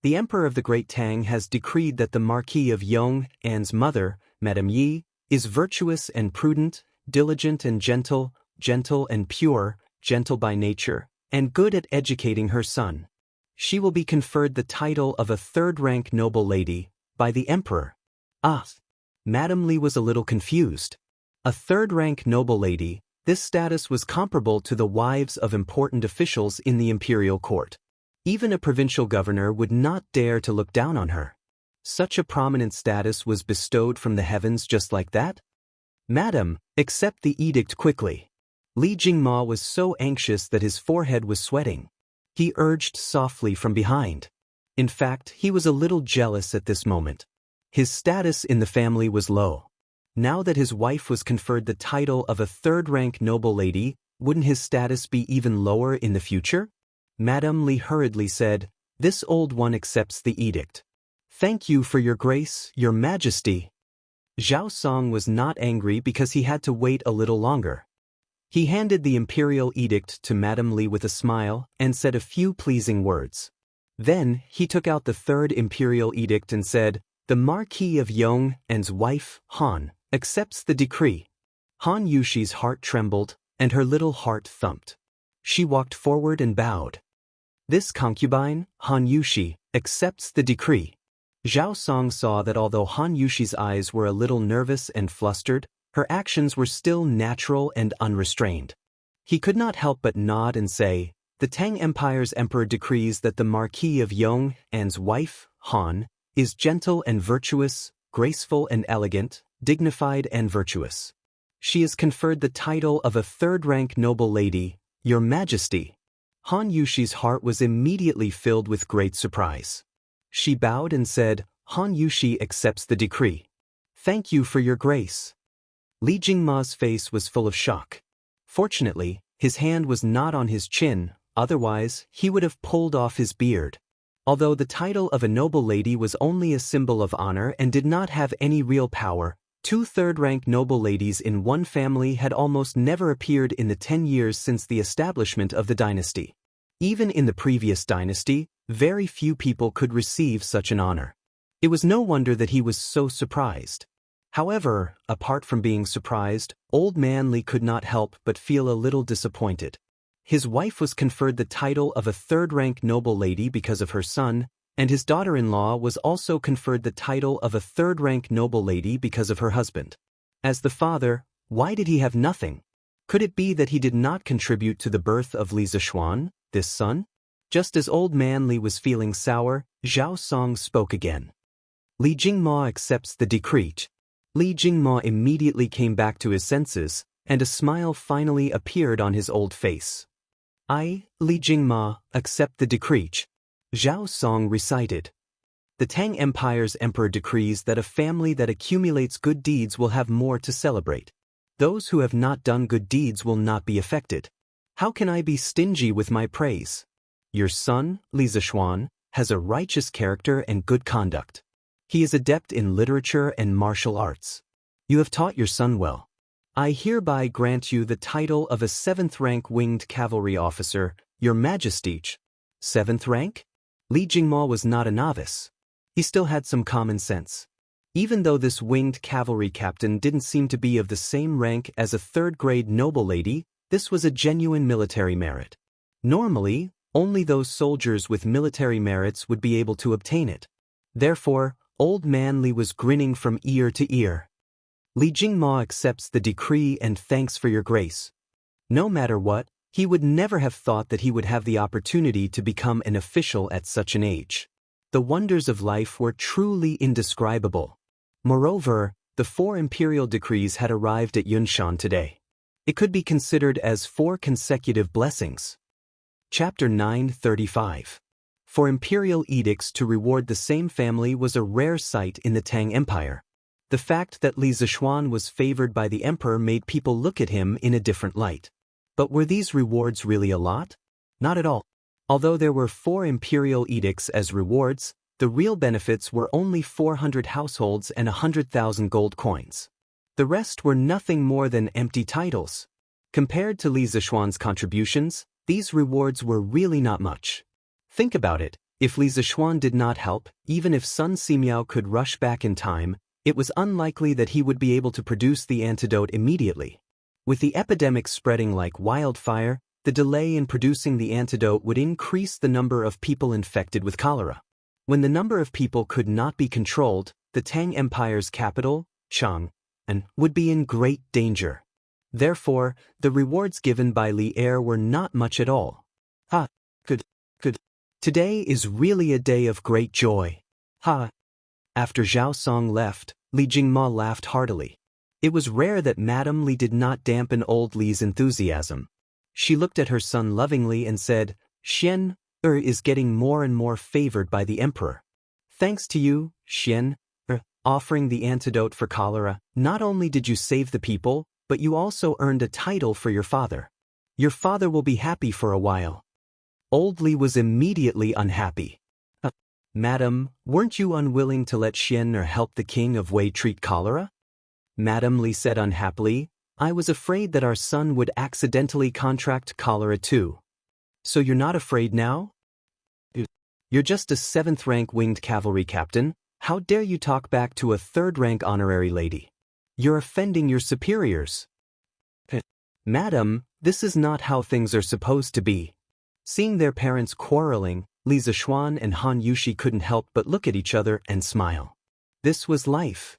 The Emperor of the Great Tang has decreed that the Marquis of Yong and's mother, Madame Yi, is virtuous and prudent, diligent and gentle and pure, gentle by nature, and good at educating her son. She will be conferred the title of a third-rank noble lady by the Emperor. Ah! Madame Li was a little confused. A third-rank noble lady, this status was comparable to the wives of important officials in the imperial court. Even a provincial governor would not dare to look down on her. Such a prominent status was bestowed from the heavens just like that? Madam, accept the edict quickly. Li Jingma was so anxious that his forehead was sweating. He urged softly from behind. In fact, he was a little jealous at this moment. His status in the family was low. Now that his wife was conferred the title of a third-rank noble lady, wouldn't his status be even lower in the future? Madame Li hurriedly said, this old one accepts the edict. Thank you for your grace, Your Majesty. Zhao Song was not angry because he had to wait a little longer. He handed the imperial edict to Madame Li with a smile and said a few pleasing words. Then, he took out the third imperial edict and said, the Marquis of Yong and's wife, Han, accepts the decree. Han Yushi's heart trembled, and her little heart thumped. She walked forward and bowed. This concubine, Han Yushi, accepts the decree. Zhao Song saw that although Han Yushi's eyes were a little nervous and flustered, her actions were still natural and unrestrained. He could not help but nod and say, the Tang Empire's emperor decrees that the Marquis of Yong and's wife, Han, is gentle and virtuous, graceful and elegant, dignified and virtuous. She is conferred the title of a third-rank noble lady, Your Majesty. Han Yushi's heart was immediately filled with great surprise. She bowed and said, Han Yushi accepts the decree. Thank you for your grace. Li Jingma's face was full of shock. Fortunately, his hand was not on his chin, otherwise, he would have pulled off his beard. Although the title of a noble lady was only a symbol of honor and did not have any real power, two third-rank noble ladies in one family had almost never appeared in the 10 years since the establishment of the dynasty. Even in the previous dynasty, very few people could receive such an honor. It was no wonder that he was so surprised. However, apart from being surprised, Old Man Li could not help but feel a little disappointed. His wife was conferred the title of a third-rank noble lady because of her son, and his daughter-in-law was also conferred the title of a third-rank noble lady because of her husband. As the father, why did he have nothing? Could it be that he did not contribute to the birth of Li Zishuan, this son? Just as Old Man Li was feeling sour, Zhao Song spoke again. Li Jingma accepts the decree. Li Jingma immediately came back to his senses, and a smile finally appeared on his old face. I, Li Jingma, accept the decree. Zhao Song recited. The Tang Empire's emperor decrees that a family that accumulates good deeds will have more to celebrate. Those who have not done good deeds will not be affected. How can I be stingy with my praise? Your son, Li Zishuan, has a righteous character and good conduct. He is adept in literature and martial arts. You have taught your son well. I hereby grant you the title of a 7th-rank winged cavalry officer, Your Majesty. 7th rank? Li Jingma was not a novice. He still had some common sense. Even though this winged cavalry captain didn't seem to be of the same rank as a 3rd-grade noble lady, this was a genuine military merit. Normally, only those soldiers with military merits would be able to obtain it. Therefore, Old Man Li was grinning from ear to ear. Li Jingma accepts the decree and thanks for your grace. No matter what, he would never have thought that he would have the opportunity to become an official at such an age. The wonders of life were truly indescribable. Moreover, the 4 imperial decrees had arrived at Yunshan today. It could be considered as 4 consecutive blessings. Chapter 935. For imperial edicts to reward the same family was a rare sight in the Tang Empire. The fact that Li Zishuan was favored by the emperor made people look at him in a different light. But were these rewards really a lot? Not at all. Although there were 4 imperial edicts as rewards, the real benefits were only 400 households and 100,000 gold coins. The rest were nothing more than empty titles. Compared to Li Zishuan's contributions, these rewards were really not much. Think about it, if Li Zishuan did not help, even if Sun Simiao could rush back in time, it was unlikely that he would be able to produce the antidote immediately. With the epidemic spreading like wildfire, the delay in producing the antidote would increase the number of people infected with cholera. When the number of people could not be controlled, the Tang Empire's capital, Chang'an, would be in great danger. Therefore, the rewards given by Li Er were not much at all. Good. Today is really a day of great joy. After Zhao Song left, Li Jingma laughed heartily. It was rare that Madame Li did not dampen old Li's enthusiasm. She looked at her son lovingly and said, Xian is getting more and more favored by the emperor. Thanks to you, Xian offering the antidote for cholera, not only did you save the people, but you also earned a title for your father. Your father will be happy for a while. Old Li was immediately unhappy. Madam, weren't you unwilling to let Xian help the king of Wei treat cholera? Madame Li said unhappily, I was afraid that our son would accidentally contract cholera too. So you're not afraid now? You're just a 7th-rank winged cavalry captain. How dare you talk back to a 3rd-rank honorary lady? You're offending your superiors. Madam, this is not how things are supposed to be. Seeing their parents quarreling, Li Zishuan and Han Yushi couldn't help but look at each other and smile. This was life.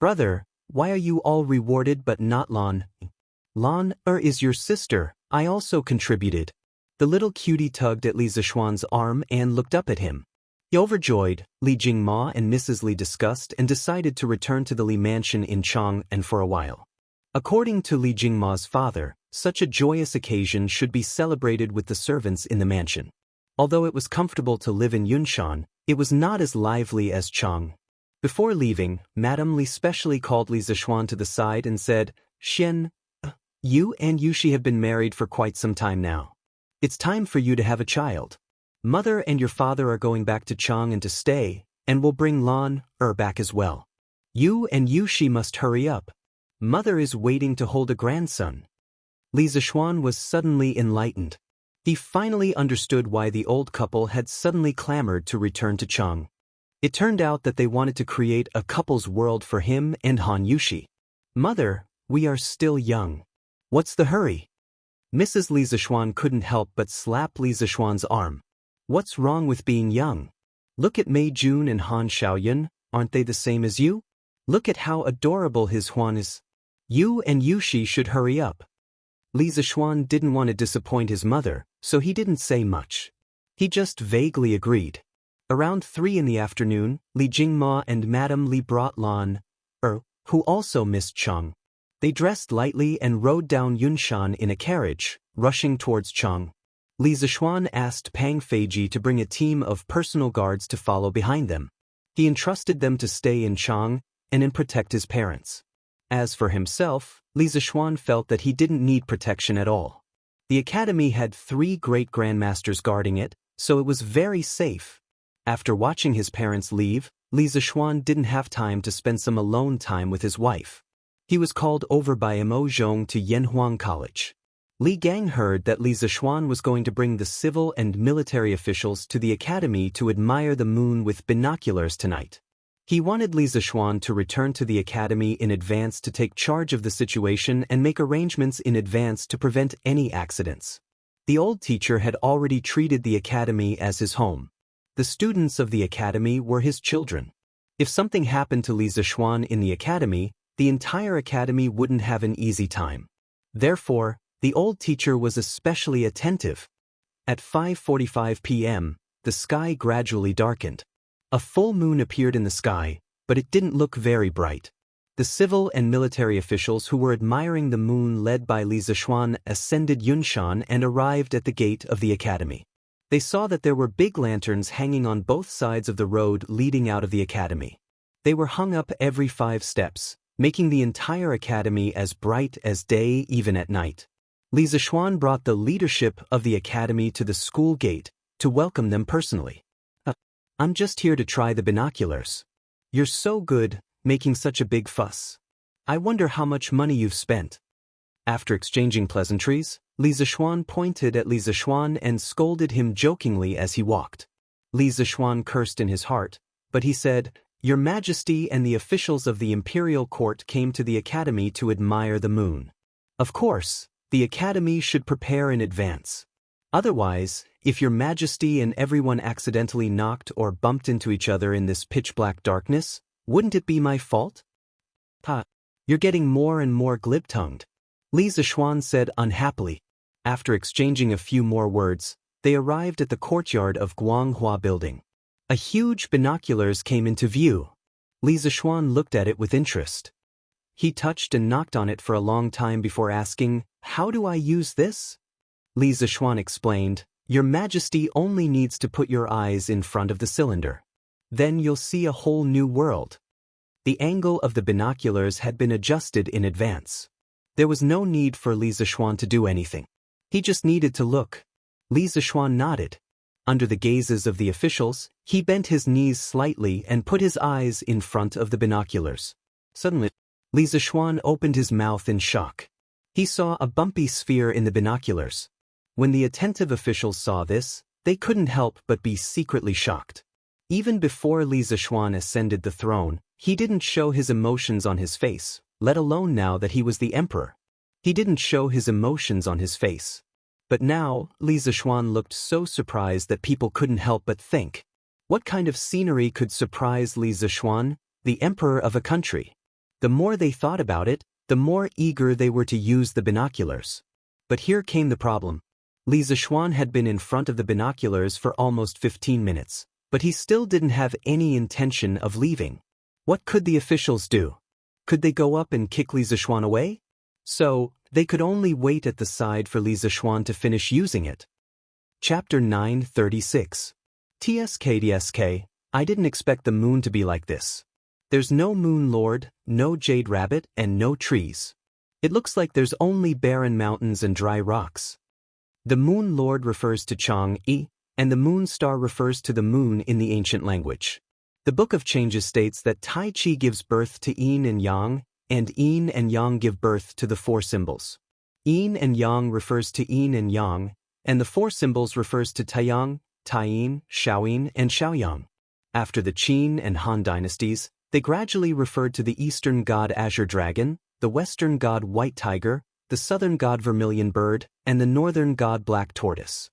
Brother, why are you all rewarded but not Lan? Lan is your sister. I also contributed. The little cutie tugged at Li Zishuan's arm and looked up at him. Overjoyed, Li Jingma and Mrs. Li discussed and decided to return to the Li mansion in Chang'an for a while. According to Li Jingma's father, such a joyous occasion should be celebrated with the servants in the mansion. Although it was comfortable to live in Yunshan, it was not as lively as Chang'an. Before leaving, Madame Li specially called Li Zishuan to the side and said, Xian, you and Yushi have been married for quite some time now. It's time for you to have a child. Mother and your father are going back to Chang'an to stay, and will bring Lan back as well. You and Yushi must hurry up. Mother is waiting to hold a grandson. Li Zishuan was suddenly enlightened. He finally understood why the old couple had suddenly clamored to return to Chang'an. It turned out that they wanted to create a couple's world for him and Han Yushi. Mother, we are still young. What's the hurry? Mrs. Li Zishuan couldn't help but slap Li Zishuan's arm. What's wrong with being young? Look at Mei Jun and Han Xiaoyan, aren't they the same as you? Look at how adorable his Huan is. You and Yushi should hurry up. Li Zishuan didn't want to disappoint his mother, so he didn't say much. He just vaguely agreed. Around 3 in the afternoon, Li Jingma and Madame Li brought Lan who also missed Cheng. They dressed lightly and rode down Yunshan in a carriage, rushing towards Cheng. Li Zishuan asked Pang Feiji to bring a team of personal guards to follow behind them. He entrusted them to stay in Cheng and protect his parents. As for himself, Li Zishuan felt that he didn't need protection at all. The academy had 3 great grandmasters guarding it, so it was very safe. After watching his parents leave, Li Zishuan didn't have time to spend some alone time with his wife. He was called over by Mo Zhong to Yanhuang College. Li Gang heard that Li Zishuan was going to bring the civil and military officials to the academy to admire the moon with binoculars tonight. He wanted Li Zishuan to return to the academy in advance to take charge of the situation and make arrangements in advance to prevent any accidents. The old teacher had already treated the academy as his home. The students of the academy were his children. If something happened to Li Zishuan in the academy, the entire academy wouldn't have an easy time. Therefore, the old teacher was especially attentive. At 5:45 p.m., the sky gradually darkened. A full moon appeared in the sky, but it didn't look very bright. The civil and military officials who were admiring the moon led by Li Zishuan ascended Yunshan and arrived at the gate of the academy. They saw that there were big lanterns hanging on both sides of the road leading out of the academy. They were hung up every 5 steps, making the entire academy as bright as day even at night. Li Zishuan brought the leadership of the academy to the school gate to welcome them personally. I'm just here to try the binoculars. You're so good, making such a big fuss. I wonder how much money you've spent. After exchanging pleasantries, Li Zishuan pointed at Li Zishuan and scolded him jokingly as he walked. Li Zishuan cursed in his heart, but he said, "Your Majesty and the officials of the imperial court came to the academy to admire the moon. Of course, the academy should prepare in advance. Otherwise, if your Majesty and everyone accidentally knocked or bumped into each other in this pitch-black darkness, wouldn't it be my fault?" You're getting more and more glib-tongued, Li Zishuan said unhappily. After exchanging a few more words, they arrived at the courtyard of Guanghua Building. A huge binoculars came into view. Li Zishuan looked at it with interest. He touched and knocked on it for a long time before asking, "How do I use this?" Li Zishuan explained, "Your Majesty only needs to put your eyes in front of the cylinder. Then you'll see a whole new world." The angle of the binoculars had been adjusted in advance. There was no need for Li Zishuan to do anything. He just needed to look. Li Zishuan nodded. Under the gazes of the officials, he bent his knees slightly and put his eyes in front of the binoculars. Suddenly, Li Zishuan opened his mouth in shock. He saw a bumpy sphere in the binoculars. When the attentive officials saw this, they couldn't help but be secretly shocked. Even before Li Zishuan ascended the throne, he didn't show his emotions on his face, let alone now that he was the emperor. He didn't show his emotions on his face. But now, Li Zishuan looked so surprised that people couldn't help but think, what kind of scenery could surprise Li Zishuan, the emperor of a country? The more they thought about it, the more eager they were to use the binoculars. But here came the problem. Li Zishuan had been in front of the binoculars for almost 15 minutes, but he still didn't have any intention of leaving. What could the officials do? Could they go up and kick Li Zishuan away? So, they could only wait at the side for Li Zishuan to finish using it. Chapter 936. TSK, I didn't expect the moon to be like this. There's no moon lord, no jade rabbit, and no trees. It looks like there's only barren mountains and dry rocks. The moon lord refers to Chang'e, and the moon star refers to the moon in the ancient language. The Book of Changes states that Tai Chi gives birth to yin and yang, and yin and yang give birth to the 4 symbols. Yin and yang refers to yin and yang, and the 4 symbols refers to Taiyang, Taiyin, Shaoyin, and Shaoyang. After the Qin and Han dynasties, they gradually referred to the eastern god Azure Dragon, the western god White Tiger, the southern god Vermilion Bird, and the northern god Black Tortoise.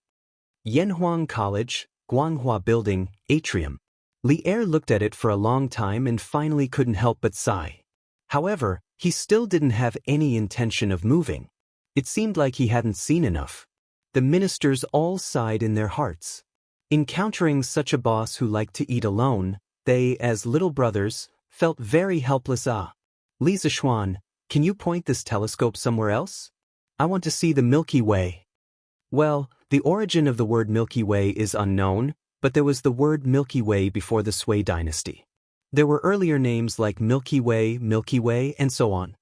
Yanhuang College, Guanghua Building, Atrium. Li Er looked at it for a long time and finally couldn't help but sigh. However, he still didn't have any intention of moving. It seemed like he hadn't seen enough. The ministers all sighed in their hearts. Encountering such a boss who liked to eat alone, they, as little brothers, felt very helpless. Li Zishuan, can you point this telescope somewhere else? I want to see the Milky Way. Well, the origin of the word Milky Way is unknown, but there was the word Milky Way before the Sui dynasty. There were earlier names like Milky Way, and so on.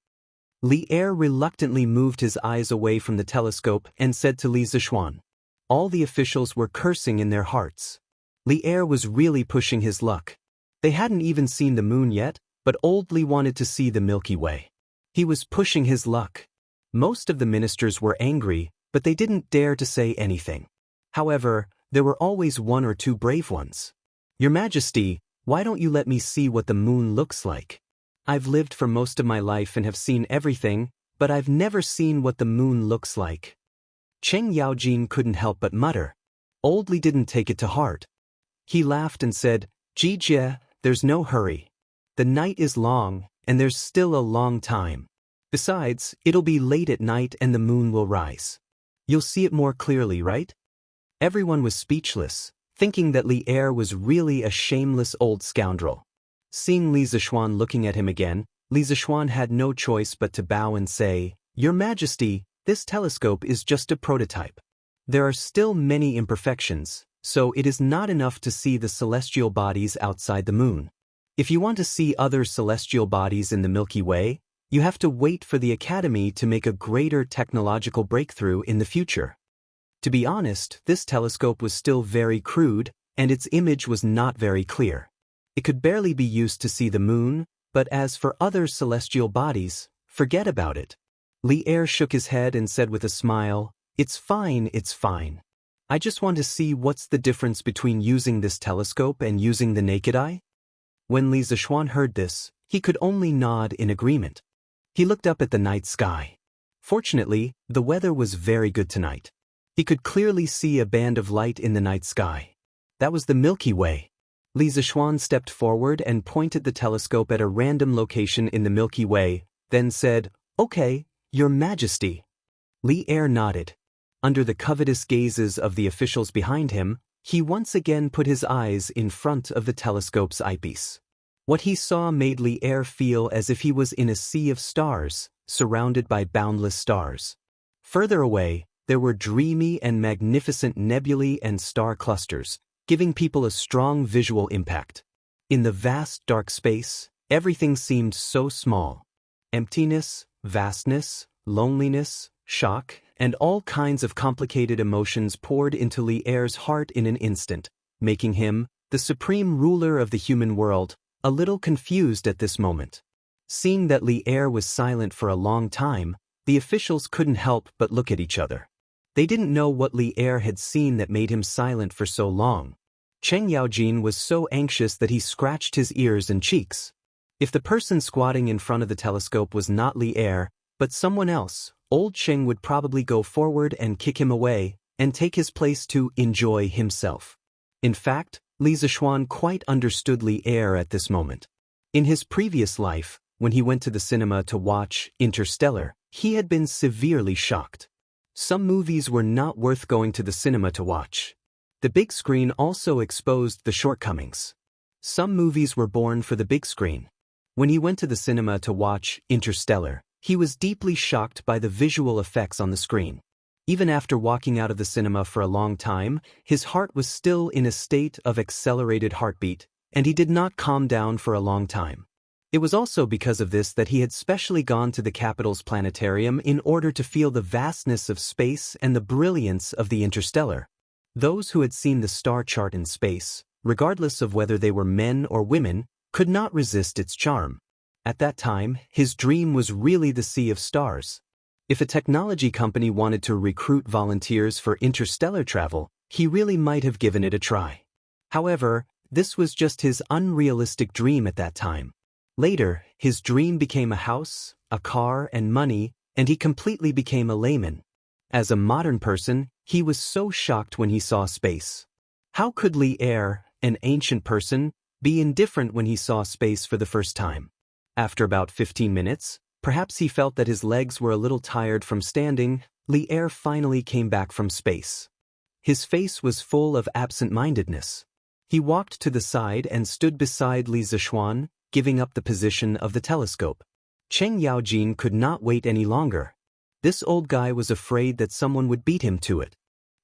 Li Er reluctantly moved his eyes away from the telescope and said to Li Zishuan. All the officials were cursing in their hearts. Li Er was really pushing his luck. They hadn't even seen the moon yet, but old Li wanted to see the Milky Way. He was pushing his luck. Most of the ministers were angry, but they didn't dare to say anything. However, there were always one or two brave ones. Your Majesty, why don't you let me see what the moon looks like? I've lived for most of my life and have seen everything, but I've never seen what the moon looks like. Cheng Yaojin couldn't help but mutter. Old Li didn't take it to heart. He laughed and said, Jie, there's no hurry. The night is long, and there's still a long time. Besides, it'll be late at night and the moon will rise. You'll see it more clearly, right? Everyone was speechless, thinking that Li Er was really a shameless old scoundrel. Seeing Li Zishuan looking at him again, Li Zishuan had no choice but to bow and say, Your Majesty, this telescope is just a prototype. There are still many imperfections, so it is not enough to see the celestial bodies outside the moon. If you want to see other celestial bodies in the Milky Way, you have to wait for the Academy to make a greater technological breakthrough in the future. To be honest, this telescope was still very crude, and its image was not very clear. It could barely be used to see the moon, but as for other celestial bodies, forget about it. Li Er shook his head and said with a smile, It's fine. I just want to see what's the difference between using this telescope and using the naked eye. When Li Zishuan heard this, he could only nod in agreement. He looked up at the night sky. Fortunately, the weather was very good tonight. He could clearly see a band of light in the night sky. That was the Milky Way. Li Zishuan stepped forward and pointed the telescope at a random location in the Milky Way, then said, Okay, Your Majesty. Li Er nodded. Under the covetous gazes of the officials behind him, he once again put his eyes in front of the telescope's eyepiece. What he saw made Li Er feel as if he was in a sea of stars, surrounded by boundless stars. Further away, there were dreamy and magnificent nebulae and star clusters, giving people a strong visual impact. In the vast dark space, everything seemed so small. Emptiness, vastness, loneliness, shock, and all kinds of complicated emotions poured into Li Er's heart in an instant, making him, the supreme ruler of the human world, a little confused at this moment. Seeing that Li Er was silent for a long time, the officials couldn't help but look at each other. They didn't know what Li Er had seen that made him silent for so long. Cheng Yaojin was so anxious that he scratched his ears and cheeks. If the person squatting in front of the telescope was not Li Er, but someone else, old Cheng would probably go forward and kick him away, and take his place to enjoy himself. In fact, Li Zishuan quite understood Li Er at this moment. In his previous life, when he went to the cinema to watch Interstellar, he had been severely shocked. Some movies were not worth going to the cinema to watch. The big screen also exposed the shortcomings. Some movies were born for the big screen. When he went to the cinema to watch Interstellar, he was deeply shocked by the visual effects on the screen. Even after walking out of the cinema for a long time, his heart was still in a state of accelerated heartbeat, and he did not calm down for a long time. It was also because of this that he had specially gone to the capital's planetarium in order to feel the vastness of space and the brilliance of the interstellar. Those who had seen the star chart in space, regardless of whether they were men or women, could not resist its charm. At that time, his dream was really the sea of stars. If a technology company wanted to recruit volunteers for interstellar travel, he really might have given it a try. However, this was just his unrealistic dream at that time. Later, his dream became a house, a car, and money, and he completely became a layman. As a modern person, he was so shocked when he saw space. How could Li Er, an ancient person, be indifferent when he saw space for the first time? After about 15 minutes, perhaps he felt that his legs were a little tired from standing, Li Er finally came back from space. His face was full of absent-mindedness. He walked to the side and stood beside Li Zishuan, giving up the position of the telescope. Cheng Yaojin could not wait any longer. This old guy was afraid that someone would beat him to it.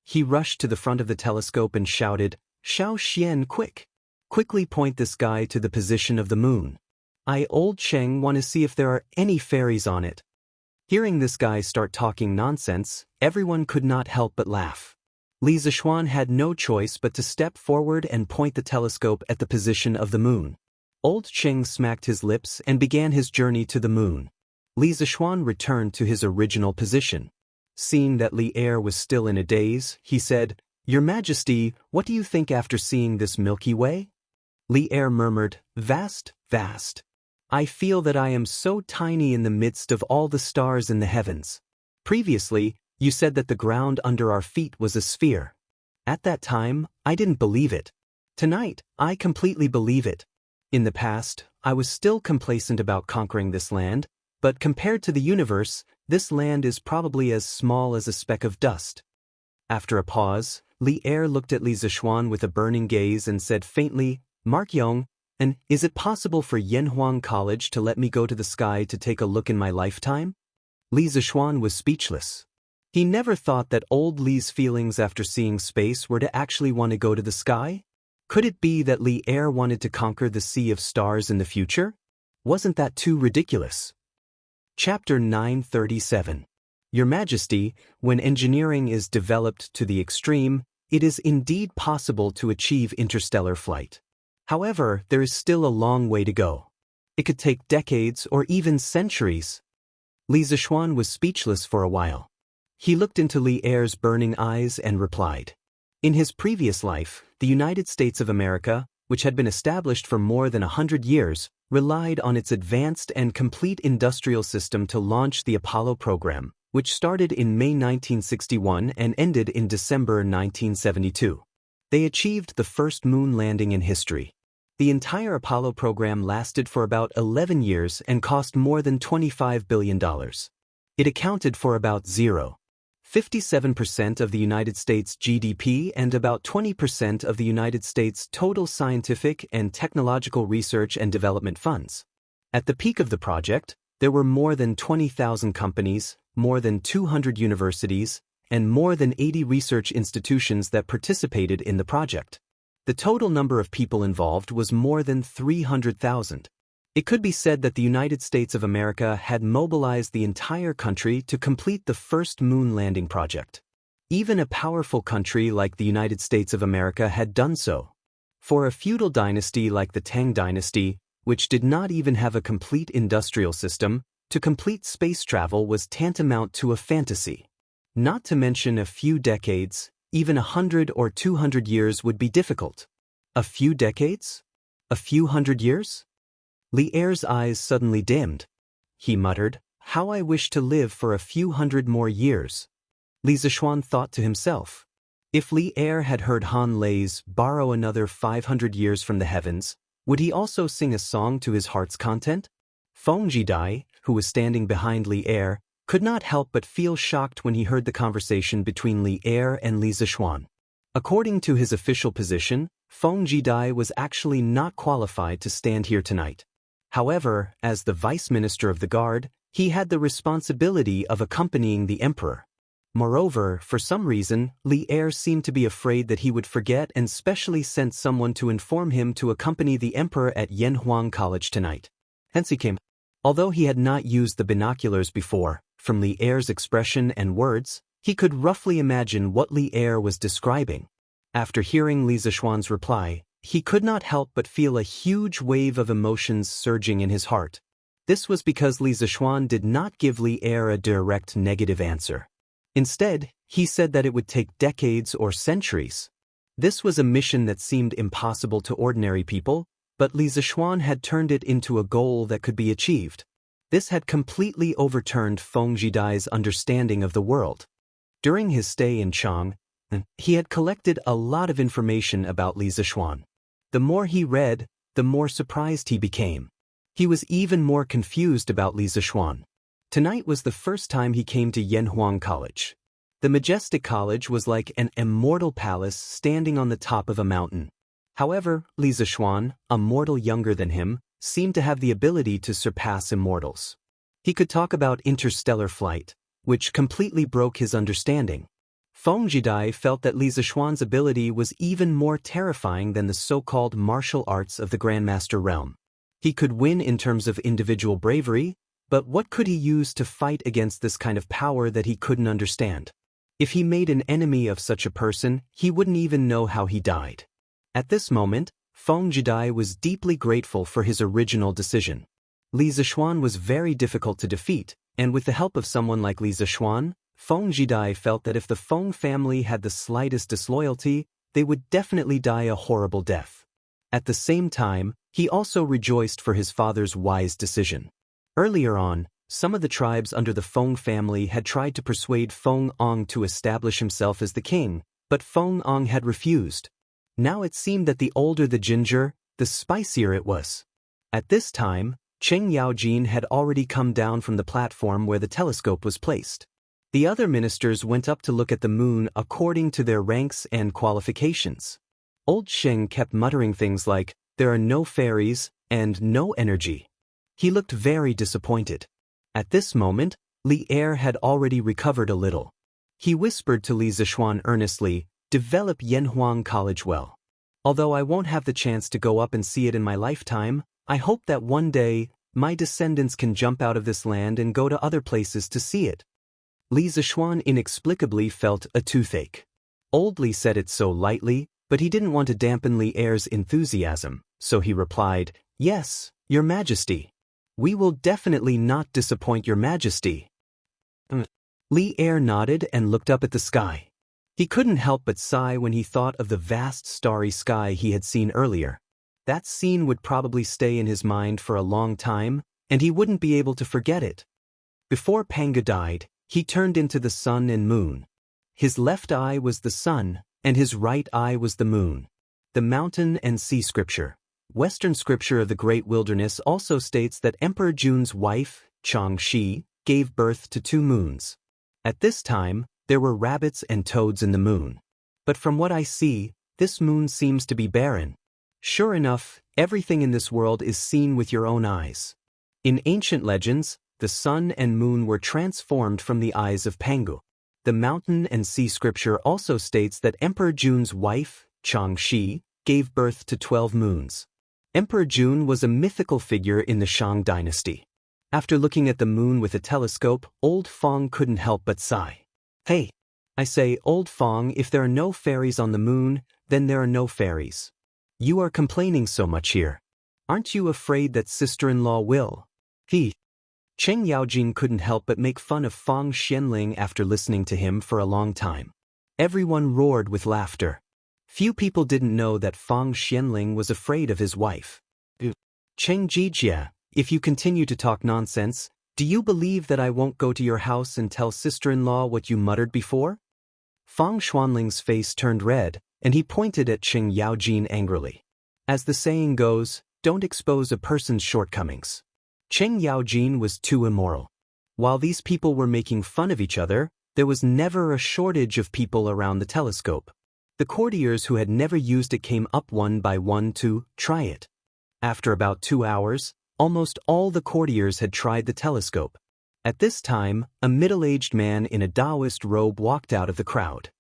He rushed to the front of the telescope and shouted, "Xiao Xian, quick! Quickly point this guy to the position of the moon. Old Cheng, want to see if there are any fairies on it." Hearing this guy start talking nonsense, everyone could not help but laugh. Li Zixuan had no choice but to step forward and point the telescope at the position of the moon. Old Cheng smacked his lips and began his journey to the moon. Li Zixuan returned to his original position. Seeing that Li Er was still in a daze, he said, "Your Majesty, what do you think after seeing this Milky Way?" Li Er murmured, "Vast, vast. I feel that I am so tiny in the midst of all the stars in the heavens. Previously, you said that the ground under our feet was a sphere. At that time, I didn't believe it. Tonight, I completely believe it. In the past, I was still complacent about conquering this land, but compared to the universe, this land is probably as small as a speck of dust." After a pause, Li Er looked at Li Zixuan with a burning gaze and said faintly, "Mark Yong, and is it possible for Yanhuang College to let me go to the sky to take a look in my lifetime?" Li Zixuan was speechless. He never thought that old Li's feelings after seeing space were to actually want to go to the sky. Could it be that Li Er wanted to conquer the sea of stars in the future? Wasn't that too ridiculous? Chapter 937. Your Majesty, when engineering is developed to the extreme, it is indeed possible to achieve interstellar flight. However, there is still a long way to go. It could take decades or even centuries. Li Zixuan was speechless for a while. He looked into Li Er's burning eyes and replied. In his previous life, the United States of America, which had been established for more than 100 years, relied on its advanced and complete industrial system to launch the Apollo program, which started in May 1961 and ended in December 1972. They achieved the first moon landing in history. The entire Apollo program lasted for about 11 years and cost more than $25 billion. It accounted for about 0.57% of the United States GDP and about 20% of the United States' total scientific and technological research and development funds. At the peak of the project, there were more than 20,000 companies, more than 200 universities, and more than 80 research institutions that participated in the project. The total number of people involved was more than 300,000. It could be said that the United States of America had mobilized the entire country to complete the first moon landing project. Even a powerful country like the United States of America had done so. For a feudal dynasty like the Tang dynasty, which did not even have a complete industrial system, to complete space travel was tantamount to a fantasy. Not to mention a few decades, even 100 or 200 years would be difficult. A few decades? A few hundred years? Li Er's eyes suddenly dimmed. He muttered, "How I wish to live for a few hundred more years." Li Zixuan thought to himself. If Li Er had heard Han Lei's "Borrow Another 500 Years from the Heavens," would he also sing a song to his heart's content? Feng Jidai, who was standing behind Li Er, could not help but feel shocked when he heard the conversation between Li Er and Li Zixuan. According to his official position, Feng Jidai was actually not qualified to stand here tonight. However, as the Vice Minister of the Guard, he had the responsibility of accompanying the Emperor. Moreover, for some reason, Li Er seemed to be afraid that he would forget and specially sent someone to inform him to accompany the Emperor at Yanhuang College tonight. Hence he came. Although he had not used the binoculars before, from Li Er's expression and words, he could roughly imagine what Li Er was describing. After hearing Li Zixuan's reply, he could not help but feel a huge wave of emotions surging in his heart. This was because Li Zixuan did not give Li Er a direct negative answer. Instead, he said that it would take decades or centuries. This was a mission that seemed impossible to ordinary people, but Li Zixuan had turned it into a goal that could be achieved. This had completely overturned Feng Jidai's understanding of the world. During his stay in Chang, he had collected a lot of information about Li Zixuan. The more he read, the more surprised he became. He was even more confused about Li Zixuan. Tonight was the first time he came to Yanhuang College. The majestic college was like an immortal palace standing on the top of a mountain. However, Li Zixuan, a mortal younger than him, seemed to have the ability to surpass immortals. He could talk about interstellar flight, which completely broke his understanding. Feng Jidai felt that Li Zishuan's ability was even more terrifying than the so-called martial arts of the Grandmaster realm. He could win in terms of individual bravery, but what could he use to fight against this kind of power that he couldn't understand? If he made an enemy of such a person, he wouldn't even know how he died. At this moment, Feng Jidai was deeply grateful for his original decision. Li Zishuan was very difficult to defeat, and with the help of someone like Li Zishuan, Feng Jidai felt that if the Feng family had the slightest disloyalty, they would definitely die a horrible death. At the same time, he also rejoiced for his father's wise decision. Earlier on, some of the tribes under the Feng family had tried to persuade Feng Ong to establish himself as the king, but Feng Ong had refused. Now it seemed that the older the ginger, the spicier it was. At this time, Cheng Yaojin had already come down from the platform where the telescope was placed. The other ministers went up to look at the moon according to their ranks and qualifications. Old Sheng kept muttering things like, "There are no fairies," and "no energy." He looked very disappointed. At this moment, Li Er had already recovered a little. He whispered to Li Zishuan earnestly, "Develop Yanhuang College well. Although I won't have the chance to go up and see it in my lifetime, I hope that one day, my descendants can jump out of this land and go to other places to see it." Li Zishuan inexplicably felt a toothache. Old Li said it so lightly, but he didn't want to dampen Li Er's enthusiasm, so he replied, "Yes, Your Majesty. We will definitely not disappoint Your Majesty." Li Er nodded and looked up at the sky. He couldn't help but sigh when he thought of the vast starry sky he had seen earlier. That scene would probably stay in his mind for a long time, and he wouldn't be able to forget it. Before Panga died, he turned into the sun and moon. His left eye was the sun, and his right eye was the moon. The mountain and sea scripture. Western scripture of the Great Wilderness also states that Emperor Jun's wife, Changxi, gave birth to 2 moons. At this time, there were rabbits and toads in the moon. But from what I see, this moon seems to be barren. Sure enough, everything in this world is seen with your own eyes. In ancient legends, the sun and moon were transformed from the eyes of Pangu. The mountain and sea scripture also states that Emperor Jun's wife, Changxi, gave birth to 12 moons. Emperor Jun was a mythical figure in the Shang dynasty. After looking at the moon with a telescope, Old Fong couldn't help but sigh. "Hey, I say, Old Fong, if there are no fairies on the moon, then there are no fairies. You are complaining so much here. Aren't you afraid that sister-in-law will?" Cheng Yaojin couldn't help but make fun of Fong Xianling after listening to him for a long time. Everyone roared with laughter. Few people didn't know that Fong Xianling was afraid of his wife. "Cheng Jijia, if you continue to talk nonsense, do you believe that I won't go to your house and tell sister-in-law what you muttered before?" Fong Xuanling's face turned red, and he pointed at Cheng Yaojin angrily. As the saying goes, don't expose a person's shortcomings. Cheng Yaojin was too immoral. While these people were making fun of each other, there was never a shortage of people around the telescope. The courtiers who had never used it came up one by one to try it. After about 2 hours, almost all the courtiers had tried the telescope. At this time, a middle-aged man in a Taoist robe walked out of the crowd.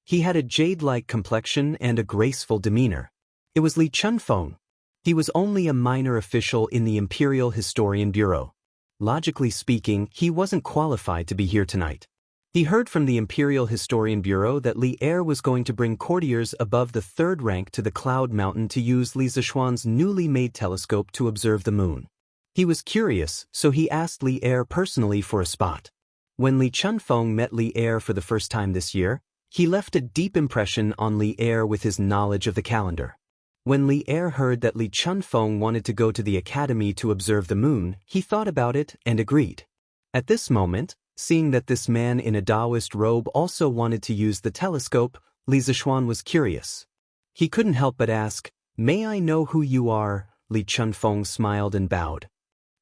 He had a jade-like complexion and a graceful demeanor. It was Li Chunfeng. He was only a minor official in the Imperial Historian Bureau. Logically speaking, he wasn't qualified to be here tonight. He heard from the Imperial Historian Bureau that Li Er was going to bring courtiers above the 3rd rank to the Cloud Mountain to use Li Zishuan's newly made telescope to observe the moon. He was curious, so he asked Li Er personally for a spot. When Li Chunfeng met Li Er for the first time this year, he left a deep impression on Li Er with his knowledge of the calendar. When Li Er heard that Li Chunfeng wanted to go to the academy to observe the moon, he thought about it and agreed. At this moment, seeing that this man in a Taoist robe also wanted to use the telescope, Li Zishuan was curious. He couldn't help but ask, "May I know who you are?" Li Chunfeng smiled and bowed.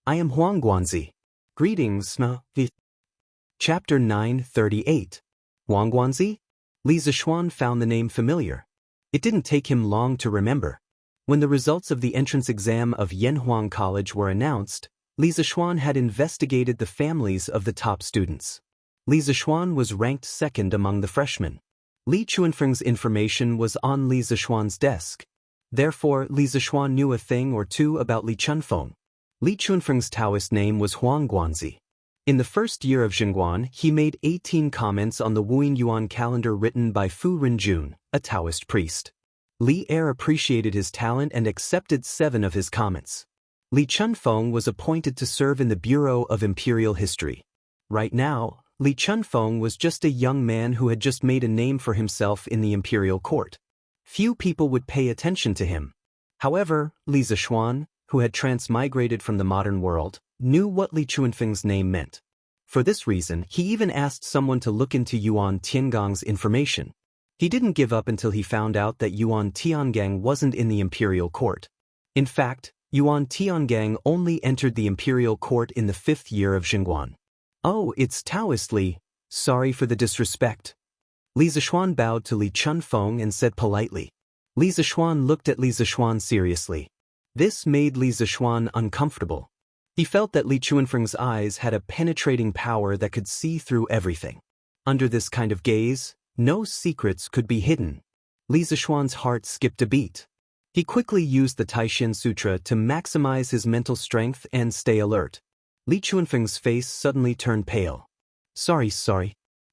"I am Huang Guanzi. Greetings, Ma." Chapter 938. Huang Guanzi? Li Zishuan found the name familiar. It didn't take him long to remember. When the results of the entrance exam of Yanhuang College were announced, Li Zixuan had investigated the families of the top students. Li Zixuan was ranked second among the freshmen. Li Chuanfeng's information was on Li Zixuan's desk. Therefore, Li Zixuan knew a thing or two about Li Chunfeng. Li Chuanfeng's Taoist name was Huang Guanzi. In the first year of Xingguan, he made 18 comments on the Wuyin Yuan calendar written by Fu Rinjun, a Taoist priest. Li Er appreciated his talent and accepted 7 of his comments. Li Chunfeng was appointed to serve in the Bureau of Imperial History. Right now, Li Chunfeng was just a young man who had just made a name for himself in the imperial court. Few people would pay attention to him. However, Li Zixuan, who had transmigrated from the modern world, knew what Li Chuanfeng's name meant. For this reason, he even asked someone to look into Yuan Tiangang's information. He didn't give up until he found out that Yuan Tiangang wasn't in the imperial court. In fact, Yuan Tiangang only entered the imperial court in the 5th year of Xingguan. "Oh, it's Taoist Li. Sorry for the disrespect." Li Zixuan bowed to Li Chunfeng and said politely. Li Zixuan looked at Li Zixuan seriously. This made Li Zixuan uncomfortable. He felt that Li Chuanfeng's eyes had a penetrating power that could see through everything. Under this kind of gaze, no secrets could be hidden. Li Zixuan's heart skipped a beat. He quickly used the Taishan Sutra to maximize his mental strength and stay alert. Li Chuanfeng's face suddenly turned pale. Sorry.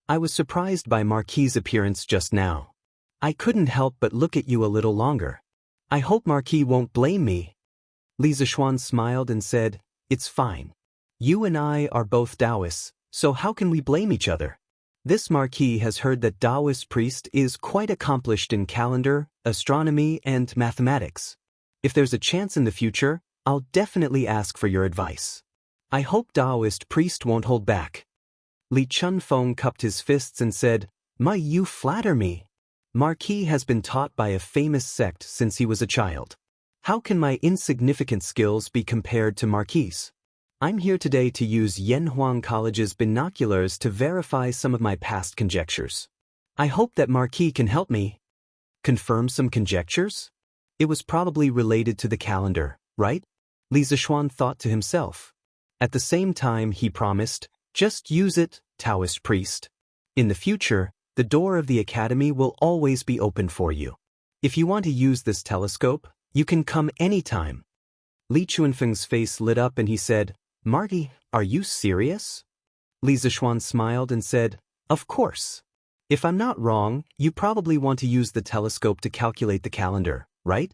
I was surprised by Marquis' appearance just now. I couldn't help but look at you a little longer. I hope Marquis won't blame me." Li Zixuan smiled and said, "It's fine. You and I are both Taoists, so how can we blame each other? This Marquis has heard that Taoist priest is quite accomplished in calendar, astronomy, and mathematics. If there's a chance in the future, I'll definitely ask for your advice. I hope Taoist priest won't hold back." Li Chunfeng cupped his fists and said, You flatter me. Marquis has been taught by a famous sect since he was a child. How can my insignificant skills be compared to Marquis? I'm here today to use Yanhuang College's binoculars to verify some of my past conjectures. I hope that Marquis can help me. Confirm some conjectures? It was probably related to the calendar, right? Li Zixuan thought to himself. At the same time, he promised, "Just use it, Taoist priest. In the future, the door of the academy will always be open for you. If you want to use this telescope, you can come anytime." Li Chuanfeng's face lit up and he said, "Marty, are you serious?" Li Zixuan smiled and said, "Of course. If I'm not wrong, you probably want to use the telescope to calculate the calendar, right?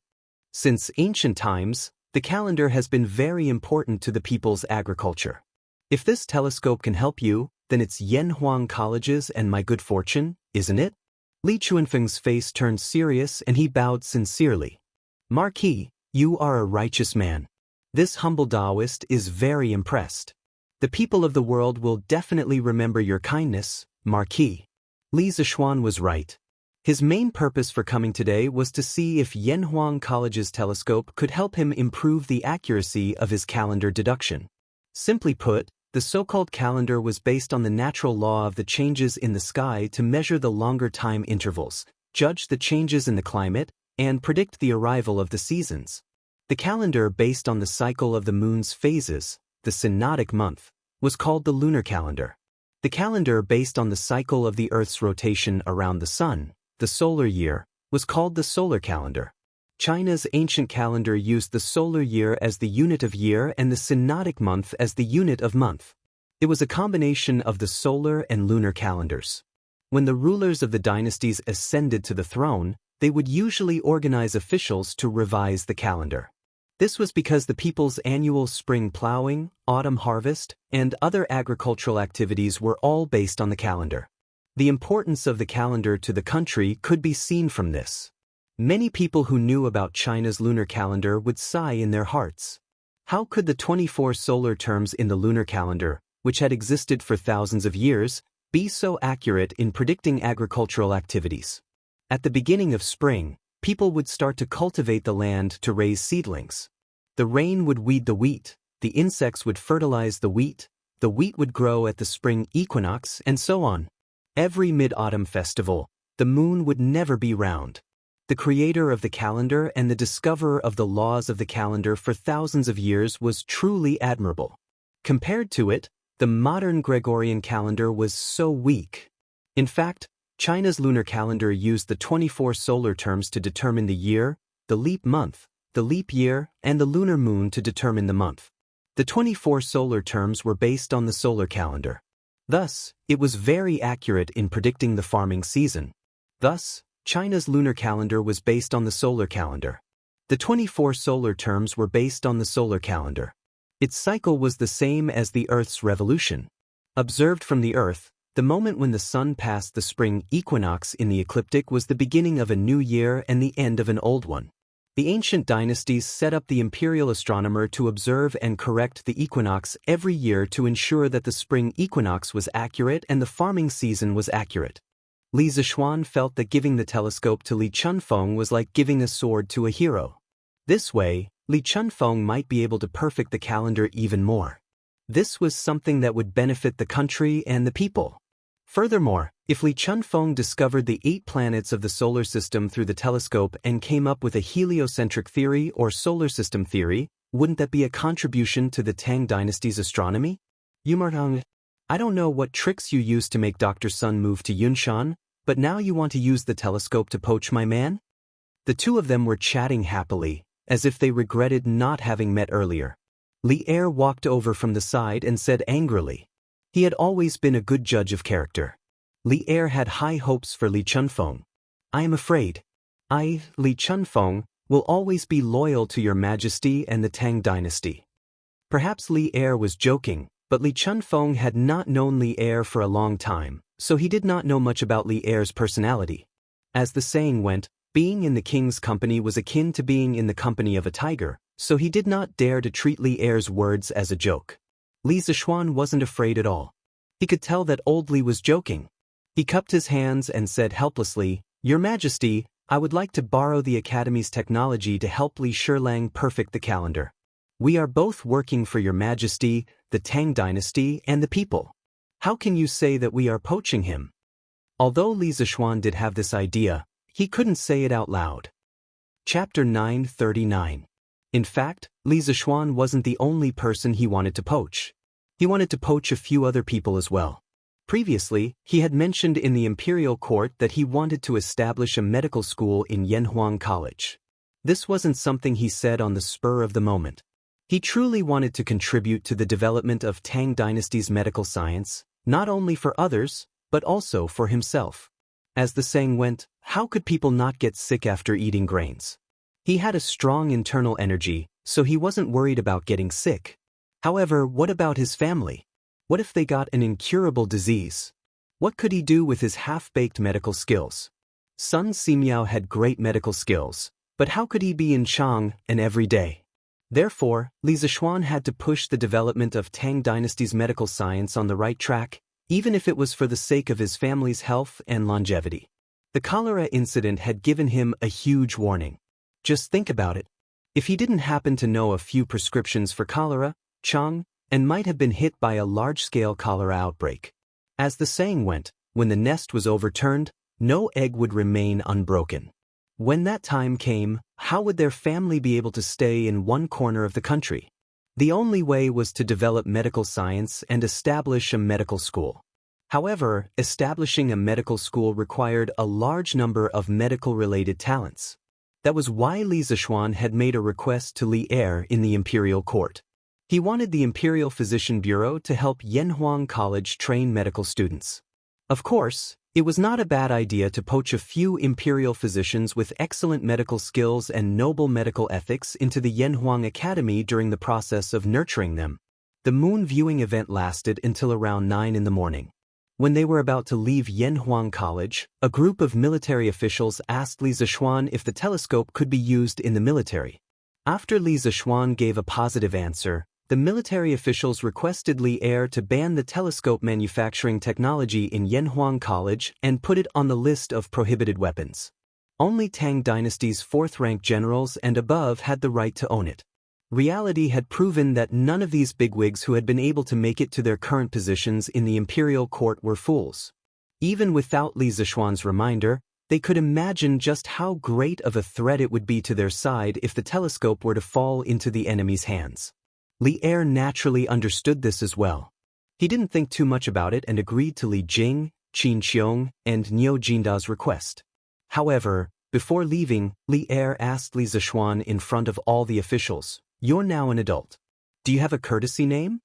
Since ancient times, the calendar has been very important to the people's agriculture. If this telescope can help you, then it's Yanhuang College's and my good fortune, isn't it?" Li Chuanfeng's face turned serious and he bowed sincerely. "Marquis, you are a righteous man. This humble Taoist is very impressed. The people of the world will definitely remember your kindness, Marquis." Li Zixuan was right. His main purpose for coming today was to see if Yanhuang College's telescope could help him improve the accuracy of his calendar deduction. Simply put, the so-called calendar was based on the natural law of the changes in the sky to measure the longer time intervals, judge the changes in the climate, and predict the arrival of the seasons. The calendar based on the cycle of the moon's phases, the synodic month, was called the lunar calendar. The calendar based on the cycle of the Earth's rotation around the sun, the solar year, was called the solar calendar. China's ancient calendar used the solar year as the unit of year and the synodic month as the unit of month. It was a combination of the solar and lunar calendars. When the rulers of the dynasties ascended to the throne, they would usually organize officials to revise the calendar. This was because the people's annual spring plowing, autumn harvest, and other agricultural activities were all based on the calendar. The importance of the calendar to the country could be seen from this. Many people who knew about China's lunar calendar would sigh in their hearts. How could the 24 solar terms in the lunar calendar, which had existed for thousands of years, be so accurate in predicting agricultural activities? At the beginning of spring, people would start to cultivate the land to raise seedlings. The rain would weed the wheat, the insects would fertilize the wheat would grow at the spring equinox, and so on. Every mid-autumn festival, the moon would never be round. the creator of the calendar and the discoverer of the laws of the calendar for thousands of years, was truly admirable. Compared to it, the modern Gregorian calendar was so weak. In fact, China's lunar calendar used the 24 solar terms to determine the year, the leap month, the leap year, and the lunar moon to determine the month. The 24 solar terms were based on the solar calendar. Thus, it was very accurate in predicting the farming season. Thus, China's lunar calendar was based on the solar calendar. The 24 solar terms were based on the solar calendar. Its cycle was the same as the Earth's revolution. Observed from the Earth, the moment when the sun passed the spring equinox in the ecliptic was the beginning of a new year and the end of an old one. The ancient dynasties set up the imperial astronomer to observe and correct the equinox every year to ensure that the spring equinox was accurate and the farming season was accurate. Li Zishuan felt that giving the telescope to Li Chunfeng was like giving a sword to a hero. This way, Li Chunfeng might be able to perfect the calendar even more. This was something that would benefit the country and the people. Furthermore, if Li Chunfeng discovered the 8 planets of the solar system through the telescope and came up with a heliocentric theory or solar system theory, wouldn't that be a contribution to the Tang dynasty's astronomy? Immortal, I don't know what tricks you used to make Dr. Sun move to Yunshan, but now you want to use the telescope to poach my man? The two of them were chatting happily, as if they regretted not having met earlier. Li Er walked over from the side and said angrily. He had always been a good judge of character. Li Er had high hopes for Li Chunfeng. I am afraid. I, Li Chunfeng, will always be loyal to your majesty and the Tang dynasty. Perhaps Li Er was joking, but Li Chunfeng had not known Li Er for a long time, so he did not know much about Li Er's personality. As the saying went, being in the king's company was akin to being in the company of a tiger, so he did not dare to treat Li Er's words as a joke. Li Zishuan wasn't afraid at all. He could tell that old Li was joking. He cupped his hands and said helplessly, Your Majesty, I would like to borrow the Academy's technology to help Li Shilang perfect the calendar. We are both working for Your Majesty, the Tang dynasty, and the people. How can you say that we are poaching him? Although Li Zishuan did have this idea, he couldn't say it out loud. Chapter 939. In fact, Li Zishuan wasn't the only person he wanted to poach. He wanted to poach a few other people as well. Previously, he had mentioned in the imperial court that he wanted to establish a medical school in Yanhuang College. This wasn't something he said on the spur of the moment. He truly wanted to contribute to the development of Tang dynasty's medical science, not only for others, but also for himself. As the saying went, how could people not get sick after eating grains? He had a strong internal energy, so he wasn't worried about getting sick. However, what about his family? What if they got an incurable disease? What could he do with his half-baked medical skills? Sun Simiao had great medical skills, but how could he be in Chang and every day? Therefore, Li Zishuan had to push the development of Tang dynasty's medical science on the right track, even if it was for the sake of his family's health and longevity. The cholera incident had given him a huge warning. Just think about it. If he didn't happen to know a few prescriptions for cholera, Chang, and might have been hit by a large-scale cholera outbreak. As the saying went, when the nest was overturned, no egg would remain unbroken. When that time came, how would their family be able to stay in one corner of the country? The only way was to develop medical science and establish a medical school. However, establishing a medical school required a large number of medical-related talents. That was why Li Zishuan had made a request to Li Er in the imperial court. He wanted the Imperial Physician Bureau to help Yanhuang College train medical students. Of course, it was not a bad idea to poach a few imperial physicians with excellent medical skills and noble medical ethics into the Yanhuang Academy during the process of nurturing them. The moon viewing event lasted until around 9 in the morning. When they were about to leave Yanhuang College, a group of military officials asked Li Zishuan if the telescope could be used in the military. After Li Zishuan gave a positive answer, the military officials requested Li Er to ban the telescope manufacturing technology in Yanhuang College and put it on the list of prohibited weapons. Only Tang dynasty's 4th-rank generals and above had the right to own it. Reality had proven that none of these bigwigs who had been able to make it to their current positions in the imperial court were fools. Even without Li Zishuan's reminder, They could imagine just how great of a threat it would be to their side if the telescope were to fall into the enemy's hands. Li Er naturally understood this as well. He didn't think too much about it and agreed to Li Jing, Qin Qiong, and Niu Jinda's request. However, before leaving, Li Er asked Li Zishuan in front of all the officials, "You're now an adult. Do you have a courtesy name?"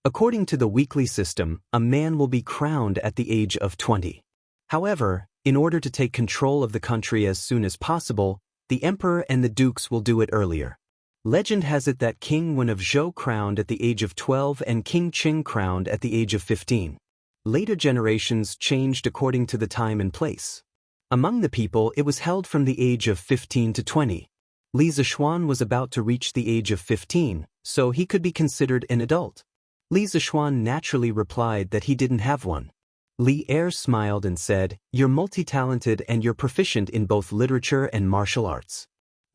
According to the weekly system, a man will be crowned at the age of 20. However, in order to take control of the country as soon as possible, the emperor and the dukes will do it earlier. Legend has it that King Wen of Zhou crowned at the age of 12 and King Qing crowned at the age of 15. Later generations changed according to the time and place. Among the people, it was held from the age of 15 to 20. Li Zishuan was about to reach the age of 15, so he could be considered an adult. Li Zishuan naturally replied that he didn't have one. Li Er smiled and said, "You're multi-talented and you're proficient in both literature and martial arts."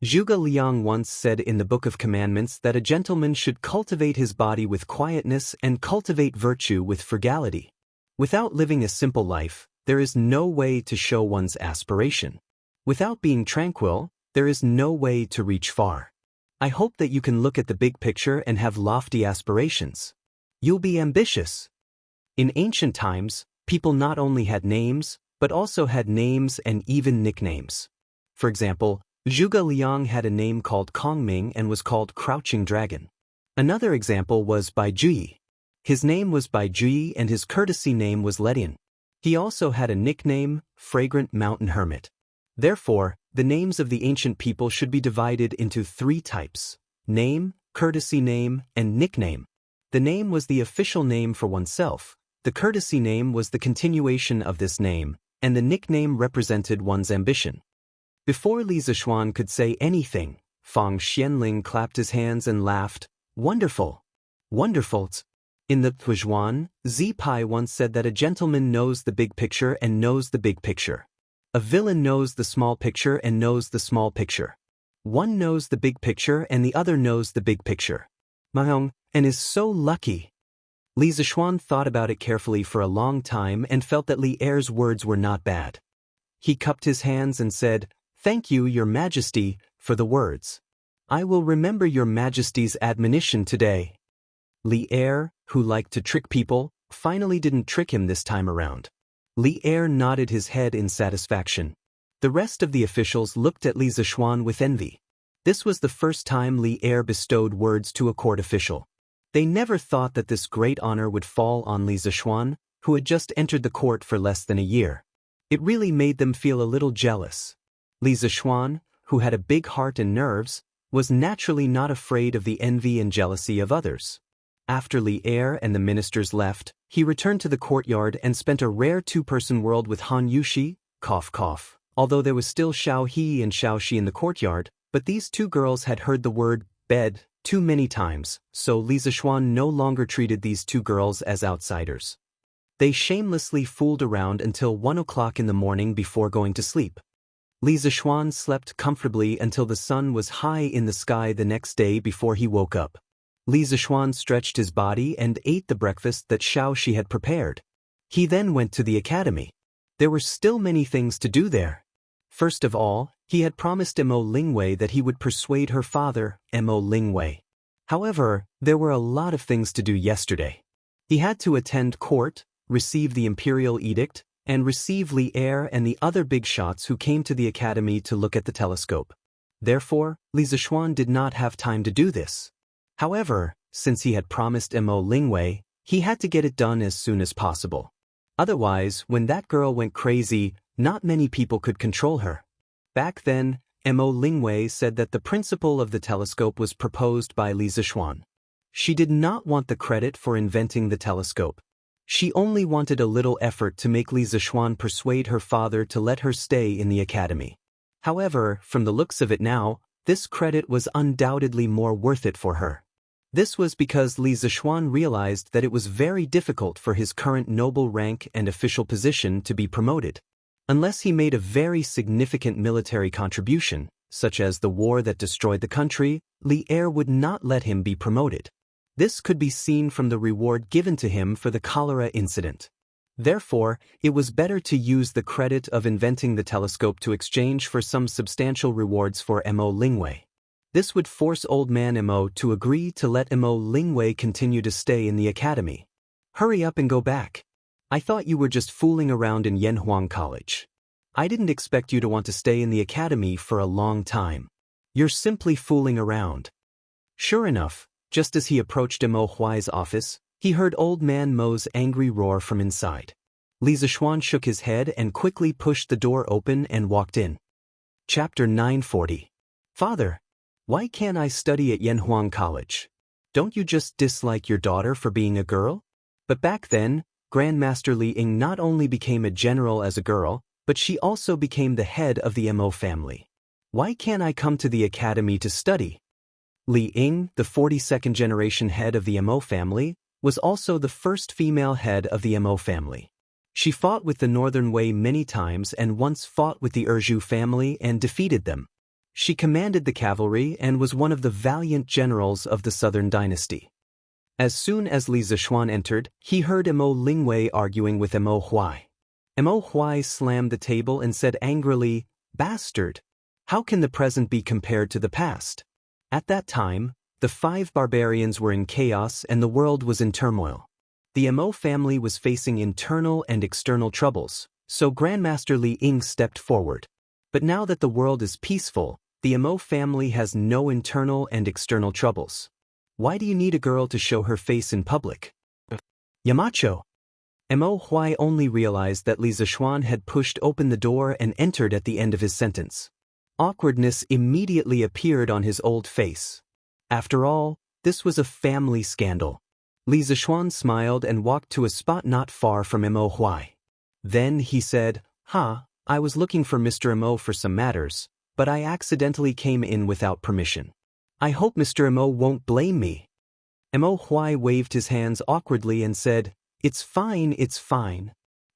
Zhuge Liang once said in the Book of Commandments that a gentleman should cultivate his body with quietness and cultivate virtue with frugality. Without living a simple life, there is no way to show one's aspiration. Without being tranquil, there is no way to reach far. I hope that you can look at the big picture and have lofty aspirations. You'll be ambitious. In ancient times, people not only had names, but also had names and even nicknames. For example, Zhuge Liang had a name called Kongming and was called Crouching Dragon. Another example was Bai Juyi. His name was Bai Juyi and his courtesy name was Ledian. He also had a nickname, Fragrant Mountain Hermit. Therefore, the names of the ancient people should be divided into 3 types: name, courtesy name, and nickname. The name was the official name for oneself, the courtesy name was the continuation of this name, and the nickname represented one's ambition. Before Li Zishuan could say anything, Fang Xianling clapped his hands and laughed, "Wonderful! Wonderful!" In the Tuizhuan, Zi Pai once said that a gentleman knows the big picture and knows the big picture. A villain knows the small picture and knows the small picture. One knows the big picture and the other knows the big picture. Mahong, and is so lucky. Li Zishuan thought about it carefully for a long time and felt that Li Er's words were not bad. He cupped his hands and said, "Thank you, Your Majesty, for the words. I will remember Your Majesty's admonition today." Li Er, who liked to trick people, finally didn't trick him this time around. Li Er nodded his head in satisfaction. The rest of the officials looked at Li Zishuan with envy. This was the first time Li Er bestowed words to a court official. They never thought that this great honor would fall on Li Zishuan, who had just entered the court for less than a year. It really made them feel a little jealous. Li Zishuan, who had a big heart and nerves, was naturally not afraid of the envy and jealousy of others. After Li Er and the ministers left, he returned to the courtyard and spent a rare 2-person world with Han Yushi, although there was still Xiao He and Xiao Shi in the courtyard, but these 2 girls had heard the word bed too many times, so Li Zishuan no longer treated these 2 girls as outsiders. They shamelessly fooled around until 1 o'clock in the morning before going to sleep. Li Zishuan slept comfortably until the sun was high in the sky the next day before he woke up. Li Zishuan stretched his body and ate the breakfast that Xiao Shi had prepared. He then went to the academy. There were still many things to do there. First of all, he had promised Mo Lingwei that he would persuade her father, Mo Lingwei. However, there were a lot of things to do yesterday. He had to attend court, receive the imperial edict, and receive Li Er and the other big shots who came to the academy to look at the telescope. Therefore, Li Zishuan did not have time to do this. However, since he had promised Mo Lingwei, he had to get it done as soon as possible. Otherwise, when that girl went crazy, not many people could control her. Back then, Mo Lingwei said that the principle of the telescope was proposed by Li Zishuan. She did not want the credit for inventing the telescope. She only wanted a little effort to make Li Zishuan persuade her father to let her stay in the academy. However, from the looks of it now, this credit was undoubtedly more worth it for her. This was because Li Zishuan realized that it was very difficult for his current noble rank and official position to be promoted. Unless he made a very significant military contribution, such as the war that destroyed the country, Li Er would not let him be promoted. This could be seen from the reward given to him for the cholera incident. Therefore, it was better to use the credit of inventing the telescope to exchange for some substantial rewards for Mo Lingwei. This would force old man Mo to agree to let Mo Lingwei continue to stay in the academy. Hurry up and go back. I thought you were just fooling around in Yanhuang College. I didn't expect you to want to stay in the academy for a long time. You're simply fooling around. Sure enough, just as he approached Mo Huai's office, he heard old man Mo's angry roar from inside. Li Zishuan shook his head and quickly pushed the door open and walked in. Chapter 940. Father, why can't I study at Yanhuang College? Don't you just dislike your daughter for being a girl? But back then, Grandmaster Li Ying not only became a general as a girl, but she also became the head of the Mo family. Why can't I come to the academy to study? Li Ying, the 42nd generation head of the Mo family, was also the first female head of the Mo family. She fought with the Northern Wei many times and once fought with the Erzhu family and defeated them. She commanded the cavalry and was one of the valiant generals of the Southern dynasty. As soon as Li Zishuan entered, he heard Mo Lingwei arguing with Mo Huai. Mo Huai slammed the table and said angrily, "Bastard! How can the present be compared to the past?" At that time, the 5 barbarians were in chaos and the world was in turmoil. The Mo family was facing internal and external troubles, so Grandmaster Li Ying stepped forward. But now that the world is peaceful, the Mo family has no internal and external troubles. Why do you need a girl to show her face in public? Yamacho. Mo Huai only realized that Li Zishuan had pushed open the door and entered at the end of his sentence. Awkwardness immediately appeared on his old face. After all, this was a family scandal. Li Zishuan smiled and walked to a spot not far from Mo Huai. Then he said, I was looking for Mr. Mo for some matters, but I accidentally came in without permission. I hope Mr. Mo won't blame me." Mo Huai waved his hands awkwardly and said, It's fine.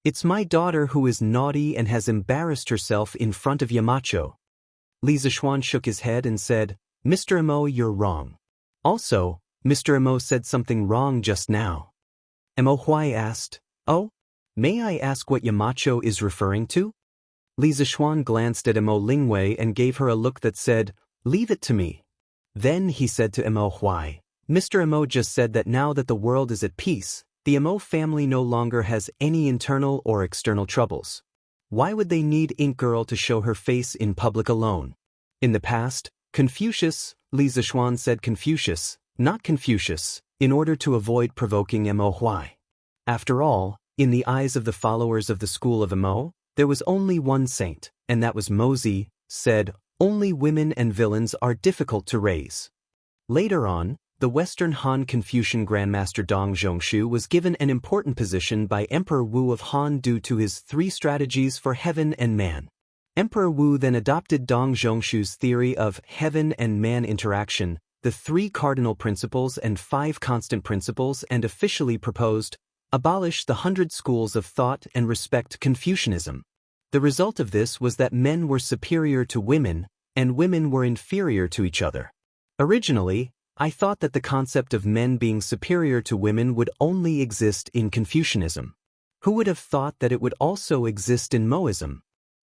It's my daughter who is naughty and has embarrassed herself in front of Yamacho." Li Zishuan shook his head and said, "Mr. Mo, you're wrong. Also, Mr. Mo said something wrong just now." Mo Huai asked, "Oh? May I ask what Yamacho is referring to?" Li Zishuan glanced at Mo Lingwei and gave her a look that said, "Leave it to me." Then he said to Mo Huai, "Mr. Mo just said that now that the world is at peace, the Mo family no longer has any internal or external troubles. Why would they need Ink Girl to show her face in public alone? In the past, Confucius," Li Zishuan said Confucius, not Confucius, in order to avoid provoking Mo Huai. After all, in the eyes of the followers of the school of Mo, there was only one saint, and that was Mozi, said, "Only women and villains are difficult to raise." Later on, the Western Han Confucian Grandmaster Dong Zhongshu was given an important position by Emperor Wu of Han due to his 3 strategies for heaven and man. Emperor Wu then adopted Dong Zhongshu's theory of heaven and man interaction, the 3 cardinal principles and 5 constant principles, and officially proposed, abolish the 100 schools of thought and respect Confucianism. The result of this was that men were superior to women, and women were inferior to each other. Originally, I thought that the concept of men being superior to women would only exist in Confucianism. Who would have thought that it would also exist in Moism?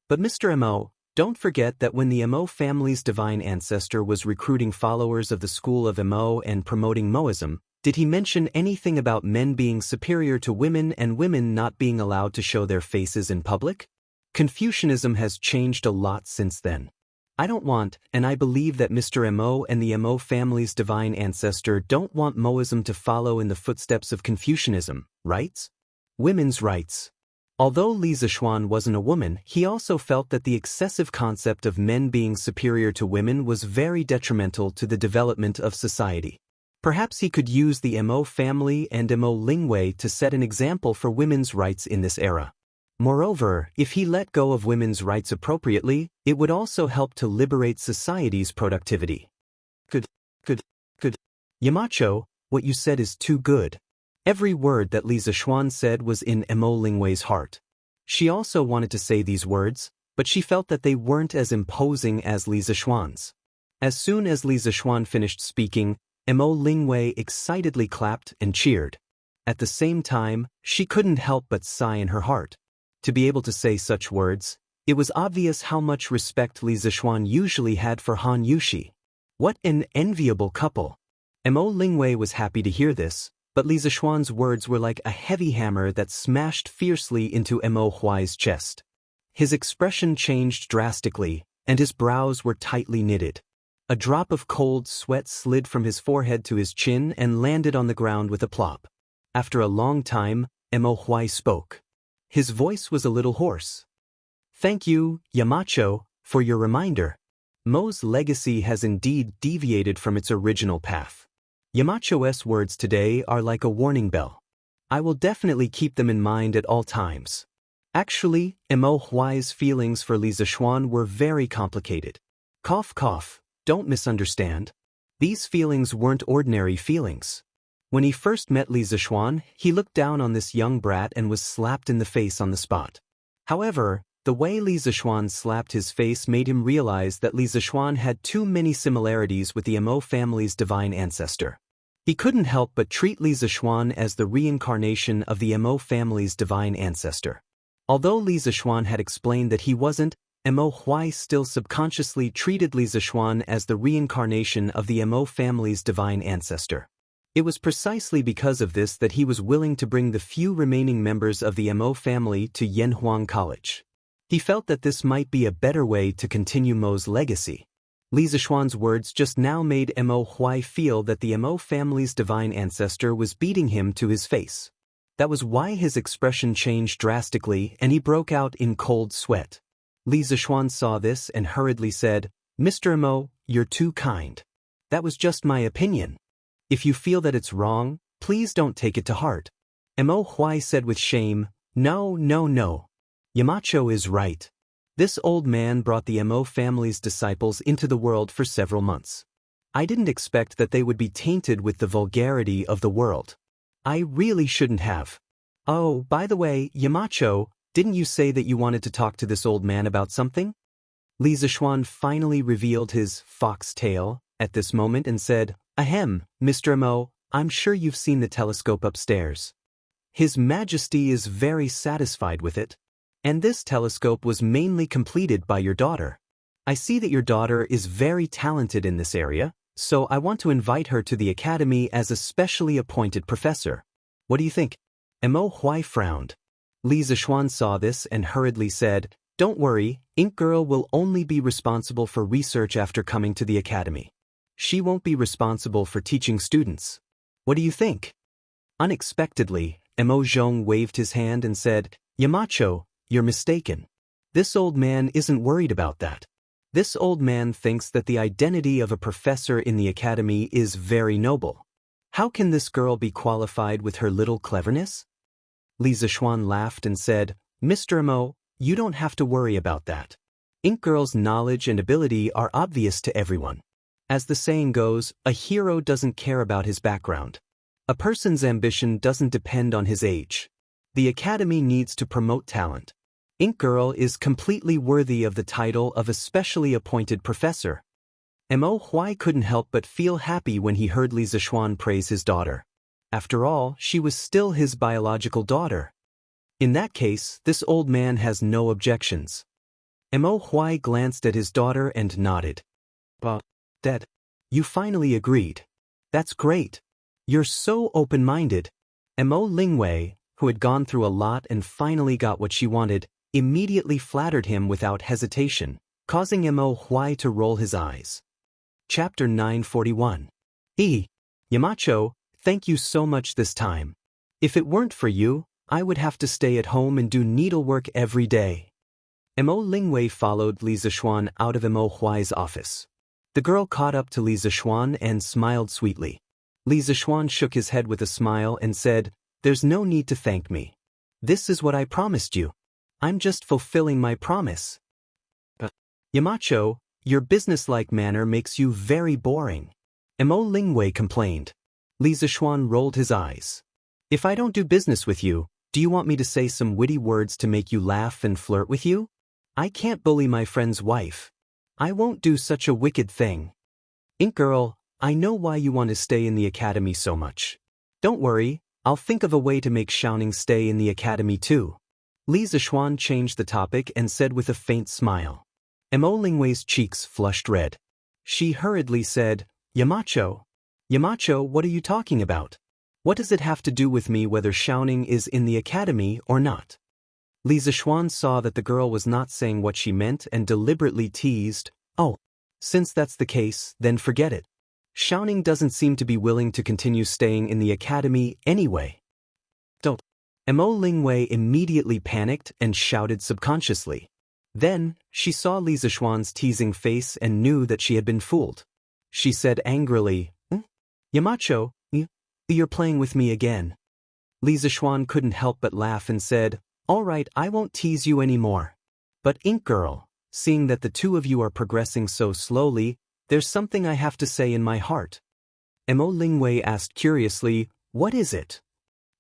But Mr. Mo, don't forget that when the Mo family's divine ancestor was recruiting followers of the school of Mo and promoting Moism, did he mention anything about men being superior to women and women not being allowed to show their faces in public? Confucianism has changed a lot since then. I don't want, and I believe that Mr. Mo and the Mo family's divine ancestor don't want Moism to follow in the footsteps of Confucianism, rights? Women's rights. Although Li Zishuan wasn't a woman, he also felt that the excessive concept of men being superior to women was very detrimental to the development of society. Perhaps he could use the Mo family and Mo Lingwei to set an example for women's rights in this era. Moreover, if he let go of women's rights appropriately, it would also help to liberate society's productivity. Good. Yamacho, what you said is too good. Every word that Li Zishuan said was in Mo Lingwei's heart. She also wanted to say these words, but she felt that they weren't as imposing as Li Zishuan's. As soon as Li Zishuan finished speaking, Mo Lingwei excitedly clapped and cheered. At the same time, she couldn't help but sigh in her heart. To be able to say such words, it was obvious how much respect Li Zixuan usually had for Han Yushi. What an enviable couple! Mo Lingwei was happy to hear this, but Li Zixuan's words were like a heavy hammer that smashed fiercely into Mo Huai's chest. His expression changed drastically, and his brows were tightly knitted. A drop of cold sweat slid from his forehead to his chin and landed on the ground with a plop. After a long time, Mo Huai spoke. His voice was a little hoarse. "Thank you, Yamacho, for your reminder. Mo's legacy has indeed deviated from its original path. Yamacho's words today are like a warning bell. I will definitely keep them in mind at all times." Actually, Mo Huai's feelings for Li Zixuan were very complicated. Cough cough, don't misunderstand. These feelings weren't ordinary feelings. When he first met Li Zixuan, he looked down on this young brat and was slapped in the face on the spot. However, the way Li Zixuan slapped his face made him realize that Li Zixuan had too many similarities with the Mo family's divine ancestor. He couldn't help but treat Li Zixuan as the reincarnation of the Mo family's divine ancestor. Although Li Zixuan had explained that he wasn't, Mo Huai still subconsciously treated Li Zixuan as the reincarnation of the Mo family's divine ancestor. It was precisely because of this that he was willing to bring the few remaining members of the Mo family to Yanhuang College. He felt that this might be a better way to continue Mo's legacy. Li Zixuan's words just now made Mo Huai feel that the Mo family's divine ancestor was beating him to his face. That was why his expression changed drastically and he broke out in cold sweat. Li Zixuan saw this and hurriedly said, "Mr. Mo, you're too kind. That was just my opinion. If you feel that it's wrong, please don't take it to heart." Mo Huai said with shame, "No, no, no. Yamacho is right. This old man brought the Mo family's disciples into the world for several months. I didn't expect that they would be tainted with the vulgarity of the world. I really shouldn't have. Oh, by the way, Yamacho, didn't you say that you wanted to talk to this old man about something?" Li Zixuan finally revealed his fox tail at this moment and said, "Ahem, Mr. Mo, I'm sure you've seen the telescope upstairs. His Majesty is very satisfied with it. And this telescope was mainly completed by your daughter. I see that your daughter is very talented in this area, so I want to invite her to the academy as a specially appointed professor. What do you think?" Mo Huai frowned. Li Zixuan saw this and hurriedly said, "Don't worry, Ink Girl will only be responsible for research after coming to the academy. She won't be responsible for teaching students. What do you think?" Unexpectedly, Mo Zhong waved his hand and said, "Yamacho, you're mistaken. This old man isn't worried about that. This old man thinks that the identity of a professor in the academy is very noble. How can this girl be qualified with her little cleverness?" Li Zixuan laughed and said, "Mr. Mo, you don't have to worry about that. Ink Girl's knowledge and ability are obvious to everyone. As the saying goes, a hero doesn't care about his background. A person's ambition doesn't depend on his age. The academy needs to promote talent. Ink Girl is completely worthy of the title of a specially appointed professor." Mo Huai couldn't help but feel happy when he heard Li Zixuan praise his daughter. After all, she was still his biological daughter. In that case, this old man has no objections. Mo Huai glanced at his daughter and nodded. "Dad, you finally agreed. That's great. You're so open-minded." Mo Lingwei, who had gone through a lot and finally got what she wanted, immediately flattered him without hesitation, causing Mo Huai to roll his eyes. Chapter 941. Yamacho, thank you so much this time. If it weren't for you, I would have to stay at home and do needlework every day. Mo Lingwei followed Li Zixuan out of Mo Huai's office. The girl caught up to Li Zixuan and smiled sweetly. Li Zixuan shook his head with a smile and said, "There's no need to thank me. This is what I promised you. I'm just fulfilling my promise." "Yamacho, your businesslike manner makes you very boring," Mo Lingwei complained. Li Zixuan rolled his eyes. "If I don't do business with you, do you want me to say some witty words to make you laugh and flirt with you? I can't bully my friend's wife. I won't do such a wicked thing. Ink Girl, I know why you want to stay in the academy so much. Don't worry, I'll think of a way to make Xiaoning stay in the academy too. Li Zishuan changed the topic and said with a faint smile. Mo Lingwei's cheeks flushed red. She hurriedly said, Yamacho, what are you talking about? What does it have to do with me whether Xiaoning is in the academy or not? Li Zishuan saw that the girl was not saying what she meant and deliberately teased, oh, since that's the case, then forget it. Xiaoning doesn't seem to be willing to continue staying in the academy anyway. Don't. Mo Lingwei immediately panicked and shouted subconsciously. Then, she saw Li Zishuan's teasing face and knew that she had been fooled. She said angrily, Yamacho, you're playing with me again. Li Zishuan couldn't help but laugh and said, all right, I won't tease you anymore. But Ink Girl, seeing that the two of you are progressing so slowly, there's something I have to say in my heart. Mo Lingwei asked curiously, what is it?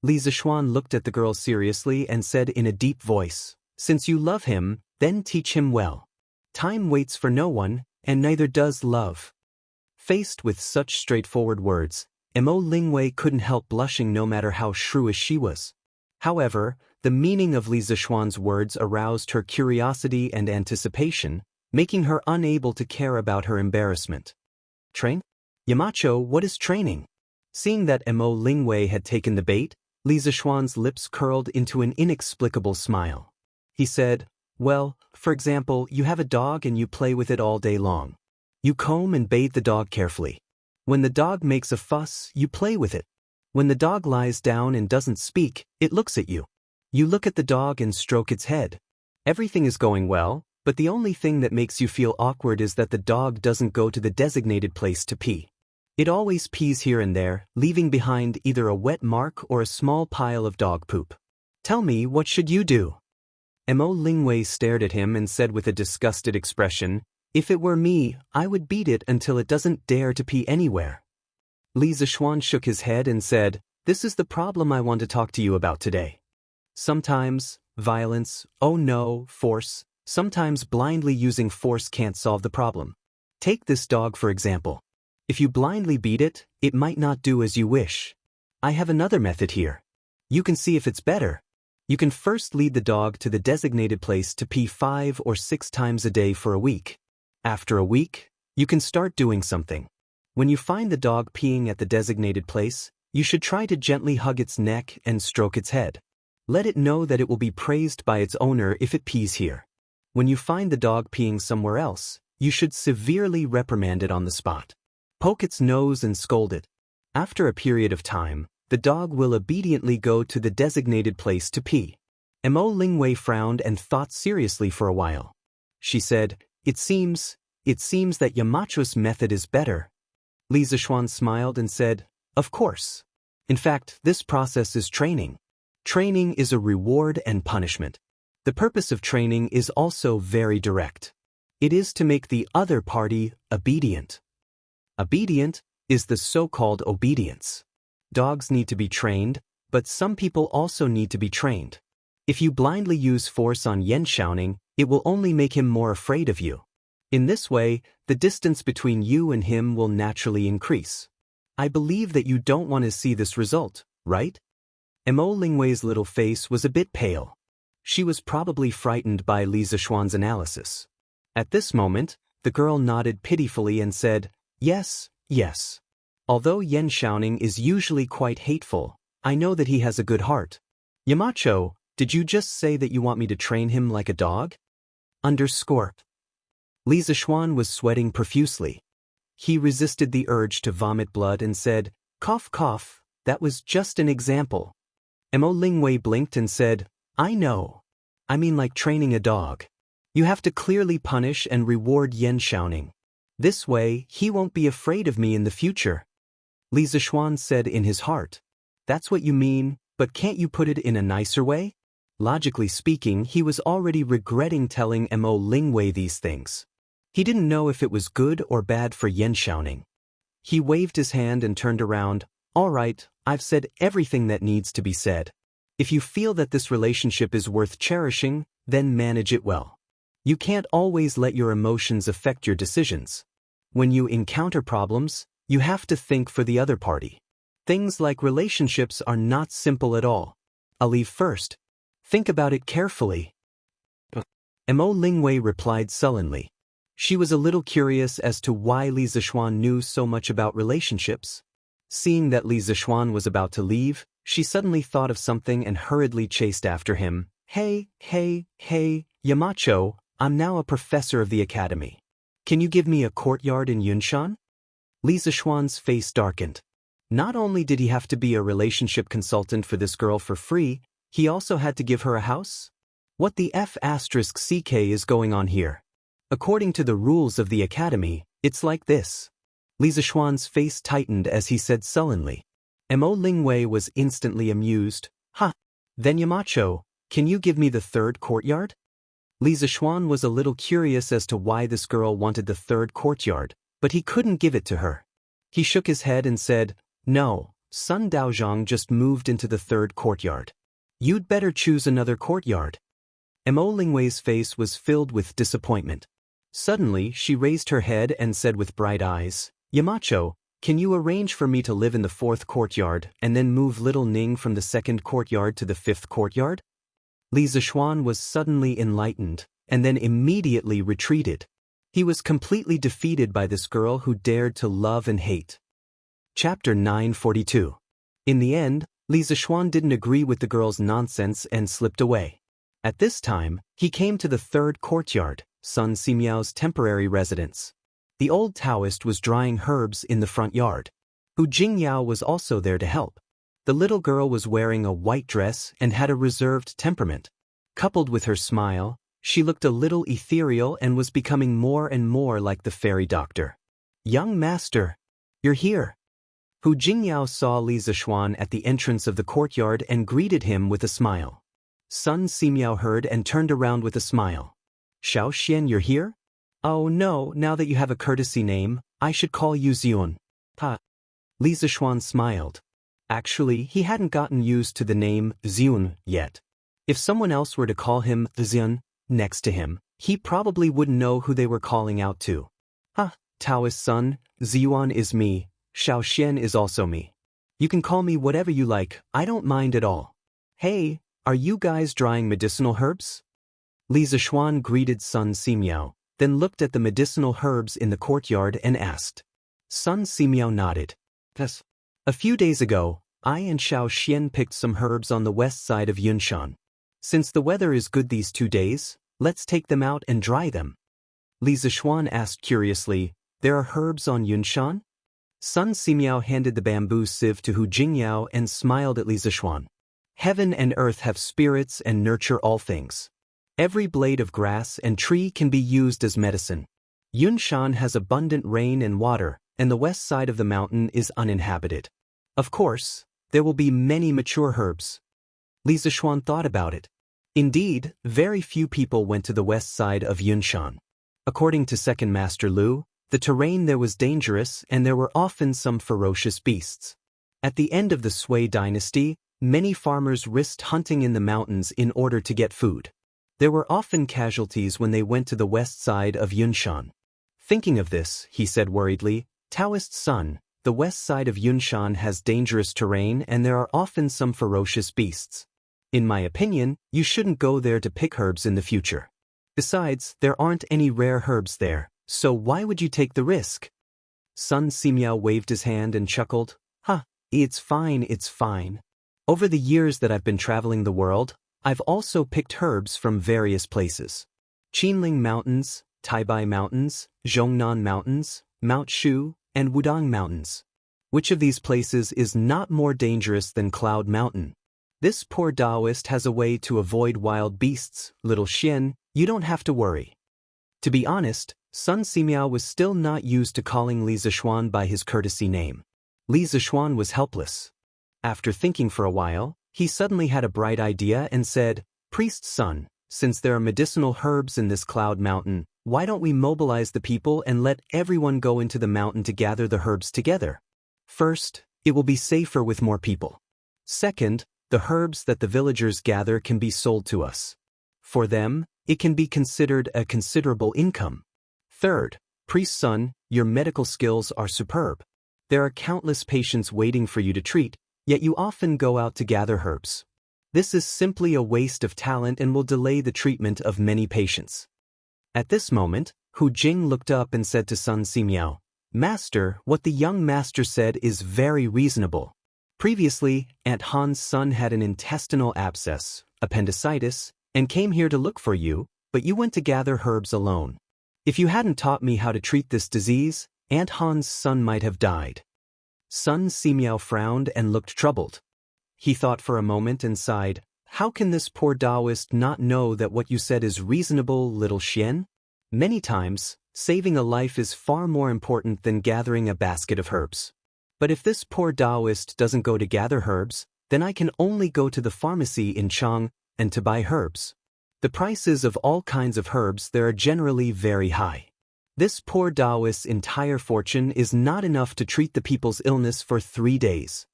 Li Zishuan looked at the girl seriously and said in a deep voice, since you love him, then teach him well. Time waits for no one, and neither does love. Faced with such straightforward words, Mo Lingwei couldn't help blushing no matter how shrewish she was. However, the meaning of Li Zishuan's words aroused her curiosity and anticipation, making her unable to care about her embarrassment. Train? Yamacho, what is training? Seeing that Mo Lingwei had taken the bait, Li Zishuan's lips curled into an inexplicable smile. He said, well, for example, you have a dog and you play with it all day long. You comb and bathe the dog carefully. When the dog makes a fuss, you play with it. When the dog lies down and doesn't speak, it looks at you. You look at the dog and stroke its head. Everything is going well, but the only thing that makes you feel awkward is that the dog doesn't go to the designated place to pee. It always pees here and there, leaving behind either a wet mark or a small pile of dog poop. Tell me, what should you do? Mo Lingwei stared at him and said with a disgusted expression, if it were me, I would beat it until it doesn't dare to pee anywhere. Li Zishuan shook his head and said, this is the problem I want to talk to you about today. Sometimes, violence, oh no, force, sometimes blindly using force can't solve the problem. Take this dog for example. If you blindly beat it, it might not do as you wish. I have another method here. You can see if it's better. You can first lead the dog to the designated place to pee 5 or 6 times a day for a week. After a week, you can start doing something. When you find the dog peeing at the designated place, you should try to gently hug its neck and stroke its head. Let it know that it will be praised by its owner if it pees here. When you find the dog peeing somewhere else, you should severely reprimand it on the spot. Poke its nose and scold it. After a period of time, the dog will obediently go to the designated place to pee. Mo Lingwei frowned and thought seriously for a while. She said, It seems that Yamacho's method is better. Li Zishuan smiled and said, of course. In fact, this process is training. Training is a reward and punishment. The purpose of training is also very direct. It is to make the other party obedient. Obedient is the so-called obedience. Dogs need to be trained, but some people also need to be trained. If you blindly use force on Yan Xiaoning, it will only make him more afraid of you. In this way, the distance between you and him will naturally increase. I believe that you don't want to see this result, right? Mo Lingwei's little face was a bit pale. She was probably frightened by Li Zishuan's analysis. At this moment, the girl nodded pitifully and said, yes. Although Yan Xiaoning is usually quite hateful, I know that he has a good heart. Yamacho, did you just say that you want me to train him like a dog? Underscore. Li Zishuan was sweating profusely. He resisted the urge to vomit blood and said, cough cough, that was just an example. Mo Lingwei blinked and said, I know. I mean like training a dog. You have to clearly punish and reward Yan Xiaoning. This way, he won't be afraid of me in the future. Li Zishuan said in his heart, that's what you mean, but can't you put it in a nicer way? Logically speaking, he was already regretting telling Mo Lingwei these things. He didn't know if it was good or bad for Yan Xiaoning. He waved his hand and turned around. All right, I've said everything that needs to be said. If you feel that this relationship is worth cherishing, then manage it well. You can't always let your emotions affect your decisions. When you encounter problems, you have to think for the other party. Things like relationships are not simple at all. I'll leave first. Think about it carefully. Mo Lingwei replied sullenly. She was a little curious as to why Li Zixuan knew so much about relationships. Seeing that Li Zixuan was about to leave, she suddenly thought of something and hurriedly chased after him. Hey, Yamacho, I'm now a professor of the academy. Can you give me a courtyard in Yunshan? Li Zixuan's face darkened. Not only did he have to be a relationship consultant for this girl for free, he also had to give her a house? What the F***ck is going on here? According to the rules of the academy, it's like this. Li Zixuan's face tightened as he said sullenly. Mo Lingwei was instantly amused. Then Yamacho, can you give me the third courtyard? Li Zixuan was a little curious as to why this girl wanted the third courtyard, but he couldn't give it to her. He shook his head and said, No, Sun Daozhang just moved into the third courtyard. You'd better choose another courtyard. Mo Lingwei's face was filled with disappointment. Suddenly, she raised her head and said with bright eyes, Yamacho, can you arrange for me to live in the fourth courtyard and then move little Ning from the second courtyard to the fifth courtyard? Li Zixuan was suddenly enlightened, and then immediately retreated. He was completely defeated by this girl who dared to love and hate. Chapter 942. In the end, Li Zixuan didn't agree with the girl's nonsense and slipped away. At this time, he came to the third courtyard, Sun Simiao's temporary residence. The old Taoist was drying herbs in the front yard. Hu Jingyao was also there to help. The little girl was wearing a white dress and had a reserved temperament. Coupled with her smile, she looked a little ethereal and was becoming more and more like the fairy doctor. Young master, you're here. Hu Jingyao saw Li Zixuan at the entrance of the courtyard and greeted him with a smile. Sun Simiao heard and turned around with a smile. Xiao Xian, you're here? Oh no, now that you have a courtesy name, I should call you Xiun. Li Zixuan smiled. Actually, he hadn't gotten used to the name Xiun yet. If someone else were to call him Xiun next to him, he probably wouldn't know who they were calling out to. Taoist son, Xiuan is me, Xiao Xian is also me. You can call me whatever you like, I don't mind at all. Hey, are you guys drying medicinal herbs? Li Zixuan greeted Sun Simiao, then looked at the medicinal herbs in the courtyard and asked. Sun Simiao nodded. Yes. A few days ago, I and Xiao Xian picked some herbs on the west side of Yunshan. Since the weather is good these 2 days, let's take them out and dry them. Li Zixuan asked curiously, There are herbs on Yunshan? Sun Simiao handed the bamboo sieve to Hu Jingyao and smiled at Li Zixuan. Heaven and earth have spirits and nurture all things. Every blade of grass and tree can be used as medicine. Yunshan has abundant rain and water, and the west side of the mountain is uninhabited. Of course, there will be many mature herbs. Li Zixuan thought about it. Indeed, very few people went to the west side of Yunshan. According to Second Master Lu, the terrain there was dangerous and there were often some ferocious beasts. At the end of the Sui dynasty, many farmers risked hunting in the mountains in order to get food. There were often casualties when they went to the west side of Yunshan. Thinking of this, he said worriedly, Taoist son, the west side of Yunshan has dangerous terrain and there are often some ferocious beasts. In my opinion, you shouldn't go there to pick herbs in the future. Besides, there aren't any rare herbs there, so why would you take the risk? Sun Simiao waved his hand and chuckled. It's fine. Over the years that I've been traveling the world, I've also picked herbs from various places. Qinling Mountains, Taibai Mountains, Zhongnan Mountains, Mount Shu, and Wudang Mountains. Which of these places is not more dangerous than Cloud Mountain? This poor Taoist has a way to avoid wild beasts, little Xian, you don't have to worry. To be honest, Sun Simiao was still not used to calling Li Zixuan by his courtesy name. Li Zixuan was helpless. After thinking for a while, he suddenly had a bright idea and said, Priest's son, since there are medicinal herbs in this Cloud Mountain, why don't we mobilize the people and let everyone go into the mountain to gather the herbs together? First, it will be safer with more people. Second, the herbs that the villagers gather can be sold to us. For them, it can be considered a considerable income. Third, Priest's son, your medical skills are superb. There are countless patients waiting for you to treat, yet you often go out to gather herbs. This is simply a waste of talent and will delay the treatment of many patients. At this moment, Hu Jing looked up and said to Sun Simiao, Master, what the young master said is very reasonable. Previously, Aunt Han's son had an intestinal abscess, appendicitis, and came here to look for you, but you went to gather herbs alone. If you hadn't taught me how to treat this disease, Aunt Han's son might have died. Sun Simiao frowned and looked troubled. He thought for a moment and sighed, How can this poor Taoist not know that what you said is reasonable, little Xian? Many times, saving a life is far more important than gathering a basket of herbs. But if this poor Taoist doesn't go to gather herbs, then I can only go to the pharmacy in Chang and to buy herbs. The prices of all kinds of herbs there are generally very high. This poor Taoist's entire fortune is not enough to treat the people's illness for 3 days.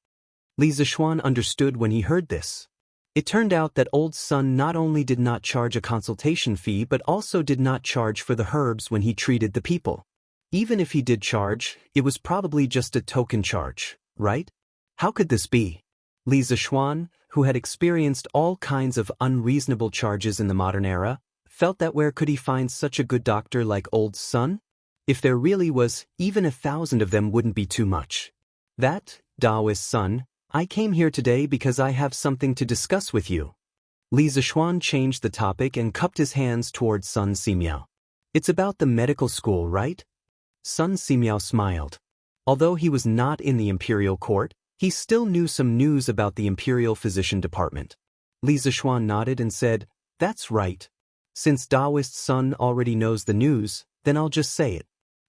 Li Zishuan understood when he heard this. It turned out that old Sun not only did not charge a consultation fee but also did not charge for the herbs when he treated the people. Even if he did charge, it was probably just a token charge, right? How could this be? Li Zishuan, who had experienced all kinds of unreasonable charges in the modern era, felt that where could he find such a good doctor like old Sun? If there really was, even 1,000 of them wouldn't be too much. That, Taoist Sun, I came here today because I have something to discuss with you. Li Zishuan changed the topic and cupped his hands towards Sun Simiao. It's about the medical school, right? Sun Simiao smiled. Although he was not in the imperial court, he still knew some news about the imperial physician department. Li Zishuan nodded and said, That's right. Since Taoist Sun already knows the news, then I'll just say it.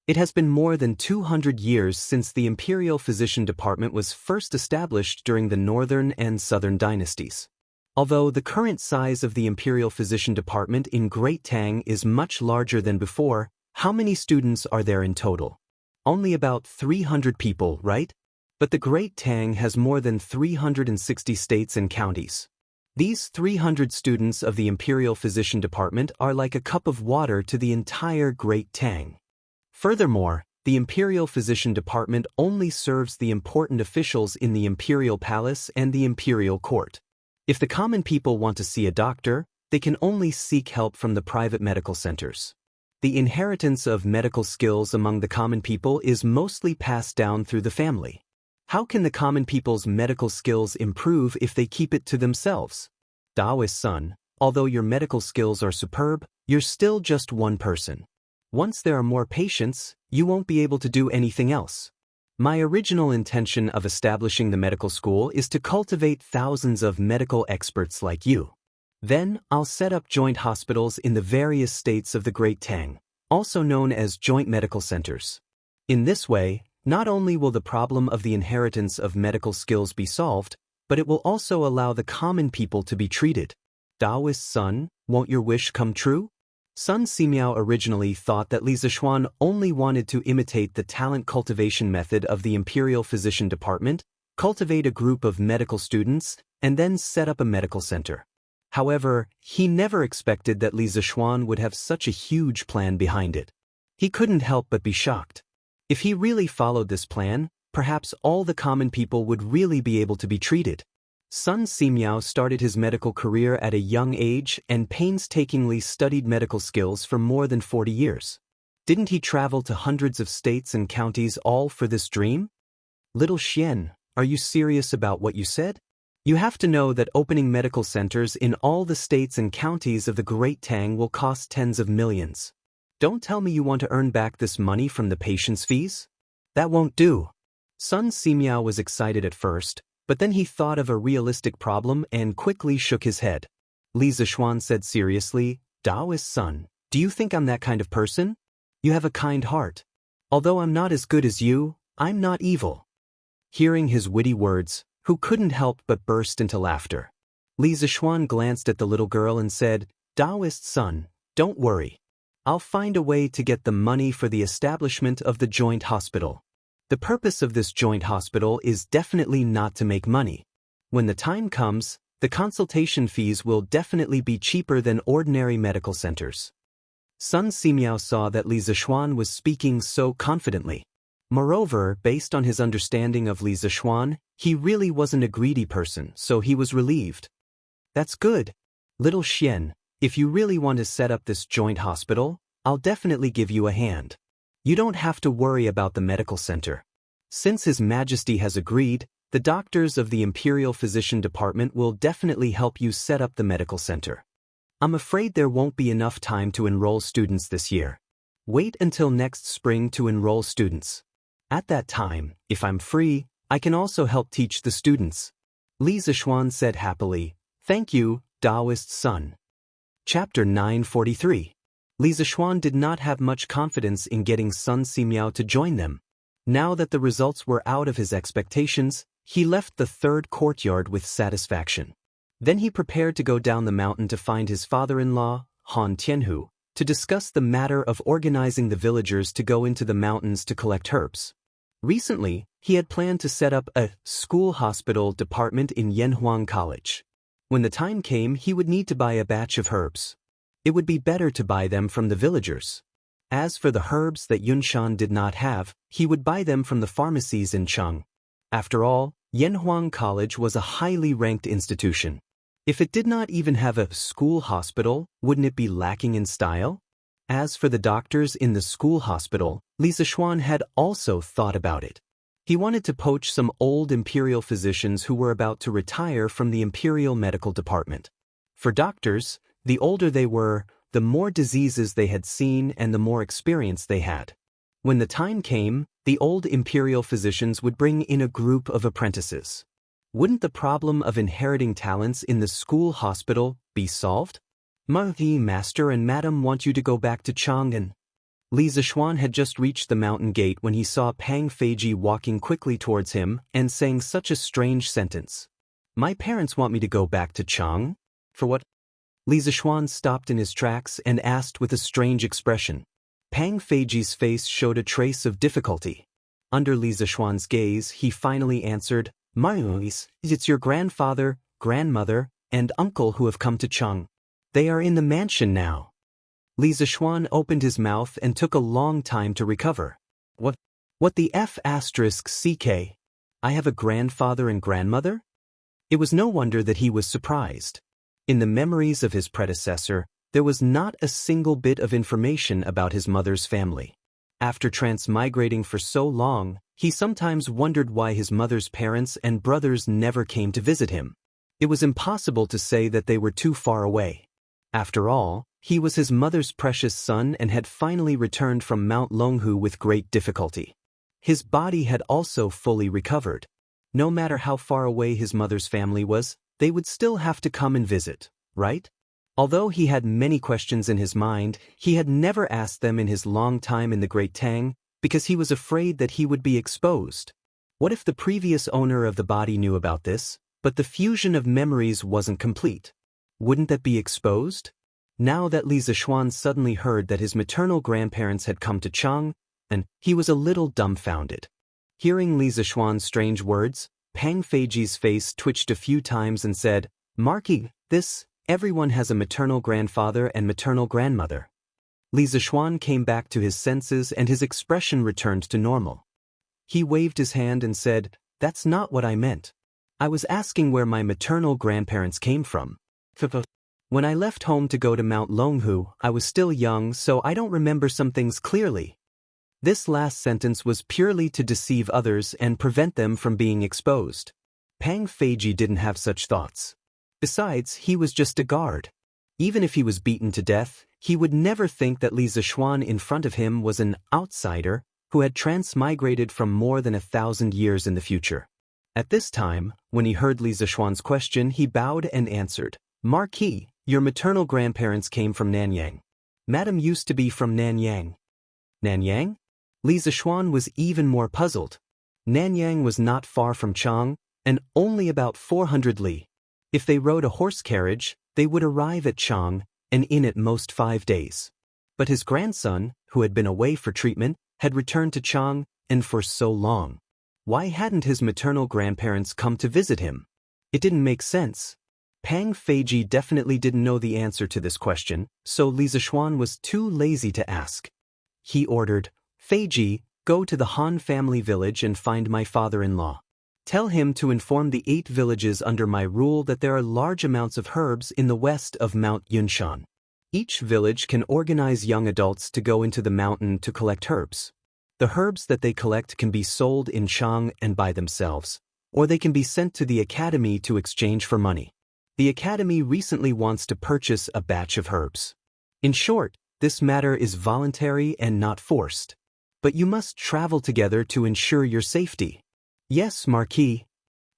It has been more than 200 years since the Imperial Physician Department was first established during the Northern and Southern dynasties. Although the current size of the Imperial Physician Department in Great Tang is much larger than before, how many students are there in total? Only about 300 people, right? But the Great Tang has more than 360 states and counties. These 300 students of the Imperial Physician Department are like a cup of water to the entire Great Tang. Furthermore, the Imperial Physician Department only serves the important officials in the Imperial Palace and the Imperial Court. If the common people want to see a doctor, they can only seek help from the private medical centers. The inheritance of medical skills among the common people is mostly passed down through the family. How can the common people's medical skills improve if they keep it to themselves? Taoist Sun, although your medical skills are superb, you're still just one person. Once there are more patients, you won't be able to do anything else. My original intention of establishing the medical school is to cultivate thousands of medical experts like you. Then, I'll set up joint hospitals in the various states of the Great Tang, also known as joint medical centers. In this way, not only will the problem of the inheritance of medical skills be solved, but it will also allow the common people to be treated. Taoist Sun, won't your wish come true? Sun Simiao originally thought that Li Zishuan only wanted to imitate the talent cultivation method of the Imperial Physician Department, cultivate a group of medical students, and then set up a medical center. However, he never expected that Li Zishuan would have such a huge plan behind it. He couldn't help but be shocked. If he really followed this plan, perhaps all the common people would really be able to be treated. Sun Simiao started his medical career at a young age and painstakingly studied medical skills for more than 40 years. Didn't he travel to hundreds of states and counties all for this dream? Little Xian, are you serious about what you said? You have to know that opening medical centers in all the states and counties of the Great Tang will cost tens of millions. Don't tell me you want to earn back this money from the patient's fees? That won't do. Sun Simiao was excited at first, but then he thought of a realistic problem and quickly shook his head. Li Zishuan said seriously, Taoist Sun, do you think I'm that kind of person? You have a kind heart. Although I'm not as good as you, I'm not evil. Hearing his witty words, Hu couldn't help but burst into laughter. Li Zishuan glanced at the little girl and said, Taoist Sun, don't worry. I'll find a way to get the money for the establishment of the joint hospital. The purpose of this joint hospital is definitely not to make money. When the time comes, the consultation fees will definitely be cheaper than ordinary medical centers. Sun Simiao saw that Li Zishuan was speaking so confidently. Moreover, based on his understanding of Li Zishuan, he really wasn't a greedy person, so he was relieved. That's good. Little Xian, if you really want to set up this joint hospital, I'll definitely give you a hand. You don't have to worry about the medical center. Since His Majesty has agreed, the doctors of the Imperial Physician Department will definitely help you set up the medical center. I'm afraid there won't be enough time to enroll students this year. Wait until next spring to enroll students. At that time, if I'm free, I can also help teach the students. Li Zishuan said happily, "Thank you, Taoist son." Chapter 943. Li Zishuan did not have much confidence in getting Sun Simiao to join them. Now that the results were out of his expectations, he left the third courtyard with satisfaction. Then he prepared to go down the mountain to find his father-in-law, Han Tianhu, to discuss the matter of organizing the villagers to go into the mountains to collect herbs. Recently, he had planned to set up a school hospital department in Yanhuang College. When the time came, he would need to buy a batch of herbs. It would be better to buy them from the villagers. As for the herbs that Yunshan did not have, he would buy them from the pharmacies in Cheng. After all, Yanhuang College was a highly ranked institution. If it did not even have a school hospital, wouldn't it be lacking in style? As for the doctors in the school hospital, Li Zishuan had also thought about it. He wanted to poach some old imperial physicians who were about to retire from the imperial medical department. For doctors, the older they were, the more diseases they had seen and the more experience they had. When the time came, the old imperial physicians would bring in a group of apprentices. Wouldn't the problem of inheriting talents in the school hospital be solved? The master and madam want you to go back to Chang'an. Li Zishuan had just reached the mountain gate when he saw Pang Feiji walking quickly towards him and saying such a strange sentence. My parents want me to go back to Chang? For what? Li Zishuan stopped in his tracks and asked with a strange expression. Pang Feiji's face showed a trace of difficulty. Under Li Zishuan's gaze, he finally answered, It's your grandfather, grandmother, and uncle who have come to Cheng. They are in the mansion now. Li Zishuan opened his mouth and took a long time to recover. What the F***CK? I have a grandfather and grandmother? It was no wonder that he was surprised. In the memories of his predecessor, there was not a single bit of information about his mother's family. After transmigrating for so long, he sometimes wondered why his mother's parents and brothers never came to visit him. It was impossible to say that they were too far away. After all, he was his mother's precious son and had finally returned from Mount Longhu with great difficulty. His body had also fully recovered. No matter how far away his mother's family was, they would still have to come and visit, right? Although he had many questions in his mind, he had never asked them in his long time in the Great Tang, because he was afraid that he would be exposed. What if the previous owner of the body knew about this, but the fusion of memories wasn't complete? Wouldn't that be exposed? Now that Li Zishuan suddenly heard that his maternal grandparents had come to Chang, and he was a little dumbfounded. Hearing Li Zishuan's strange words, Pang Feiji's face twitched a few times and said, Marquis, everyone has a maternal grandfather and maternal grandmother. Li Zishuan came back to his senses and his expression returned to normal. He waved his hand and said, That's not what I meant. I was asking where my maternal grandparents came from. When I left home to go to Mount Longhu, I was still young, so I don't remember some things clearly. This last sentence was purely to deceive others and prevent them from being exposed. Pang Feiji didn't have such thoughts. Besides, he was just a guard. Even if he was beaten to death, he would never think that Li Zishuan in front of him was an outsider who had transmigrated from more than 1,000 years in the future. At this time, when he heard Li Zishuan's question, he bowed and answered, Marquis, your maternal grandparents came from Nanyang. Madam used to be from Nanyang. Nanyang? Li Zishuan was even more puzzled. Nanyang was not far from Chang, and only about 400 li. If they rode a horse carriage, they would arrive at Chang, and in at most 5 days. But his grandson, who had been away for treatment, had returned to Chang, and for so long. Why hadn't his maternal grandparents come to visit him? It didn't make sense. Pang Feiji definitely didn't know the answer to this question, so Li Zishuan was too lazy to ask. He ordered, Feiji, go to the Han family village and find my father-in-law. Tell him to inform the 8 villages under my rule that there are large amounts of herbs in the west of Mount Yunshan. Each village can organize young adults to go into the mountain to collect herbs. The herbs that they collect can be sold in Chang and by themselves, or they can be sent to the academy to exchange for money. The academy recently wants to purchase a batch of herbs. In short, this matter is voluntary and not forced. But you must travel together to ensure your safety. Yes, Marquis.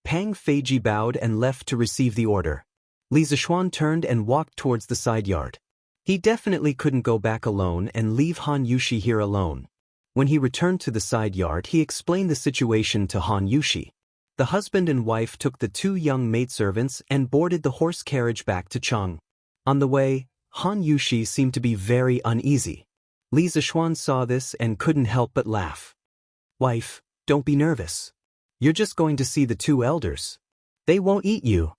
Pang Feiji bowed and left to receive the order. Li Zishuan turned and walked towards the side yard. He definitely couldn't go back alone and leave Han Yushi here alone. When he returned to the side yard, he explained the situation to Han Yushi. The husband and wife took the 2 young maidservants and boarded the horse carriage back to Chang. On the way, Han Yushi seemed to be very uneasy. Li Zishuan saw this and couldn't help but laugh. Wife, don't be nervous. You're just going to see the 2 elders. They won't eat you.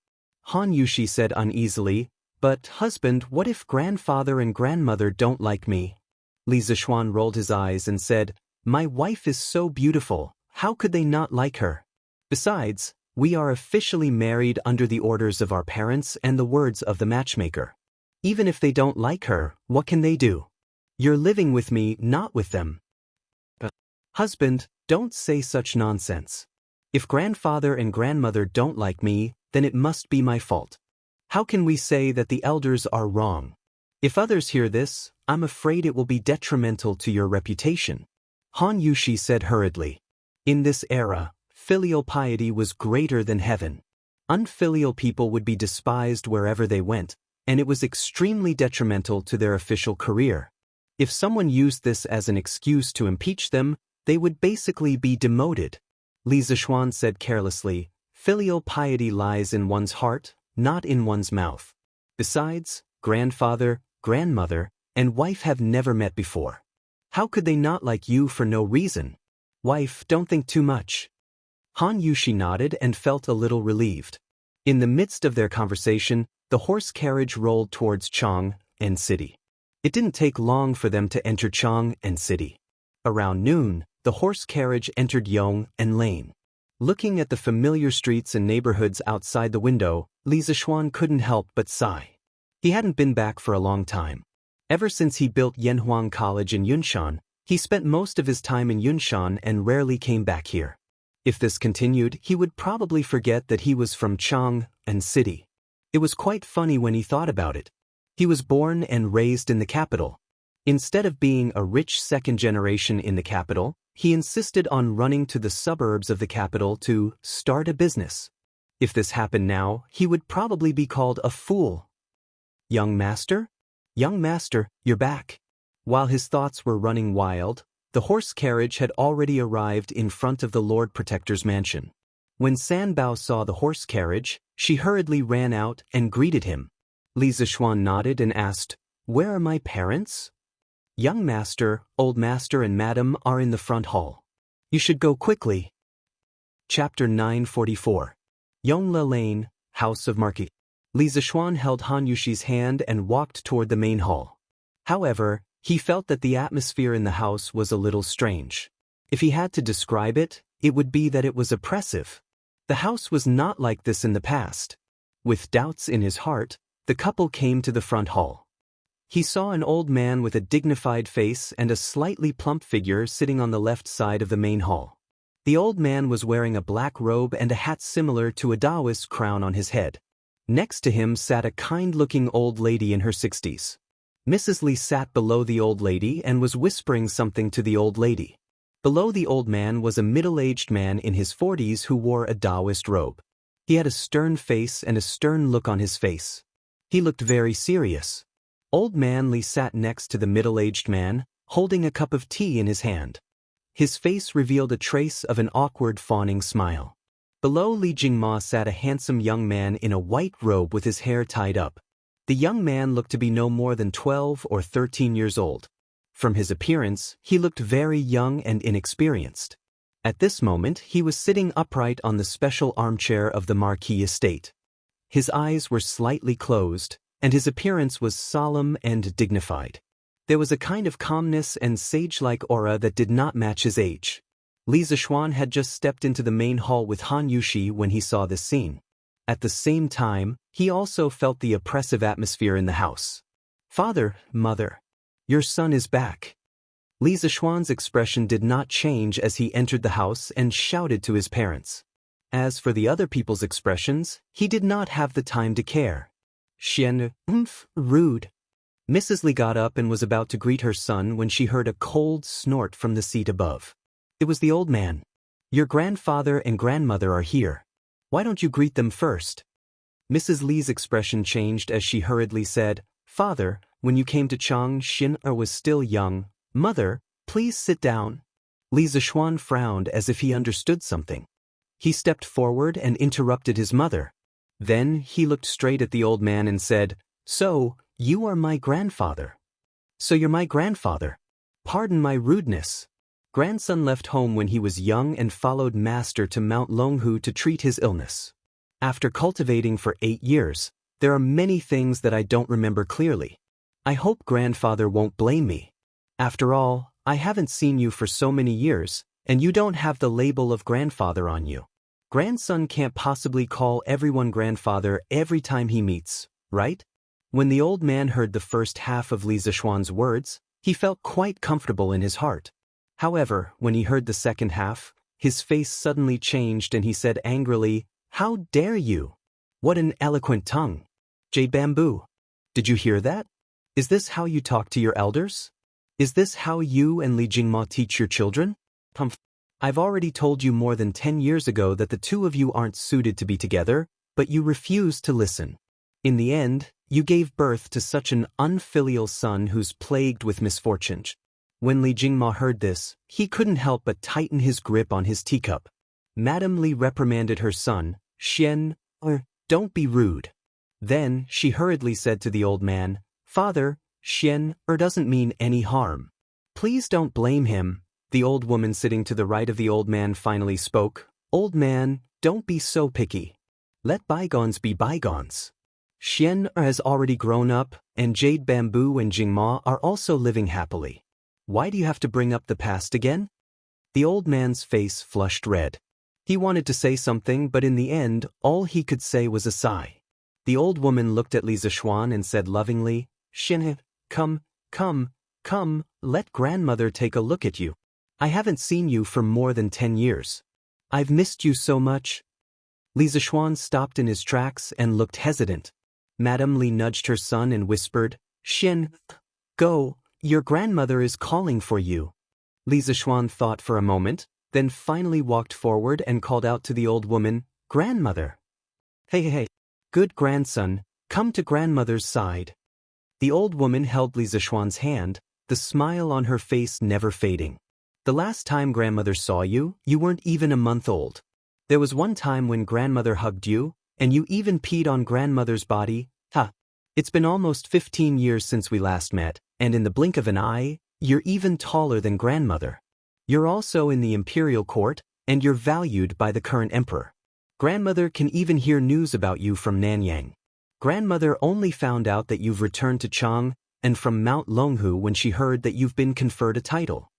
Han Yushi said uneasily, but husband, what if grandfather and grandmother don't like me? Li Zishuan rolled his eyes and said, my wife is so beautiful, how could they not like her? Besides, we are officially married under the orders of our parents and the words of the matchmaker. Even if they don't like her, what can they do? You're living with me, not with them. Husband, don't say such nonsense. If grandfather and grandmother don't like me, then it must be my fault. How can we say that the elders are wrong? If others hear this, I'm afraid it will be detrimental to your reputation. Han Yushi said hurriedly. In this era, filial piety was greater than heaven. Unfilial people would be despised wherever they went, and it was extremely detrimental to their official career. If someone used this as an excuse to impeach them, they would basically be demoted. Li Zishuan said carelessly, filial piety lies in one's heart, not in one's mouth. Besides, grandfather, grandmother, and wife have never met before. How could they not like you for no reason? Wife, don't think too much. Han Yushi nodded and felt a little relieved. In the midst of their conversation, the horse carriage rolled towards Chang and city. It didn't take long for them to enter Chang and city. Around noon, the horse carriage entered Yong and Lane. Looking at the familiar streets and neighborhoods outside the window, Li Zishuan couldn't help but sigh. He hadn't been back for a long time. Ever since he built Yanhuang College in Yunshan, he spent most of his time in Yunshan and rarely came back here. If this continued, he would probably forget that he was from Chang and city. It was quite funny when he thought about it. He was born and raised in the capital. Instead of being a rich second generation in the capital, he insisted on running to the suburbs of the capital to start a business. If this happened now, he would probably be called a fool. Young master? Young master, you're back. While his thoughts were running wild, the horse carriage had already arrived in front of the Lord Protector's mansion. When Sanbao saw the horse carriage, she hurriedly ran out and greeted him. Li Zishuan nodded and asked, "Where are my parents?" "Young master, old master and madam are in the front hall. You should go quickly." Chapter 944. Yongla Lane, House of Marquis. Li Zishuan held Han Yushi's hand and walked toward the main hall. However, he felt that the atmosphere in the house was a little strange. If he had to describe it, it would be that it was oppressive. The house was not like this in the past. With doubts in his heart, the couple came to the front hall. He saw an old man with a dignified face and a slightly plump figure sitting on the left side of the main hall. The old man was wearing a black robe and a hat similar to a Taoist crown on his head. Next to him sat a kind-looking old lady in her 60s. Mrs. Li sat below the old lady and was whispering something to the old lady. Below the old man was a middle-aged man in his 40s who wore a Taoist robe. He had a stern face and a stern look on his face. He looked very serious. Old man Li sat next to the middle-aged man, holding a cup of tea in his hand. His face revealed a trace of an awkward fawning smile. Below Li Jingma sat a handsome young man in a white robe with his hair tied up. The young man looked to be no more than 12 or 13 years old. From his appearance, he looked very young and inexperienced. At this moment, he was sitting upright on the special armchair of the Marquis estate. His eyes were slightly closed, and his appearance was solemn and dignified. There was a kind of calmness and sage-like aura that did not match his age. Li Zixuan had just stepped into the main hall with Han Yushi when he saw this scene. At the same time, he also felt the oppressive atmosphere in the house. "Father, mother, your son is back." Li Zixuan's expression did not change as he entered the house and shouted to his parents. As for the other people's expressions, he did not have the time to care. "Xian, rude." Mrs. Li got up and was about to greet her son when she heard a cold snort from the seat above. It was the old man. "Your grandfather and grandmother are here. Why don't you greet them first?" Mrs. Li's expression changed as she hurriedly said, "Father, when you came to Chang, Xin was still young. Mother, please sit down." Li Zixuan frowned as if he understood something. He stepped forward and interrupted his mother. Then he looked straight at the old man and said, "So, you are my grandfather." "So you're my grandfather. Pardon my rudeness." Grandson left home when he was young and followed master to Mount Longhu to treat his illness. After cultivating for 8 years, there are many things that I don't remember clearly. I hope grandfather won't blame me. After all, I haven't seen you for so many years, and you don't have the label of grandfather on you. Grandson can't possibly call everyone grandfather every time he meets, right? When the old man heard the first half of Li Zixuan's words, he felt quite comfortable in his heart. However, when he heard the second half, his face suddenly changed and he said angrily, "How dare you? What an eloquent tongue. Jade Bamboo. Did you hear that? Is this how you talk to your elders? Is this how you and Li Jingma teach your children? I've already told you more than 10 years ago that the two of you aren't suited to be together, but you refused to listen. In the end, you gave birth to such an unfilial son who's plagued with misfortunes." When Li Jingma heard this, he couldn't help but tighten his grip on his teacup. Madame Li reprimanded her son, "Xian, don't be rude." Then she hurriedly said to the old man, "Father, Xian doesn't mean any harm. Please don't blame him." The old woman sitting to the right of the old man finally spoke, "Old man, don't be so picky. Let bygones be bygones. Xian has already grown up, and Jade Bamboo and Jingma are also living happily. Why do you have to bring up the past again?" The old man's face flushed red. He wanted to say something, but in the end, all he could say was a sigh. The old woman looked at Li Zixuan and said lovingly, "Xin, come, let grandmother take a look at you. I haven't seen you for more than 10 years. I've missed you so much." Li Zixuan stopped in his tracks and looked hesitant. Madame Li nudged her son and whispered, "Xin, go. Your grandmother is calling for you." Li Zixuan thought for a moment, then finally walked forward and called out to the old woman, "Grandmother. Hey, good grandson, come to grandmother's side." The old woman held Li Zixuan's hand, the smile on her face never fading. "The last time grandmother saw you, you weren't even a month old. There was one time when grandmother hugged you, and you even peed on grandmother's body. It's been almost 15 years since we last met, and in the blink of an eye, you're even taller than grandmother. You're also in the imperial court, and you're valued by the current emperor. Grandmother can even hear news about you from Nanyang. Grandmother only found out that you've returned to Chang and from Mount Longhu when she heard that you've been conferred a title.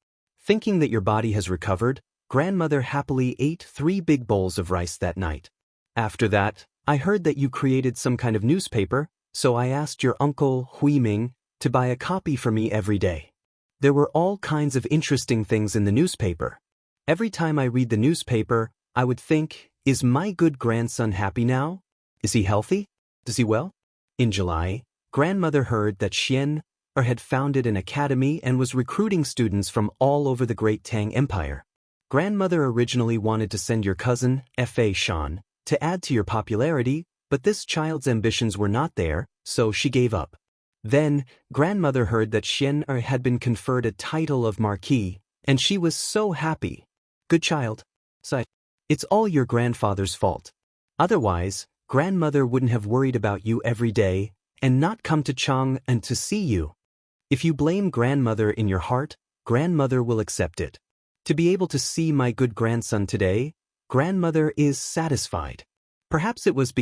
Thinking that your body has recovered, grandmother happily ate 3 big bowls of rice that night. After that, I heard that you created some kind of newspaper, so I asked your uncle, Hui Ming, to buy a copy for me every day. There were all kinds of interesting things in the newspaper. Every time I read the newspaper, I would think, is my good grandson happy now? Is he healthy? Does he well?" In July, grandmother heard that Xian had founded an academy and was recruiting students from all over the Great Tang Empire. Grandmother originally wanted to send your cousin, Fa Shan, to add to your popularity, but this child's ambitions were not there, so she gave up. Then, grandmother heard that Xian had been conferred a title of Marquis, and she was so happy. "Good child. It's all your grandfather's fault. Otherwise, grandmother wouldn't have worried about you every day, and not come to Chang and to see you. If you blame grandmother in your heart, grandmother will accept it. To be able to see my good grandson today, grandmother is satisfied." Perhaps it was because